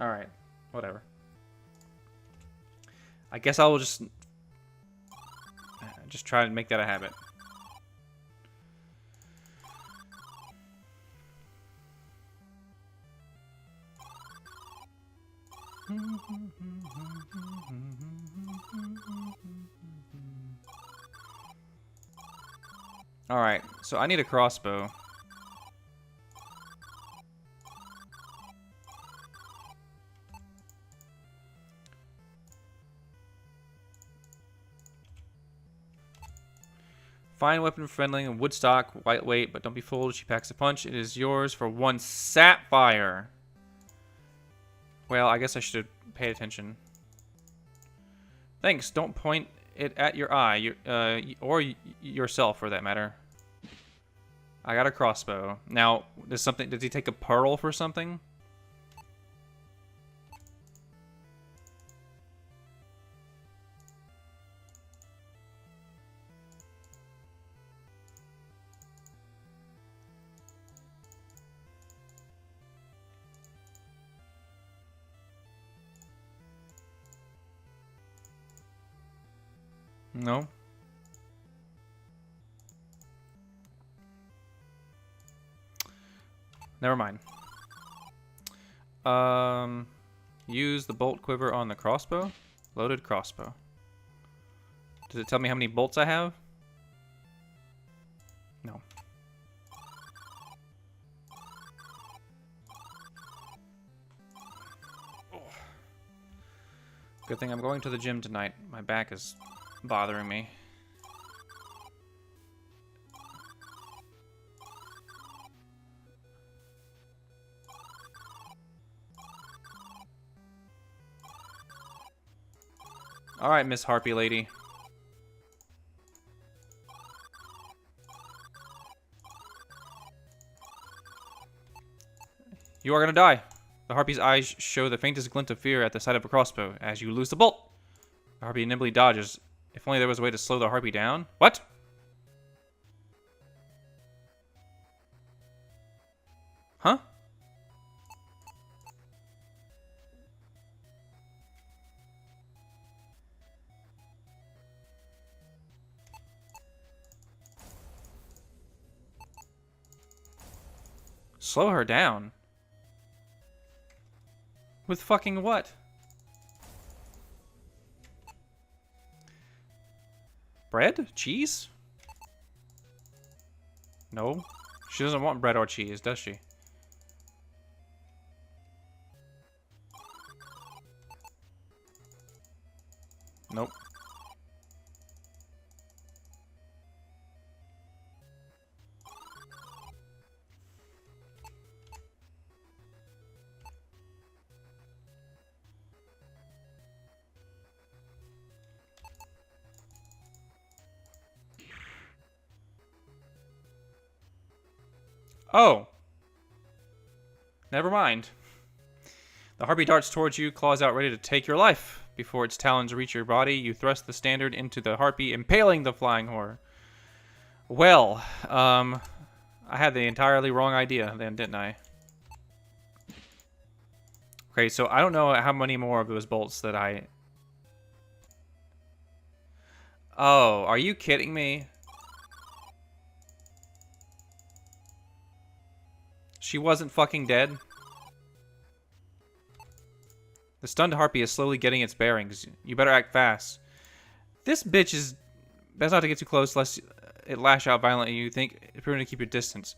Speaker 2: Alright, whatever. I guess I will just try to make that a habit. Alright, so I need a crossbow. Fine weapon friendly and woodstock, lightweight, but don't be fooled. She packs a punch. It is yours for 1 sapphire. Well, I guess I should have paid attention. Thanks. Don't point it at your eye, or yourself for that matter. I got a crossbow. Now, does he take a pearl for something? No. Never mind. Use the bolt quiver on the crossbow. Loaded crossbow. Does it tell me how many bolts I have? No. Good thing I'm going to the gym tonight. My back is bothering me. Alright, Miss Harpy Lady. You are gonna die. The Harpy's eyes show the faintest glint of fear at the sight of a crossbow as you lose the bolt. The Harpy nimbly dodges. If only there was a way to slow the Harpy down. What? Huh? Slow her down? With fucking what? Bread? Cheese? No. She doesn't want bread or cheese, does she? Nope. Oh. Never mind. The harpy darts towards you, claws out ready to take your life. Before its talons reach your body, you thrust the standard into the harpy, impaling the flying horror. Well, I had the entirely wrong idea then, didn't I? Okay, so I don't know how many more of those bolts that I... Oh, are you kidding me? She wasn't fucking dead? The stunned harpy is slowly getting its bearings. You better act fast. This bitch is... Best not to get too close lest it lash out violently. You think it's prudent to keep your distance.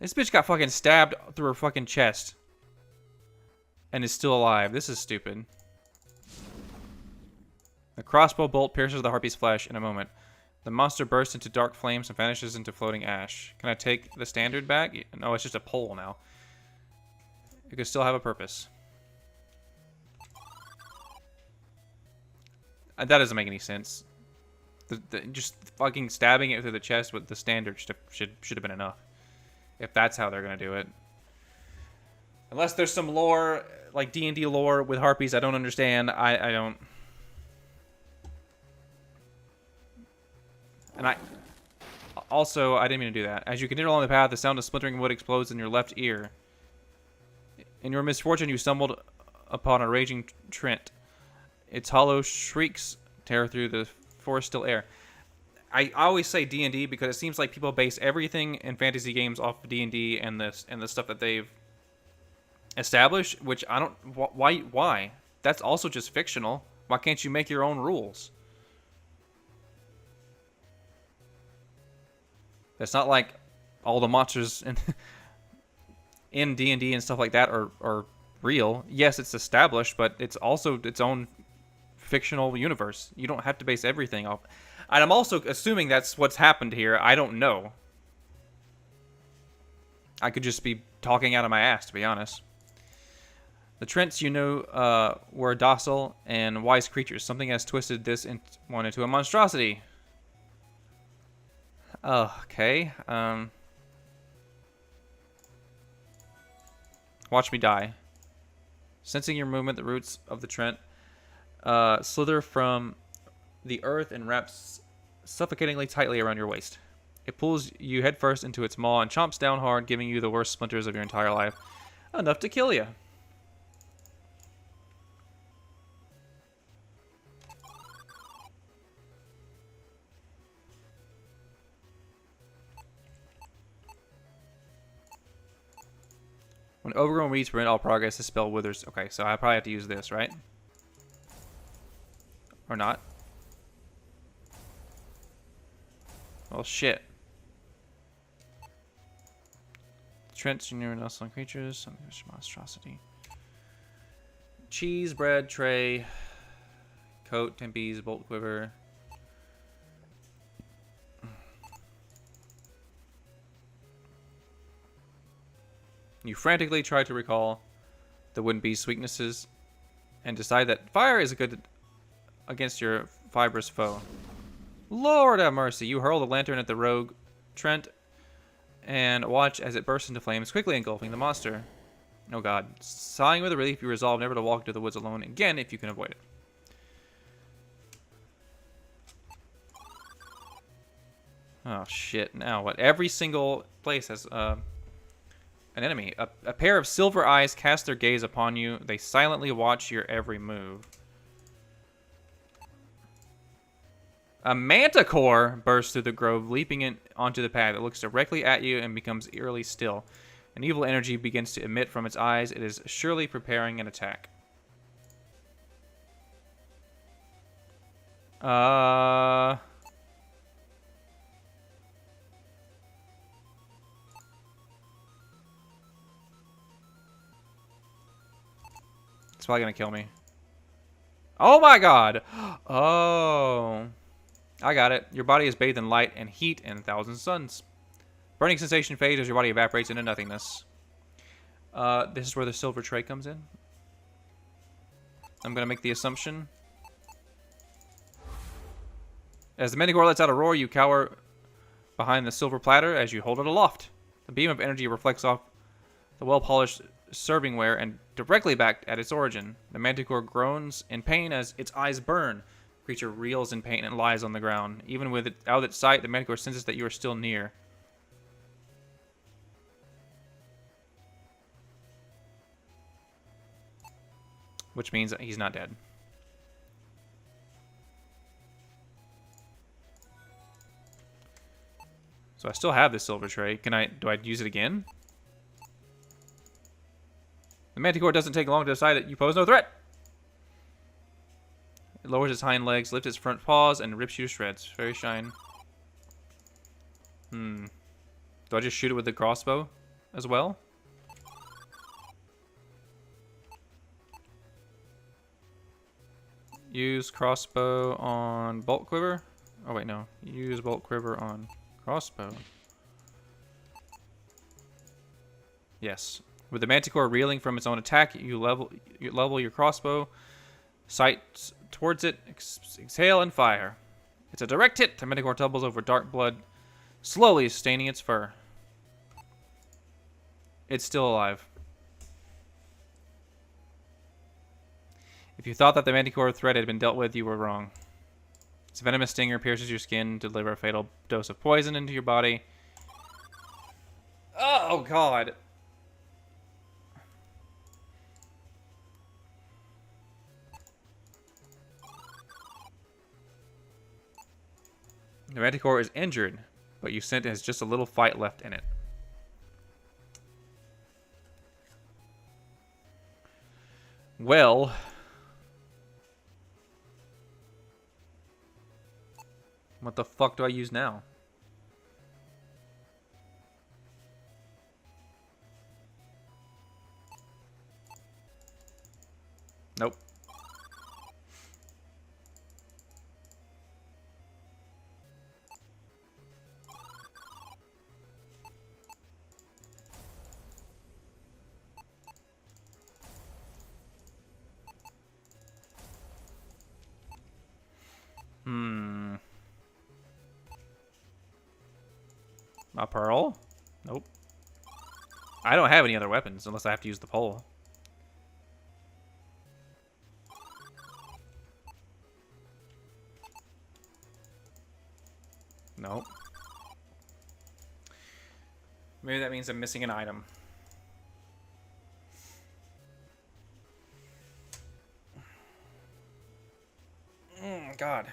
Speaker 2: This bitch got fucking stabbed through her fucking chest. And is still alive. This is stupid. The crossbow bolt pierces the harpy's flesh in a moment. The monster bursts into dark flames and vanishes into floating ash. Can I take the standard back? No, it's just a pole now. It could still have a purpose. That doesn't make any sense. Just fucking stabbing it through the chest with the standard should have been enough. If that's how they're going to do it. Unless there's some lore, like D&D lore with harpies I don't understand. I don't... And I didn't mean to do that. As you continue along the path, the sound of splintering wood explodes in your left ear. In your misfortune, you stumbled upon a raging Trent. Its hollow shrieks tear through the forest still air. I always say D&D because it seems like people base everything in fantasy games off of D&D and the stuff that they've established, which I don't... Why? That's also just fictional. Why can't you make your own rules? It's not like all the monsters in D&D and stuff like that are real. Yes, it's established, but it's also its own fictional universe. You don't have to base everything off. And I'm also assuming that's what's happened here. I don't know. I could just be talking out of my ass, to be honest. The Trents, you know, were docile and wise creatures. Something has twisted this one into a monstrosity. Okay. Watch me die. Sensing your movement, the roots of the Trent slither from the earth and wraps suffocatingly tightly around your waist. It pulls you headfirst into its maw and chomps down hard, giving you the worst splinters of your entire life. Enough to kill you. When overgrown weeds prevent all progress, the spell withers. Okay, so I probably have to use this, right? Or not? Well, shit. Trents, you near Nelson creatures. Something of monstrosity. Cheese, bread, tray, coat, tempees, bolt quiver. You frantically try to recall the wooden beast's weaknesses and decide that fire is good against your fibrous foe. Lord have mercy! You hurl the lantern at the rogue Trent and watch as it bursts into flames, quickly engulfing the monster. Oh god. Sighing with relief, you resolve never to walk into the woods alone again if you can avoid it. Oh shit. Now what? Every single place has an enemy. A pair of silver eyes cast their gaze upon you. They silently watch your every move. A manticore bursts through the grove, leaping onto the path. It looks directly at you and becomes eerily still. An evil energy begins to emit from its eyes. It is surely preparing an attack. It's probably gonna kill me. Oh my god! Oh. I got it. Your body is bathed in light and heat and 1,000 suns. Burning sensation fades as your body evaporates into nothingness. This is where the silver tray comes in. I'm gonna make the assumption. As the manticore lets out a roar, you cower behind the silver platter as you hold it aloft. The beam of energy reflects off the well-polished servingware and directly back at its origin. The manticore groans in pain as its eyes burn. The creature reels in pain and lies on the ground. Even with it out of its sight, the manticore senses that you are still near. Which means that he's not dead. So I still have this silver tray. Do I use it again? The manticore doesn't take long to decide that you pose no threat. It lowers its hind legs, lifts its front paws, and rips you to shreds. Fairy shine. Do I just shoot it with the crossbow as well? Use crossbow on bolt quiver. Oh wait, no. Use bolt quiver on crossbow. Yes. With the manticore reeling from its own attack, you level your crossbow, sight towards it, exhale, and fire. It's a direct hit. The manticore tumbles over dark blood, slowly staining its fur. It's still alive. If you thought that the manticore threat had been dealt with, you were wrong. Its venomous stinger pierces your skin to deliver a fatal dose of poison into your body. Oh, God. The manticore is injured, but you sense it has just a little fight left in it. Well, what the fuck do I use now? Nope. A pearl? Nope. I don't have any other weapons unless I have to use the pole. Nope. Maybe that means I'm missing an item. God.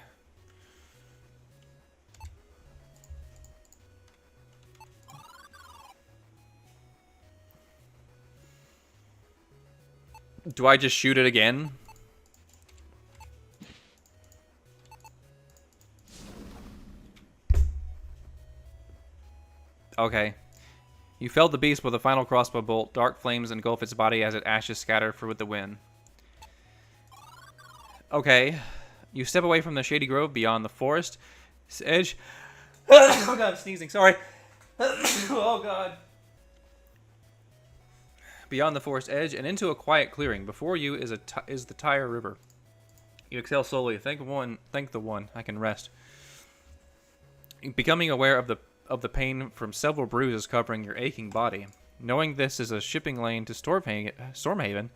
Speaker 2: Do I just shoot it again? Okay. You felled the beast with a final crossbow bolt. Dark flames engulf its body as its ashes scatter with the wind. Okay. You step away from the shady grove beyond the forest edge. Oh God, I'm sneezing. Sorry. Oh God. Beyond the forest edge and into a quiet clearing. Before you is the Tyre River. You exhale slowly. Thank the one. I can rest. Becoming aware of the pain from several bruises covering your aching body. Knowing this is a shipping lane to Stormhaven,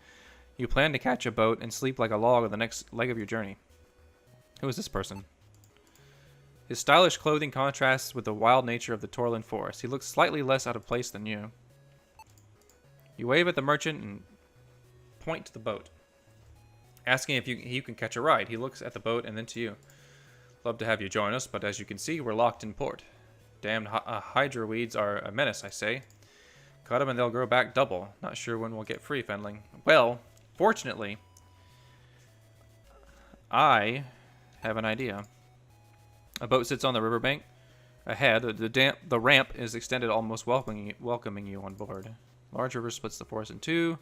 Speaker 2: you plan to catch a boat and sleep like a log on the next leg of your journey. Who is this person? His stylish clothing contrasts with the wild nature of the Torland forest. He looks slightly less out of place than you. You wave at the merchant and point to the boat, asking if you can catch a ride. He looks at the boat and then to you. Love to have you join us, but as you can see, we're locked in port. Damned hydra weeds are a menace, I say. Cut them and they'll grow back double. Not sure when we'll get free, Fendling. Well, fortunately, I have an idea. A boat sits on the riverbank. Ahead, the ramp is extended, almost welcoming you on board. Large river splits the forest in two,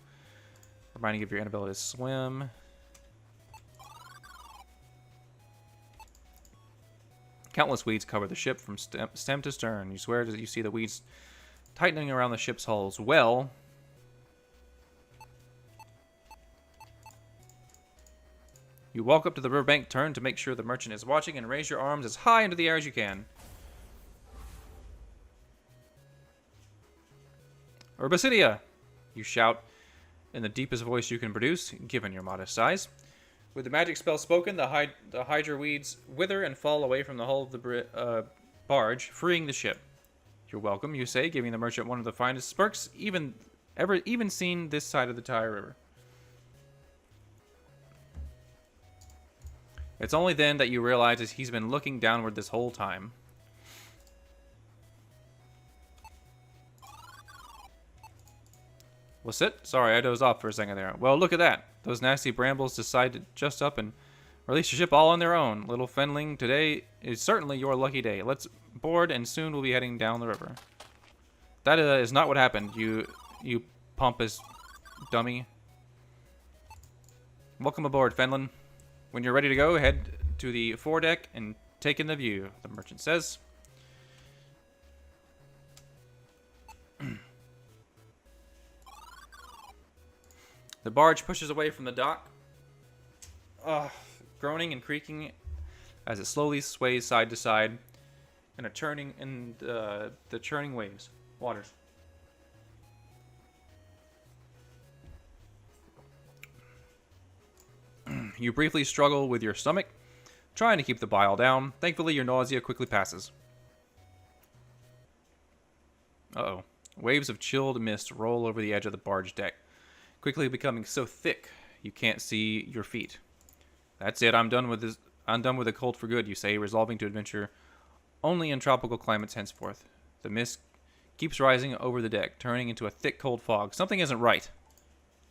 Speaker 2: reminding you of your inability to swim. Countless weeds cover the ship from stem to stern. You swear that you see the weeds tightening around the ship's hulls. Well, you walk up to the riverbank, turn to make sure the merchant is watching, and raise your arms as high into the air as you can. or Basidia, you shout in the deepest voice you can produce, given your modest size. With the magic spell spoken, the Hydra weeds wither and fall away from the hull of the barge, freeing the ship. You're welcome, you say, giving the merchant one of the finest smirks ever seen this side of the Tyre River. It's only then that you realize he's been looking downward this whole time. What's it? Sorry, I dozed off for a second there. Well, look at that. Those nasty brambles decide to just up and release your ship all on their own. Little Fenling, today is certainly your lucky day. Let's board, and soon we'll be heading down the river. That is not what happened, you pompous dummy. Welcome aboard, Fenlin. When you're ready to go, head to the foredeck and take in the view, the merchant says. The barge pushes away from the dock, groaning and creaking as it slowly sways side to side in the churning waters. You briefly struggle with your stomach, trying to keep the bile down. Thankfully, your nausea quickly passes. Uh-oh. Waves of chilled mist roll over the edge of the barge deck, quickly becoming so thick you can't see your feet. That's it, I'm done with this. I'm done with the cold for good, you say, resolving to adventure only in tropical climates henceforth. The mist keeps rising over the deck, turning into a thick, cold fog. Something isn't right.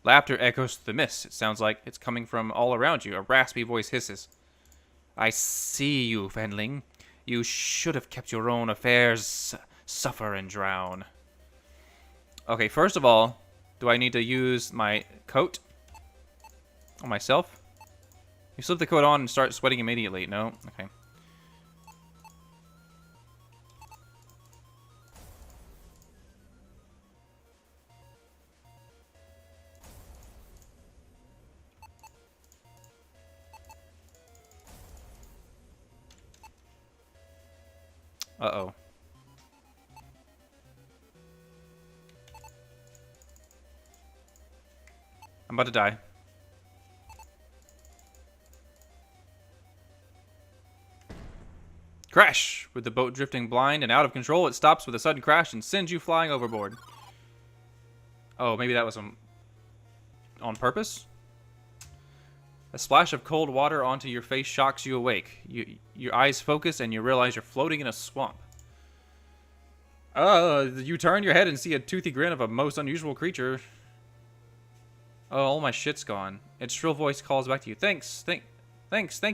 Speaker 2: Laughter echoes through the mist. It sounds like it's coming from all around you. A raspy voice hisses. I see you, Fenling. You should have kept your own affairs. Suffer and drown. Okay, first of all, do I need to use my coat on myself? You slip the coat on and start sweating immediately. No? Okay. Uh-oh. I'm about to die. Crash! With the boat drifting blind and out of control, it stops with a sudden crash and sends you flying overboard. Oh, maybe that was on purpose? A splash of cold water onto your face shocks you awake. Your eyes focus and you realize you're floating in a swamp. You turn your head and see a toothy grin of a most unusual creature. Oh, all my shit's gone. Its shrill voice calls back to you. Thank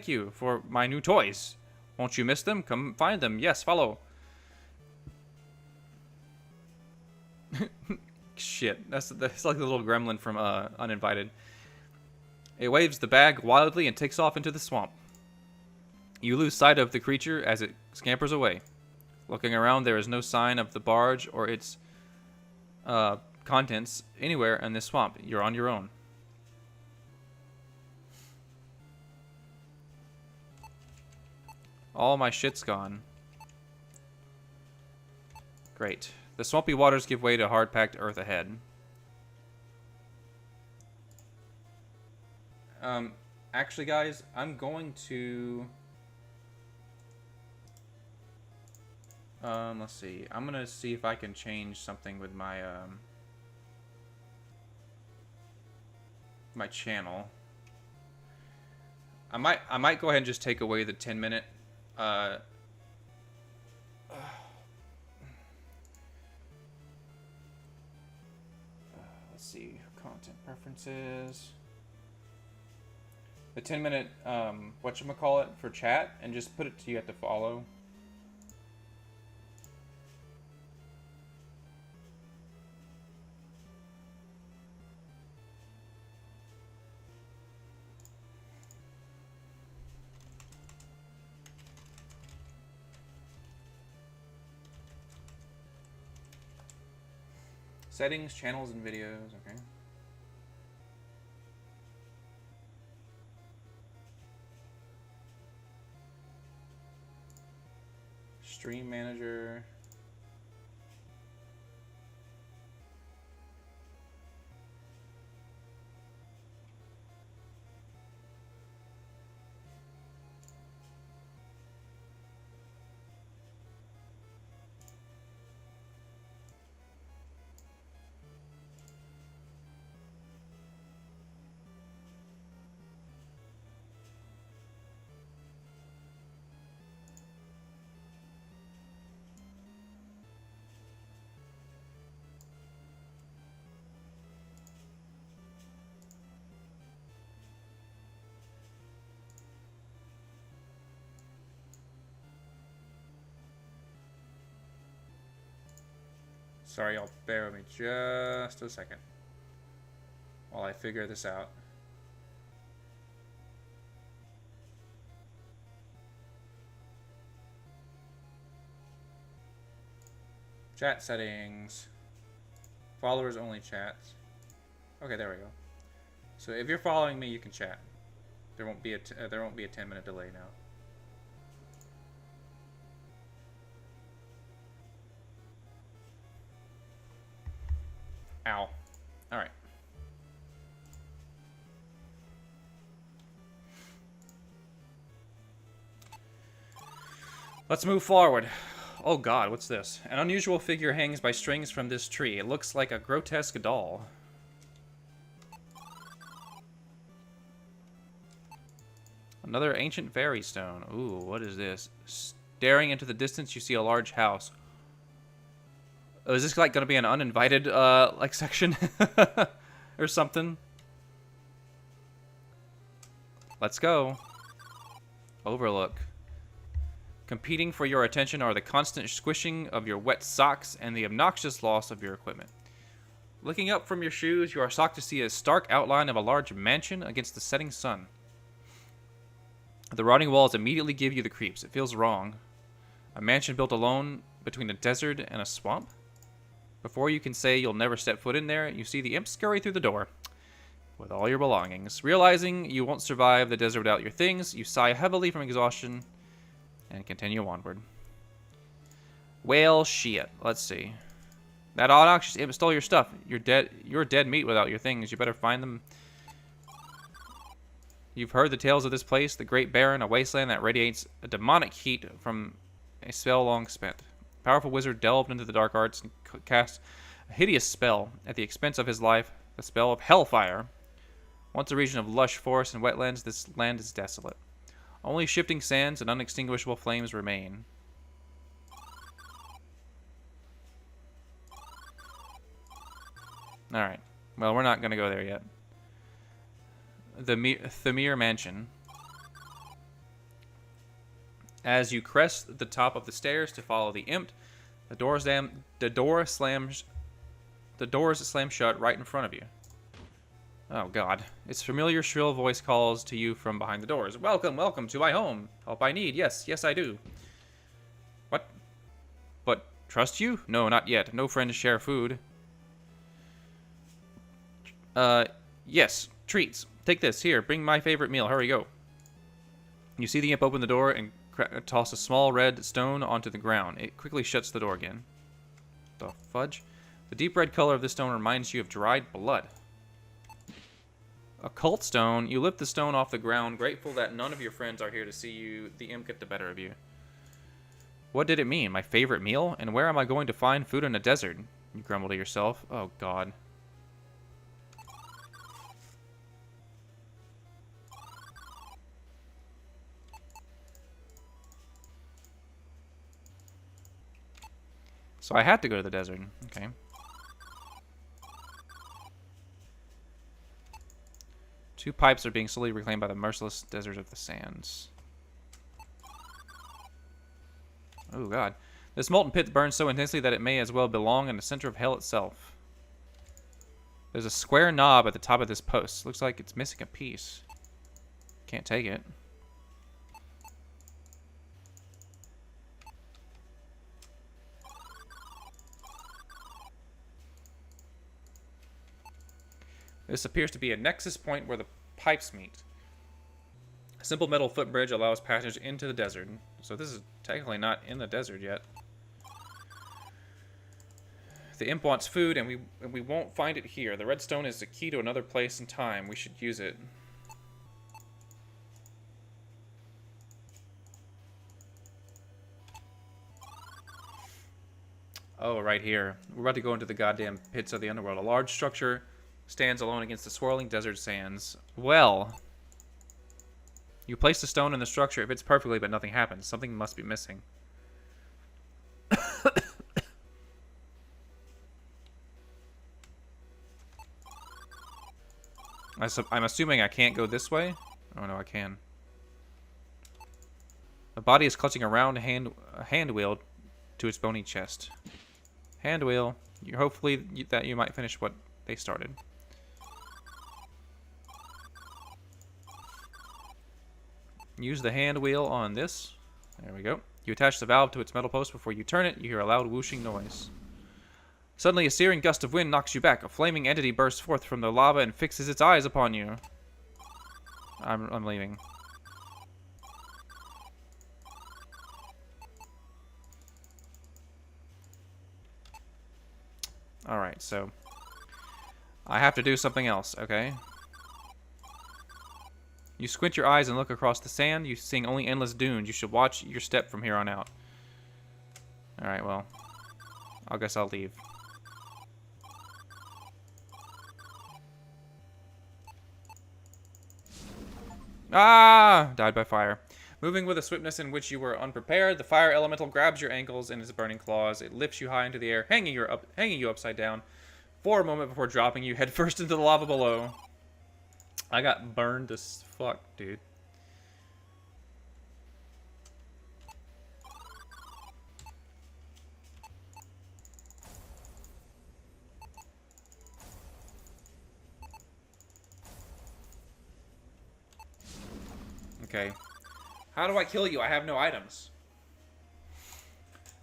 Speaker 2: you for my new toys. Won't you miss them? Come find them. Yes, follow. Shit, that's like the little gremlin from Uninvited. It waves the bag wildly and takes off into the swamp. You lose sight of the creature as it scampers away. Looking around, there is no sign of the barge or its contents anywhere in this swamp. You're on your own. All my shit's gone. Great. The swampy waters give way to hard-packed earth ahead. Actually, guys, I'm going to... let's see. I'm gonna see if I can change something with my, my channel. I might go ahead and just take away the 10-minute, let's see, content preferences. The 10-minute, whatchamacallit for chat, and just put it to you have to follow. Settings, channels, and videos, okay. Stream manager. Sorry, y'all. Bear with me just a second while I figure this out. Chat settings. Followers only chats. Okay, there we go. So if you're following me, you can chat. There won't be a 10-minute delay now. Ow. All right. Let's move forward. Oh god, what's this? An unusual figure hangs by strings from this tree. It looks like a grotesque doll. Another ancient fairy stone. Ooh, what is this? Staring into the distance, you see a large house. Oh, is this like going to be an uninvited like section or something? Let's go. Overlook. Competing for your attention are the constant squishing of your wet socks and the obnoxious loss of your equipment. Looking up from your shoes, you are shocked to see a stark outline of a large mansion against the setting sun. The rotting walls immediately give you the creeps. It feels wrong. A mansion built alone between a desert and a swamp? Before you can say you'll never step foot in there, you see the imp scurry through the door with all your belongings. Realizing you won't survive the desert without your things, you sigh heavily from exhaustion and continue onward. Well, shit. Let's see. That obnoxious imp stole your stuff. You're dead meat without your things. You better find them. You've heard the tales of this place, the Great Barren, a wasteland that radiates a demonic heat from a spell long spent. A powerful wizard delved into the dark arts and cast a hideous spell at the expense of his life, the spell of Hellfire. Once a region of lush forest and wetlands, this land is desolate. Only shifting sands and unextinguishable flames remain. Alright. Well, we're not going to go there yet. The Thamir Mansion. As you crest the top of the stairs to follow the imp, the doors slam shut right in front of you. Oh god. Its familiar shrill voice calls to you from behind the doors. Welcome, welcome to my home. Help I need. Yes, yes I do. What? But trust you? No, not yet. No friends share food. Yes. Treats. Take this. Here, bring my favorite meal. Hurry, go. You see the imp open the door and toss a small red stone onto the ground. It quickly shuts the door again. The fudge? The deep red color of this stone reminds you of dried blood. A cult stone. You lift the stone off the ground, grateful that none of your friends are here to see the imp get the better of you. What did it mean? My favorite meal? And where am I going to find food in a desert? You grumble to yourself. Oh, God. So I had to go to the desert. Okay. Two pipes are being slowly reclaimed by the merciless desert of the sands. Oh, God. This molten pit burns so intensely that it may as well belong in the center of hell itself. There's a square knob at the top of this post. Looks like it's missing a piece. Can't take it. This appears to be a nexus point where the pipes meet. A simple metal footbridge allows passage into the desert. So this is technically not in the desert yet. The imp wants food, and we won't find it here. The redstone is the key to another place and time. We should use it. Oh, right here. We're about to go into the goddamn pits of the underworld. A large structure stands alone against the swirling desert sands. Well, you place the stone in the structure. It fits perfectly, but nothing happens. Something must be missing. I'm assuming I can't go this way. Oh no, I can. The body is clutching a round hand wheel to its bony chest. Hand wheel. Hopefully that you might finish what they started. Use the hand wheel on this. There we go. You attach the valve to its metal post before you turn it. You hear a loud whooshing noise. Suddenly, a searing gust of wind knocks you back. A flaming entity bursts forth from the lava and fixes its eyes upon you. I'm leaving. Alright, so I have to do something else, okay? You squint your eyes and look across the sand. You seeing only endless dunes. You should watch your step from here on out. Alright, well, I guess I'll leave. Ah! Died by fire. Moving with a swiftness in which you were unprepared, the fire elemental grabs your ankles in its burning claws. It lifts you high into the air, hanging you upside down for a moment before dropping you headfirst into the lava below. I got burned as fuck, dude. Okay. How do I kill you? I have no items.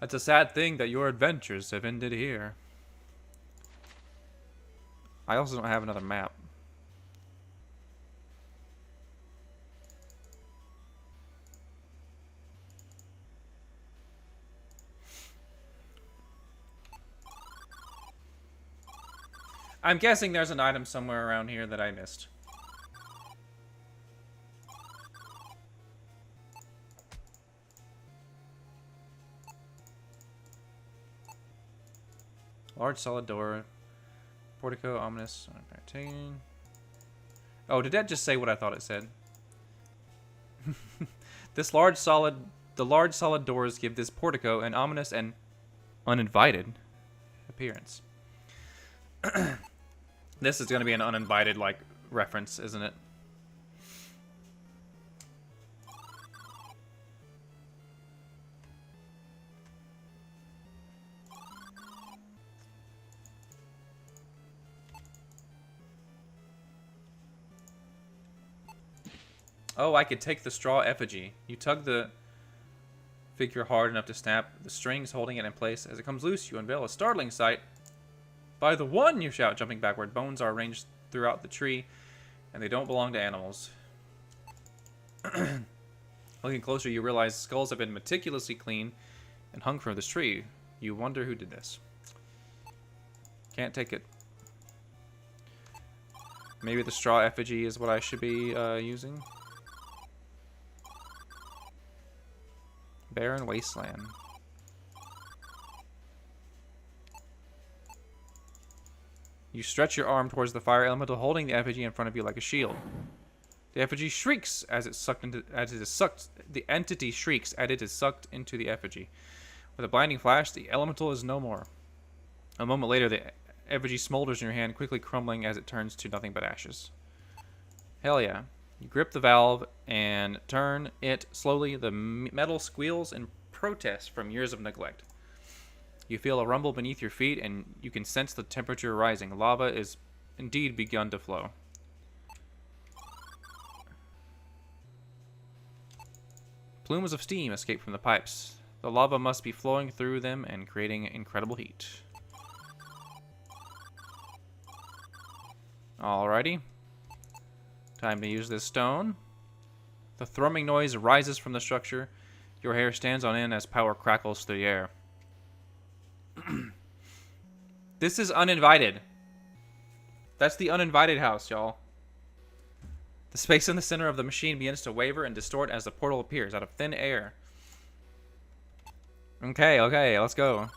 Speaker 2: It's a sad thing that your adventures have ended here. I also don't have another map. I'm guessing there's an item somewhere around here that I missed. Large solid door. Portico, ominous. Oh, did that just say what I thought it said? The large solid doors give this portico an ominous and uninvited appearance. This is going to be an uninvited, like, reference, isn't it? Oh, I could take the straw effigy. You tug the figure hard enough to snap the strings holding it in place. As it comes loose, you unveil a startling sight. By the one, you shout, jumping backward. Bones are arranged throughout the tree, and they don't belong to animals. Looking closer, you realize skulls have been meticulously cleaned and hung from this tree. You wonder who did this. Can't take it. Maybe the straw effigy is what I should be using. Barren wasteland. You stretch your arm towards the fire elemental, holding the effigy in front of you like a shield. The effigy shrieks as it is sucked. The entity shrieks as it is sucked into the effigy. With a blinding flash, the elemental is no more. A moment later, the effigy smolders in your hand, quickly crumbling as it turns to nothing but ashes. Hell yeah. You grip the valve and turn it slowly. The metal squeals in protest from years of neglect. You feel a rumble beneath your feet, and you can sense the temperature rising. Lava is indeed begun to flow. Plumes of steam escape from the pipes. The lava must be flowing through them and creating incredible heat. Alrighty. Time to use this stone. The thrumming noise rises from the structure. Your hair stands on end as power crackles through the air. This is uninvited. That's the uninvited house, y'all. The space in the center of the machine begins to waver and distort as the portal appears out of thin air. Okay, let's go.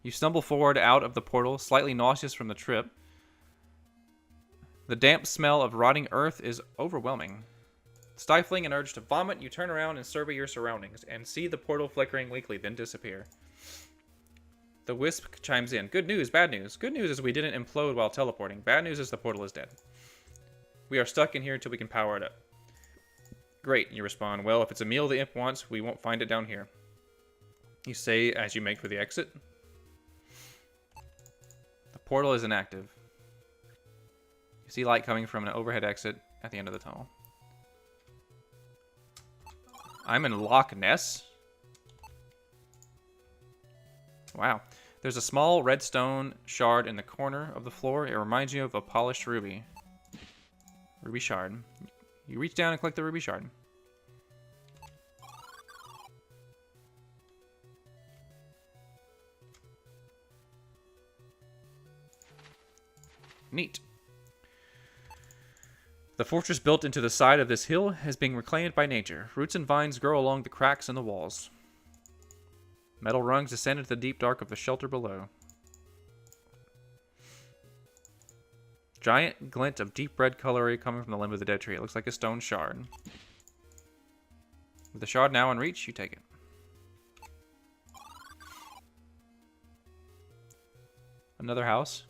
Speaker 2: You stumble forward out of the portal, slightly nauseous from the trip. The damp smell of rotting earth is overwhelming. Stifling an urge to vomit, you turn around and survey your surroundings, and see the portal flickering weakly, then disappear. The wisp chimes in. Good news, bad news. Good news is we didn't implode while teleporting. Bad news is the portal is dead. We are stuck in here until we can power it up. Great, you respond. Well, if it's a meal the imp wants, we won't find it down here. You say as you make for the exit. The portal is inactive. You see light coming from an overhead exit at the end of the tunnel. I'm in Loch Ness? Wow. There's a small redstone shard in the corner of the floor. It reminds you of a polished ruby. Ruby shard. You reach down and collect the ruby shard. Neat. The fortress built into the side of this hill has been reclaimed by nature. Roots and vines grow along the cracks in the walls. Metal rungs descend into the deep dark of the shelter below. Giant glint of deep red coloring coming from the limb of the dead tree. It looks like a stone shard. With the shard now in reach, you take it. Another house.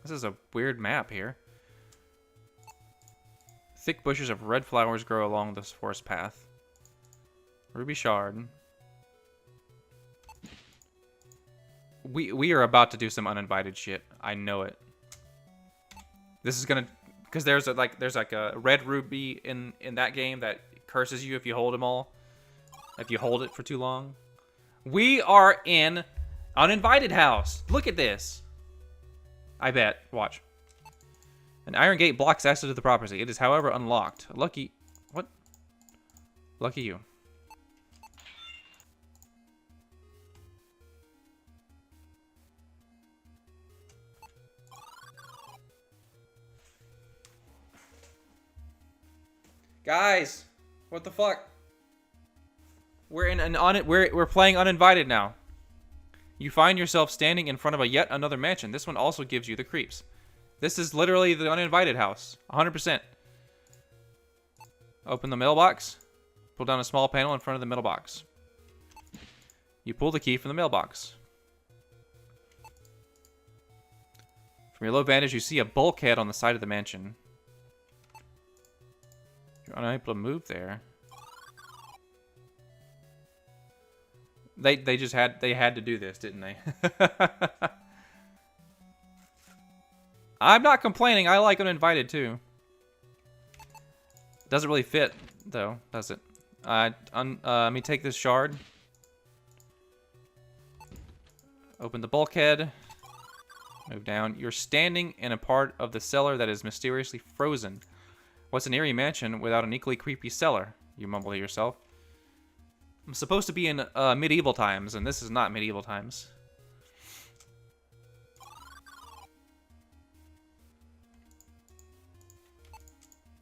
Speaker 2: This is a weird map here. Thick bushes of red flowers grow along this forest path. Ruby shard. We are about to do some uninvited shit. I know it. This is gonna, because there's like a red ruby in that game that curses you if you hold them all. If you hold it for too long. We are in uninvited house. Look at this. I bet. Watch. An iron gate blocks access to the property. It is, however, unlocked. Lucky... What? Lucky you. Guys! What the fuck? We're in an we're playing uninvited now. You find yourself standing in front of yet another mansion. This one also gives you the creeps. This is literally the uninvited house. 100%. Open the mailbox. Pull down a small panel in front of the mailbox. You pull the key from the mailbox. From your low vantage, you see a bulkhead on the side of the mansion. You're unable to move there. They had to do this, didn't they? I'm not complaining. I like uninvited too. Doesn't really fit though, does it? Let me take this shard. Open the bulkhead. Move down. You're standing in a part of the cellar that is mysteriously frozen. What's an eerie mansion without an equally creepy cellar? You mumble to yourself. I'm supposed to be in medieval times, and this is not medieval times.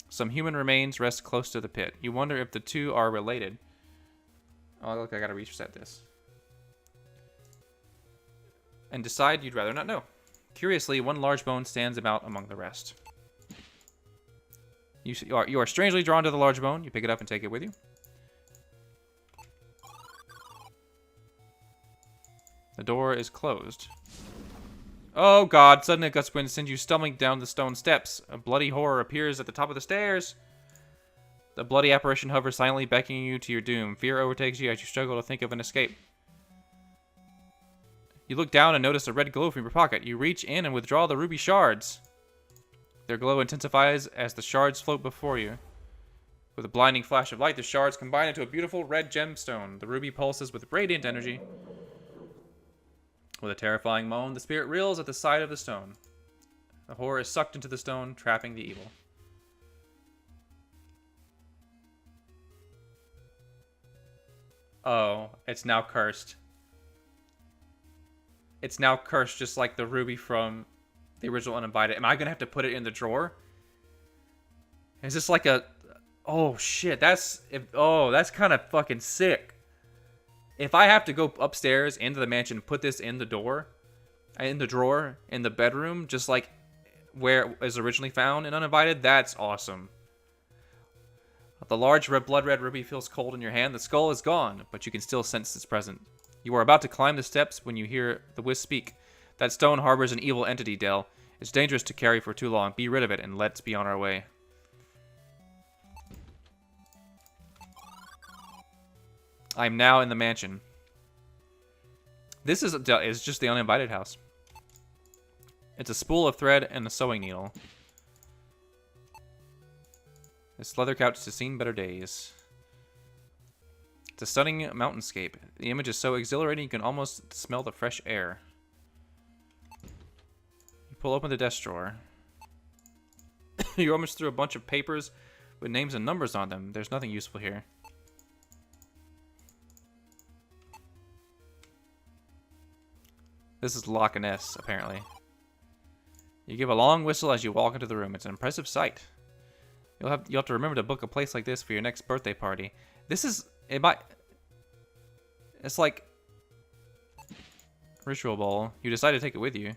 Speaker 2: Some human remains rest close to the pit. You wonder if the two are related. Oh, look, I gotta reset this. And decide you'd rather not know. Curiously, one large bone stands out among the rest. You are strangely drawn to the large bone. You pick it up and take it with you. The door is closed. Oh god, suddenly a gust of wind sends you stumbling down the stone steps. A bloody horror appears at the top of the stairs. The bloody apparition hovers silently, beckoning you to your doom. Fear overtakes you as you struggle to think of an escape. You look down and notice a red glow from your pocket. You reach in and withdraw the ruby shards. Their glow intensifies as the shards float before you. With a blinding flash of light, the shards combine into a beautiful red gemstone. The ruby pulses with radiant energy. With a terrifying moan, the spirit reels at the side of the stone. The horror is sucked into the stone, trapping the evil. Oh, it's now cursed. It's now cursed just like the ruby from the original Uninvited. Am I going to have to put it in the drawer? Is this like a... Oh, shit. That's kind of fucking sick. If I have to go upstairs into the mansion and put this in the drawer, in the bedroom, just like where it was originally found in Uninvited, that's awesome. The large blood red ruby feels cold in your hand. The skull is gone, but you can still sense its presence. You are about to climb the steps when you hear the wisp speak. That stone harbors an evil entity, Dell. It's dangerous to carry for too long. Be rid of it and let's be on our way. I'm now in the mansion. This is just the uninvited house. It's a spool of thread and a sewing needle. This leather couch has seen better days. It's a stunning mountainscape. The image is so exhilarating you can almost smell the fresh air. You pull open the desk drawer. You rummage through a bunch of papers with names and numbers on them. There's nothing useful here. This is Loch Ness, apparently. You give a long whistle as you walk into the room. It's an impressive sight. You'll have to remember to book a place like this for your next birthday party. This is it's like ritual bowl. You decide to take it with you.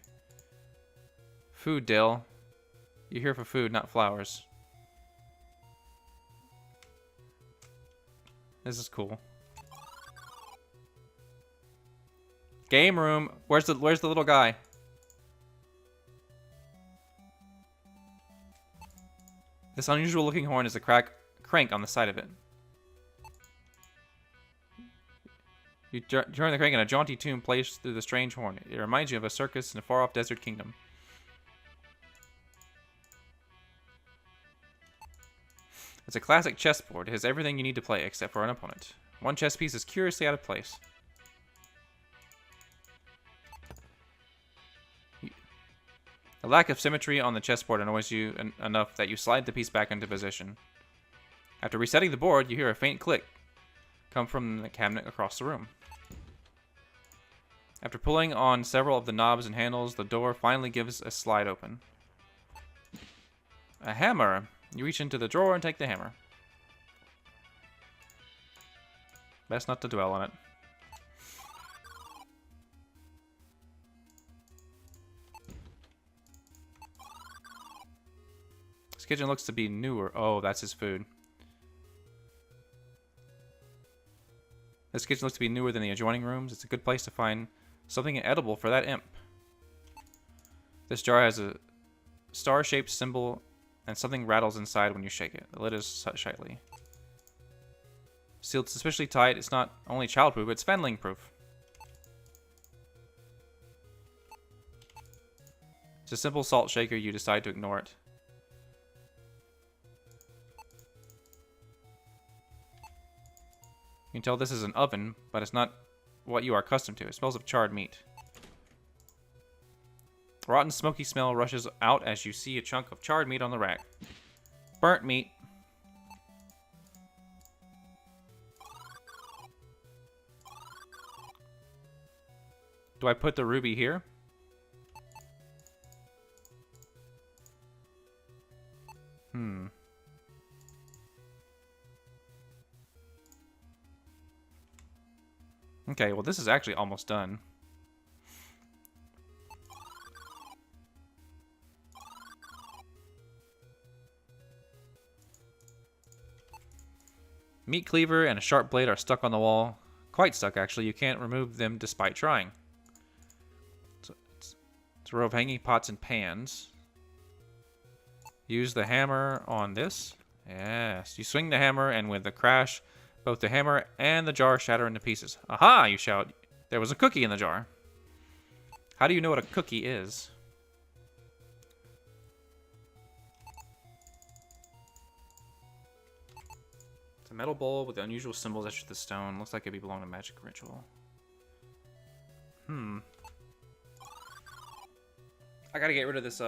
Speaker 2: Food, Dill. You're here for food, not flowers. This is cool. Game room. Where's the little guy? This unusual looking horn is a crank on the side of it. You turn the crank and a jaunty tune plays through the strange horn. It reminds you of a circus in a far-off desert kingdom. It's a classic chessboard. It has everything you need to play except for an opponent. One chess piece is curiously out of place. The lack of symmetry on the chessboard annoys you enough that you slide the piece back into position. After resetting the board, you hear a faint click come from the cabinet across the room. After pulling on several of the knobs and handles, the door finally gives a slide open. A hammer! You reach into the drawer and take the hammer. Best not to dwell on it. This kitchen looks to be newer. Oh, that's his food. This kitchen looks to be newer than the adjoining rooms. It's a good place to find something edible for that imp. This jar has a star-shaped symbol, and something rattles inside when you shake it. The lid is shut tightly. Sealed suspiciously tight. It's not only child-proof, it's fendling-proof. It's a simple salt shaker. You decide to ignore it. You can tell this is an oven, but it's not what you are accustomed to. It smells of charred meat. Rotten, smoky smell rushes out as you see a chunk of charred meat on the rack. Burnt meat. Do I put the ruby here? Okay, well this is actually almost done. Meat cleaver and a sharp blade are stuck on the wall. Quite stuck, actually. You can't remove them despite trying. So it's a row of hanging pots and pans. Use the hammer on this. Yes. You swing the hammer, and with a crash, both the hammer and the jar shatter into pieces. Aha! You shout. There was a cookie in the jar. How do you know what a cookie is? It's a metal bowl with unusual symbols etched to the stone. Looks like it belonged to a magic ritual. I gotta get rid of this,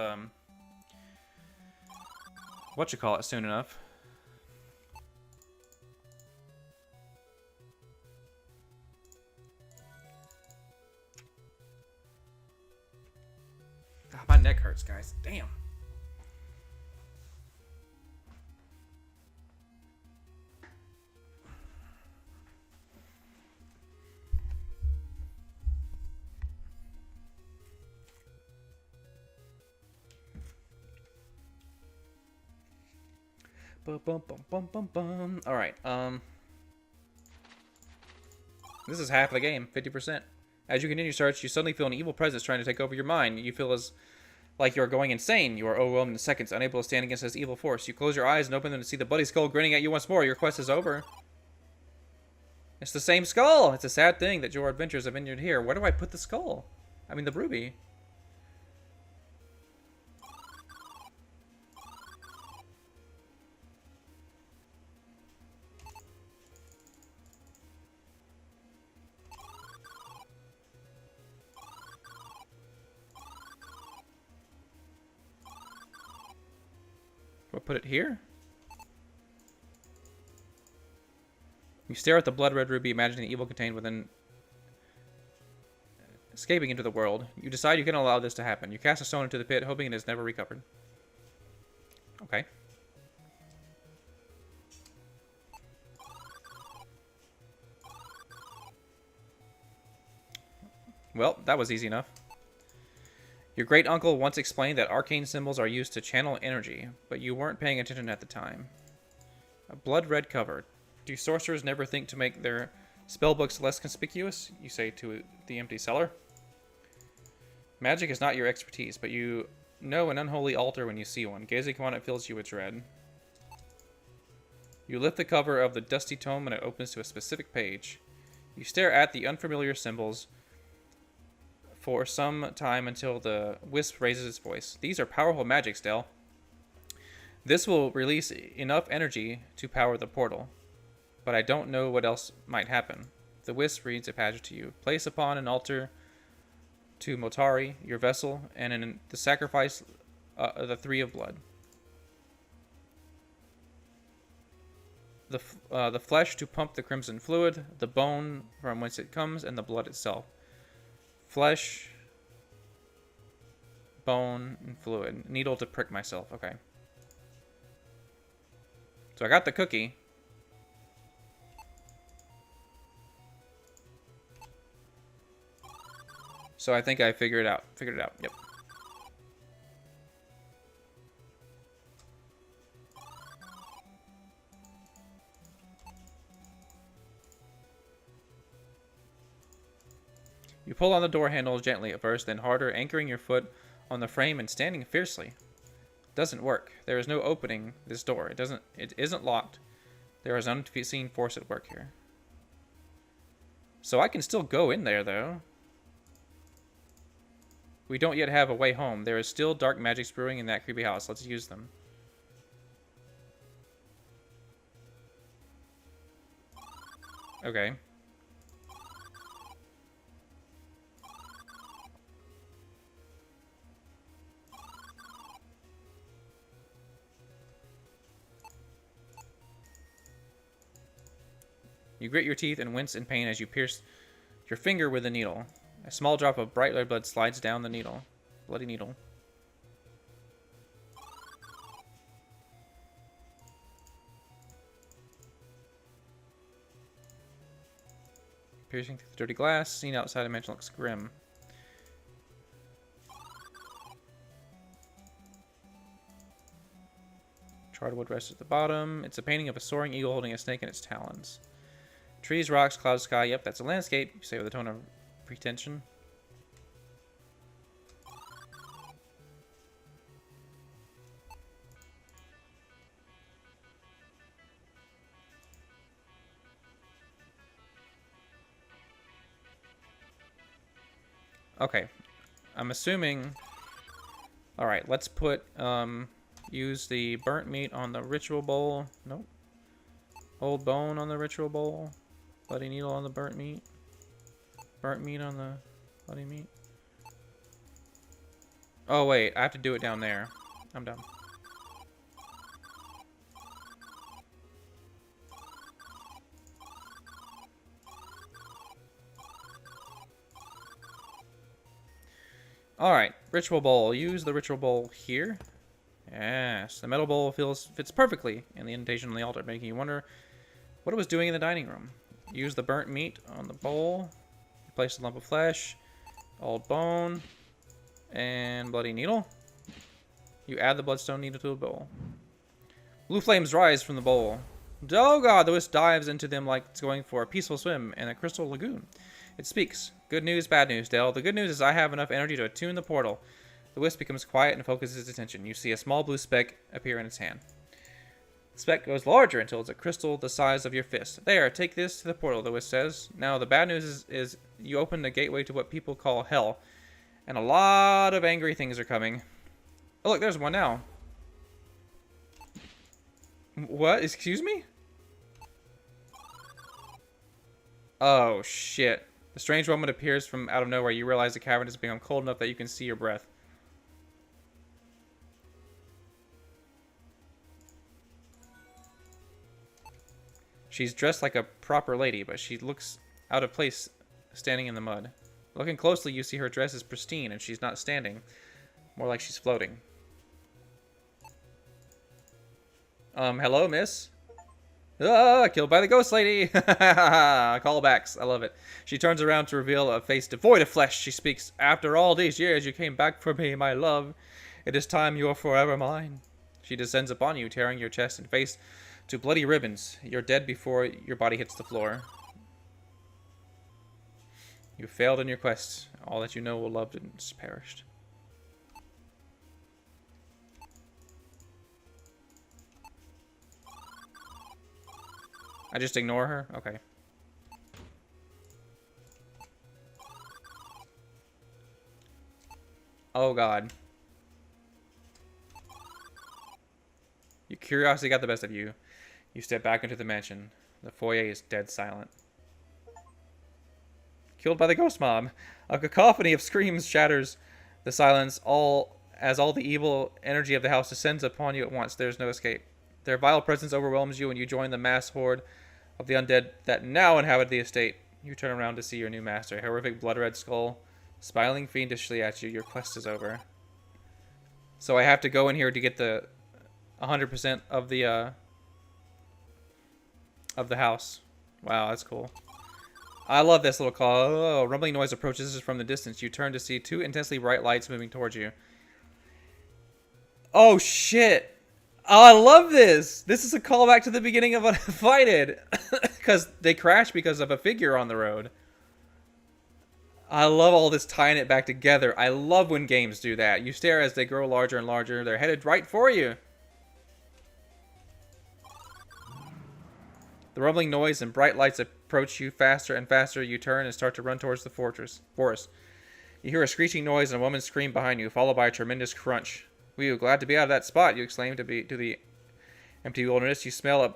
Speaker 2: whatchamacallit soon enough. My neck hurts, guys. Damn. Bum, bum, bum, bum, bum, bum. All right. This is half the game, 50%. As you continue to search, you suddenly feel an evil presence trying to take over your mind. You feel as like you are going insane. You are overwhelmed in seconds, unable to stand against this evil force. You close your eyes and open them to see the bloody skull grinning at you once more. Your quest is over. It's the same skull. It's a sad thing that your adventures have ended here. Where do I put the skull? I mean, the ruby. Do I put it here? You stare at the blood red ruby, imagining the evil contained within, escaping into the world. You decide you cannot allow this to happen. You cast a stone into the pit, hoping it is never recovered. Okay. Well, that was easy enough. Your great uncle once explained that arcane symbols are used to channel energy, but you weren't paying attention at the time. A blood red cover. Do sorcerers never think to make their spellbooks less conspicuous? You say to the empty cellar. Magic is not your expertise, but you know an unholy altar when you see one. Gazing upon it fills you with dread. You lift the cover of the dusty tome and it opens to a specific page. You stare at the unfamiliar symbols for some time until the wisp raises its voice. These are powerful magics, Del. This will release enough energy to power the portal, but I don't know what else might happen. The wisp reads a passage to you. Place upon an altar to Motari, your vessel, and in the sacrifice the 3 of blood. The flesh to pump the crimson fluid, the bone from whence it comes, and the blood itself. Flesh, bone, and fluid. Needle to prick myself. Okay. So I got the cookie. So I think I figured it out. Yep. You pull on the door handle gently at first, then harder, anchoring your foot on the frame and standing fiercely. Doesn't work. There is no opening this door. It isn't locked. There is an unseen force at work here. So I can still go in there though. We don't yet have a way home. There is still dark magic brewing in that creepy house. Let's use them. Okay. You grit your teeth and wince in pain as you pierce your finger with a needle. A small drop of bright red blood slides down the needle. Bloody needle. Piercing through the dirty glass, seen outside the mansion looks grim. Charred wood rests at the bottom. It's a painting of a soaring eagle holding a snake in its talons. Trees, rocks, clouds, sky. Yep, that's a landscape. You say with a tone of pretension. Okay. I'm assuming... Alright, let's put... use the burnt meat on the ritual bowl. Nope. Old bone on the ritual bowl. Bloody needle on the burnt meat. Burnt meat on the bloody meat. Oh, wait. I have to do it down there. I'm dumb. Alright. Ritual bowl. Use the ritual bowl here. Yes. The metal bowl fits perfectly in the indentation on the altar, making you wonder what it was doing in the dining room. Use the burnt meat on the bowl. Place a lump of flesh, old bone, and bloody needle. You add the bloodstone needle to the bowl. Blue flames rise from the bowl. Oh god, the wisp dives into them like it's going for a peaceful swim in a crystal lagoon. It speaks. Good news, bad news, Dale. The good news is I have enough energy to attune the portal. The wisp becomes quiet and focuses its attention. You see a small blue speck appear in its hand. The speck goes larger until it's a crystal the size of your fist. There, take this to the portal, the wisp says. Now, the bad news is you open the gateway to what people call hell. And a lot of angry things are coming. Oh, look, there's one now. What? Excuse me? Oh, shit. The strange woman appears from out of nowhere. You realize the cavern has become cold enough that you can see your breath. She's dressed like a proper lady, but she looks out of place standing in the mud. Looking closely, you see her dress is pristine, and she's not standing. More like she's floating. Hello, miss? Ah, killed by the ghost lady! Callbacks, I love it. She turns around to reveal a face devoid of flesh. She speaks, after all these years, you came back for me, my love. It is time you are forever mine. She descends upon you, tearing your chest and face to bloody ribbons. You're dead before your body hits the floor. You failed in your quest. All that you know or loved has perished. I just ignore her? Okay. Oh god. Your curiosity got the best of you. You step back into the mansion. The foyer is dead silent. Killed by the ghost mob. A cacophony of screams shatters the silence as all the evil energy of the house descends upon you at once. There's no escape. Their vile presence overwhelms you and you join the mass horde of the undead that now inhabit the estate. You turn around to see your new master. A horrific blood-red skull smiling fiendishly at you. Your quest is over. So I have to go in here to get the 100% of the house. Wow, that's cool. I love this little call. Oh, a rumbling noise approaches from the distance. You turn to see two intensely bright lights moving towards you. Oh, shit. Oh, I love this. This is a callback to the beginning of Uninvited. Because they crash because of a figure on the road. I love all this tying it back together. I love when games do that. You stare as they grow larger and larger. They're headed right for you. The rumbling noise and bright lights approach you faster and faster. You turn and start to run towards the forest. You hear a screeching noise and a woman's scream behind you, followed by a tremendous crunch. Whew, glad to be out of that spot, you exclaim to the empty wilderness. You smell a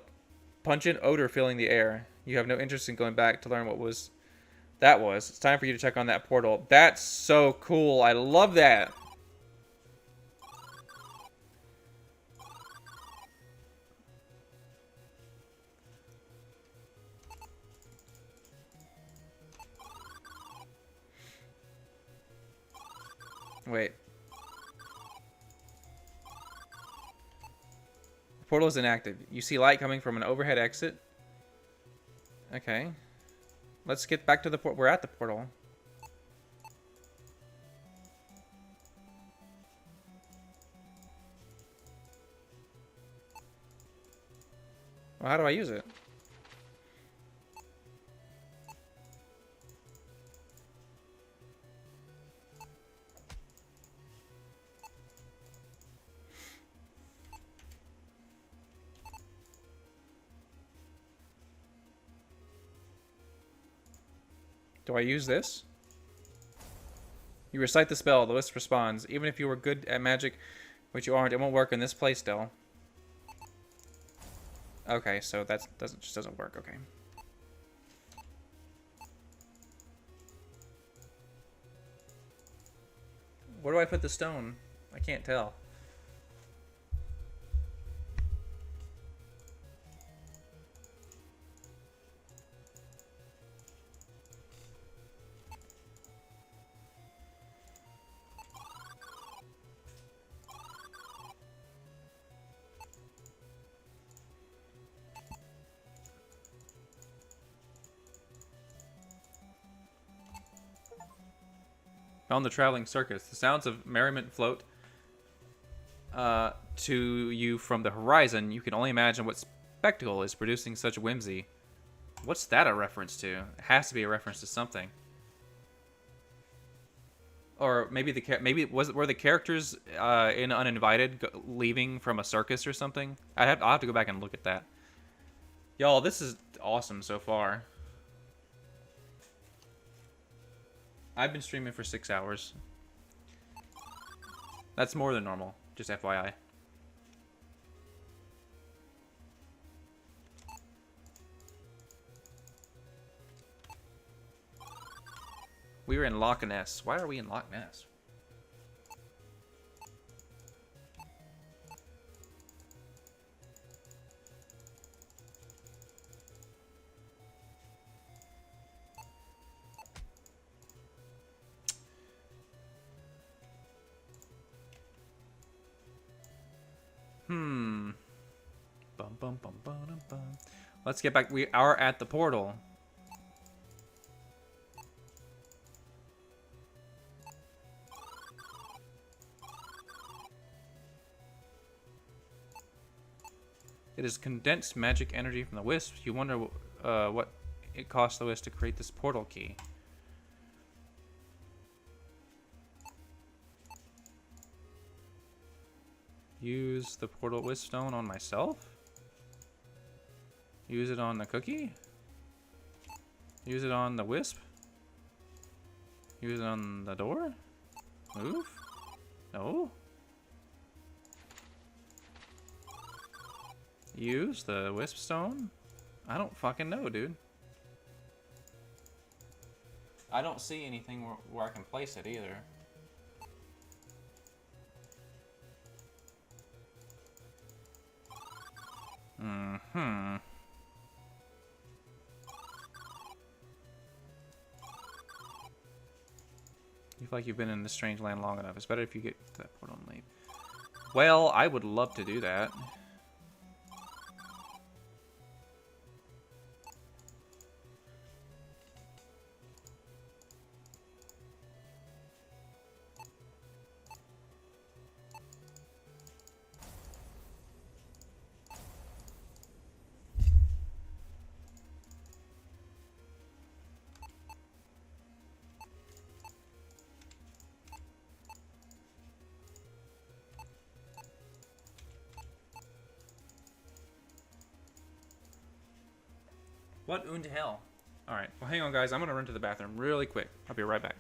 Speaker 2: pungent odor filling the air. You have no interest in going back to learn what that was. It's time for you to check on that portal. That's so cool. I love that. Wait. The portal is inactive. You see light coming from an overhead exit. Okay. Let's get back to the port. We're at the portal. Well, how do I use it? Do I use this? You recite the spell. The wisp responds. Even if you were good at magic, which you aren't, it won't work in this place, Del. Okay, so that just doesn't work. Okay. Where do I put the stone? I can't tell. On the traveling circus, the sounds of merriment float to you from the horizon. You can only imagine what's spectacle is producing such whimsy. What's that a reference to? It has to be a reference to something. Or maybe were the characters in Uninvited leaving from a circus or something? I'll have to go back and look at that. Y'all, this is awesome so far. I've been streaming for 6 hours. That's more than normal, just FYI. We were in Loch Ness. Why are we in Loch Ness? Bum, bum, bum, bum, bum. Let's get back. We are at the portal. It is condensed magic energy from the wisp. You wonder what it cost the wisp to create this portal key. Use the portal wisp stone on myself? Use it on the cookie? Use it on the wisp? Use it on the door? Move? No? Use the wisp stone? I don't fucking know, dude. I don't see anything where I can place it either. Mm-hmm. You feel like you've been in this strange land long enough. It's better if you get to that portal and leave. Well, I would love to do that. What unto hell? Alright, well hang on guys, I'm gonna run to the bathroom really quick. I'll be right back.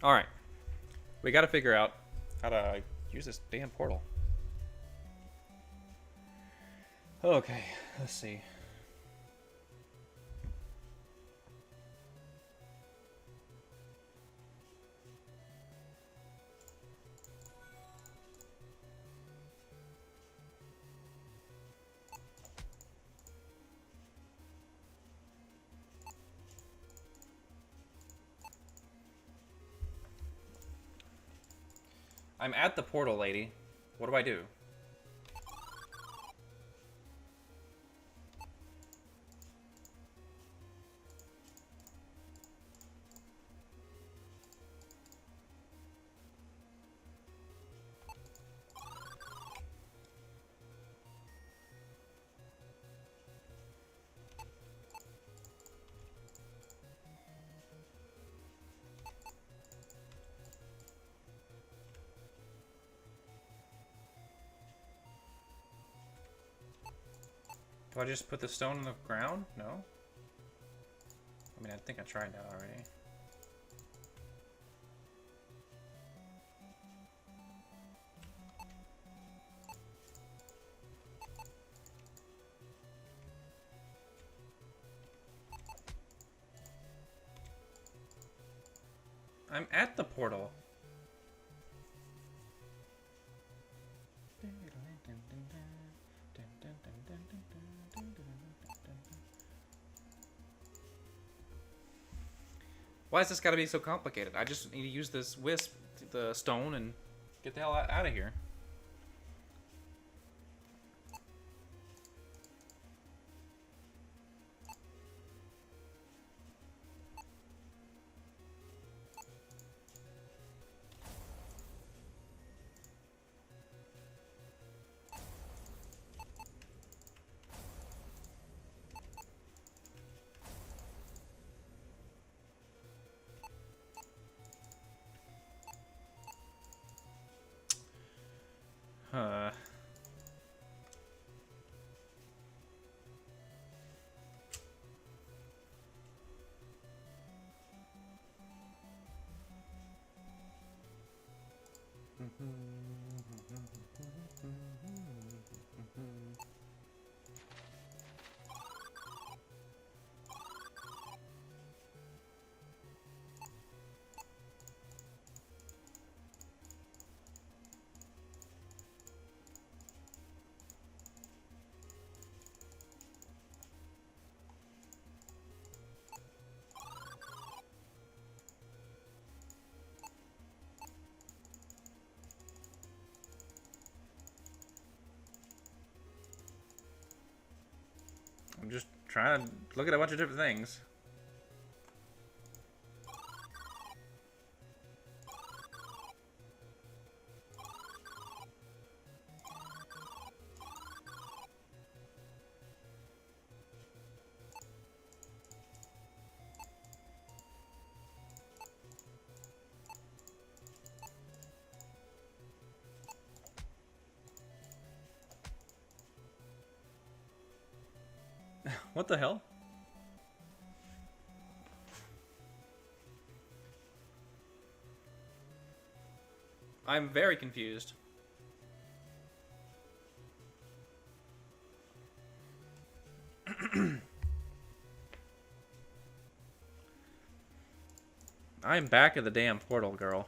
Speaker 2: Alright. We gotta figure out how to use this damn portal. Okay, let's see. I'm at the portal, lady. What do I do? Do I just put the stone on the ground? No? I mean, I think I tried that already. I'm at the portal. Why has this got to be so complicated? I just need to use this wisp, the stone, and get the hell out of here. Huh. I'm just trying to look at a bunch of different things. What the hell? I'm very confused. I'm back at the damn portal, girl.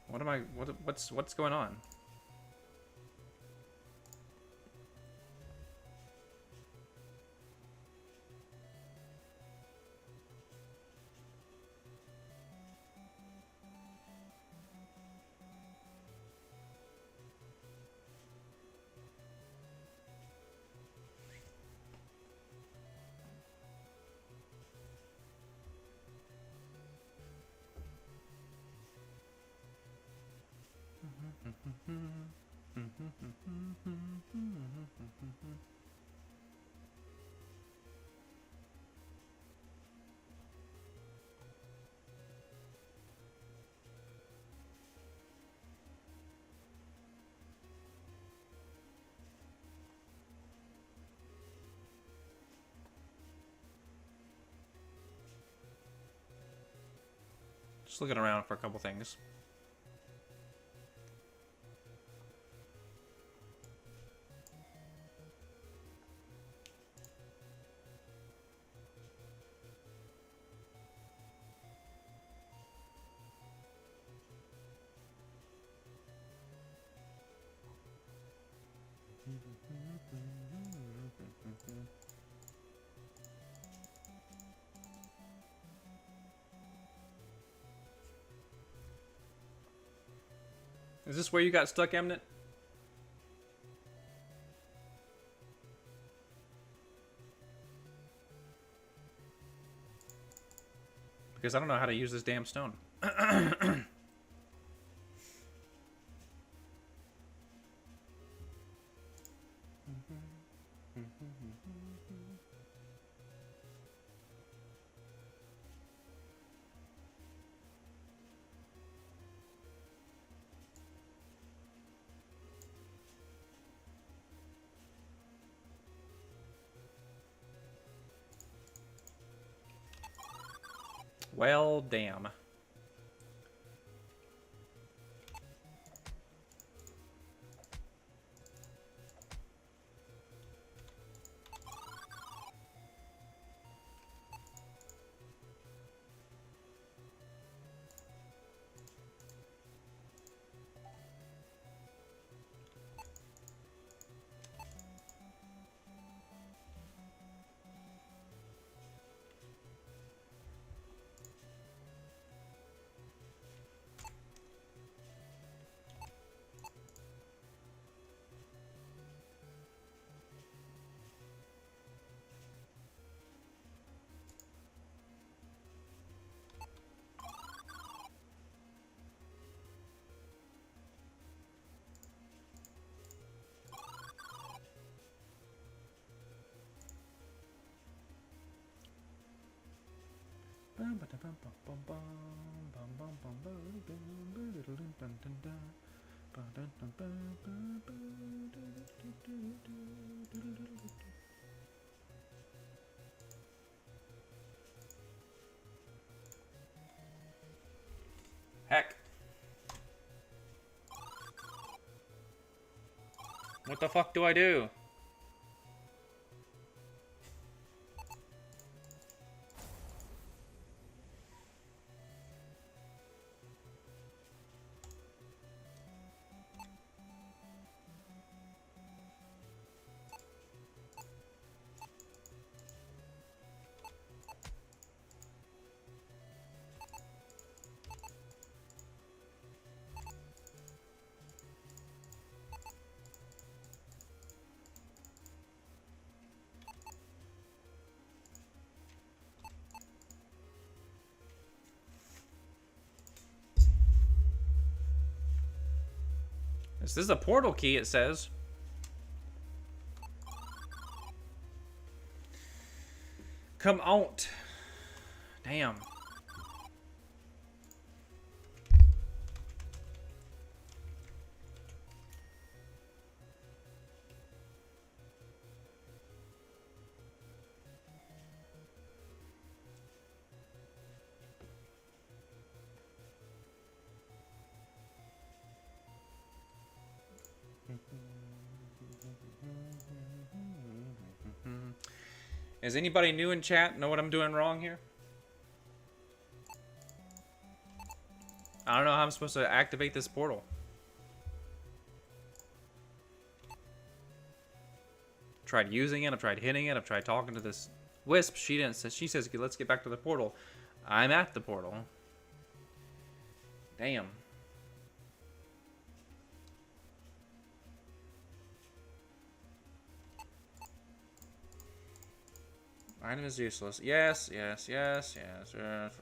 Speaker 2: What am I? What's going on? Just looking around for a couple things. Is this where you got stuck, Eminent? Because I don't know how to use this damn stone. Well, damn. Heck. What the fuck do I do? This is a portal key, it says. Come on. Damn. Is anybody new in chat? Know what I'm doing wrong here? I don't know how I'm supposed to activate this portal. Tried using it. I've tried hitting it. I've tried talking to this wisp. She didn't. She says, "Let's get back to the portal." I'm at the portal. Damn. Item is useless. Yes, yes, yes, yes, yes.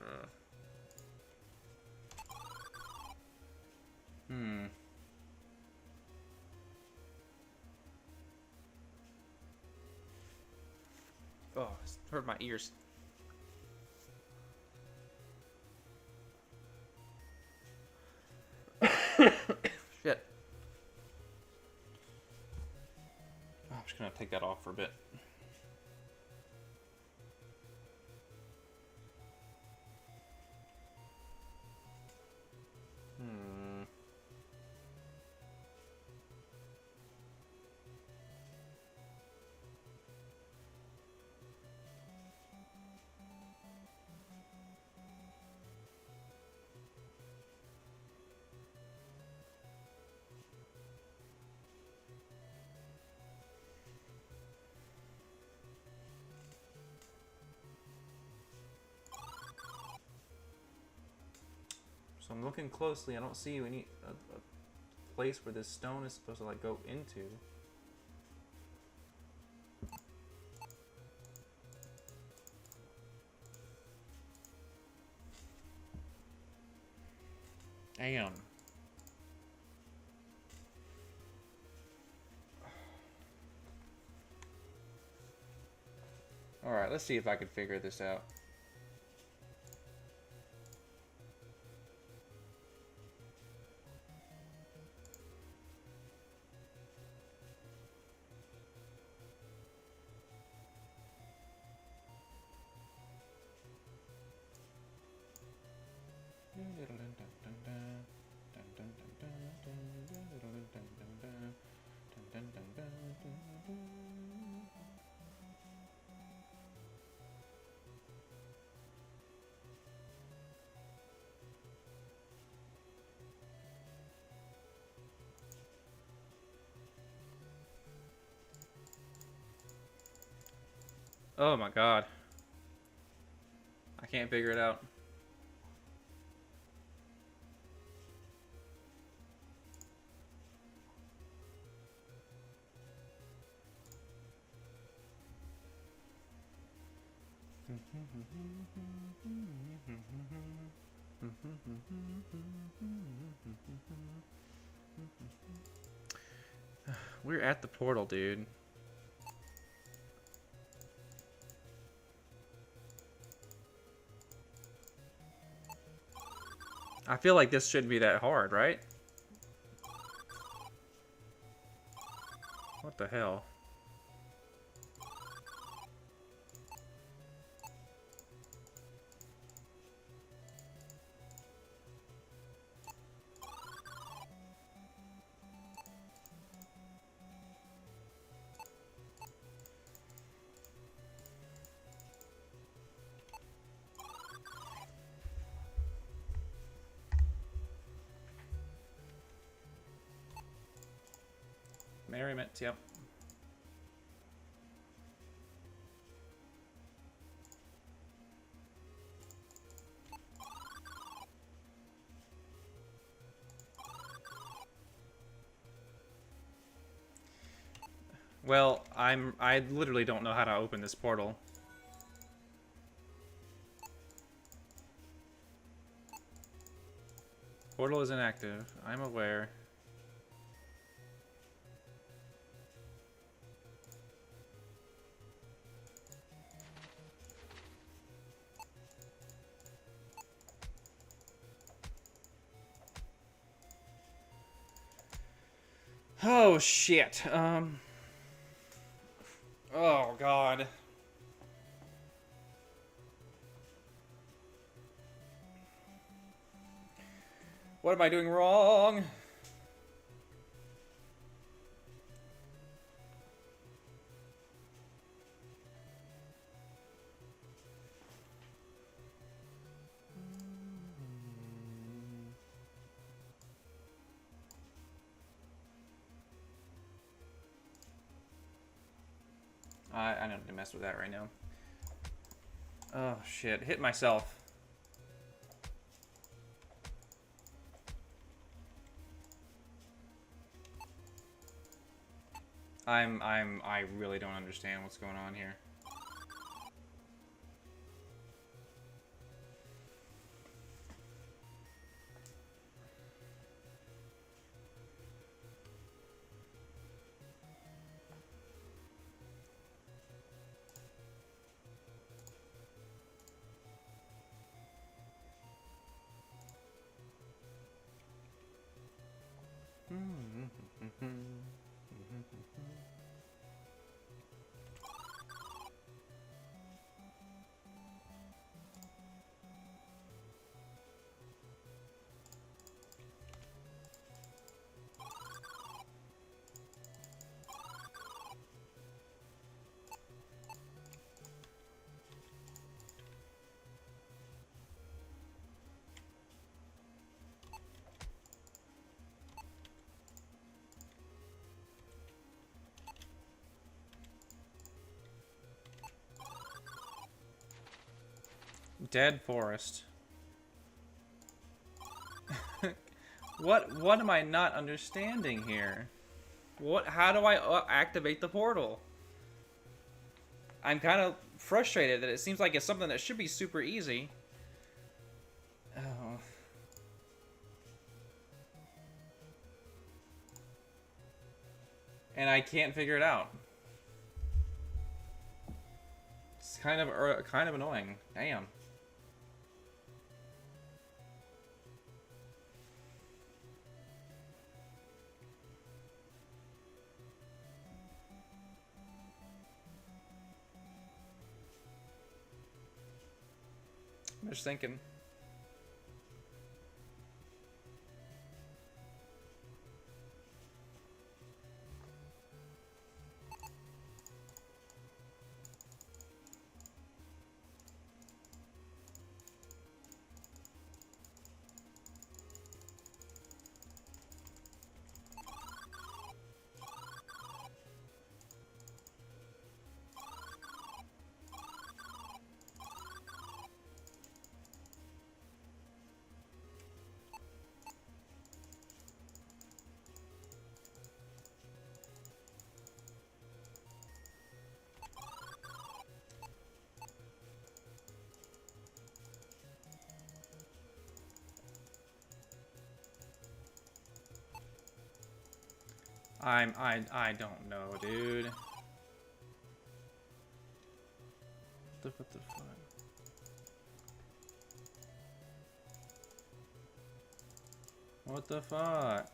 Speaker 2: Oh, it's hurt my ears. Shit. Oh, I'm just gonna take that off for a bit. So I'm looking closely. I don't see any a place where this stone is supposed to like go into. Damn. Alright, let's see if I can figure this out. Oh my god. I can't figure it out. We're at the portal, dude. I feel like this shouldn't be that hard, right? What the hell? Merriment, yep. Well, I literally don't know how to open this portal. Portal is inactive. I'm aware. Oh shit. Oh god. What am I doing wrong? I don't need to mess with that right now. Oh shit, hit myself. I really don't understand what's going on here. Dead forest. What am I not understanding here? How do I activate the portal? I'm kind of frustrated that it seems like it's something that should be super easy. Oh. And I can't figure it out. It's kind of annoying. Damn. I'm just thinking. I don't know, dude. What the fuck? What the fuck?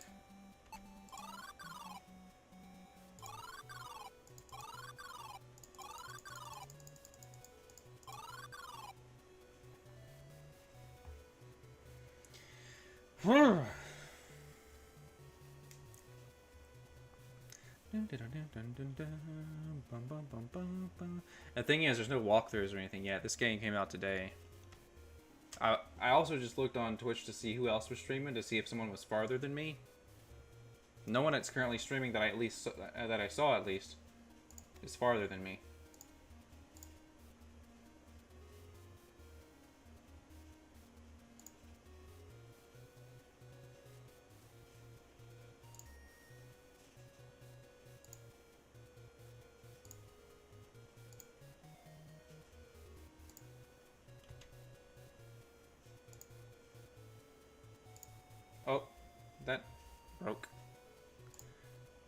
Speaker 2: The thing is, there's no walkthroughs or anything yet. This game came out today. I also just looked on Twitch to see who else was streaming, to see if someone was farther than me. No one that's currently streaming that I saw at least is farther than me. Oh, that broke.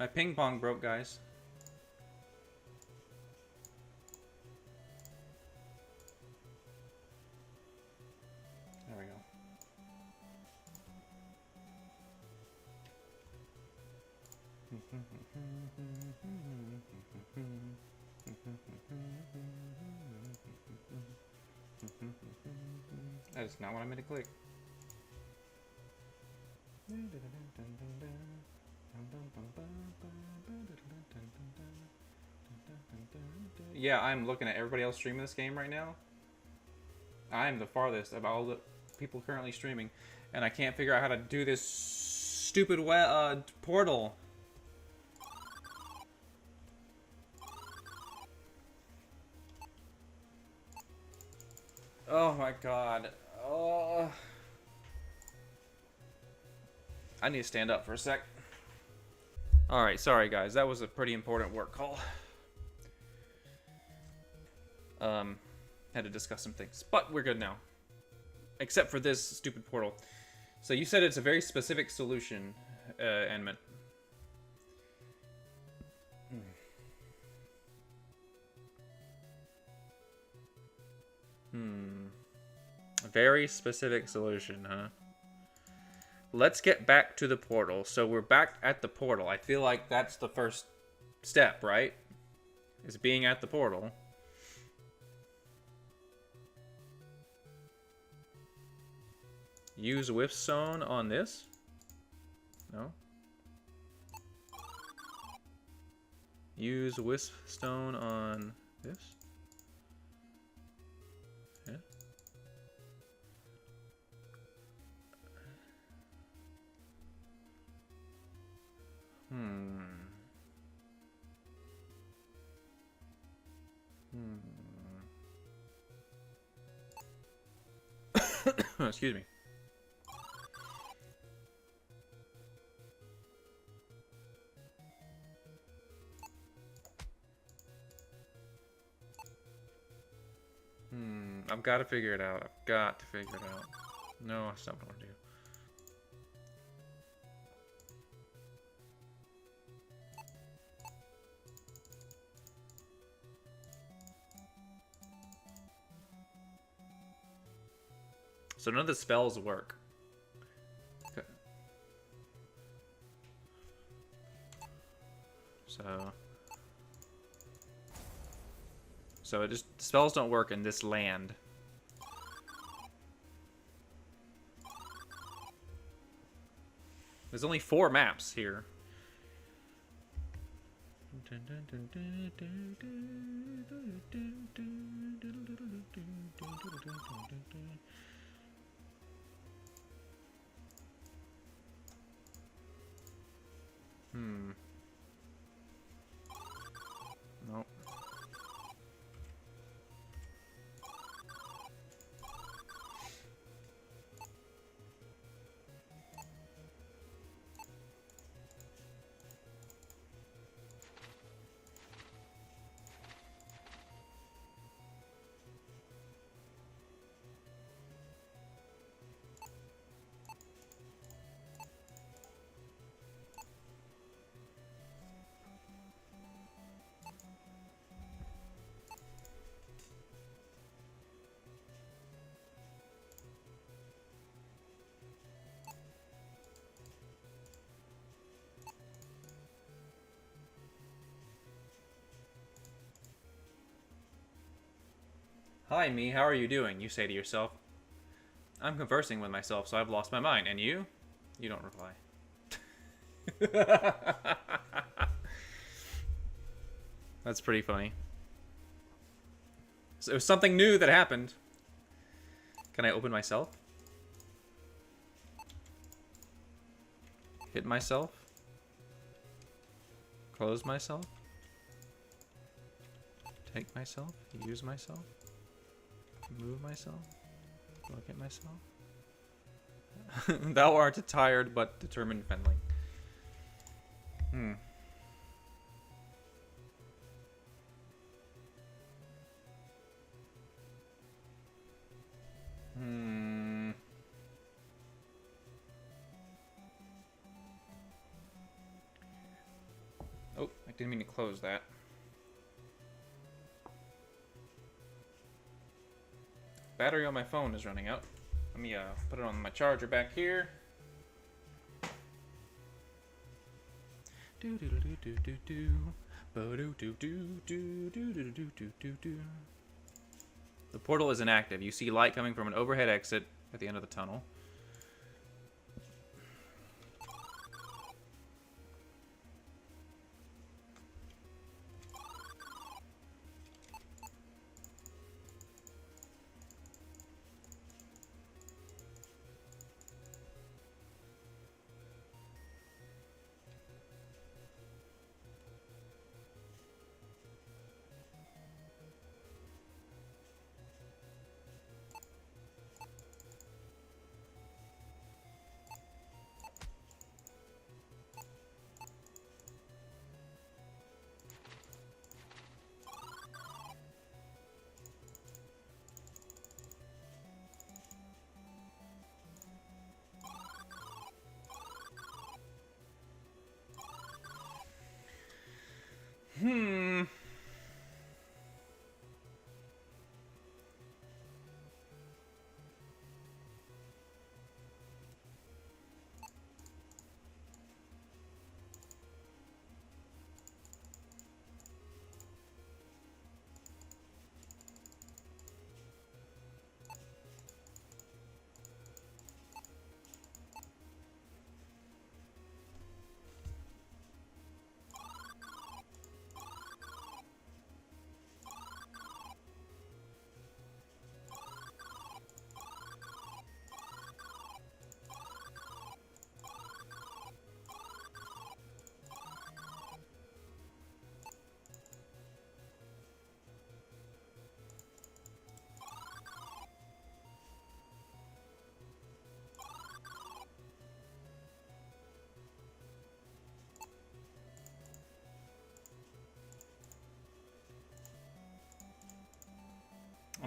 Speaker 2: My ping pong broke, guys. There we go. That is not what I meant to click. Yeah, I'm looking at everybody else streaming this game right now. I'm the farthest of all the people currently streaming, and I can't figure out how to do this stupid portal. Oh my god. Oh. I need to stand up for a sec. Alright, sorry guys, that was a pretty important work call. Had to discuss some things, but we're good now. Except for this stupid portal. So you said it's a very specific solution, Enmit. A very specific solution, huh? Let's get back to the portal. So we're back at the portal. I feel like that's the first step, right? Is being at the portal. Use Whiff Zone on this? No. Use Wisp Stone on this? Yeah. Excuse me. I've got to figure it out. I've got to figure it out. No, that's not what I want to do. So none of the spells work. Okay. So it just spells don't work in this land. There's only 4 maps here. Nope. Hi, me, how are you doing? You say to yourself. I'm conversing with myself, so I've lost my mind. And you? You don't reply. That's pretty funny. So it was something new that happened. Can I open myself? Hit myself? Close myself? Take myself? Use myself? Move myself? Look at myself? Thou art a tired but determined fenling. Oh, I didn't mean to close that. Battery on my phone is running out. Let me put it on my charger back here. The portal is inactive. You see light coming from an overhead exit at the end of the tunnel.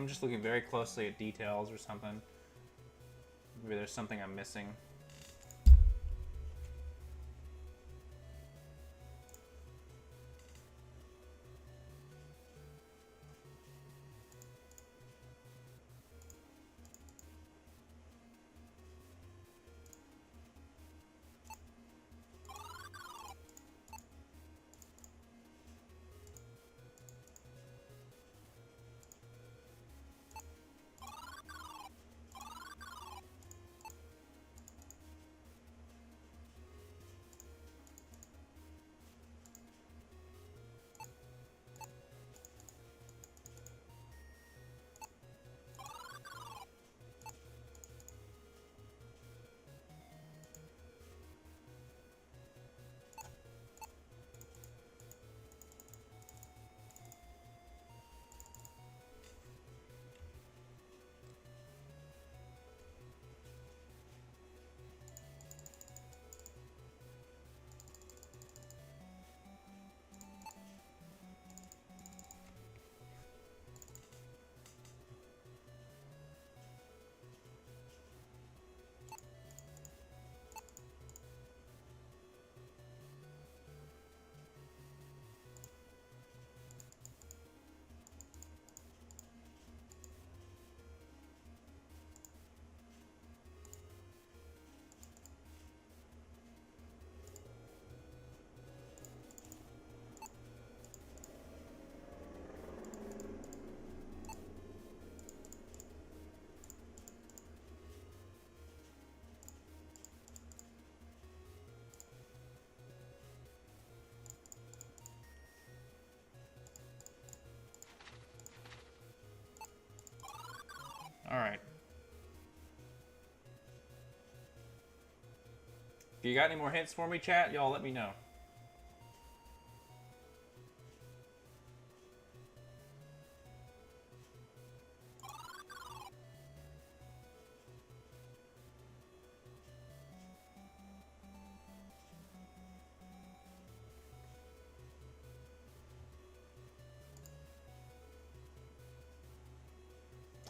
Speaker 2: I'm just looking very closely at details or something. Maybe there's something I'm missing. Alright. If you got any more hints for me, chat, y'all let me know.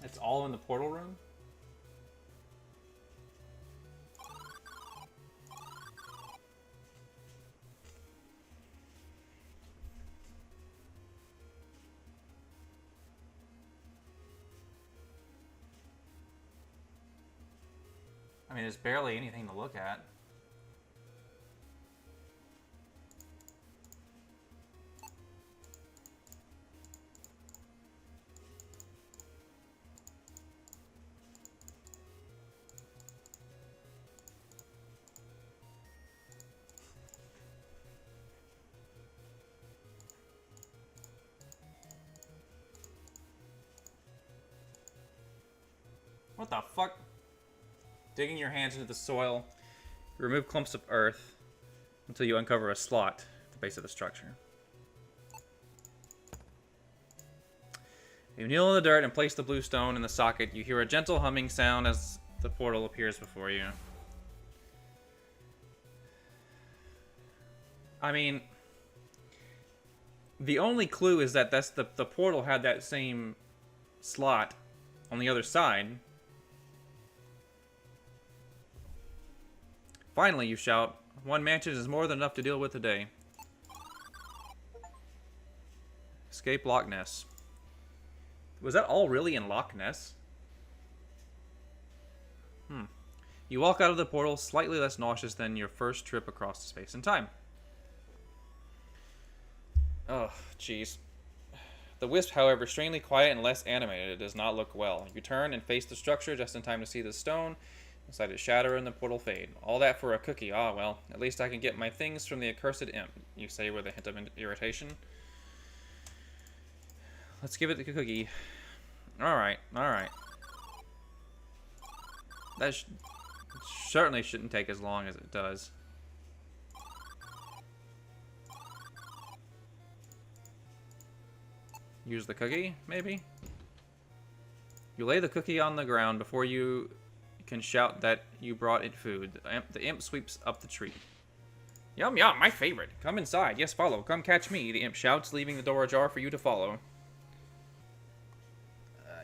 Speaker 2: It's all in the portal room? I mean, there's barely anything to look at. What the fuck? Digging your hands into the soil. Remove clumps of earth until you uncover a slot at the base of the structure. You kneel in the dirt and place the blue stone in the socket. You hear a gentle humming sound as the portal appears before you. I mean, the only clue is that the portal had that same slot on the other side. Finally, you shout, one mansion is more than enough to deal with today. Escape Loch Ness. Was that all really in Loch Ness? You walk out of the portal slightly less nauseous than your first trip across space and time. Oh, jeez. The wisp, however, strangely quiet and less animated. It does not look well. You turn and face the structure just in time to see the stone inside it shatter and the portal fade. All that for a cookie. Ah, well, at least I can get my things from the accursed imp, you say with a hint of irritation. Let's give it the cookie. Alright, alright. That certainly shouldn't take as long as it does. Use the cookie, maybe? You lay the cookie on the ground before you can shout that you brought it food. The imp sweeps up the tree. Yum yum, my favorite. Come inside. Yes, follow. Come catch me, the imp shouts, leaving the door ajar for you to follow.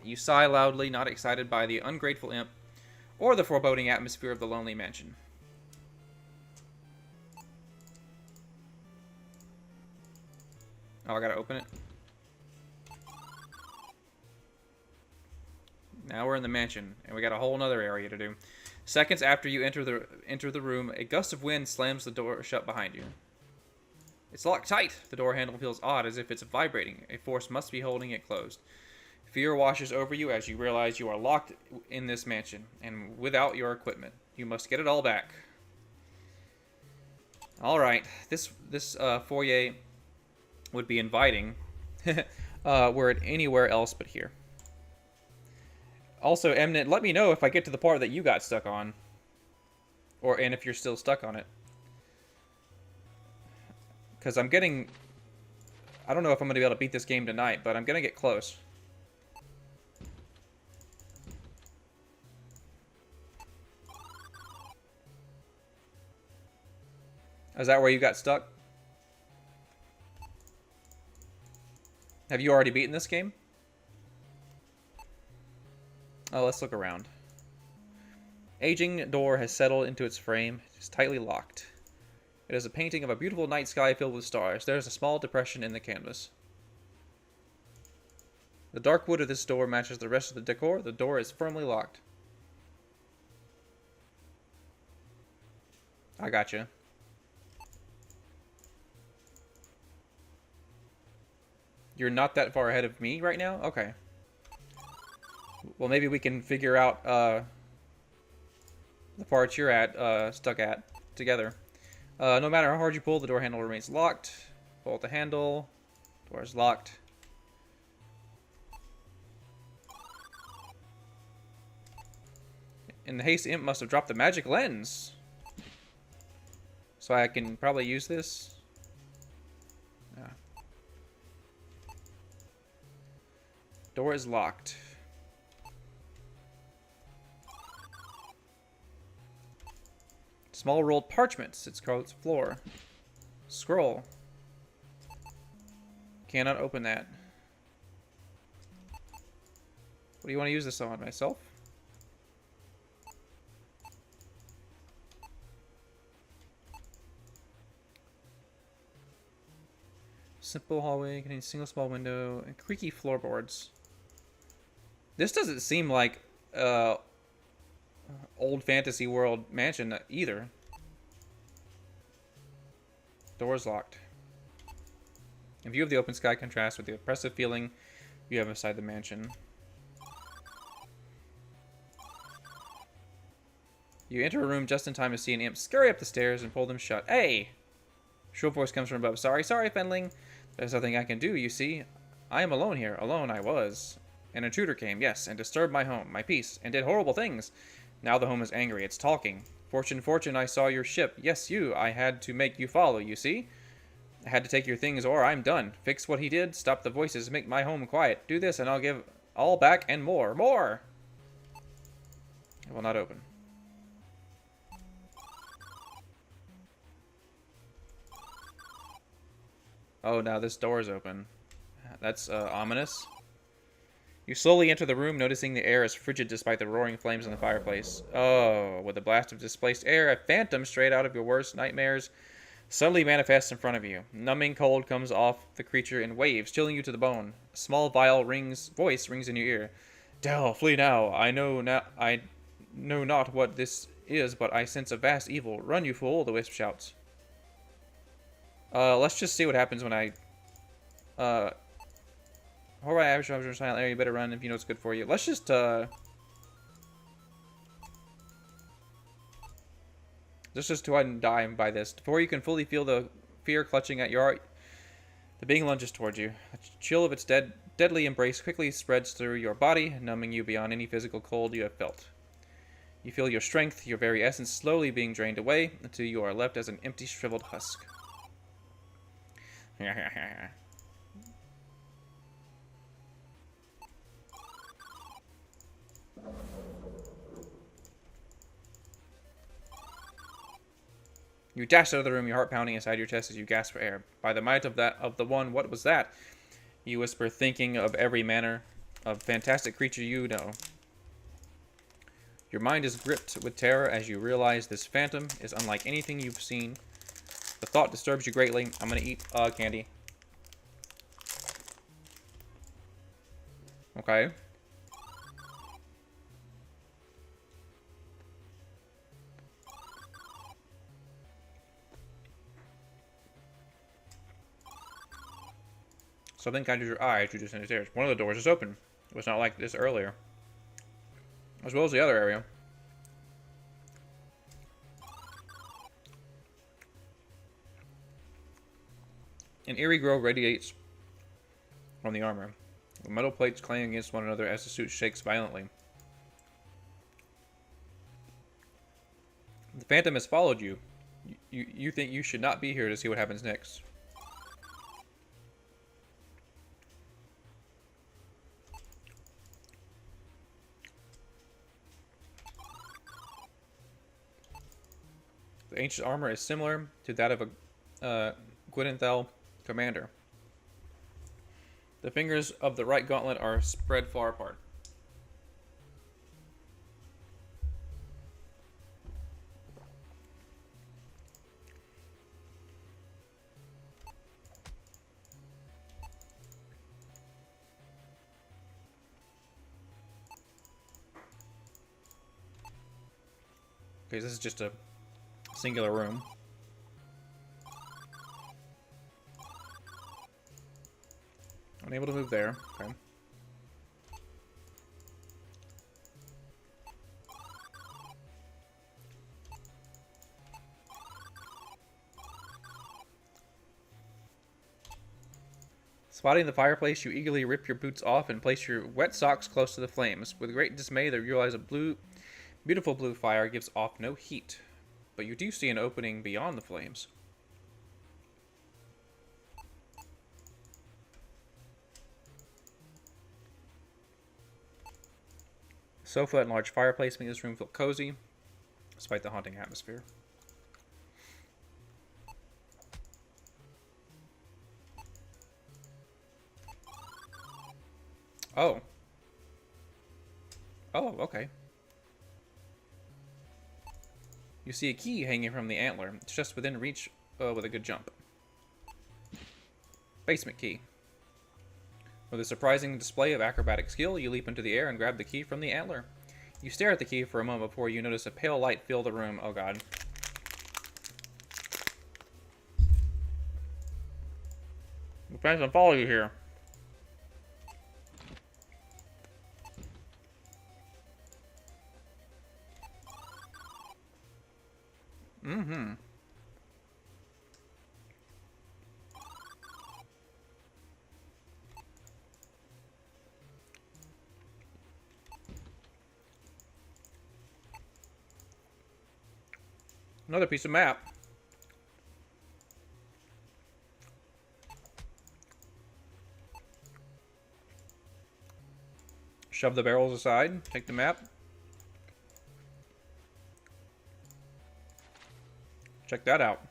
Speaker 2: You sigh loudly, not excited by the ungrateful imp or the foreboding atmosphere of the lonely mansion. Oh, I gotta open it. Now we're in the mansion, and we got a whole nother area to do. Seconds after you enter the room, a gust of wind slams the door shut behind you. It's locked tight. The door handle feels odd, as if it's vibrating. A force must be holding it closed. Fear washes over you as you realize you are locked in this mansion, and without your equipment. You must get it all back. All right, this foyer would be inviting, were it anywhere else but here. Also, Eminent, let me know if I get to the part that you got stuck on, and if you're still stuck on it. Because I don't know if I'm going to be able to beat this game tonight, but I'm going to get close. Is that where you got stuck? Have you already beaten this game? Oh, let's look around. Aging door has settled into its frame. It's tightly locked. It is a painting of a beautiful night sky filled with stars. There is a small depression in the canvas. The dark wood of this door matches the rest of the decor. The door is firmly locked. I gotcha. You're not that far ahead of me right now? Okay. Well, maybe we can figure out the parts you're stuck at together. No matter how hard you pull, the door handle remains locked. Pull out the handle. Door is locked. In the haste, Imp must have dropped the magic lens. So I can probably use this. Yeah. Door is locked. Small rolled parchment sits across the floor. Scroll. Cannot open that. What do you want to use this on? Myself? Simple hallway containing single small window and creaky floorboards. This doesn't seem like old fantasy world mansion either. Door's locked. In view of the open sky contrasts with the oppressive feeling you have inside the mansion. You enter a room just in time to see an imp scurry up the stairs and pull them shut. Hey! Shrill voice comes from above. Sorry, Fenling. There's nothing I can do, you see. I am alone here. Alone I was. An intruder came, yes, and disturbed my home, my peace, and did horrible things. Now the home is angry. It's talking. Fortune, I saw your ship. Yes, you. I had to make you follow, you see? I had to take your things or I'm done. Fix what he did. Stop the voices. Make my home quiet. Do this and I'll give all back and more. More! It will not open. Oh, now this door is open. That's ominous. You slowly enter the room, noticing the air is frigid despite the roaring flames in the fireplace. Oh, with a blast of displaced air, a phantom straight out of your worst nightmares suddenly manifests in front of you. Numbing cold comes off the creature in waves, chilling you to the bone. A small voice rings in your ear. Del, flee now. I know not what this is, but I sense a vast evil. Run, you fool, the wisp shouts. Let's just see what happens when I Alright, average in silent area, you better run if you know it's good for you. Let's just, let's just go ahead and die by this. Before you can fully feel the fear clutching at your heart, the being lunges towards you. A chill of its deadly embrace quickly spreads through your body, numbing you beyond any physical cold you have felt. You feel your strength, your very essence, slowly being drained away, until you are left as an empty, shriveled husk. You dash out of the room, your heart pounding inside your chest as you gasp for air. By the might of the one, what was that? You whisper, thinking of every manner a fantastic creature you know. Your mind is gripped with terror as you realize this phantom is unlike anything you've seen. The thought disturbs you greatly. I'm gonna eat candy. Okay. Something catches your eye as you descend the stairs. One of the doors is open. It was not like this earlier. As well as the other area. An eerie glow radiates from the armor. The metal plates clang against one another as the suit shakes violently. The phantom has followed you. You think you should not be here to see what happens next. The ancient armor is similar to that of a Gwynethel commander. The fingers of the right gauntlet are spread far apart. Okay, this is just a singular room. Unable to move there. Okay. Spotting the fireplace, you eagerly rip your boots off and place your wet socks close to the flames. With great dismay, they realize a beautiful blue fire gives off no heat. But you do see an opening beyond the flames. Sofa and large fireplace make this room feel cozy, despite the haunting atmosphere. Oh. Oh, okay. You see a key hanging from the antler. It's just within reach with a good jump. Basement key. With a surprising display of acrobatic skill, you leap into the air and grab the key from the antler. You stare at the key for a moment before you notice a pale light fill the room. Oh god. The phantom follow you here. Mm-hmm. Another piece of map. Shove the barrels aside. Take the map. Check that out.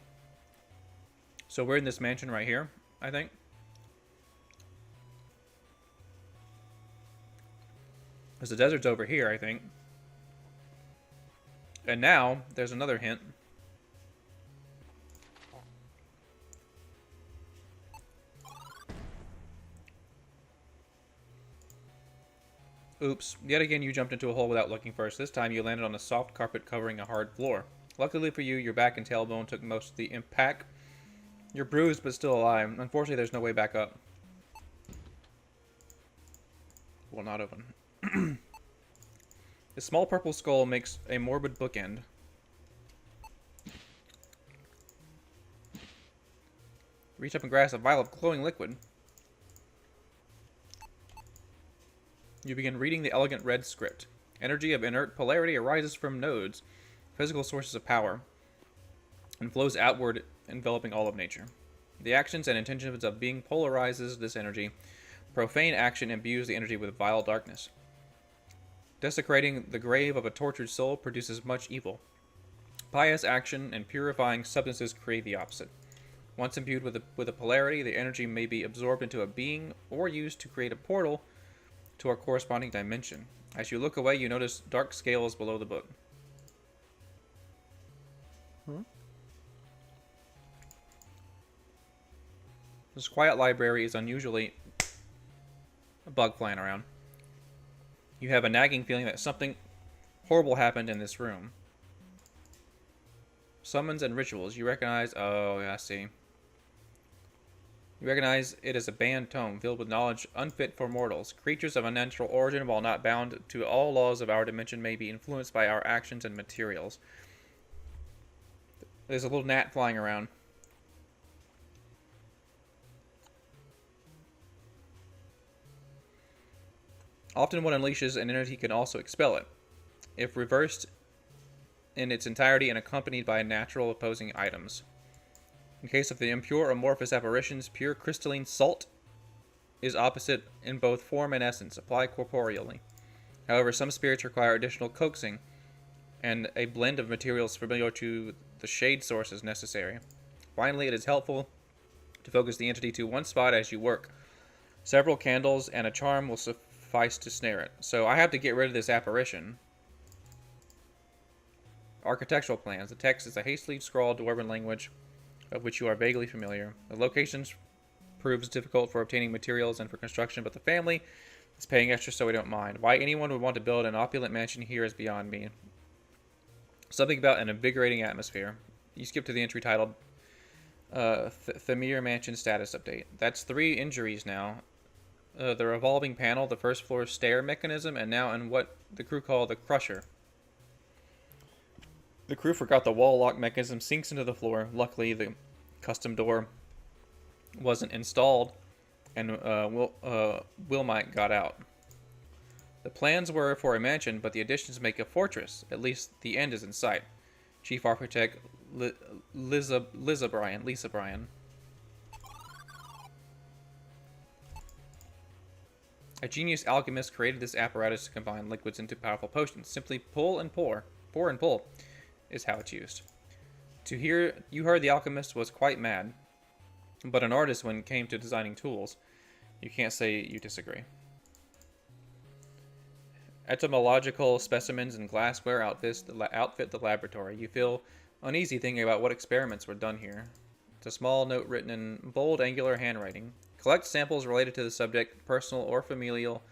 Speaker 2: So we're in this mansion right here, I think. Because the desert's over here, I think. And now, there's another hint. Oops. Yet again, you jumped into a hole without looking first. This time, you landed on a soft carpet covering a hard floor. Luckily for you, your back and tailbone took most of the impact. You're bruised, but still alive. Unfortunately, there's no way back up. Will not open. The small purple skull makes a morbid bookend. Reach up and grasp a vial of glowing liquid. You begin reading the elegant red script. Energy of inert polarity arises from nodes, physical sources of power, and flows outward, enveloping all of nature. The actions and intentions of being polarizes this energy. Profane action imbues the energy with vile darkness. Desecrating the grave of a tortured soul produces much evil. Pious action and purifying substances create the opposite. Once imbued with a polarity, the energy may be absorbed into a being or used to create a portal to our corresponding dimension. As you look away, you notice dark scales below the book. This quiet library is unusually a bug flying around. You have a nagging feeling that something horrible happened in this room. Summons and rituals. You recognize... Oh, yeah, I see. You recognize it as a banned tome filled with knowledge unfit for mortals. Creatures of unnatural origin, while not bound to all laws of our dimension, may be influenced by our actions and materials. There's a little gnat flying around. Often what unleashes an entity can also expel it, if reversed in its entirety and accompanied by natural opposing items. In case of the impure amorphous apparitions, pure crystalline salt is opposite in both form and essence, applied corporeally. However, some spirits require additional coaxing, and a blend of materials familiar to the shade source is necessary. Finally, it is helpful to focus the entity to one spot as you work. Several candles and a charm will suffice to snare it. So I have to get rid of this apparition. Architectural plans. The text is a hastily scrawled dwarven language of which you are vaguely familiar. The locations proves difficult for obtaining materials and for construction, but the family is paying extra so we don't mind. Why anyone would want to build an opulent mansion here is beyond me. Something about an invigorating atmosphere. You skip to the entry titled Thamir Mansion Status Update. That's 3 injuries now. The revolving panel, the first floor stair mechanism, and now in what the crew call the crusher. The crew forgot the wall lock mechanism sinks into the floor. Luckily, the custom door wasn't installed, and Wilmite got out. The plans were for a mansion, but the additions make a fortress. At least the end is in sight. Chief Architect Lisa Bryan. A genius alchemist created this apparatus to combine liquids into powerful potions. Simply pour and pull, is how it's used. You heard the alchemist was quite mad, but an artist when it came to designing tools. You can't say you disagree. Etymological specimens and glassware outfit the laboratory. You feel uneasy thinking about what experiments were done here. It's a small note written in bold, angular handwriting. Collect samples related to the subject, personal or familial.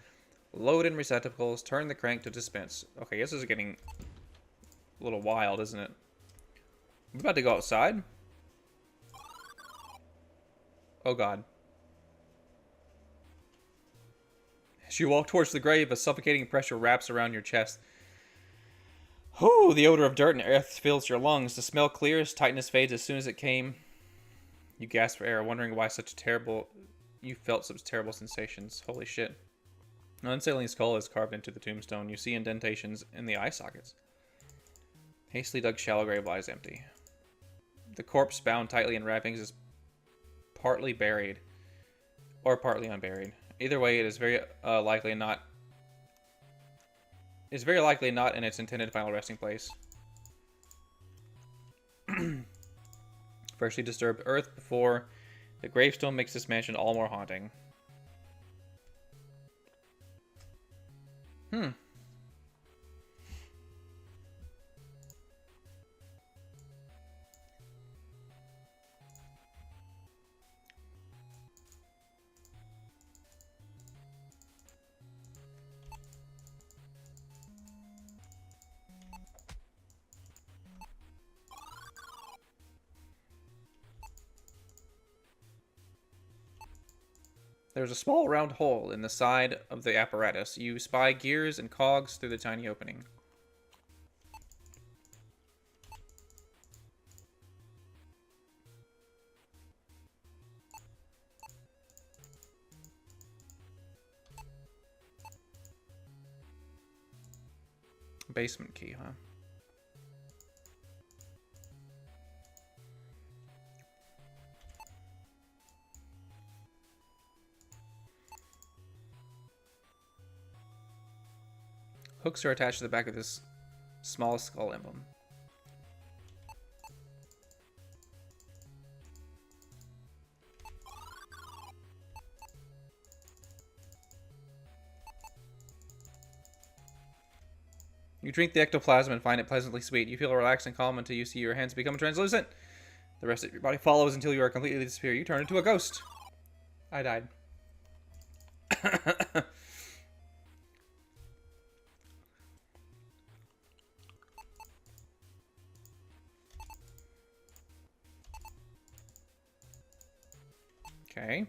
Speaker 2: Load in receptacles. Turn the crank to dispense. Okay, this is getting a little wild, isn't it? We're about to go outside. Oh god. As you walk towards the grave, a suffocating pressure wraps around your chest. Oh, the odor of dirt and earth fills your lungs. The smell clears, tightness fades as soon as it came. You gasp for air, wondering why you felt such terrible sensations. Holy shit. An unsettling skull is carved into the tombstone. You see indentations in the eye sockets. Hastily dug shallow grave lies empty. The corpse, bound tightly in wrappings, is partly buried, or partly unburied. Either way, it is very likely not in its intended final resting place. Freshly disturbed earth before the gravestone makes this mansion all more haunting. There's a small round hole in the side of the apparatus. You spy gears and cogs through the tiny opening. Basement key, huh? Hooks are attached to the back of this small skull emblem. You drink the ectoplasm and find it pleasantly sweet. You feel relaxed and calm until you see your hands become translucent. The rest of your body follows until you are completely disappear. You turn into a ghost. I died. Okay.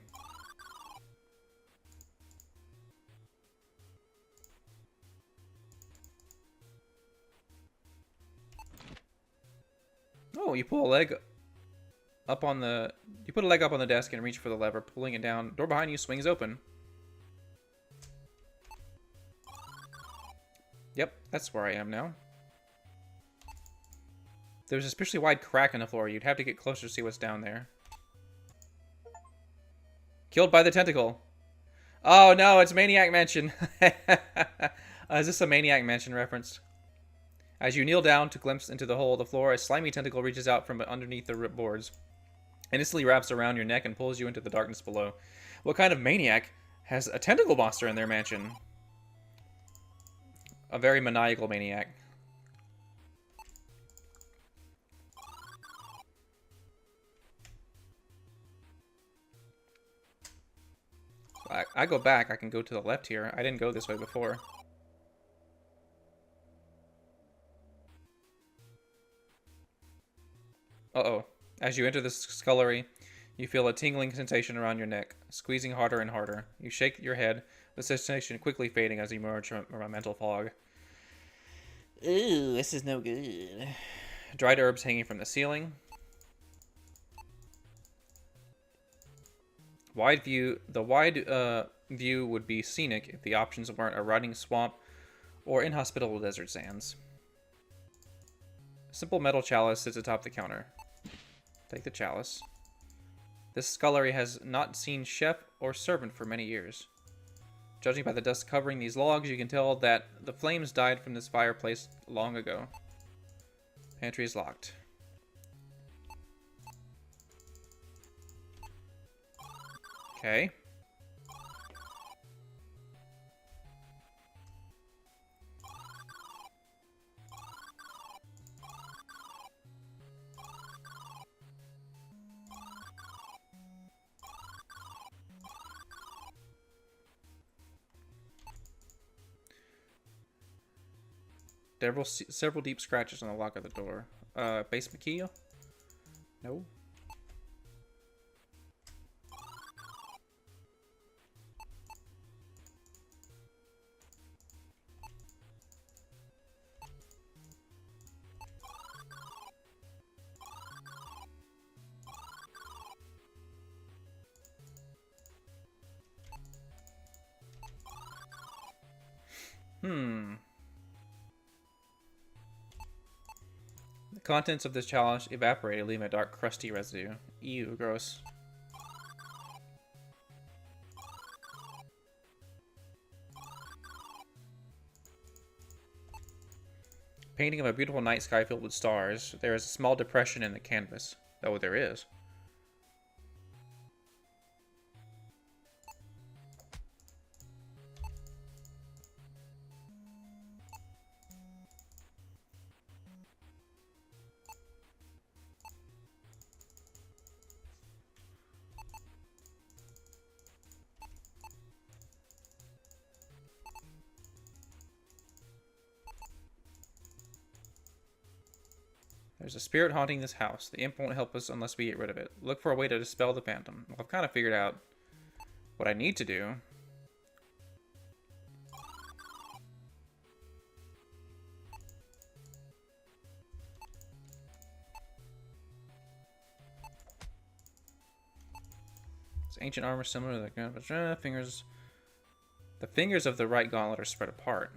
Speaker 2: Oh, you pull a leg up on the... You put a leg up on the desk and reach for the lever, pulling it down. Door behind you swings open. Yep, that's where I am now. There's a especially wide crack in the floor. You'd have to get closer to see what's down there. Killed by the tentacle. Oh no, it's Maniac Mansion. Is this a Maniac Mansion reference? As you kneel down to glimpse into the hole of the floor, a slimy tentacle reaches out from underneath the boards and instantly wraps around your neck and pulls you into the darkness below. What kind of maniac has a tentacle monster in their mansion? A very maniacal maniac. I go back. I can go to the left here. I didn't go this way before. Uh-oh. As you enter the scullery, you feel a tingling sensation around your neck, squeezing harder and harder. You shake your head, the sensation quickly fading as you emerge from a mental fog. Ooh, this is no good. Dried herbs hanging from the ceiling. Wide view. The wide view would be scenic if the options weren't a rotting swamp or inhospitable desert sands. Simple metal chalice sits atop the counter. Take the chalice. This scullery has not seen chef or servant for many years. Judging by the dust covering these logs, you can tell that the flames died from this fireplace long ago. Pantry is locked. Okay. Several deep scratches on the lock of the door. Basement key? No. The contents of this chalice evaporated, leaving a dark, crusty residue. Ew, gross. Painting of a beautiful night sky filled with stars. There is a small depression in the canvas. Oh, there is. There's a spirit haunting this house. The imp won't help us unless we get rid of it. Look for a way to dispel the phantom. Well, I've kind of figured out what I need to do. It's ancient armor similar to the fingers. The fingers of the right gauntlet are spread apart.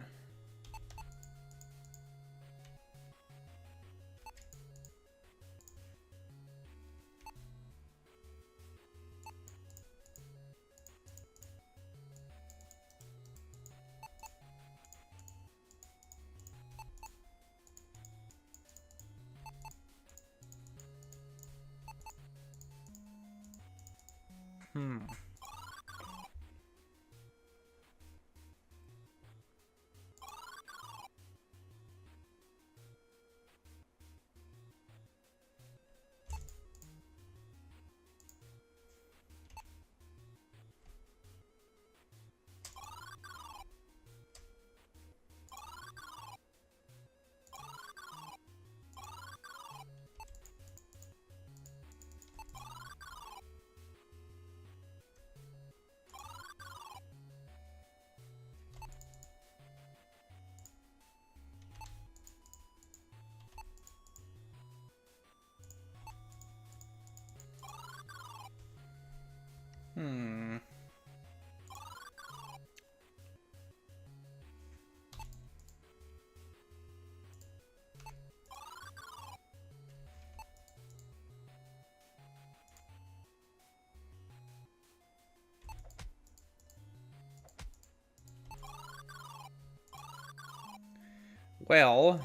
Speaker 2: Well.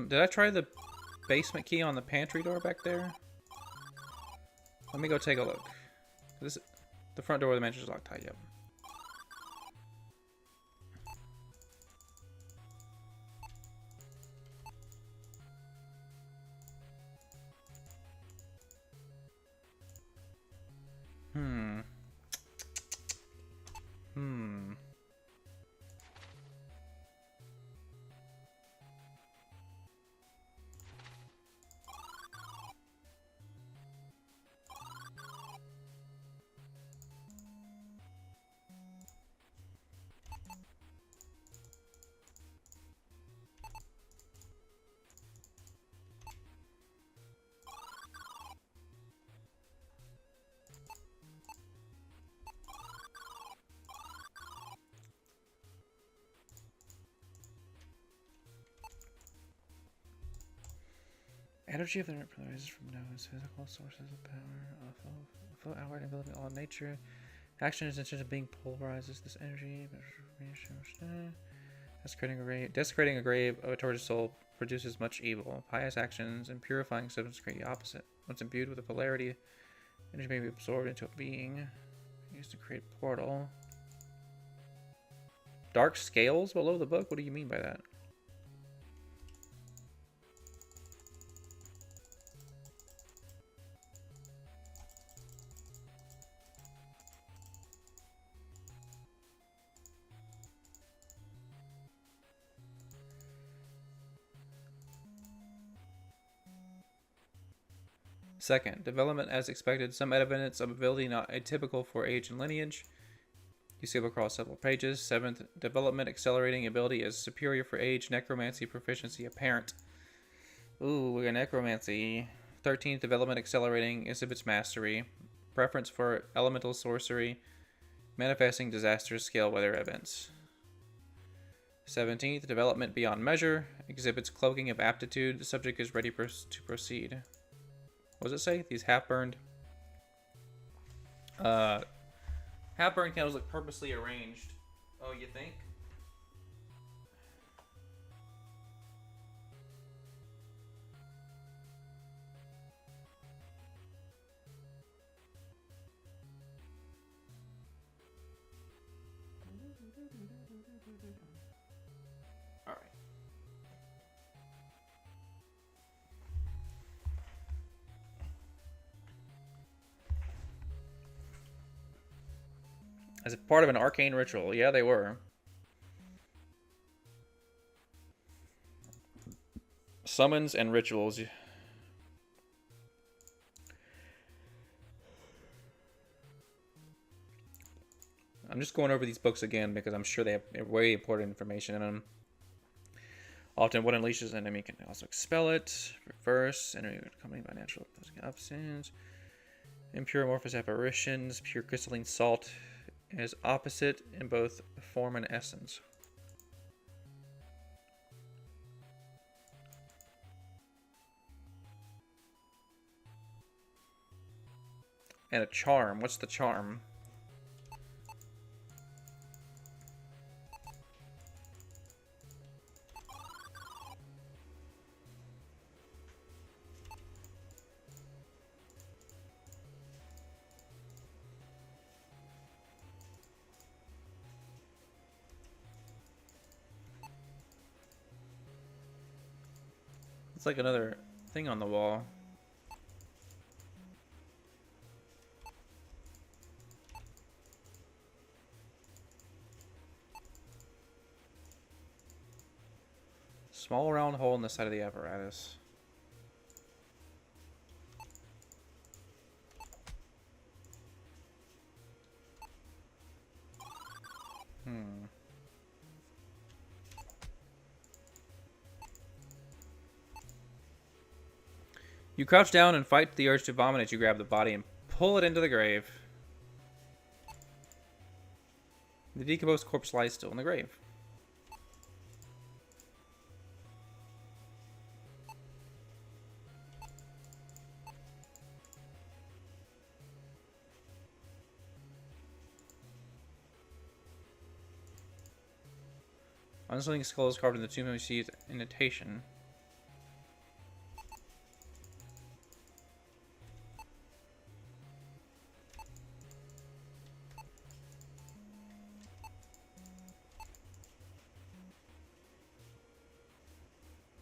Speaker 2: Did I try the basement key on the pantry door back there? Let me go take a look. This, the front door of the mansion is locked tight. Yep. Hmm. Energy of the earth arises from nodes, physical sources of power, flow outward and building all nature. Action is intention of being polarizes this energy. Desecrating a grave of a tortured soul produces much evil. Pious actions and purifying substances create the opposite. Once imbued with a polarity, energy may be absorbed into a being. Used to create portal. Dark scales below the book? What do you mean by that? Second, development as expected. Some evidence of ability not atypical for age and lineage. You skip across several pages. Seventh, development accelerating ability is superior for age. Necromancy proficiency apparent. Ooh, we got necromancy. 13th, development accelerating exhibits mastery. Preference for elemental sorcery. Manifesting disasters, scale weather events. 17th, development beyond measure. Exhibits cloaking of aptitude. The subject is ready to proceed. What does it say? These half-burned candles look purposely arranged. Oh, you think? All right. As a part of an arcane ritual. Yeah, they were. Summons and rituals. I'm just going over these books again because I'm sure they have way important information in them. Often what unleashes an enemy can also expel it. Reverse. Enemy accompanied by natural opposing opposites. Impure amorphous apparitions. Pure crystalline salt is opposite in both form and essence. And a charm. What's the charm? It's like another thing on the wall. Small round hole in the side of the apparatus. You crouch down and fight the urge to vomit as you grab the body and pull it into the grave. The decomposed corpse lies still in the grave. Unsling skull is carved in the tomb and receives indentation.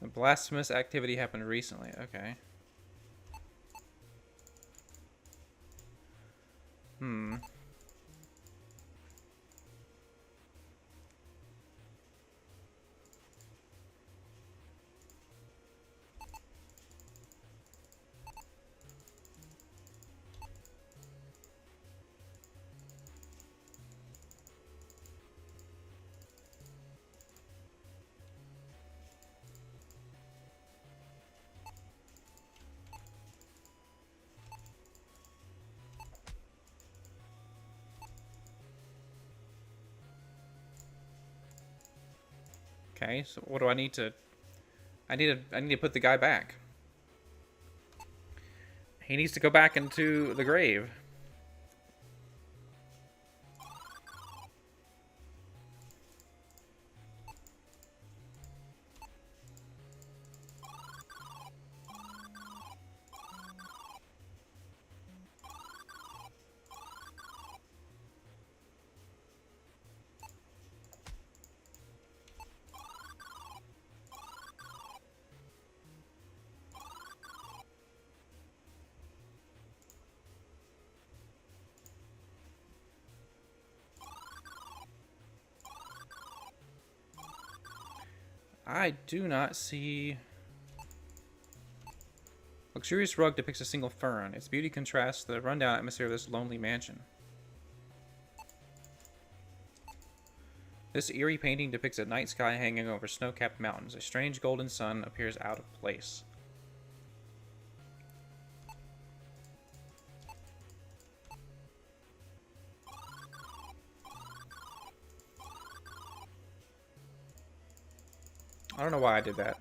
Speaker 2: The blasphemous activity happened recently. Okay. Okay, so what do I need to... I need to put the guy back. He needs to go back into the grave. I do not see... Luxurious rug depicts a single fern. Its beauty contrasts the rundown atmosphere of this lonely mansion. This eerie painting depicts a night sky hanging over snow-capped mountains. A strange golden sun appears out of place. I don't know why I did that.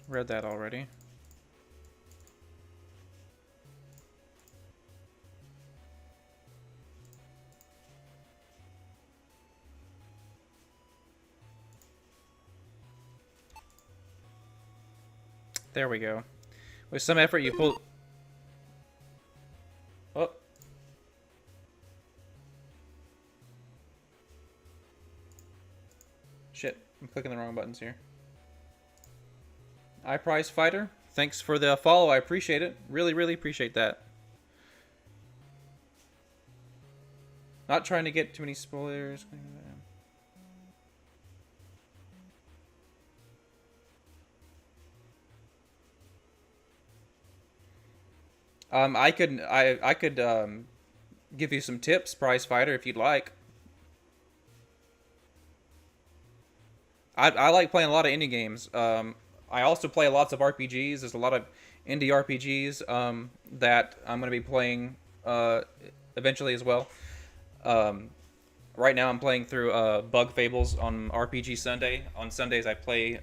Speaker 2: Read that already. There we go. With some effort, you pull... Oh. Shit. I'm clicking the wrong buttons here. iPrize Fighter, thanks for the follow. I appreciate it. Really, really appreciate that. Not trying to get too many spoilers. I could give you some tips, Prize Fighter, if you'd like. I like playing a lot of indie games. I also play lots of RPGs. There's a lot of indie RPGs that I'm going to be playing eventually as well. Right now I'm playing through Bug Fables on RPG Sunday. On Sundays I play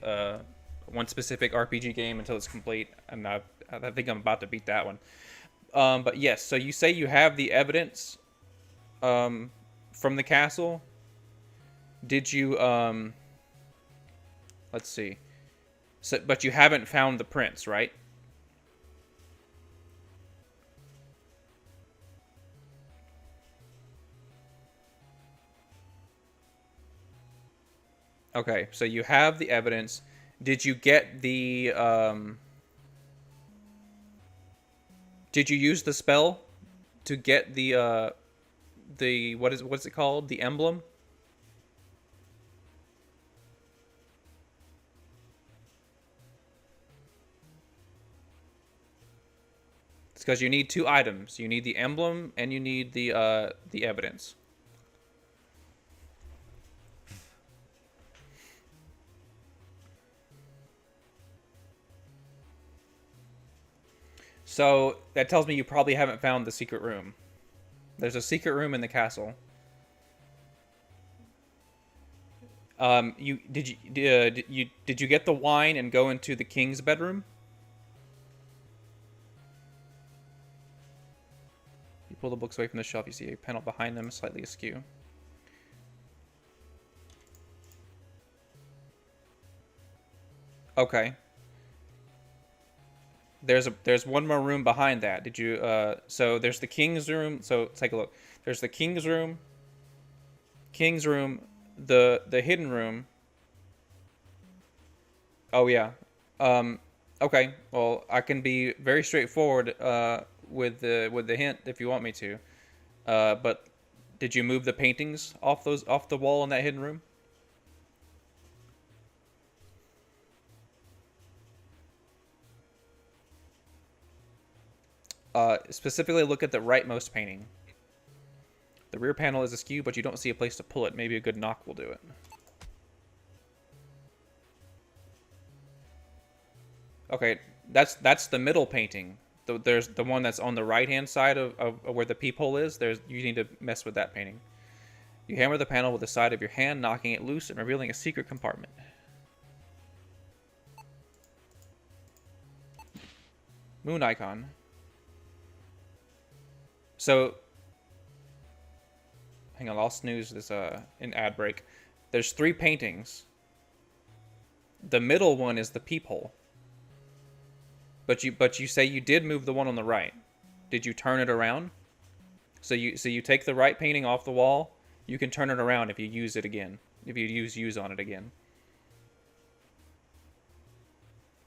Speaker 2: one specific RPG game until it's complete, and I think I'm about to beat that one. But yes, so you say you have the evidence from the castle. Did you... let's see. So, but you haven't found the prince, right? Okay, so you have the evidence. Did you get the Did you use the spell to get the what's it called? The emblem? It's because you need 2 items. You need the emblem and you need the evidence. So that tells me you probably haven't found the secret room. There's a secret room in the castle. Did you get the wine and go into the king's bedroom? You pull the books away from the shelf. You see a panel behind them, slightly askew. Okay. There's one more room behind that. Did you so there's the king's room. So take a look. There's the king's room, the hidden room. Oh yeah. Okay. Well, I can be very straightforward with the hint if you want me to. But did you move the paintings off the wall in that hidden room? Specifically look at the rightmost painting. The rear panel is askew, but you don't see a place to pull it. Maybe a good knock will do it. Okay, that's the middle painting. There's the one that's on the right-hand side of where the peephole is. You need to mess with that painting. You hammer the panel with the side of your hand, knocking it loose and revealing a secret compartment. Moon icon. So, hang on, I'll snooze this an ad break. There's 3 paintings. The middle one is the peephole. But you say you did move the one on the right. Did you turn it around? So you take the right painting off the wall. You can turn it around if you use it again. If you use on it again.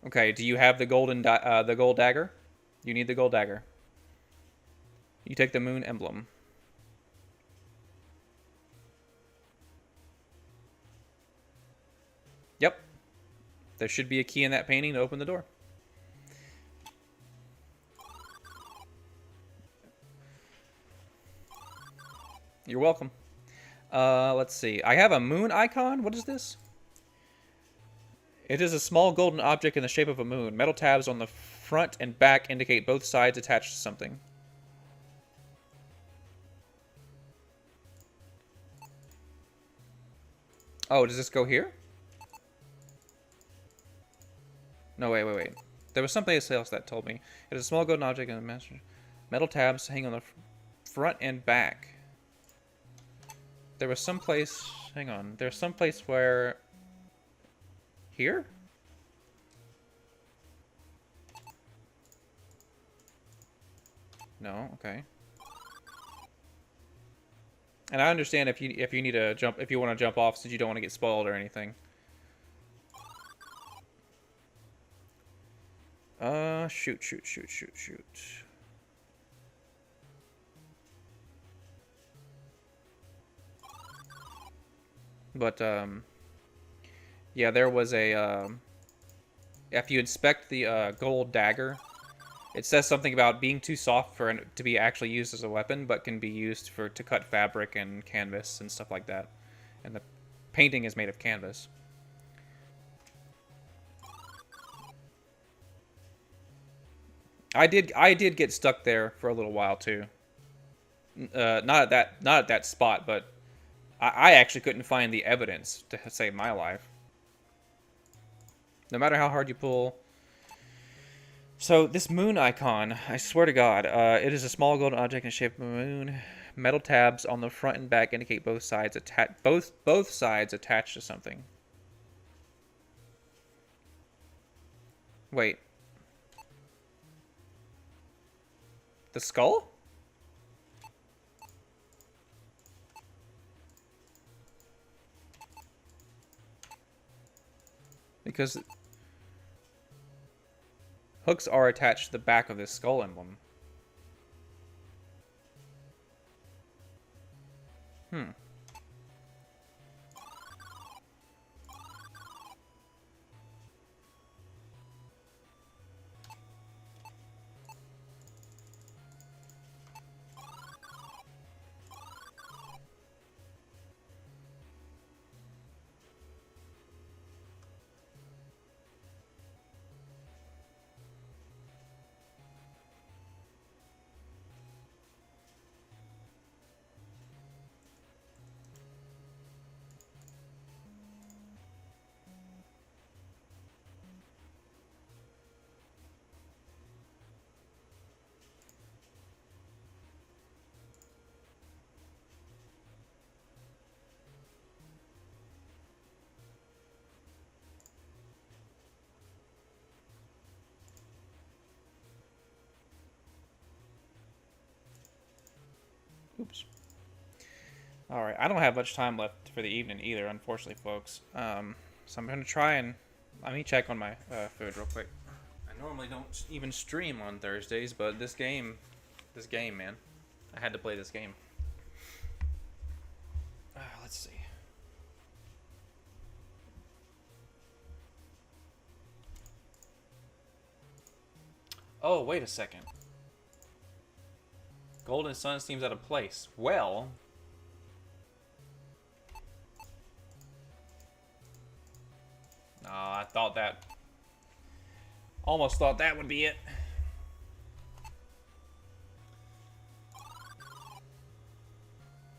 Speaker 2: Okay. Do you have the gold dagger? You need the gold dagger. You take the moon emblem. Yep. There should be a key in that painting to open the door. You're welcome. Let's see. I have a moon icon. What is this? It is a small golden object in the shape of a moon. Metal tabs on the front and back indicate both sides attached to something. Oh, does this go here? No, wait. There was something else that told me. It is a small golden object in the master. Metal tabs hang on the front and back. There was some place... Hang on. There's some place where... Here? No, okay. And I understand if you need to jump, if you want to jump off since you don't want to get spoiled or anything. Shoot. But yeah, there was a if you inspect the gold dagger, it says something about being too soft for it to be actually used as a weapon, but can be used to cut fabric and canvas and stuff like that. And the painting is made of canvas. I did get stuck there for a little while too. Not at that spot, but I actually couldn't find the evidence to save my life. No matter how hard you pull. So this moon icon, I swear to God, it is a small golden object in the shape of a moon. Metal tabs on the front and back indicate both sides both sides attached to something. Wait. The skull? Because hooks are attached to the back of this skull emblem. Hmm. Oops. All right, I don't have much time left for the evening either, unfortunately, folks. So I'm gonna try and let me check on my food real quick. I normally don't even stream on Thursdays, but this game, man, I had to play this game. Let's see. Oh, wait a second. Golden Sun seems out of place. Well, I thought that. Almost thought that would be it.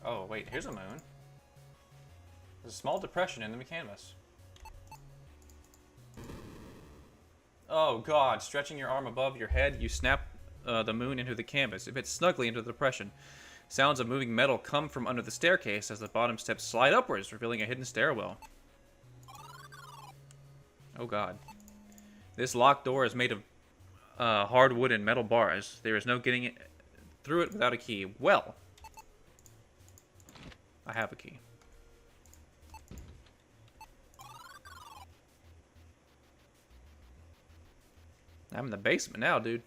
Speaker 2: Oh, wait, here's a moon. There's a small depression in the canvas. Oh, God. Stretching your arm above your head, you snap the moon into the canvas. It fits snugly into the depression. Sounds of moving metal come from under the staircase as the bottom steps slide upwards, revealing a hidden stairwell. Oh, God. This locked door is made of hardwood and metal bars. There is no getting it through it without a key. Well, I have a key. I'm in the basement now, dude.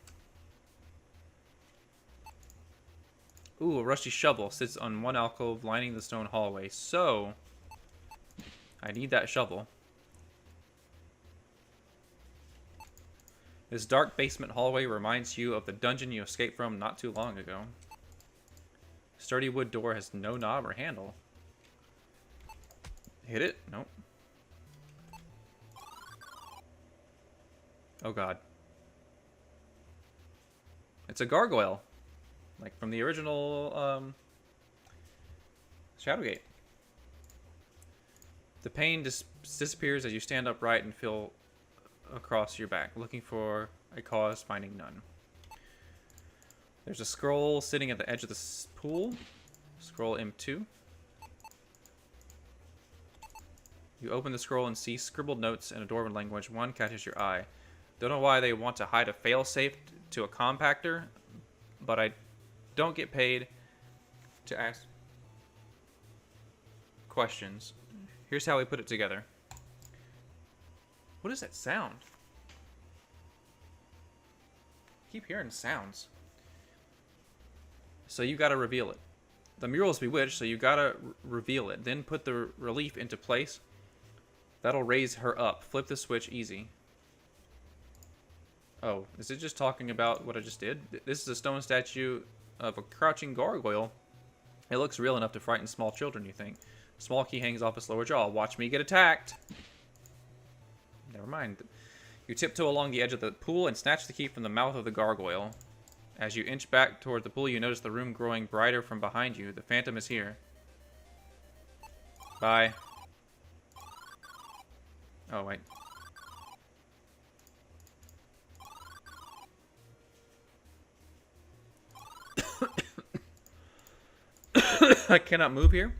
Speaker 2: Ooh, a rusty shovel sits on one alcove lining the stone hallway. So, I need that shovel. This dark basement hallway reminds you of the dungeon you escaped from not too long ago. Sturdy wood door has no knob or handle. Hit it? Nope. Oh, God. It's a gargoyle. Like from the original Shadowgate. The pain disappears as you stand upright and feel across your back, looking for a cause, finding none. There's a scroll sitting at the edge of the pool. Scroll M2. You open the scroll and see scribbled notes in a dwarven language. One catches your eye. Don't know why they want to hide a failsafe to a compactor, but I don't get paid to ask questions. Here's how we put it together. What is that sound? I keep hearing sounds. So you gotta reveal it. The mural is bewitched, so you gotta reveal it. Then put the relief into place. That'll raise her up. Flip the switch easy. Oh, is it just talking about what I just did? This is a stone statue of a crouching gargoyle. It looks real enough to frighten small children, you think. Small key hangs off its lower jaw. Watch me get attacked. Never mind. You tiptoe along the edge of the pool and snatch the key from the mouth of the gargoyle. As you inch back toward the pool, you notice the room growing brighter from behind you. The phantom is here. Bye. Oh, wait. I cannot move here.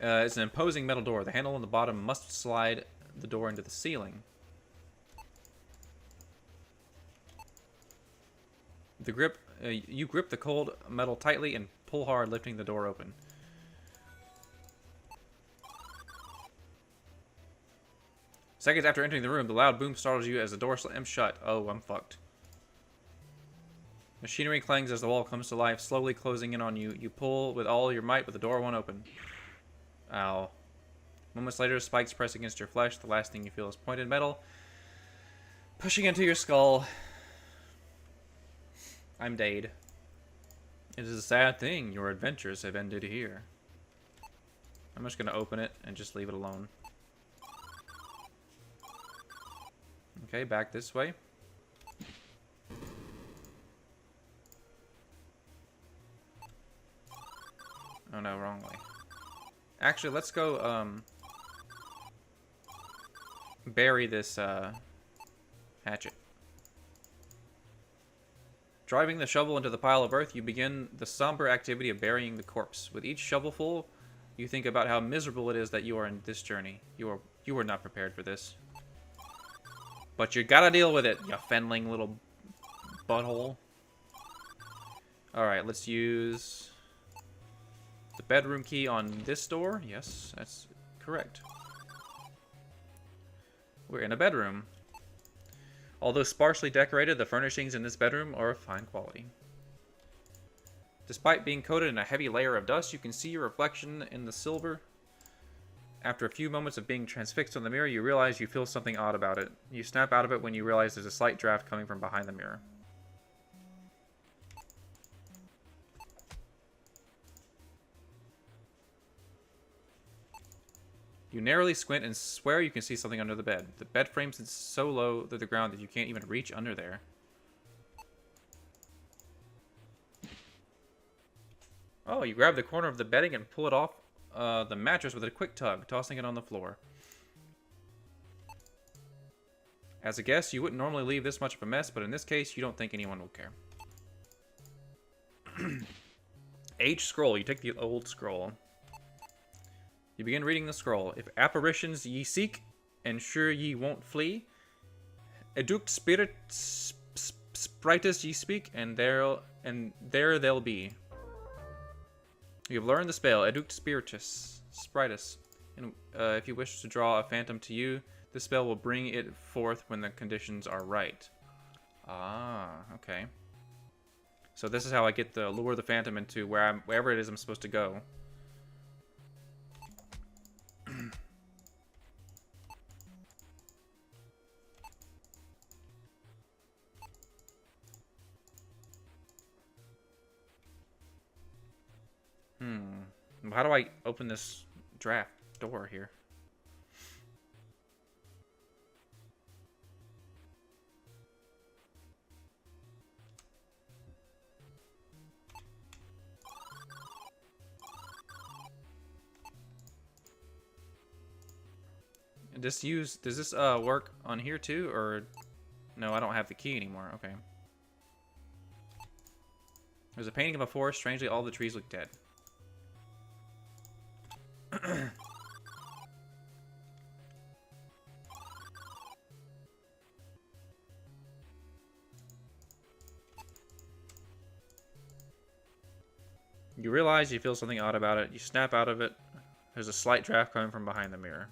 Speaker 2: It's an imposing metal door. The handle on the bottom must slide the door into the ceiling. You grip the cold metal tightly and pull hard, lifting the door open. Seconds after entering the room, the loud boom startles you as the door slams shut. Oh, I'm fucked. Machinery clangs as the wall comes to life, slowly closing in on you. You pull with all your might, but the door won't open. Ow. Moments later, spikes press against your flesh. The last thing you feel is pointed metal pushing into your skull. I'm Dade. It is a sad thing. Your adventures have ended here. I'm just going to open it and just leave it alone. Okay, back this way. Oh no, wrong way. Actually, let's go, bury this, hatchet. Driving the shovel into the pile of earth, you begin the somber activity of burying the corpse. With each shovelful, you think about how miserable it is that you are in this journey. You were not prepared for this. But you gotta deal with it, you fendling little butthole. Alright, let's use the bedroom key on this door. Yes, that's correct. We're in a bedroom. Although sparsely decorated, the furnishings in this bedroom are of fine quality. Despite being coated in a heavy layer of dust, you can see your reflection in the silver. After a few moments of being transfixed on the mirror, you realize you feel something odd about it. You snap out of it when you realize there's a slight draft coming from behind the mirror. You narrowly squint and swear you can see something under the bed. The bed frame sits so low to the ground that you can't even reach under there. Oh, you grab the corner of the bedding and pull it off the mattress with a quick tug, tossing it on the floor. As a guest, you wouldn't normally leave this much of a mess, but in this case, you don't think anyone will care. H scroll. You take the old scroll. You begin reading the scroll. If apparitions ye seek, and sure ye won't flee, educt spiritus ye speak, and there they'll be. You have learned the spell, educt spiritus. And if you wish to draw a phantom to you, this spell will bring it forth when the conditions are right. Ah, okay. So this is how I get the lure the phantom into wherever it is I'm supposed to go. How do I open this draft door here? Does this work on here too, or no? I don't have the key anymore. Okay. There's a painting of a forest. Strangely, all the trees look dead. You realize you feel something odd about it. You snap out of it. There's a slight draft coming from behind the mirror.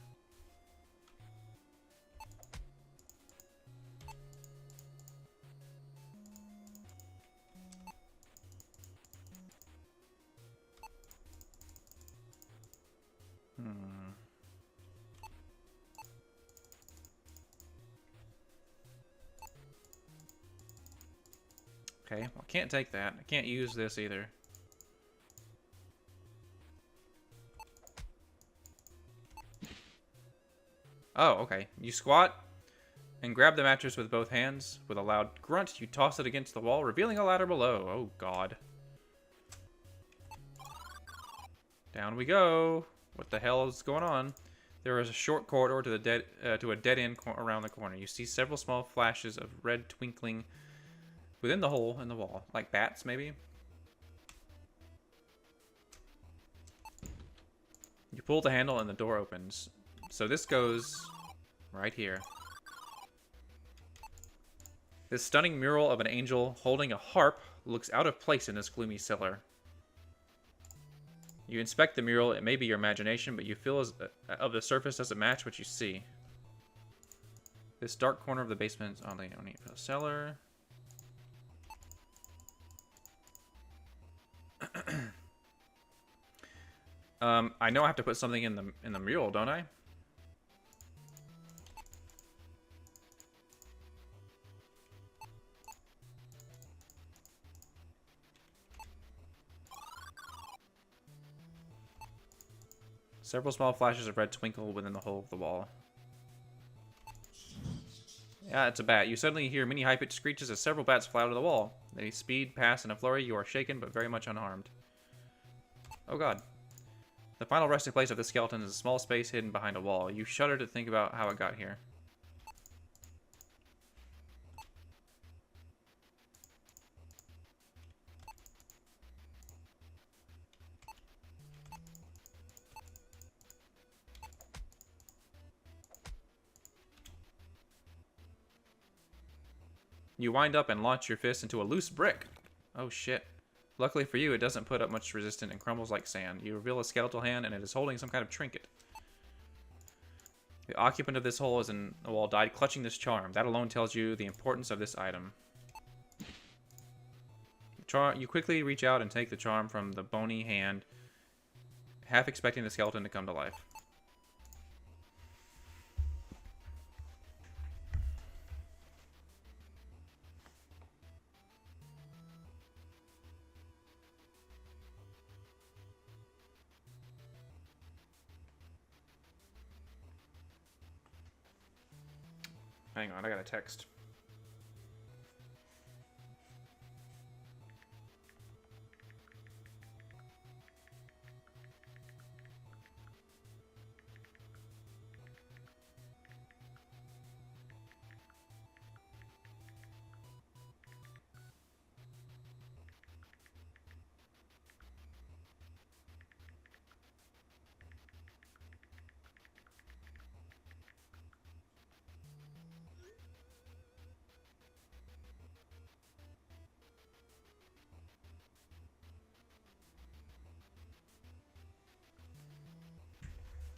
Speaker 2: Okay, well, I can't take that. I can't use this either. Oh, okay. You squat and grab the mattress with both hands. With a loud grunt, you toss it against the wall, revealing a ladder below. Oh, God. Down we go. What the hell is going on? There is a short corridor to a dead end around the corner. You see several small flashes of red twinkling within the hole in the wall, like bats, maybe. You pull the handle and the door opens. So this goes right here. This stunning mural of an angel holding a harp looks out of place in this gloomy cellar. You inspect the mural. It may be your imagination, but you feel as of the surface doesn't match what you see. This dark corner of the basement is only a cellar. I know I have to put something in the mural, don't I? Several small flashes of red twinkle within the hole of the wall. Yeah, it's a bat. You suddenly hear many high-pitched screeches as several bats fly out of the wall. They speed past in a flurry. You are shaken, but very much unharmed. Oh god. The final resting place of the skeleton is a small space hidden behind a wall. You shudder to think about how it got here. You wind up and launch your fist into a loose brick. Oh shit. Luckily for you, it doesn't put up much resistance and crumbles like sand. You reveal a skeletal hand and it is holding some kind of trinket. The occupant of this hole is in the wall died clutching this charm. That alone tells you the importance of this item. You quickly reach out and take the charm from the bony hand, half expecting the skeleton to come to life. Hang on, I got a text.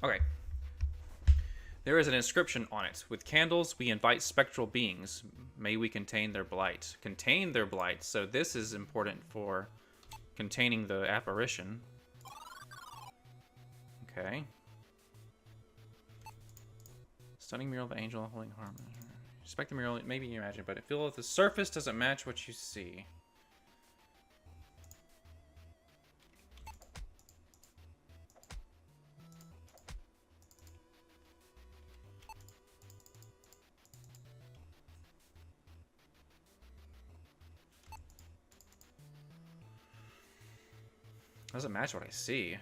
Speaker 2: Okay. There is an inscription on it. With candles, we invite spectral beings. May we contain their blight. Contain their blight. So this is important for containing the apparition. Okay. Stunning mural of an angel holding harm. Respect the mural, maybe you imagine, but I feel the surface doesn't match what you see. Doesn't match what I see.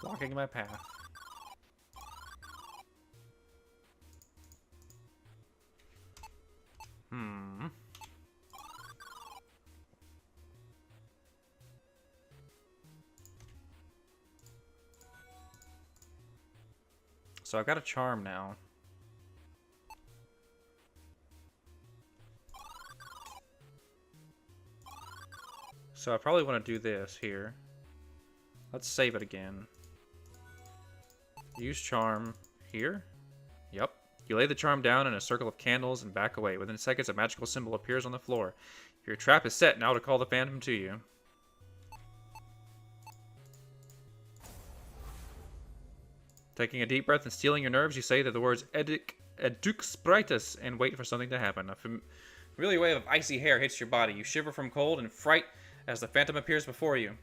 Speaker 2: Blocking my path. So I've got a charm now. So I probably want to do this here. Let's save it again. Use charm here. Yep. You lay the charm down in a circle of candles and back away. Within seconds, a magical symbol appears on the floor. Your trap is set now to call the phantom to you. Taking a deep breath and steeling your nerves, you say that the words Edux Spritus and wait for something to happen. A familiar wave of icy hair hits your body. You shiver from cold and fright as the phantom appears before you.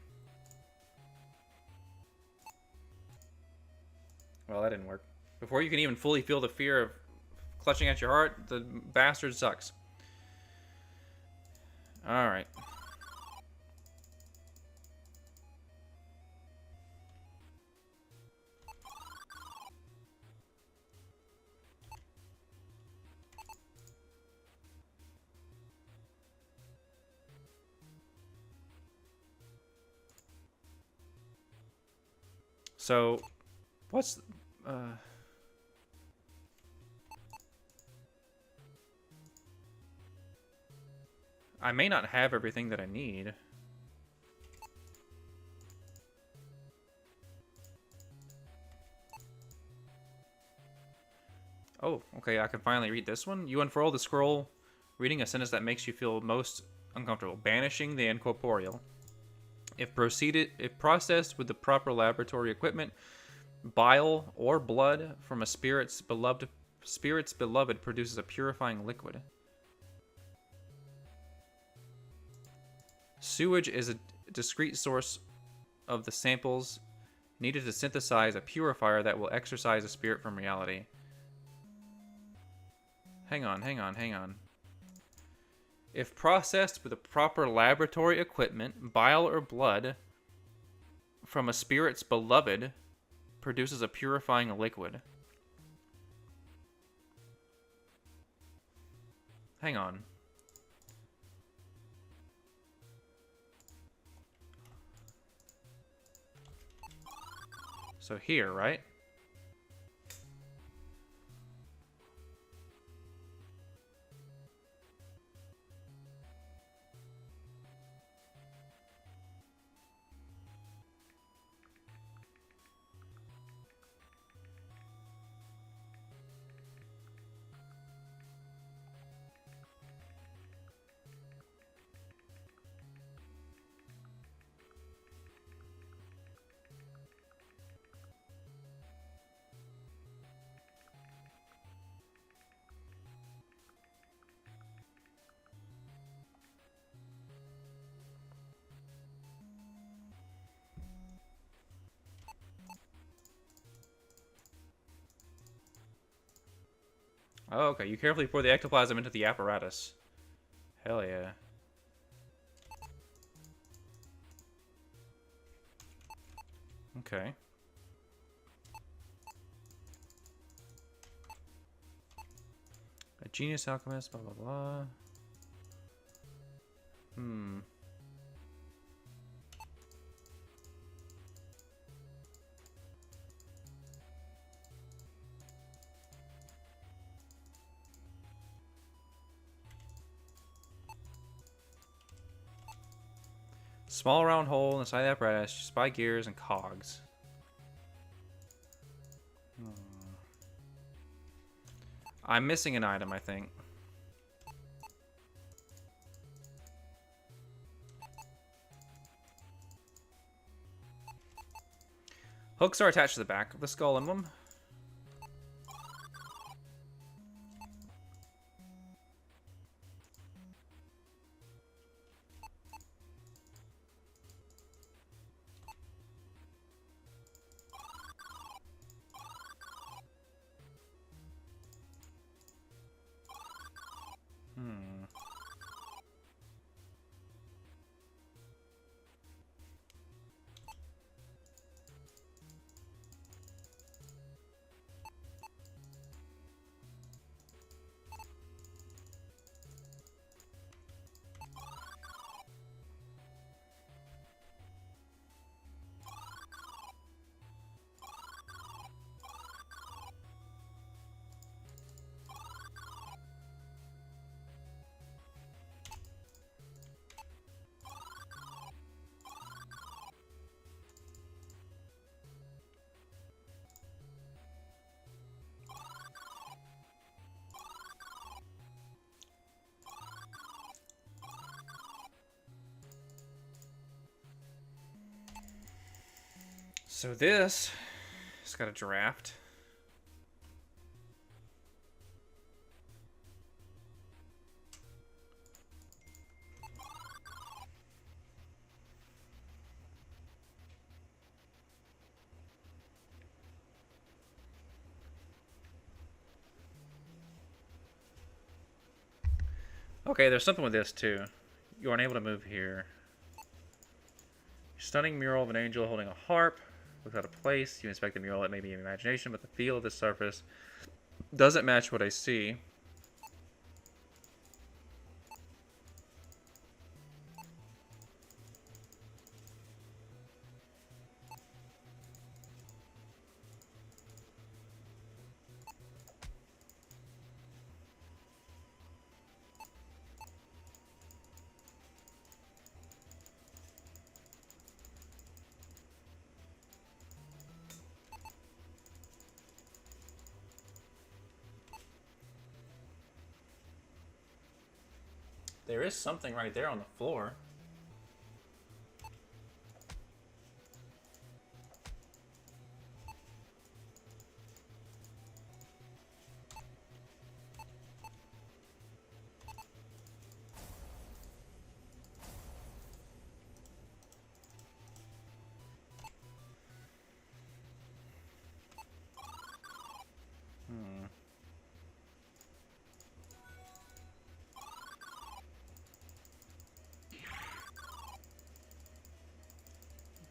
Speaker 2: Well, that didn't work. Before you can even fully feel the fear of clutching at your heart, the bastard sucks. Alright. So, what's... Uh, I may not have everything that I need. Oh, okay, I can finally read this one. You unfurl the scroll, reading a sentence that makes you feel most uncomfortable. Banishing the incorporeal. If processed with the proper laboratory equipment, bile or blood from a spirit's beloved produces a purifying liquid. Sewage is a discrete source of the samples needed to synthesize a purifier that will exorcise a spirit from reality. Hang on. If processed with the proper laboratory equipment, bile or blood from a spirit's beloved produces a purifying liquid. Hang on. So here, right? Oh, okay. You carefully pour the ectoplasm into the apparatus. Hell yeah. Okay. A genius alchemist, blah, blah, blah. Small round hole inside the apparatus, spy gears and cogs. I'm missing an item, I think. Hooks are attached to the back of the skull emblem. So this has got a draft. Okay, there's something with this too. You are unable to move here. Stunning mural of an angel holding a harp without a place. You inspect the mural, it may be in imagination, but the feel of the surface doesn't match what I see. There is something right there on the floor.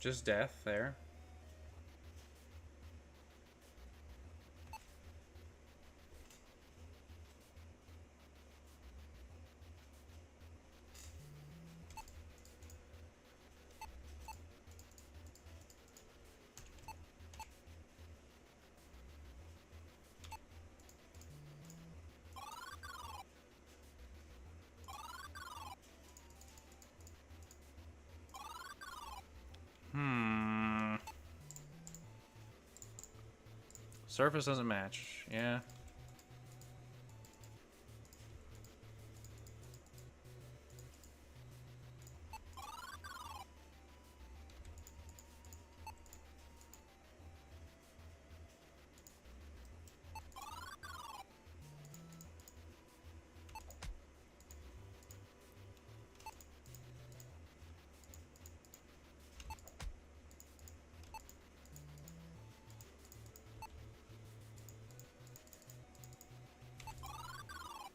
Speaker 2: Just death there. Surface doesn't match. Yeah.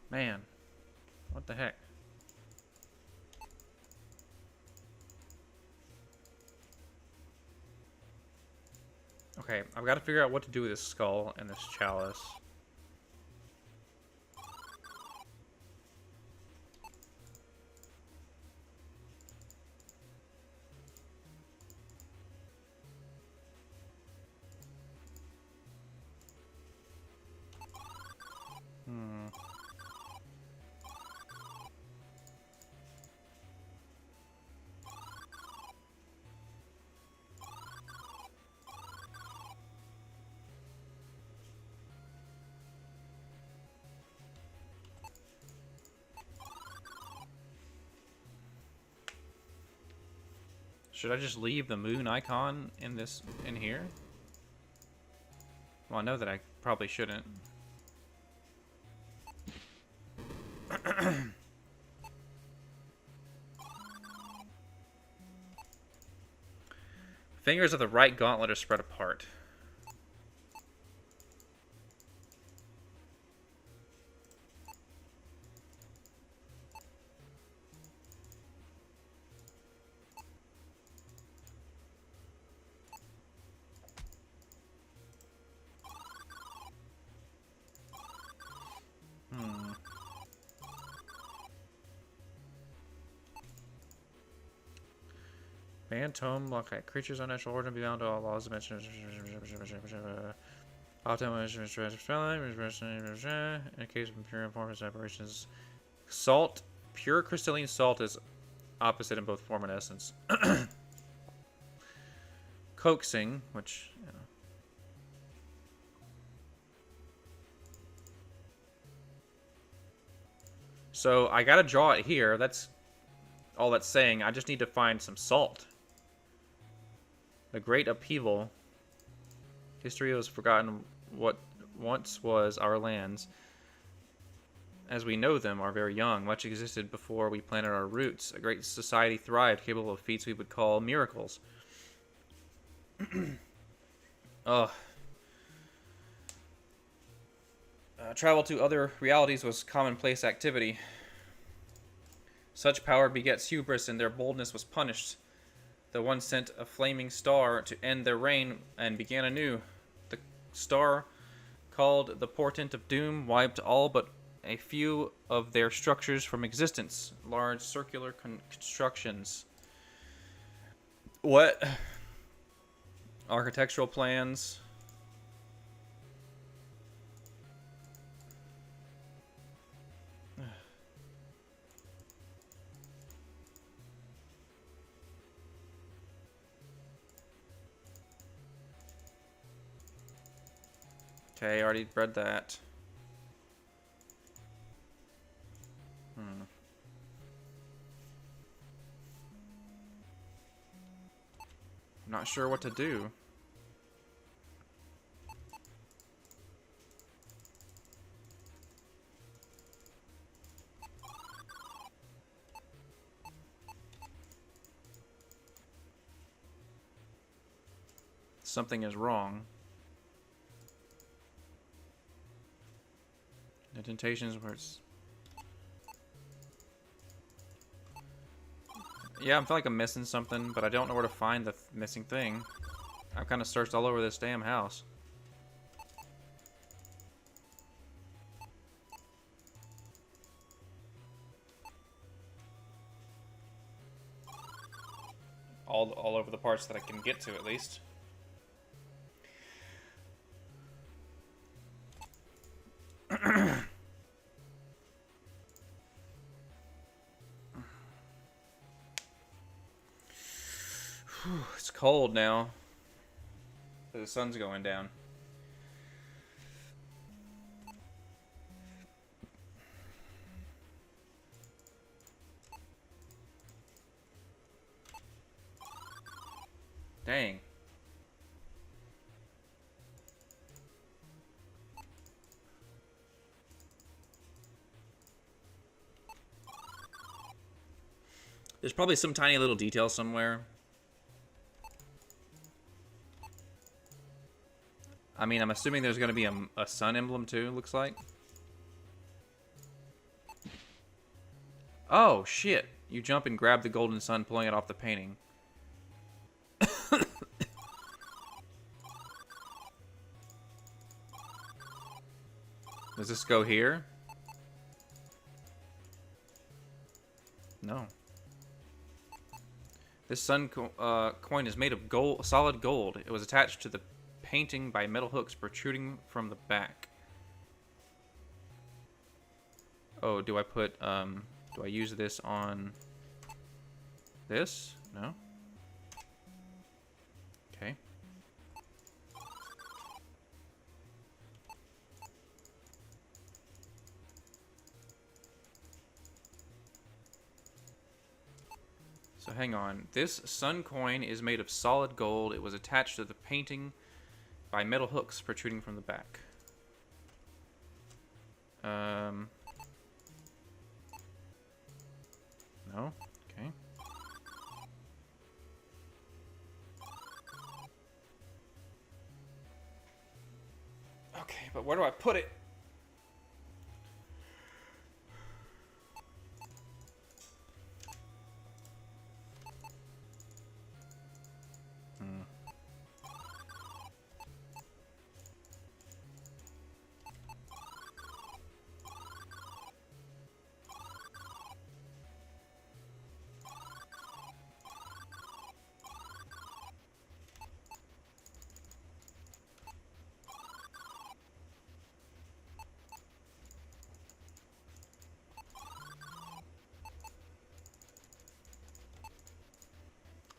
Speaker 2: Man, what the heck? Okay, I've got to figure out what to do with this skull and this chalice. Should I just leave the moon icon in here? Well, I know that I probably shouldn't. Fingers of the right gauntlet are spread apart. Phantom, okay. Creatures of natural origin beyond all laws of mention. In case of pure form of separations. Salt, pure crystalline salt is opposite in both form and essence. Coaxing, which, you know. So I gotta draw it here. That's all that's saying. I just need to find some salt. The Great Upheaval. History has forgotten what once was our lands. As we know them, are very young. Much existed before we planted our roots. A great society thrived, capable of feats we would call miracles. Ugh. Travel to other realities was commonplace activity. Such power begets hubris, and their boldness was punished. The one sent a flaming star to end their reign and began anew. The star, called the Portent of Doom, wiped all but a few of their structures from existence. Large circular constructions. What? Architectural plans. Okay, I already read that. I'm not sure what to do. Something is wrong. Indentations where it's... Yeah, I feel like I'm missing something, but I don't know where to find the missing thing. I've kind of searched all over this damn house. All over the parts that I can get to, at least. It's cold now. The sun's going down. Dang. There's probably some tiny little detail somewhere. I mean, I'm assuming there's going to be a sun emblem too, looks like. Oh, shit. You jump and grab the golden sun, pulling it off the painting. Does this go here? No. This sun coin is made of gold, solid gold. It was attached to the painting by metal hooks protruding from the back. Oh, do I put, do I use this on this? No? Okay. So hang on. This sun coin is made of solid gold. It was attached to the painting by metal hooks protruding from the back. No? Okay. Okay, but where do I put it?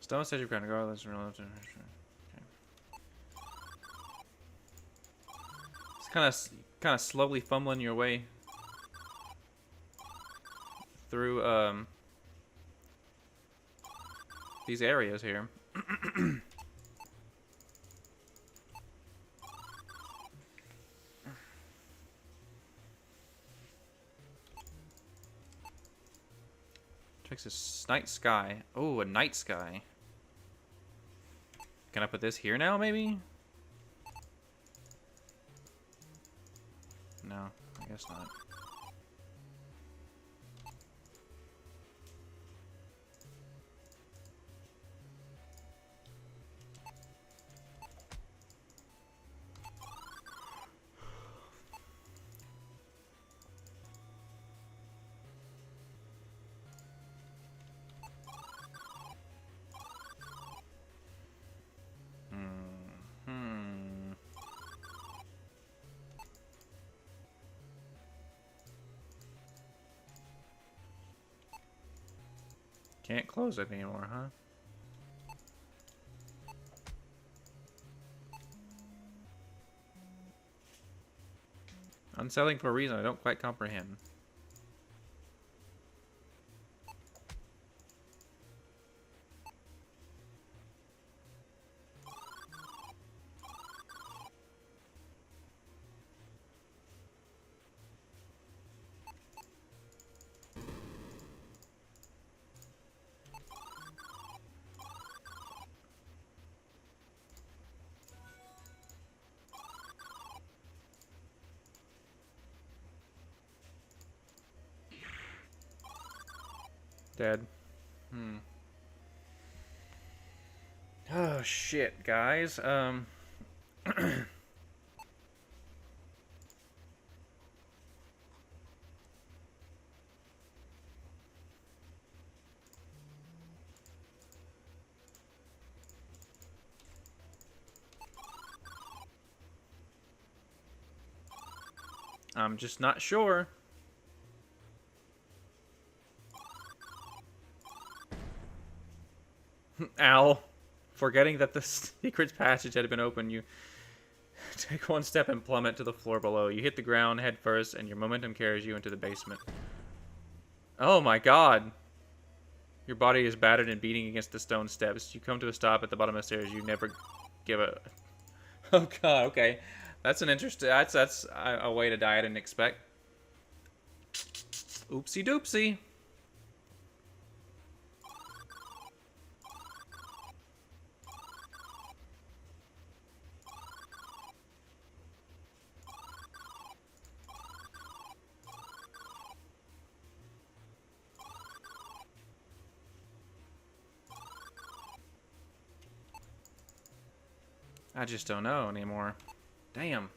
Speaker 2: Stone statue of regardless relative. Okay. It's kind of slowly fumbling your way through these areas here. Checks this night sky. Oh, a night sky. Can I put this here now, maybe? No, I guess not. Can't close it anymore, huh? Unsettling for a reason I don't quite comprehend. Dead. Oh, shit, guys. I'm just not sure. Ow. Forgetting that the secret passage had been opened, you take one step and plummet to the floor below. You hit the ground head first, and your momentum carries you into the basement. Oh my god. Your body is battered and beating against the stone steps. You come to a stop at the bottom of the stairs. You never give a... Oh god, okay. That's an interesting... That's a way to die I didn't expect. Oopsie doopsie. I just don't know anymore. Damn.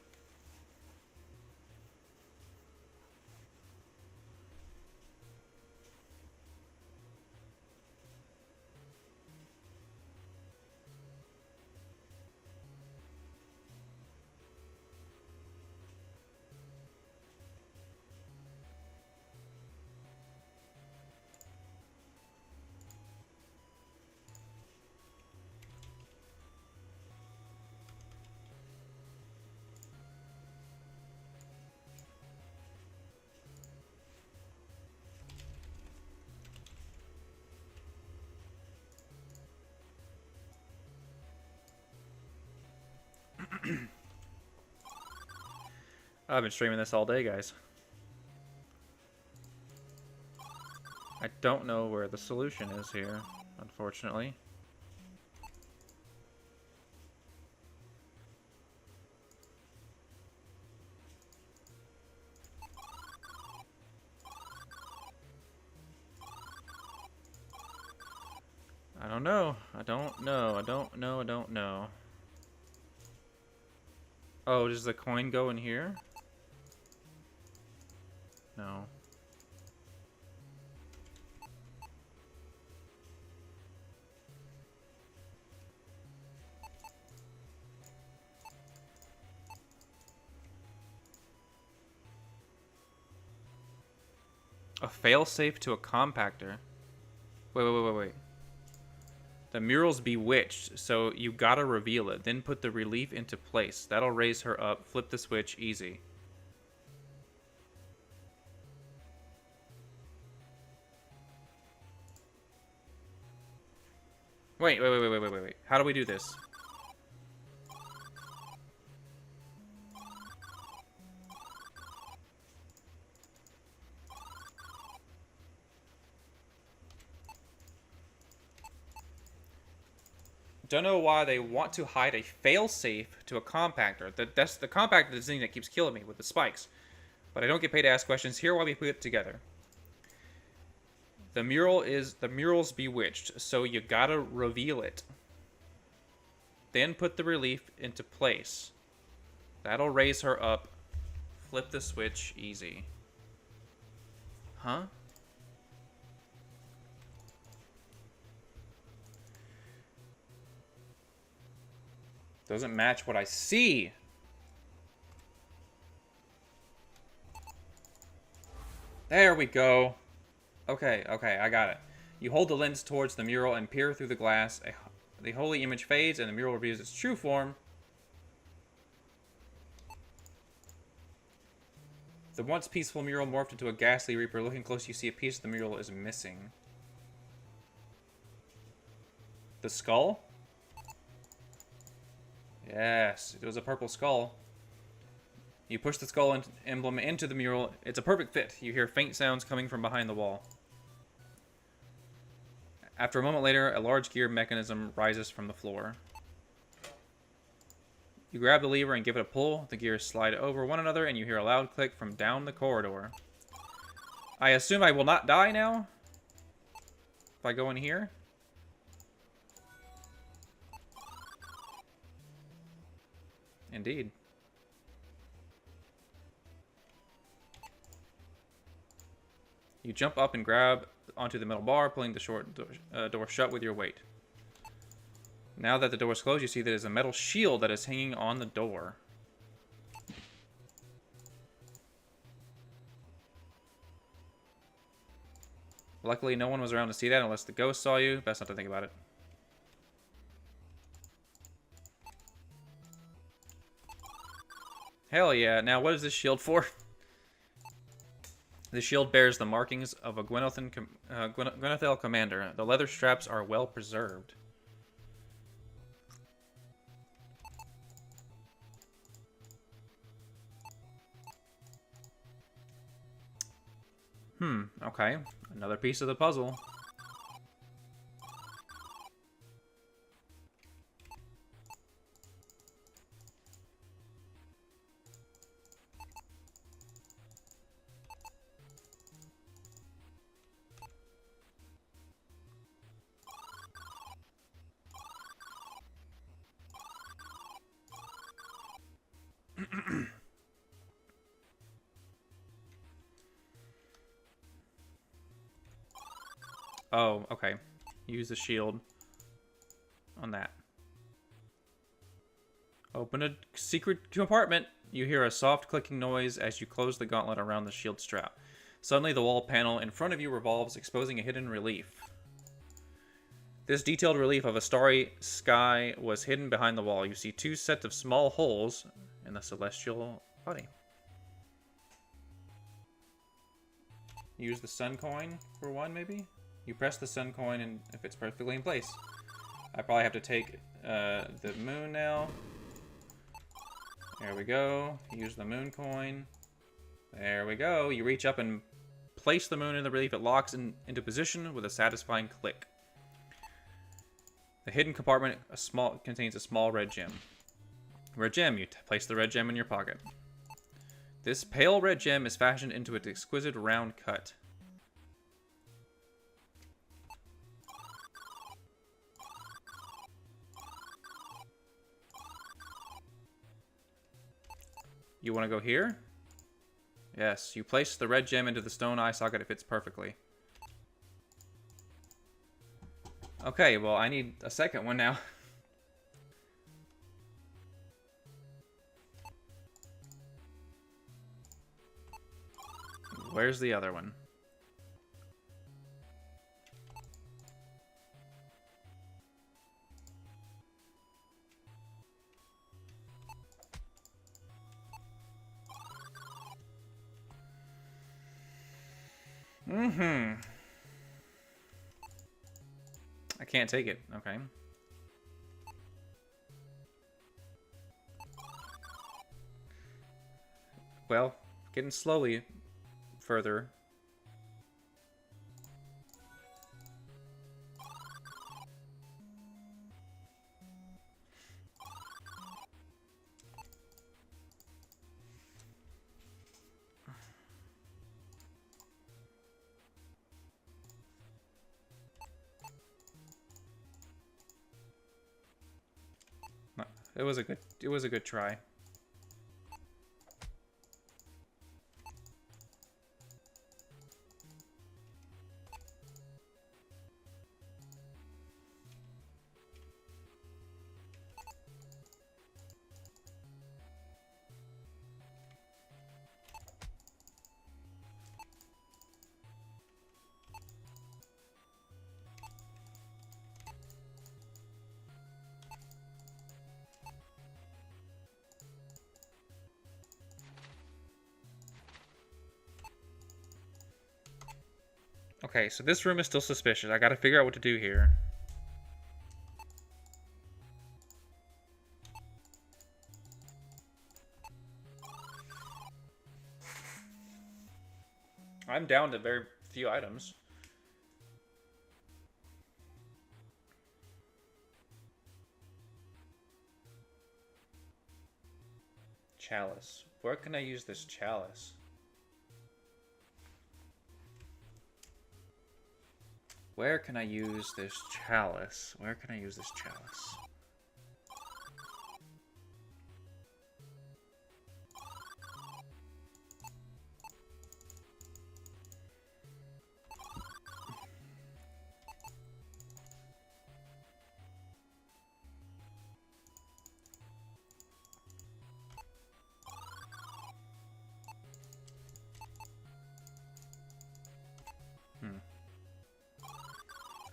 Speaker 2: I've been streaming this all day, guys. I don't know where the solution is here, unfortunately. I don't know. I don't know. I don't know. I don't know. Oh, does the coin go in here? No. A failsafe to a compactor. Wait. The mural's bewitched, so you gotta reveal it. Then put the relief into place. That'll raise her up. Flip the switch. Easy. Wait. How do we do this? Don't know why they want to hide a failsafe to a compactor. That's the compactor is the thing that keeps killing me with the spikes. But I don't get paid to ask questions. Here while we put it together. The mural's bewitched, so you gotta reveal it. Then put the relief into place. That'll raise her up. Flip the switch. Easy. Huh? Doesn't match what I see. There we go. Okay, I got it. You hold the lens towards the mural and peer through the glass. The holy image fades and the mural reveals its true form. The once peaceful mural morphed into a ghastly reaper. Looking close, you see a piece of the mural is missing. The skull? Yes, it was a purple skull. You push the skull emblem into the mural. It's a perfect fit. You hear faint sounds coming from behind the wall. After a moment later, a large gear mechanism rises from the floor. You grab the lever and give it a pull. The gears slide over one another, and you hear a loud click from down the corridor. I assume I will not die now? if I go in here? Indeed. You jump up and grab onto the metal bar, pulling the short door shut with your weight. Now that the door is closed, you see there's a metal shield that is hanging on the door. Luckily, no one was around to see that unless the ghost saw you. Best not to think about it. Hell yeah. Now, what is this shield for? The shield bears the markings of a Gwenethel commander. The leather straps are well preserved. Okay. Another piece of the puzzle. Oh, okay. Use the shield on that. Open a secret compartment. You hear a soft clicking noise as you close the gauntlet around the shield strap. Suddenly, the wall panel in front of you revolves, exposing a hidden relief. This detailed relief of a starry sky was hidden behind the wall. You see two sets of small holes in the celestial body. Use the sun coin for one, maybe? You press the sun coin and it fits perfectly in place. I probably have to take the moon now. There we go. Use the moon coin. There we go. You reach up and place the moon in the relief. It locks into position with a satisfying click. The hidden compartment contains a small red gem. Red gem. You place the red gem in your pocket. This pale red gem is fashioned into an exquisite round cut. You want to go here? Yes, you place the red gem into the stone eye socket. It fits perfectly. Okay, well, I need a second one now. Where's the other one? I can't take it. Okay. Well, getting slowly further. It was a good try. Okay, so this room is still suspicious. I gotta figure out what to do here. I'm down to very few items. Chalice. Where can I use this chalice? Where can I use this chalice? Where can I use this chalice?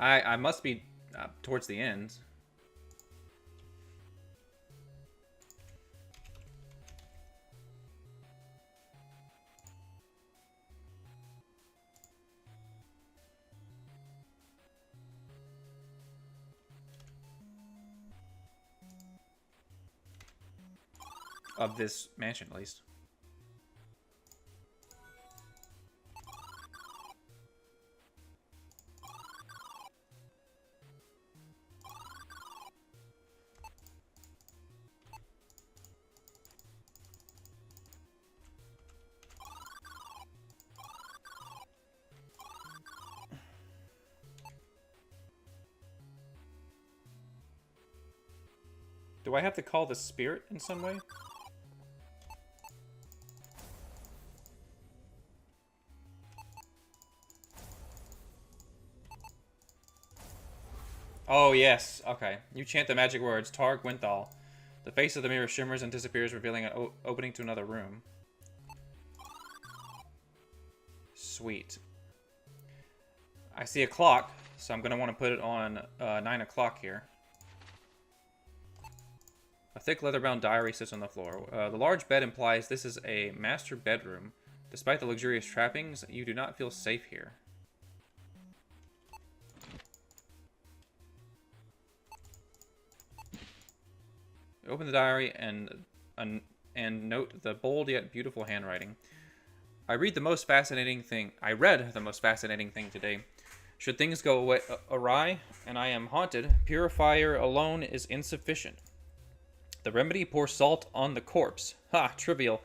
Speaker 2: I must be towards the end. Of this mansion, at least. Do I have to call the spirit in some way? Oh, yes. Okay. You chant the magic words, Tar Gwynthal. The face of the mirror shimmers and disappears, revealing an opening to another room. Sweet. I see a clock, so I'm going to want to put it on 9 o'clock here. A thick leather-bound diary sits on the floor. The large bed implies this is a master bedroom. Despite the luxurious trappings, you do not feel safe here. Open the diary and note the bold yet beautiful handwriting. I read the most fascinating thing today. Should things go awry and I am haunted, purifier alone is insufficient. The remedy: pour salt on the corpse. Ha! Trivial.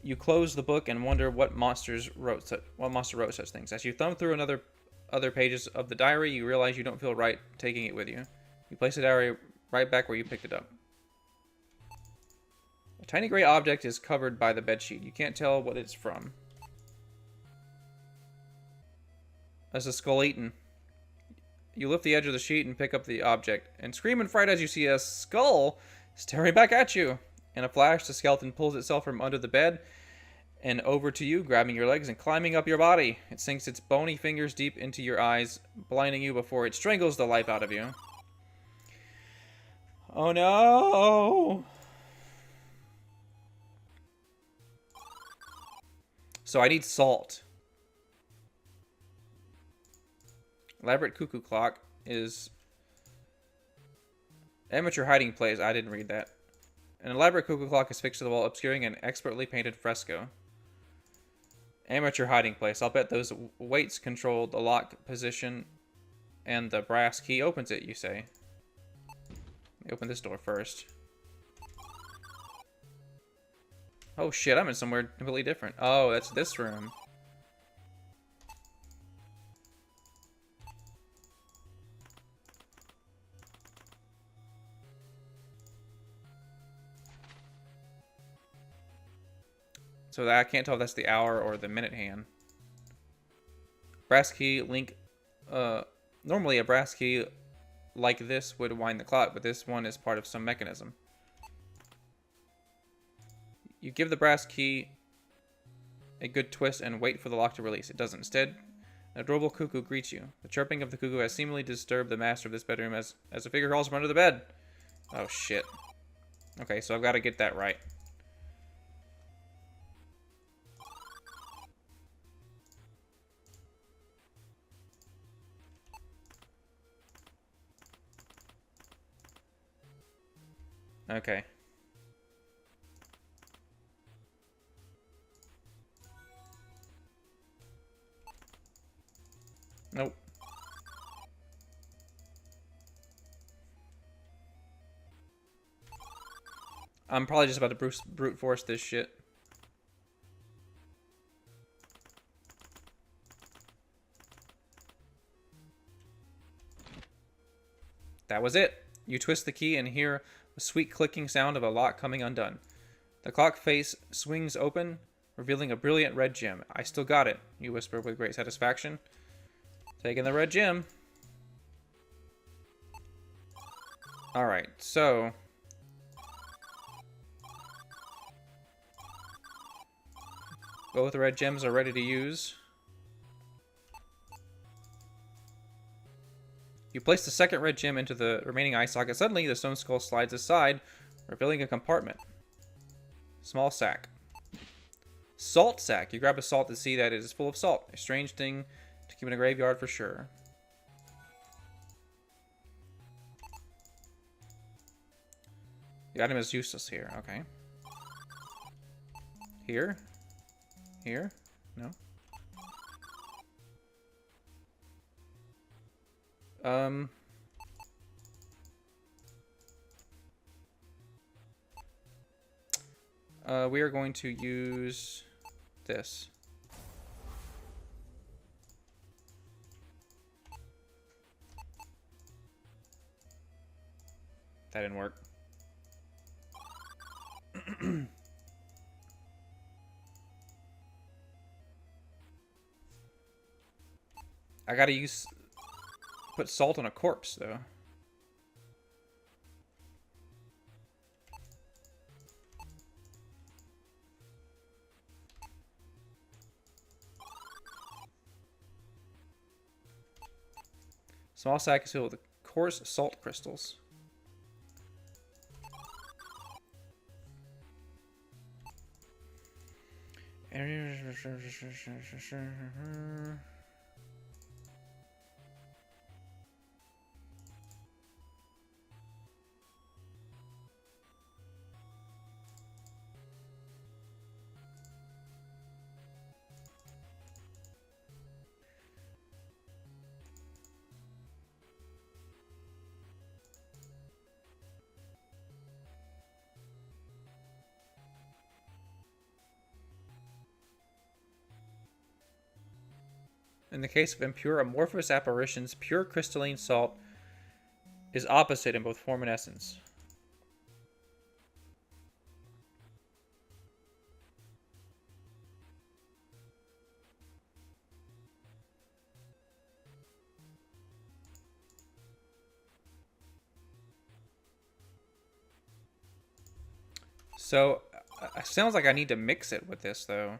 Speaker 2: You close the book and wonder what monster wrote such things. As you thumb through other pages of the diary, you realize you don't feel right taking it with you. You place the diary right back where you picked it up. A tiny gray object is covered by the bedsheet. You can't tell what it's from. As a skull eaten. You lift the edge of the sheet and pick up the object, and scream in fright as you see a skull staring back at you. In a flash, the skeleton pulls itself from under the bed and over to you, grabbing your legs and climbing up your body. It sinks its bony fingers deep into your eyes, blinding you before it strangles the life out of you. Oh no! So I need salt. Elaborate cuckoo clock is... Amateur hiding place. I didn't read that. An elaborate cuckoo clock is fixed to the wall, obscuring an expertly painted fresco. Amateur hiding place. I'll bet those weights control the lock position and the brass key opens it, you say. Let me open this door first. Oh shit, I'm in somewhere completely different. Oh, that's this room. So that I can't tell if that's the hour or the minute hand. Brass key link. Normally a brass key like this would wind the clock, but this one is part of some mechanism. You give the brass key a good twist and wait for the lock to release. It doesn't. Instead, an adorable cuckoo greets you. The chirping of the cuckoo has seemingly disturbed the master of this bedroom as a figure crawls from under the bed. Oh shit. Okay, so I've got to get that right. Okay. Nope. I'm probably just about to brute force this shit. That was it. You twist the key and hear the sweet clicking sound of a lock coming undone. The clock face swings open, revealing a brilliant red gem. I still got it, you whisper with great satisfaction. Taking the red gem. Alright, so... both red gems are ready to use. You place the second red gem into the remaining eye socket. Suddenly, the stone skull slides aside, revealing a compartment. Small sack. Salt sack. You grab a salt to see that it is full of salt. A strange thing to keep in a graveyard for sure. The item is useless here. Okay. Here. Here. No. We are going to use this. That didn't work. I gotta put salt on a corpse, though. Small sack is filled with coarse salt crystals. In the case of impure amorphous apparitions, pure crystalline salt is opposite in both form and essence. So, it sounds like I need to mix it with this, though.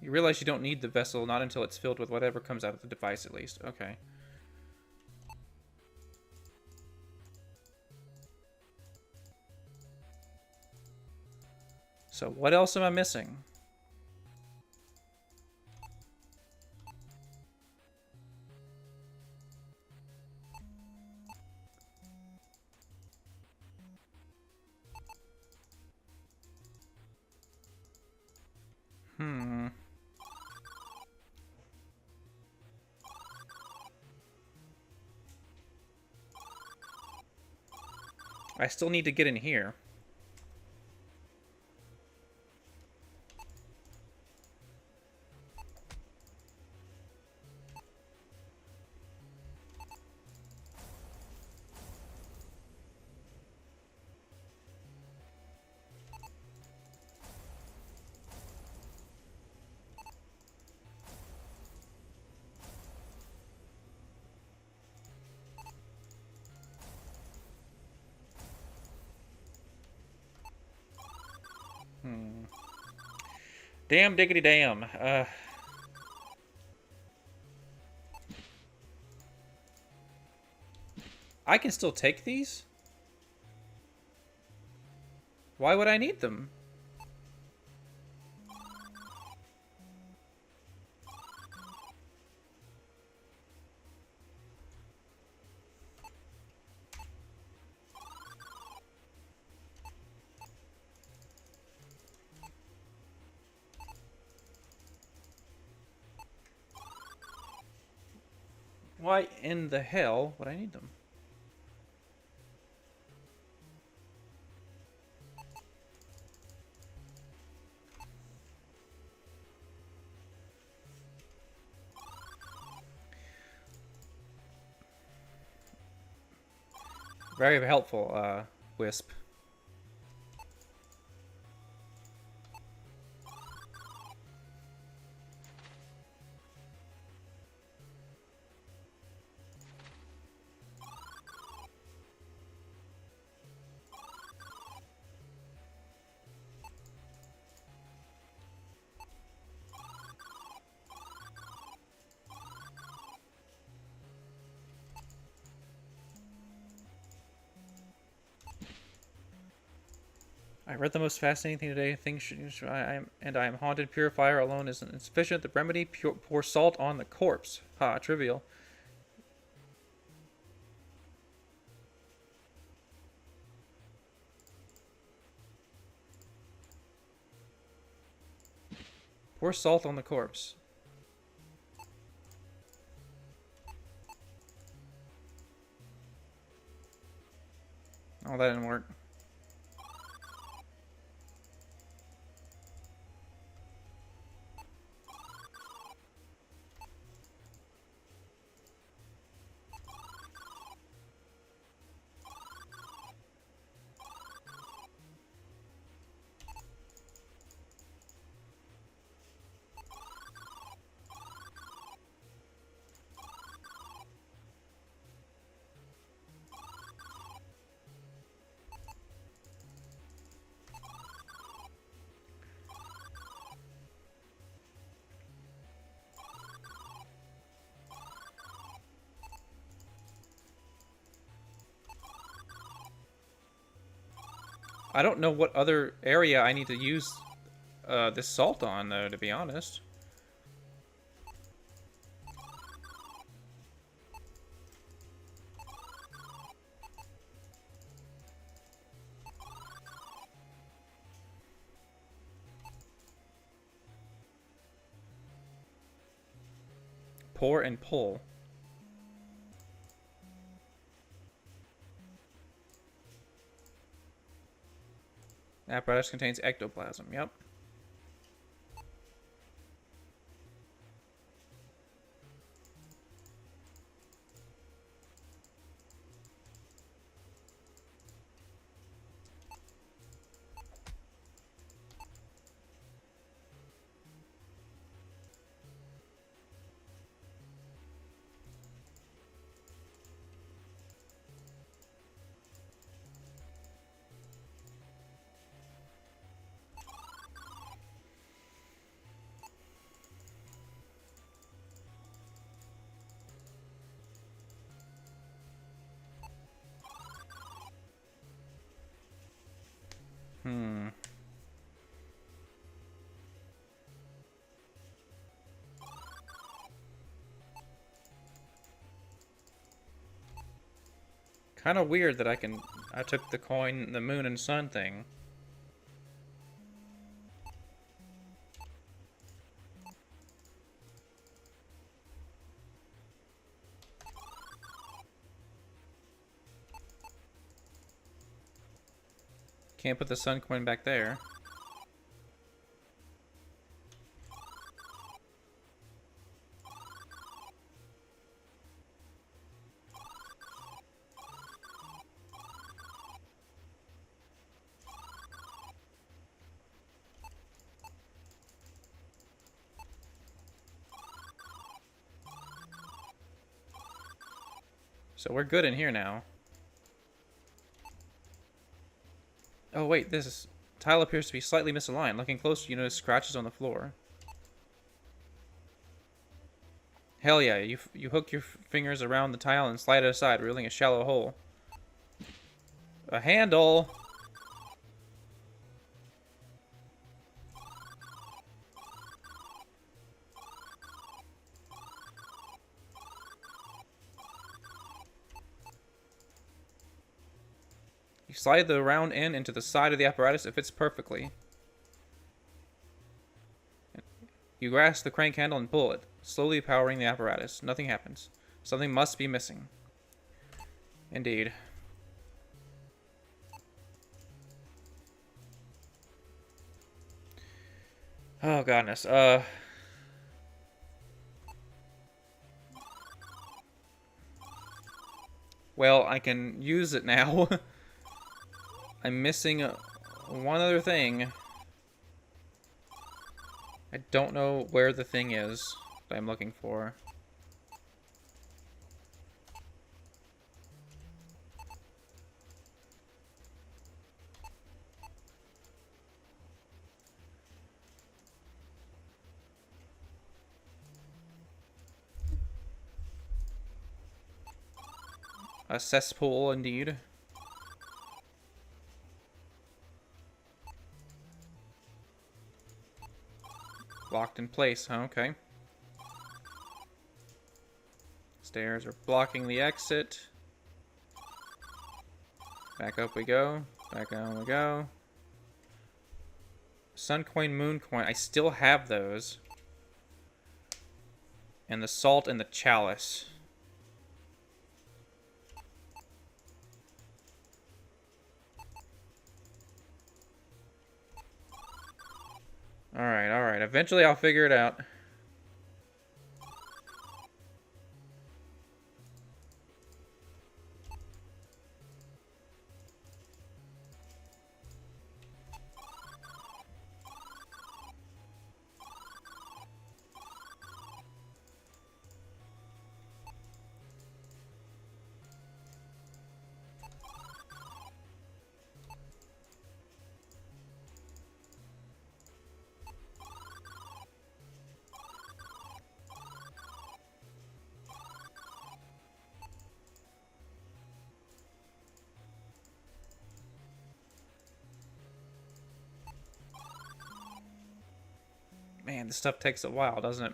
Speaker 2: You realize you don't need the vessel, not until it's filled with whatever comes out of the device, at least. Okay. So what else am I missing? I still need to get in here. Damn diggity damn. I can still take these? Why would I need them? Why in the hell would I need them? Very helpful, Wisp. I read the most fascinating thing today. Things should, I am haunted. Purifier alone isn't insufficient. The remedy: pour salt on the corpse. Ha, trivial. Pour salt on the corpse. Oh, that didn't work. I don't know what other area I need to use this salt on, though, to be honest. Pour and pull. Apparatus contains ectoplasm. Yep. Hmm. Kind of weird that I took the coin, the moon and sun thing. Can't put the sun coin back there. So we're good in here now. Oh wait, this tile appears to be slightly misaligned. Looking closer, you notice scratches on the floor. Hell yeah, you hook your fingers around the tile and slide it aside, revealing a shallow hole. A handle! You slide the round end into the side of the apparatus. It fits perfectly. You grasp the crank handle and pull it, slowly powering the apparatus. Nothing happens. Something must be missing. Indeed. Oh, goodness. Well, I can use it now. I'm missing one other thing. I don't know where the thing is that I'm looking for. A cesspool, indeed. Locked in place, huh? Okay. Stairs are blocking the exit. Back up we go. Back down we go. Sun coin, moon coin. I still have those. And the salt and the chalice. Alright, alright. Eventually I'll figure it out. Man, this stuff takes a while, doesn't it?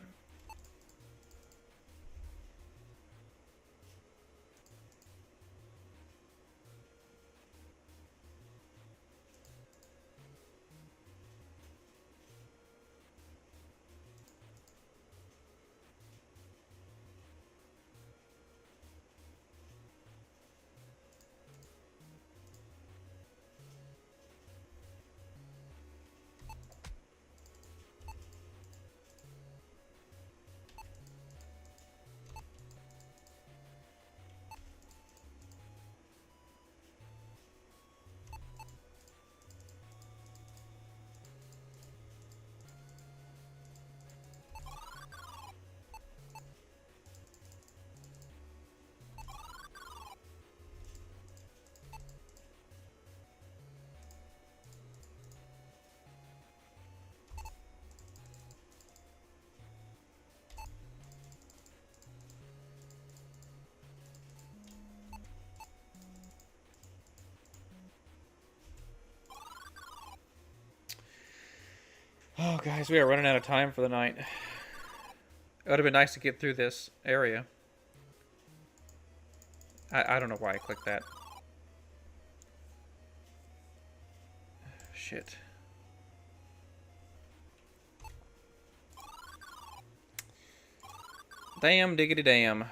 Speaker 2: Oh, guys, we are running out of time for the night. It would have been nice to get through this area. I don't know why I clicked that. Shit. Damn diggity damn.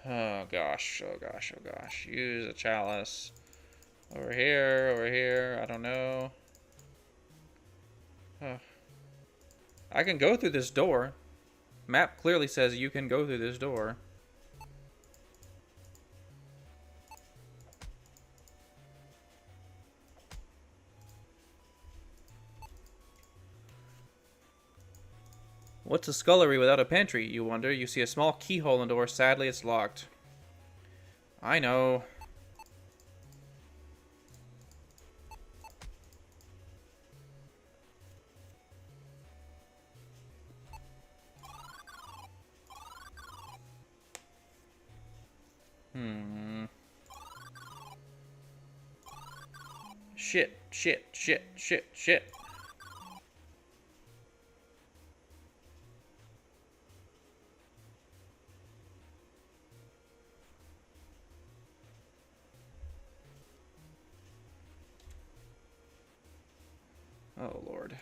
Speaker 2: Oh gosh, oh gosh, oh gosh. Use a chalice. Over here, I don't know. Oh. I can go through this door. Map clearly says you can go through this door. What's a scullery without a pantry, you wonder? You see a small keyhole in the door. Sadly, it's locked. I know. Shit, shit, shit, shit, shit. Oh, Lord.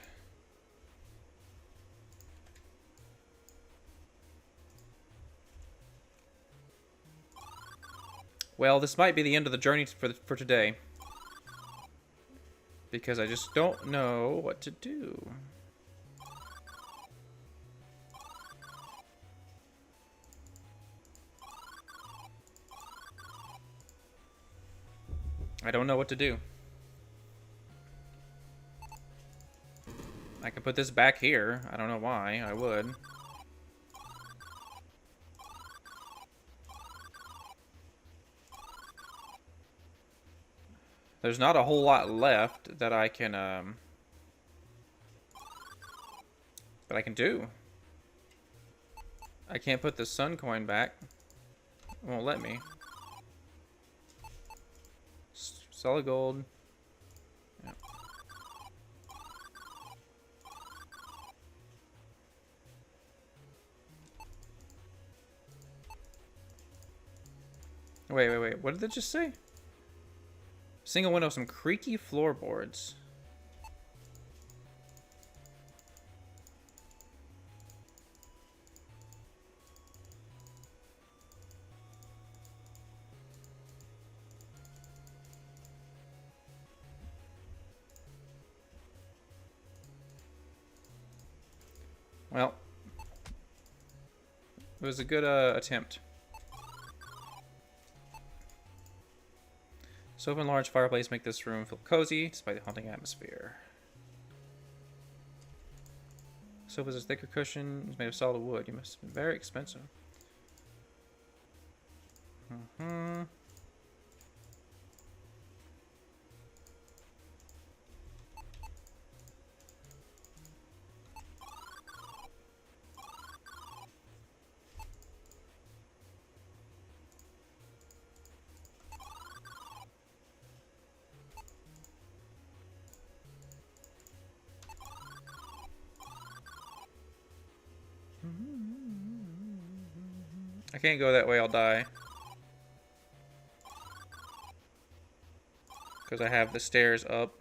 Speaker 2: Well, this might be the end of the journey for today. Because I just don't know what to do. I don't know what to do. I could put this back here. I don't know why. I would. There's not a whole lot left that I can do. I can't put the sun coin back. It won't let me. Solid gold. Yeah. Wait. What did it just say? Single window, some creaky floorboards. Well, it was a good attempt. Sofa and large fireplace make this room feel cozy despite the haunting atmosphere. Sofa's a thicker cushion. It's made of solid wood. You must have been very expensive. Mm-hmm. I can't go that way, I'll die. Because I have the stairs up.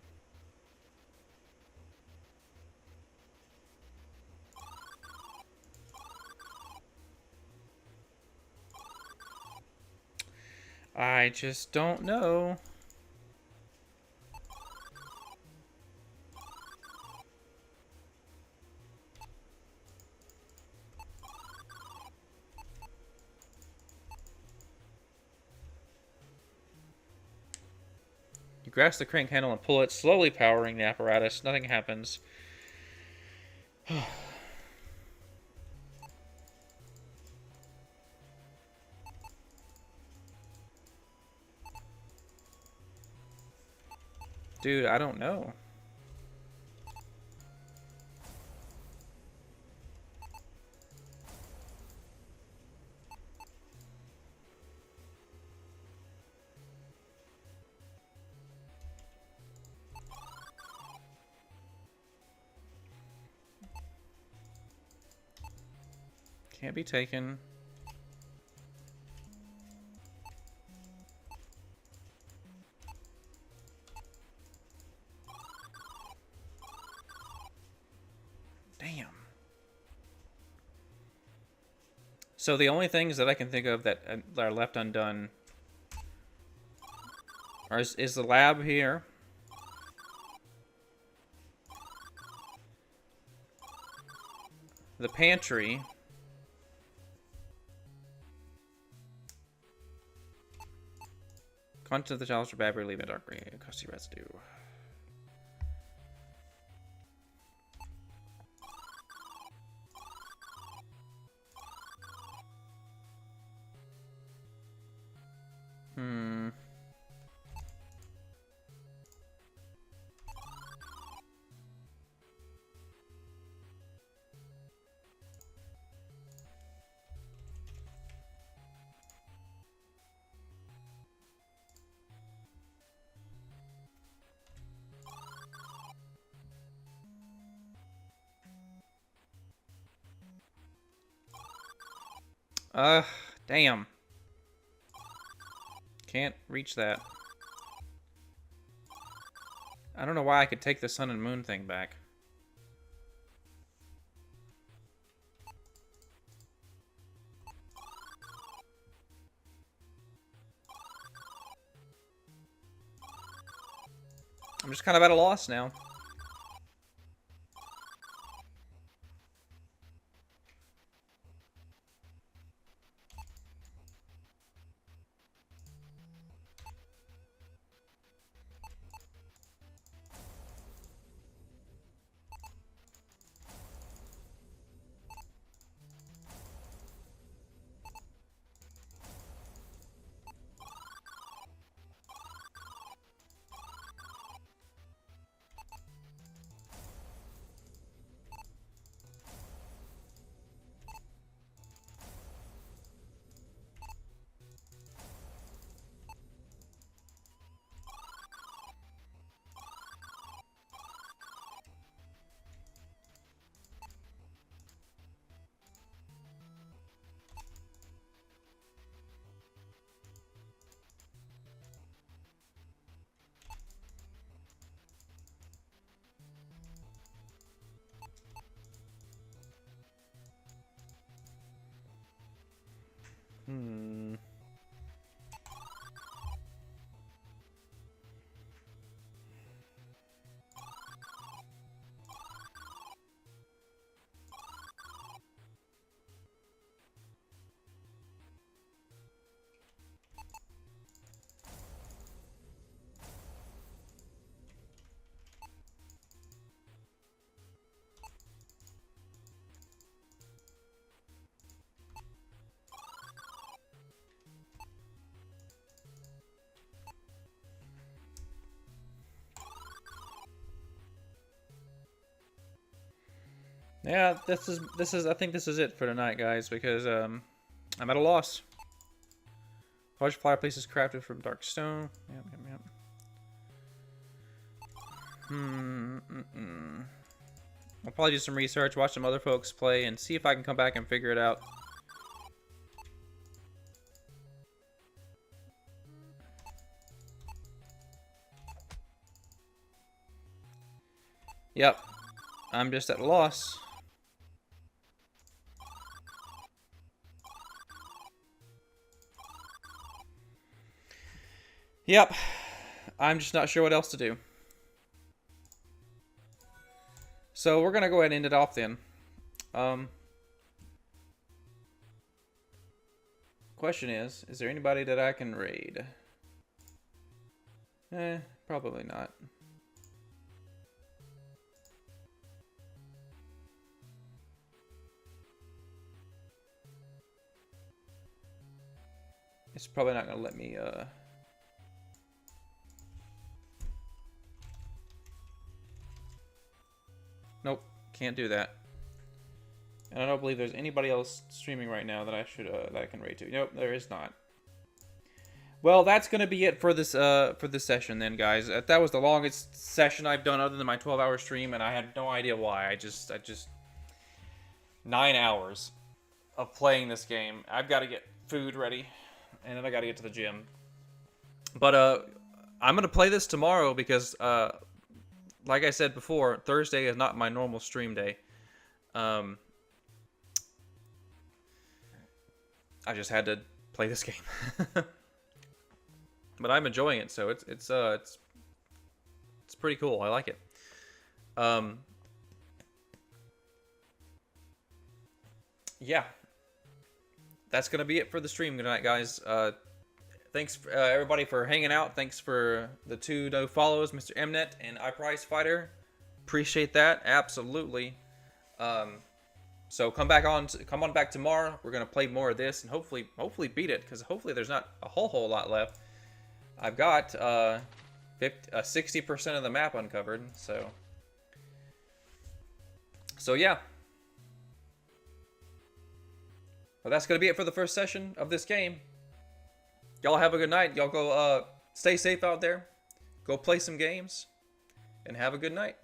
Speaker 2: I just don't know. You grasp the crank handle and pull it, slowly powering the apparatus. Nothing happens. Dude, I don't know. Can't be taken. Damn. So the only things that I can think of that are left undone is the lab here. The pantry. Content of the chalice for battery, leave it dark green, crusty residue. Damn. Can't reach that. I don't know why I could take the sun and moon thing back. I'm just kind of at a loss now. Hmm. Yeah, this is I think this is it for tonight, guys, because I'm at a loss. Large fireplace is crafted from dark stone. Yep. I'll probably do some research, watch some other folks play, and see if I can come back and figure it out. Yep, I'm just at a loss. Yep, I'm just not sure what else to do. So we're gonna go ahead and end it off then. Question is there anybody that I can raid? Probably not. It's probably not gonna let me, Nope, can't do that. And I don't believe there's anybody else streaming right now that I should that I can raid to. Nope, there is not. Well, that's gonna be it for this session then, guys. That was the longest session I've done other than my 12-hour stream, and I had no idea why. I just 9 hours of playing this game. I've got to get food ready, and then I got to get to the gym. But I'm gonna play this tomorrow because like I said before, Thursday is not my normal stream day. I just had to play this game. But I'm enjoying it, so it's pretty cool. I like it. Yeah. That's going to be it for the stream tonight, guys. Thanks, everybody, for hanging out. Thanks for the 2 no follows, Mr. Mnet and iPrize Fighter. Appreciate that, absolutely. So come on back tomorrow. We're gonna play more of this and hopefully beat it, because hopefully there's not a whole lot left. I've got 60% of the map uncovered, so yeah. Well, that's gonna be it for the first session of this game. Y'all have a good night. Y'all go stay safe out there. Go play some games and have a good night.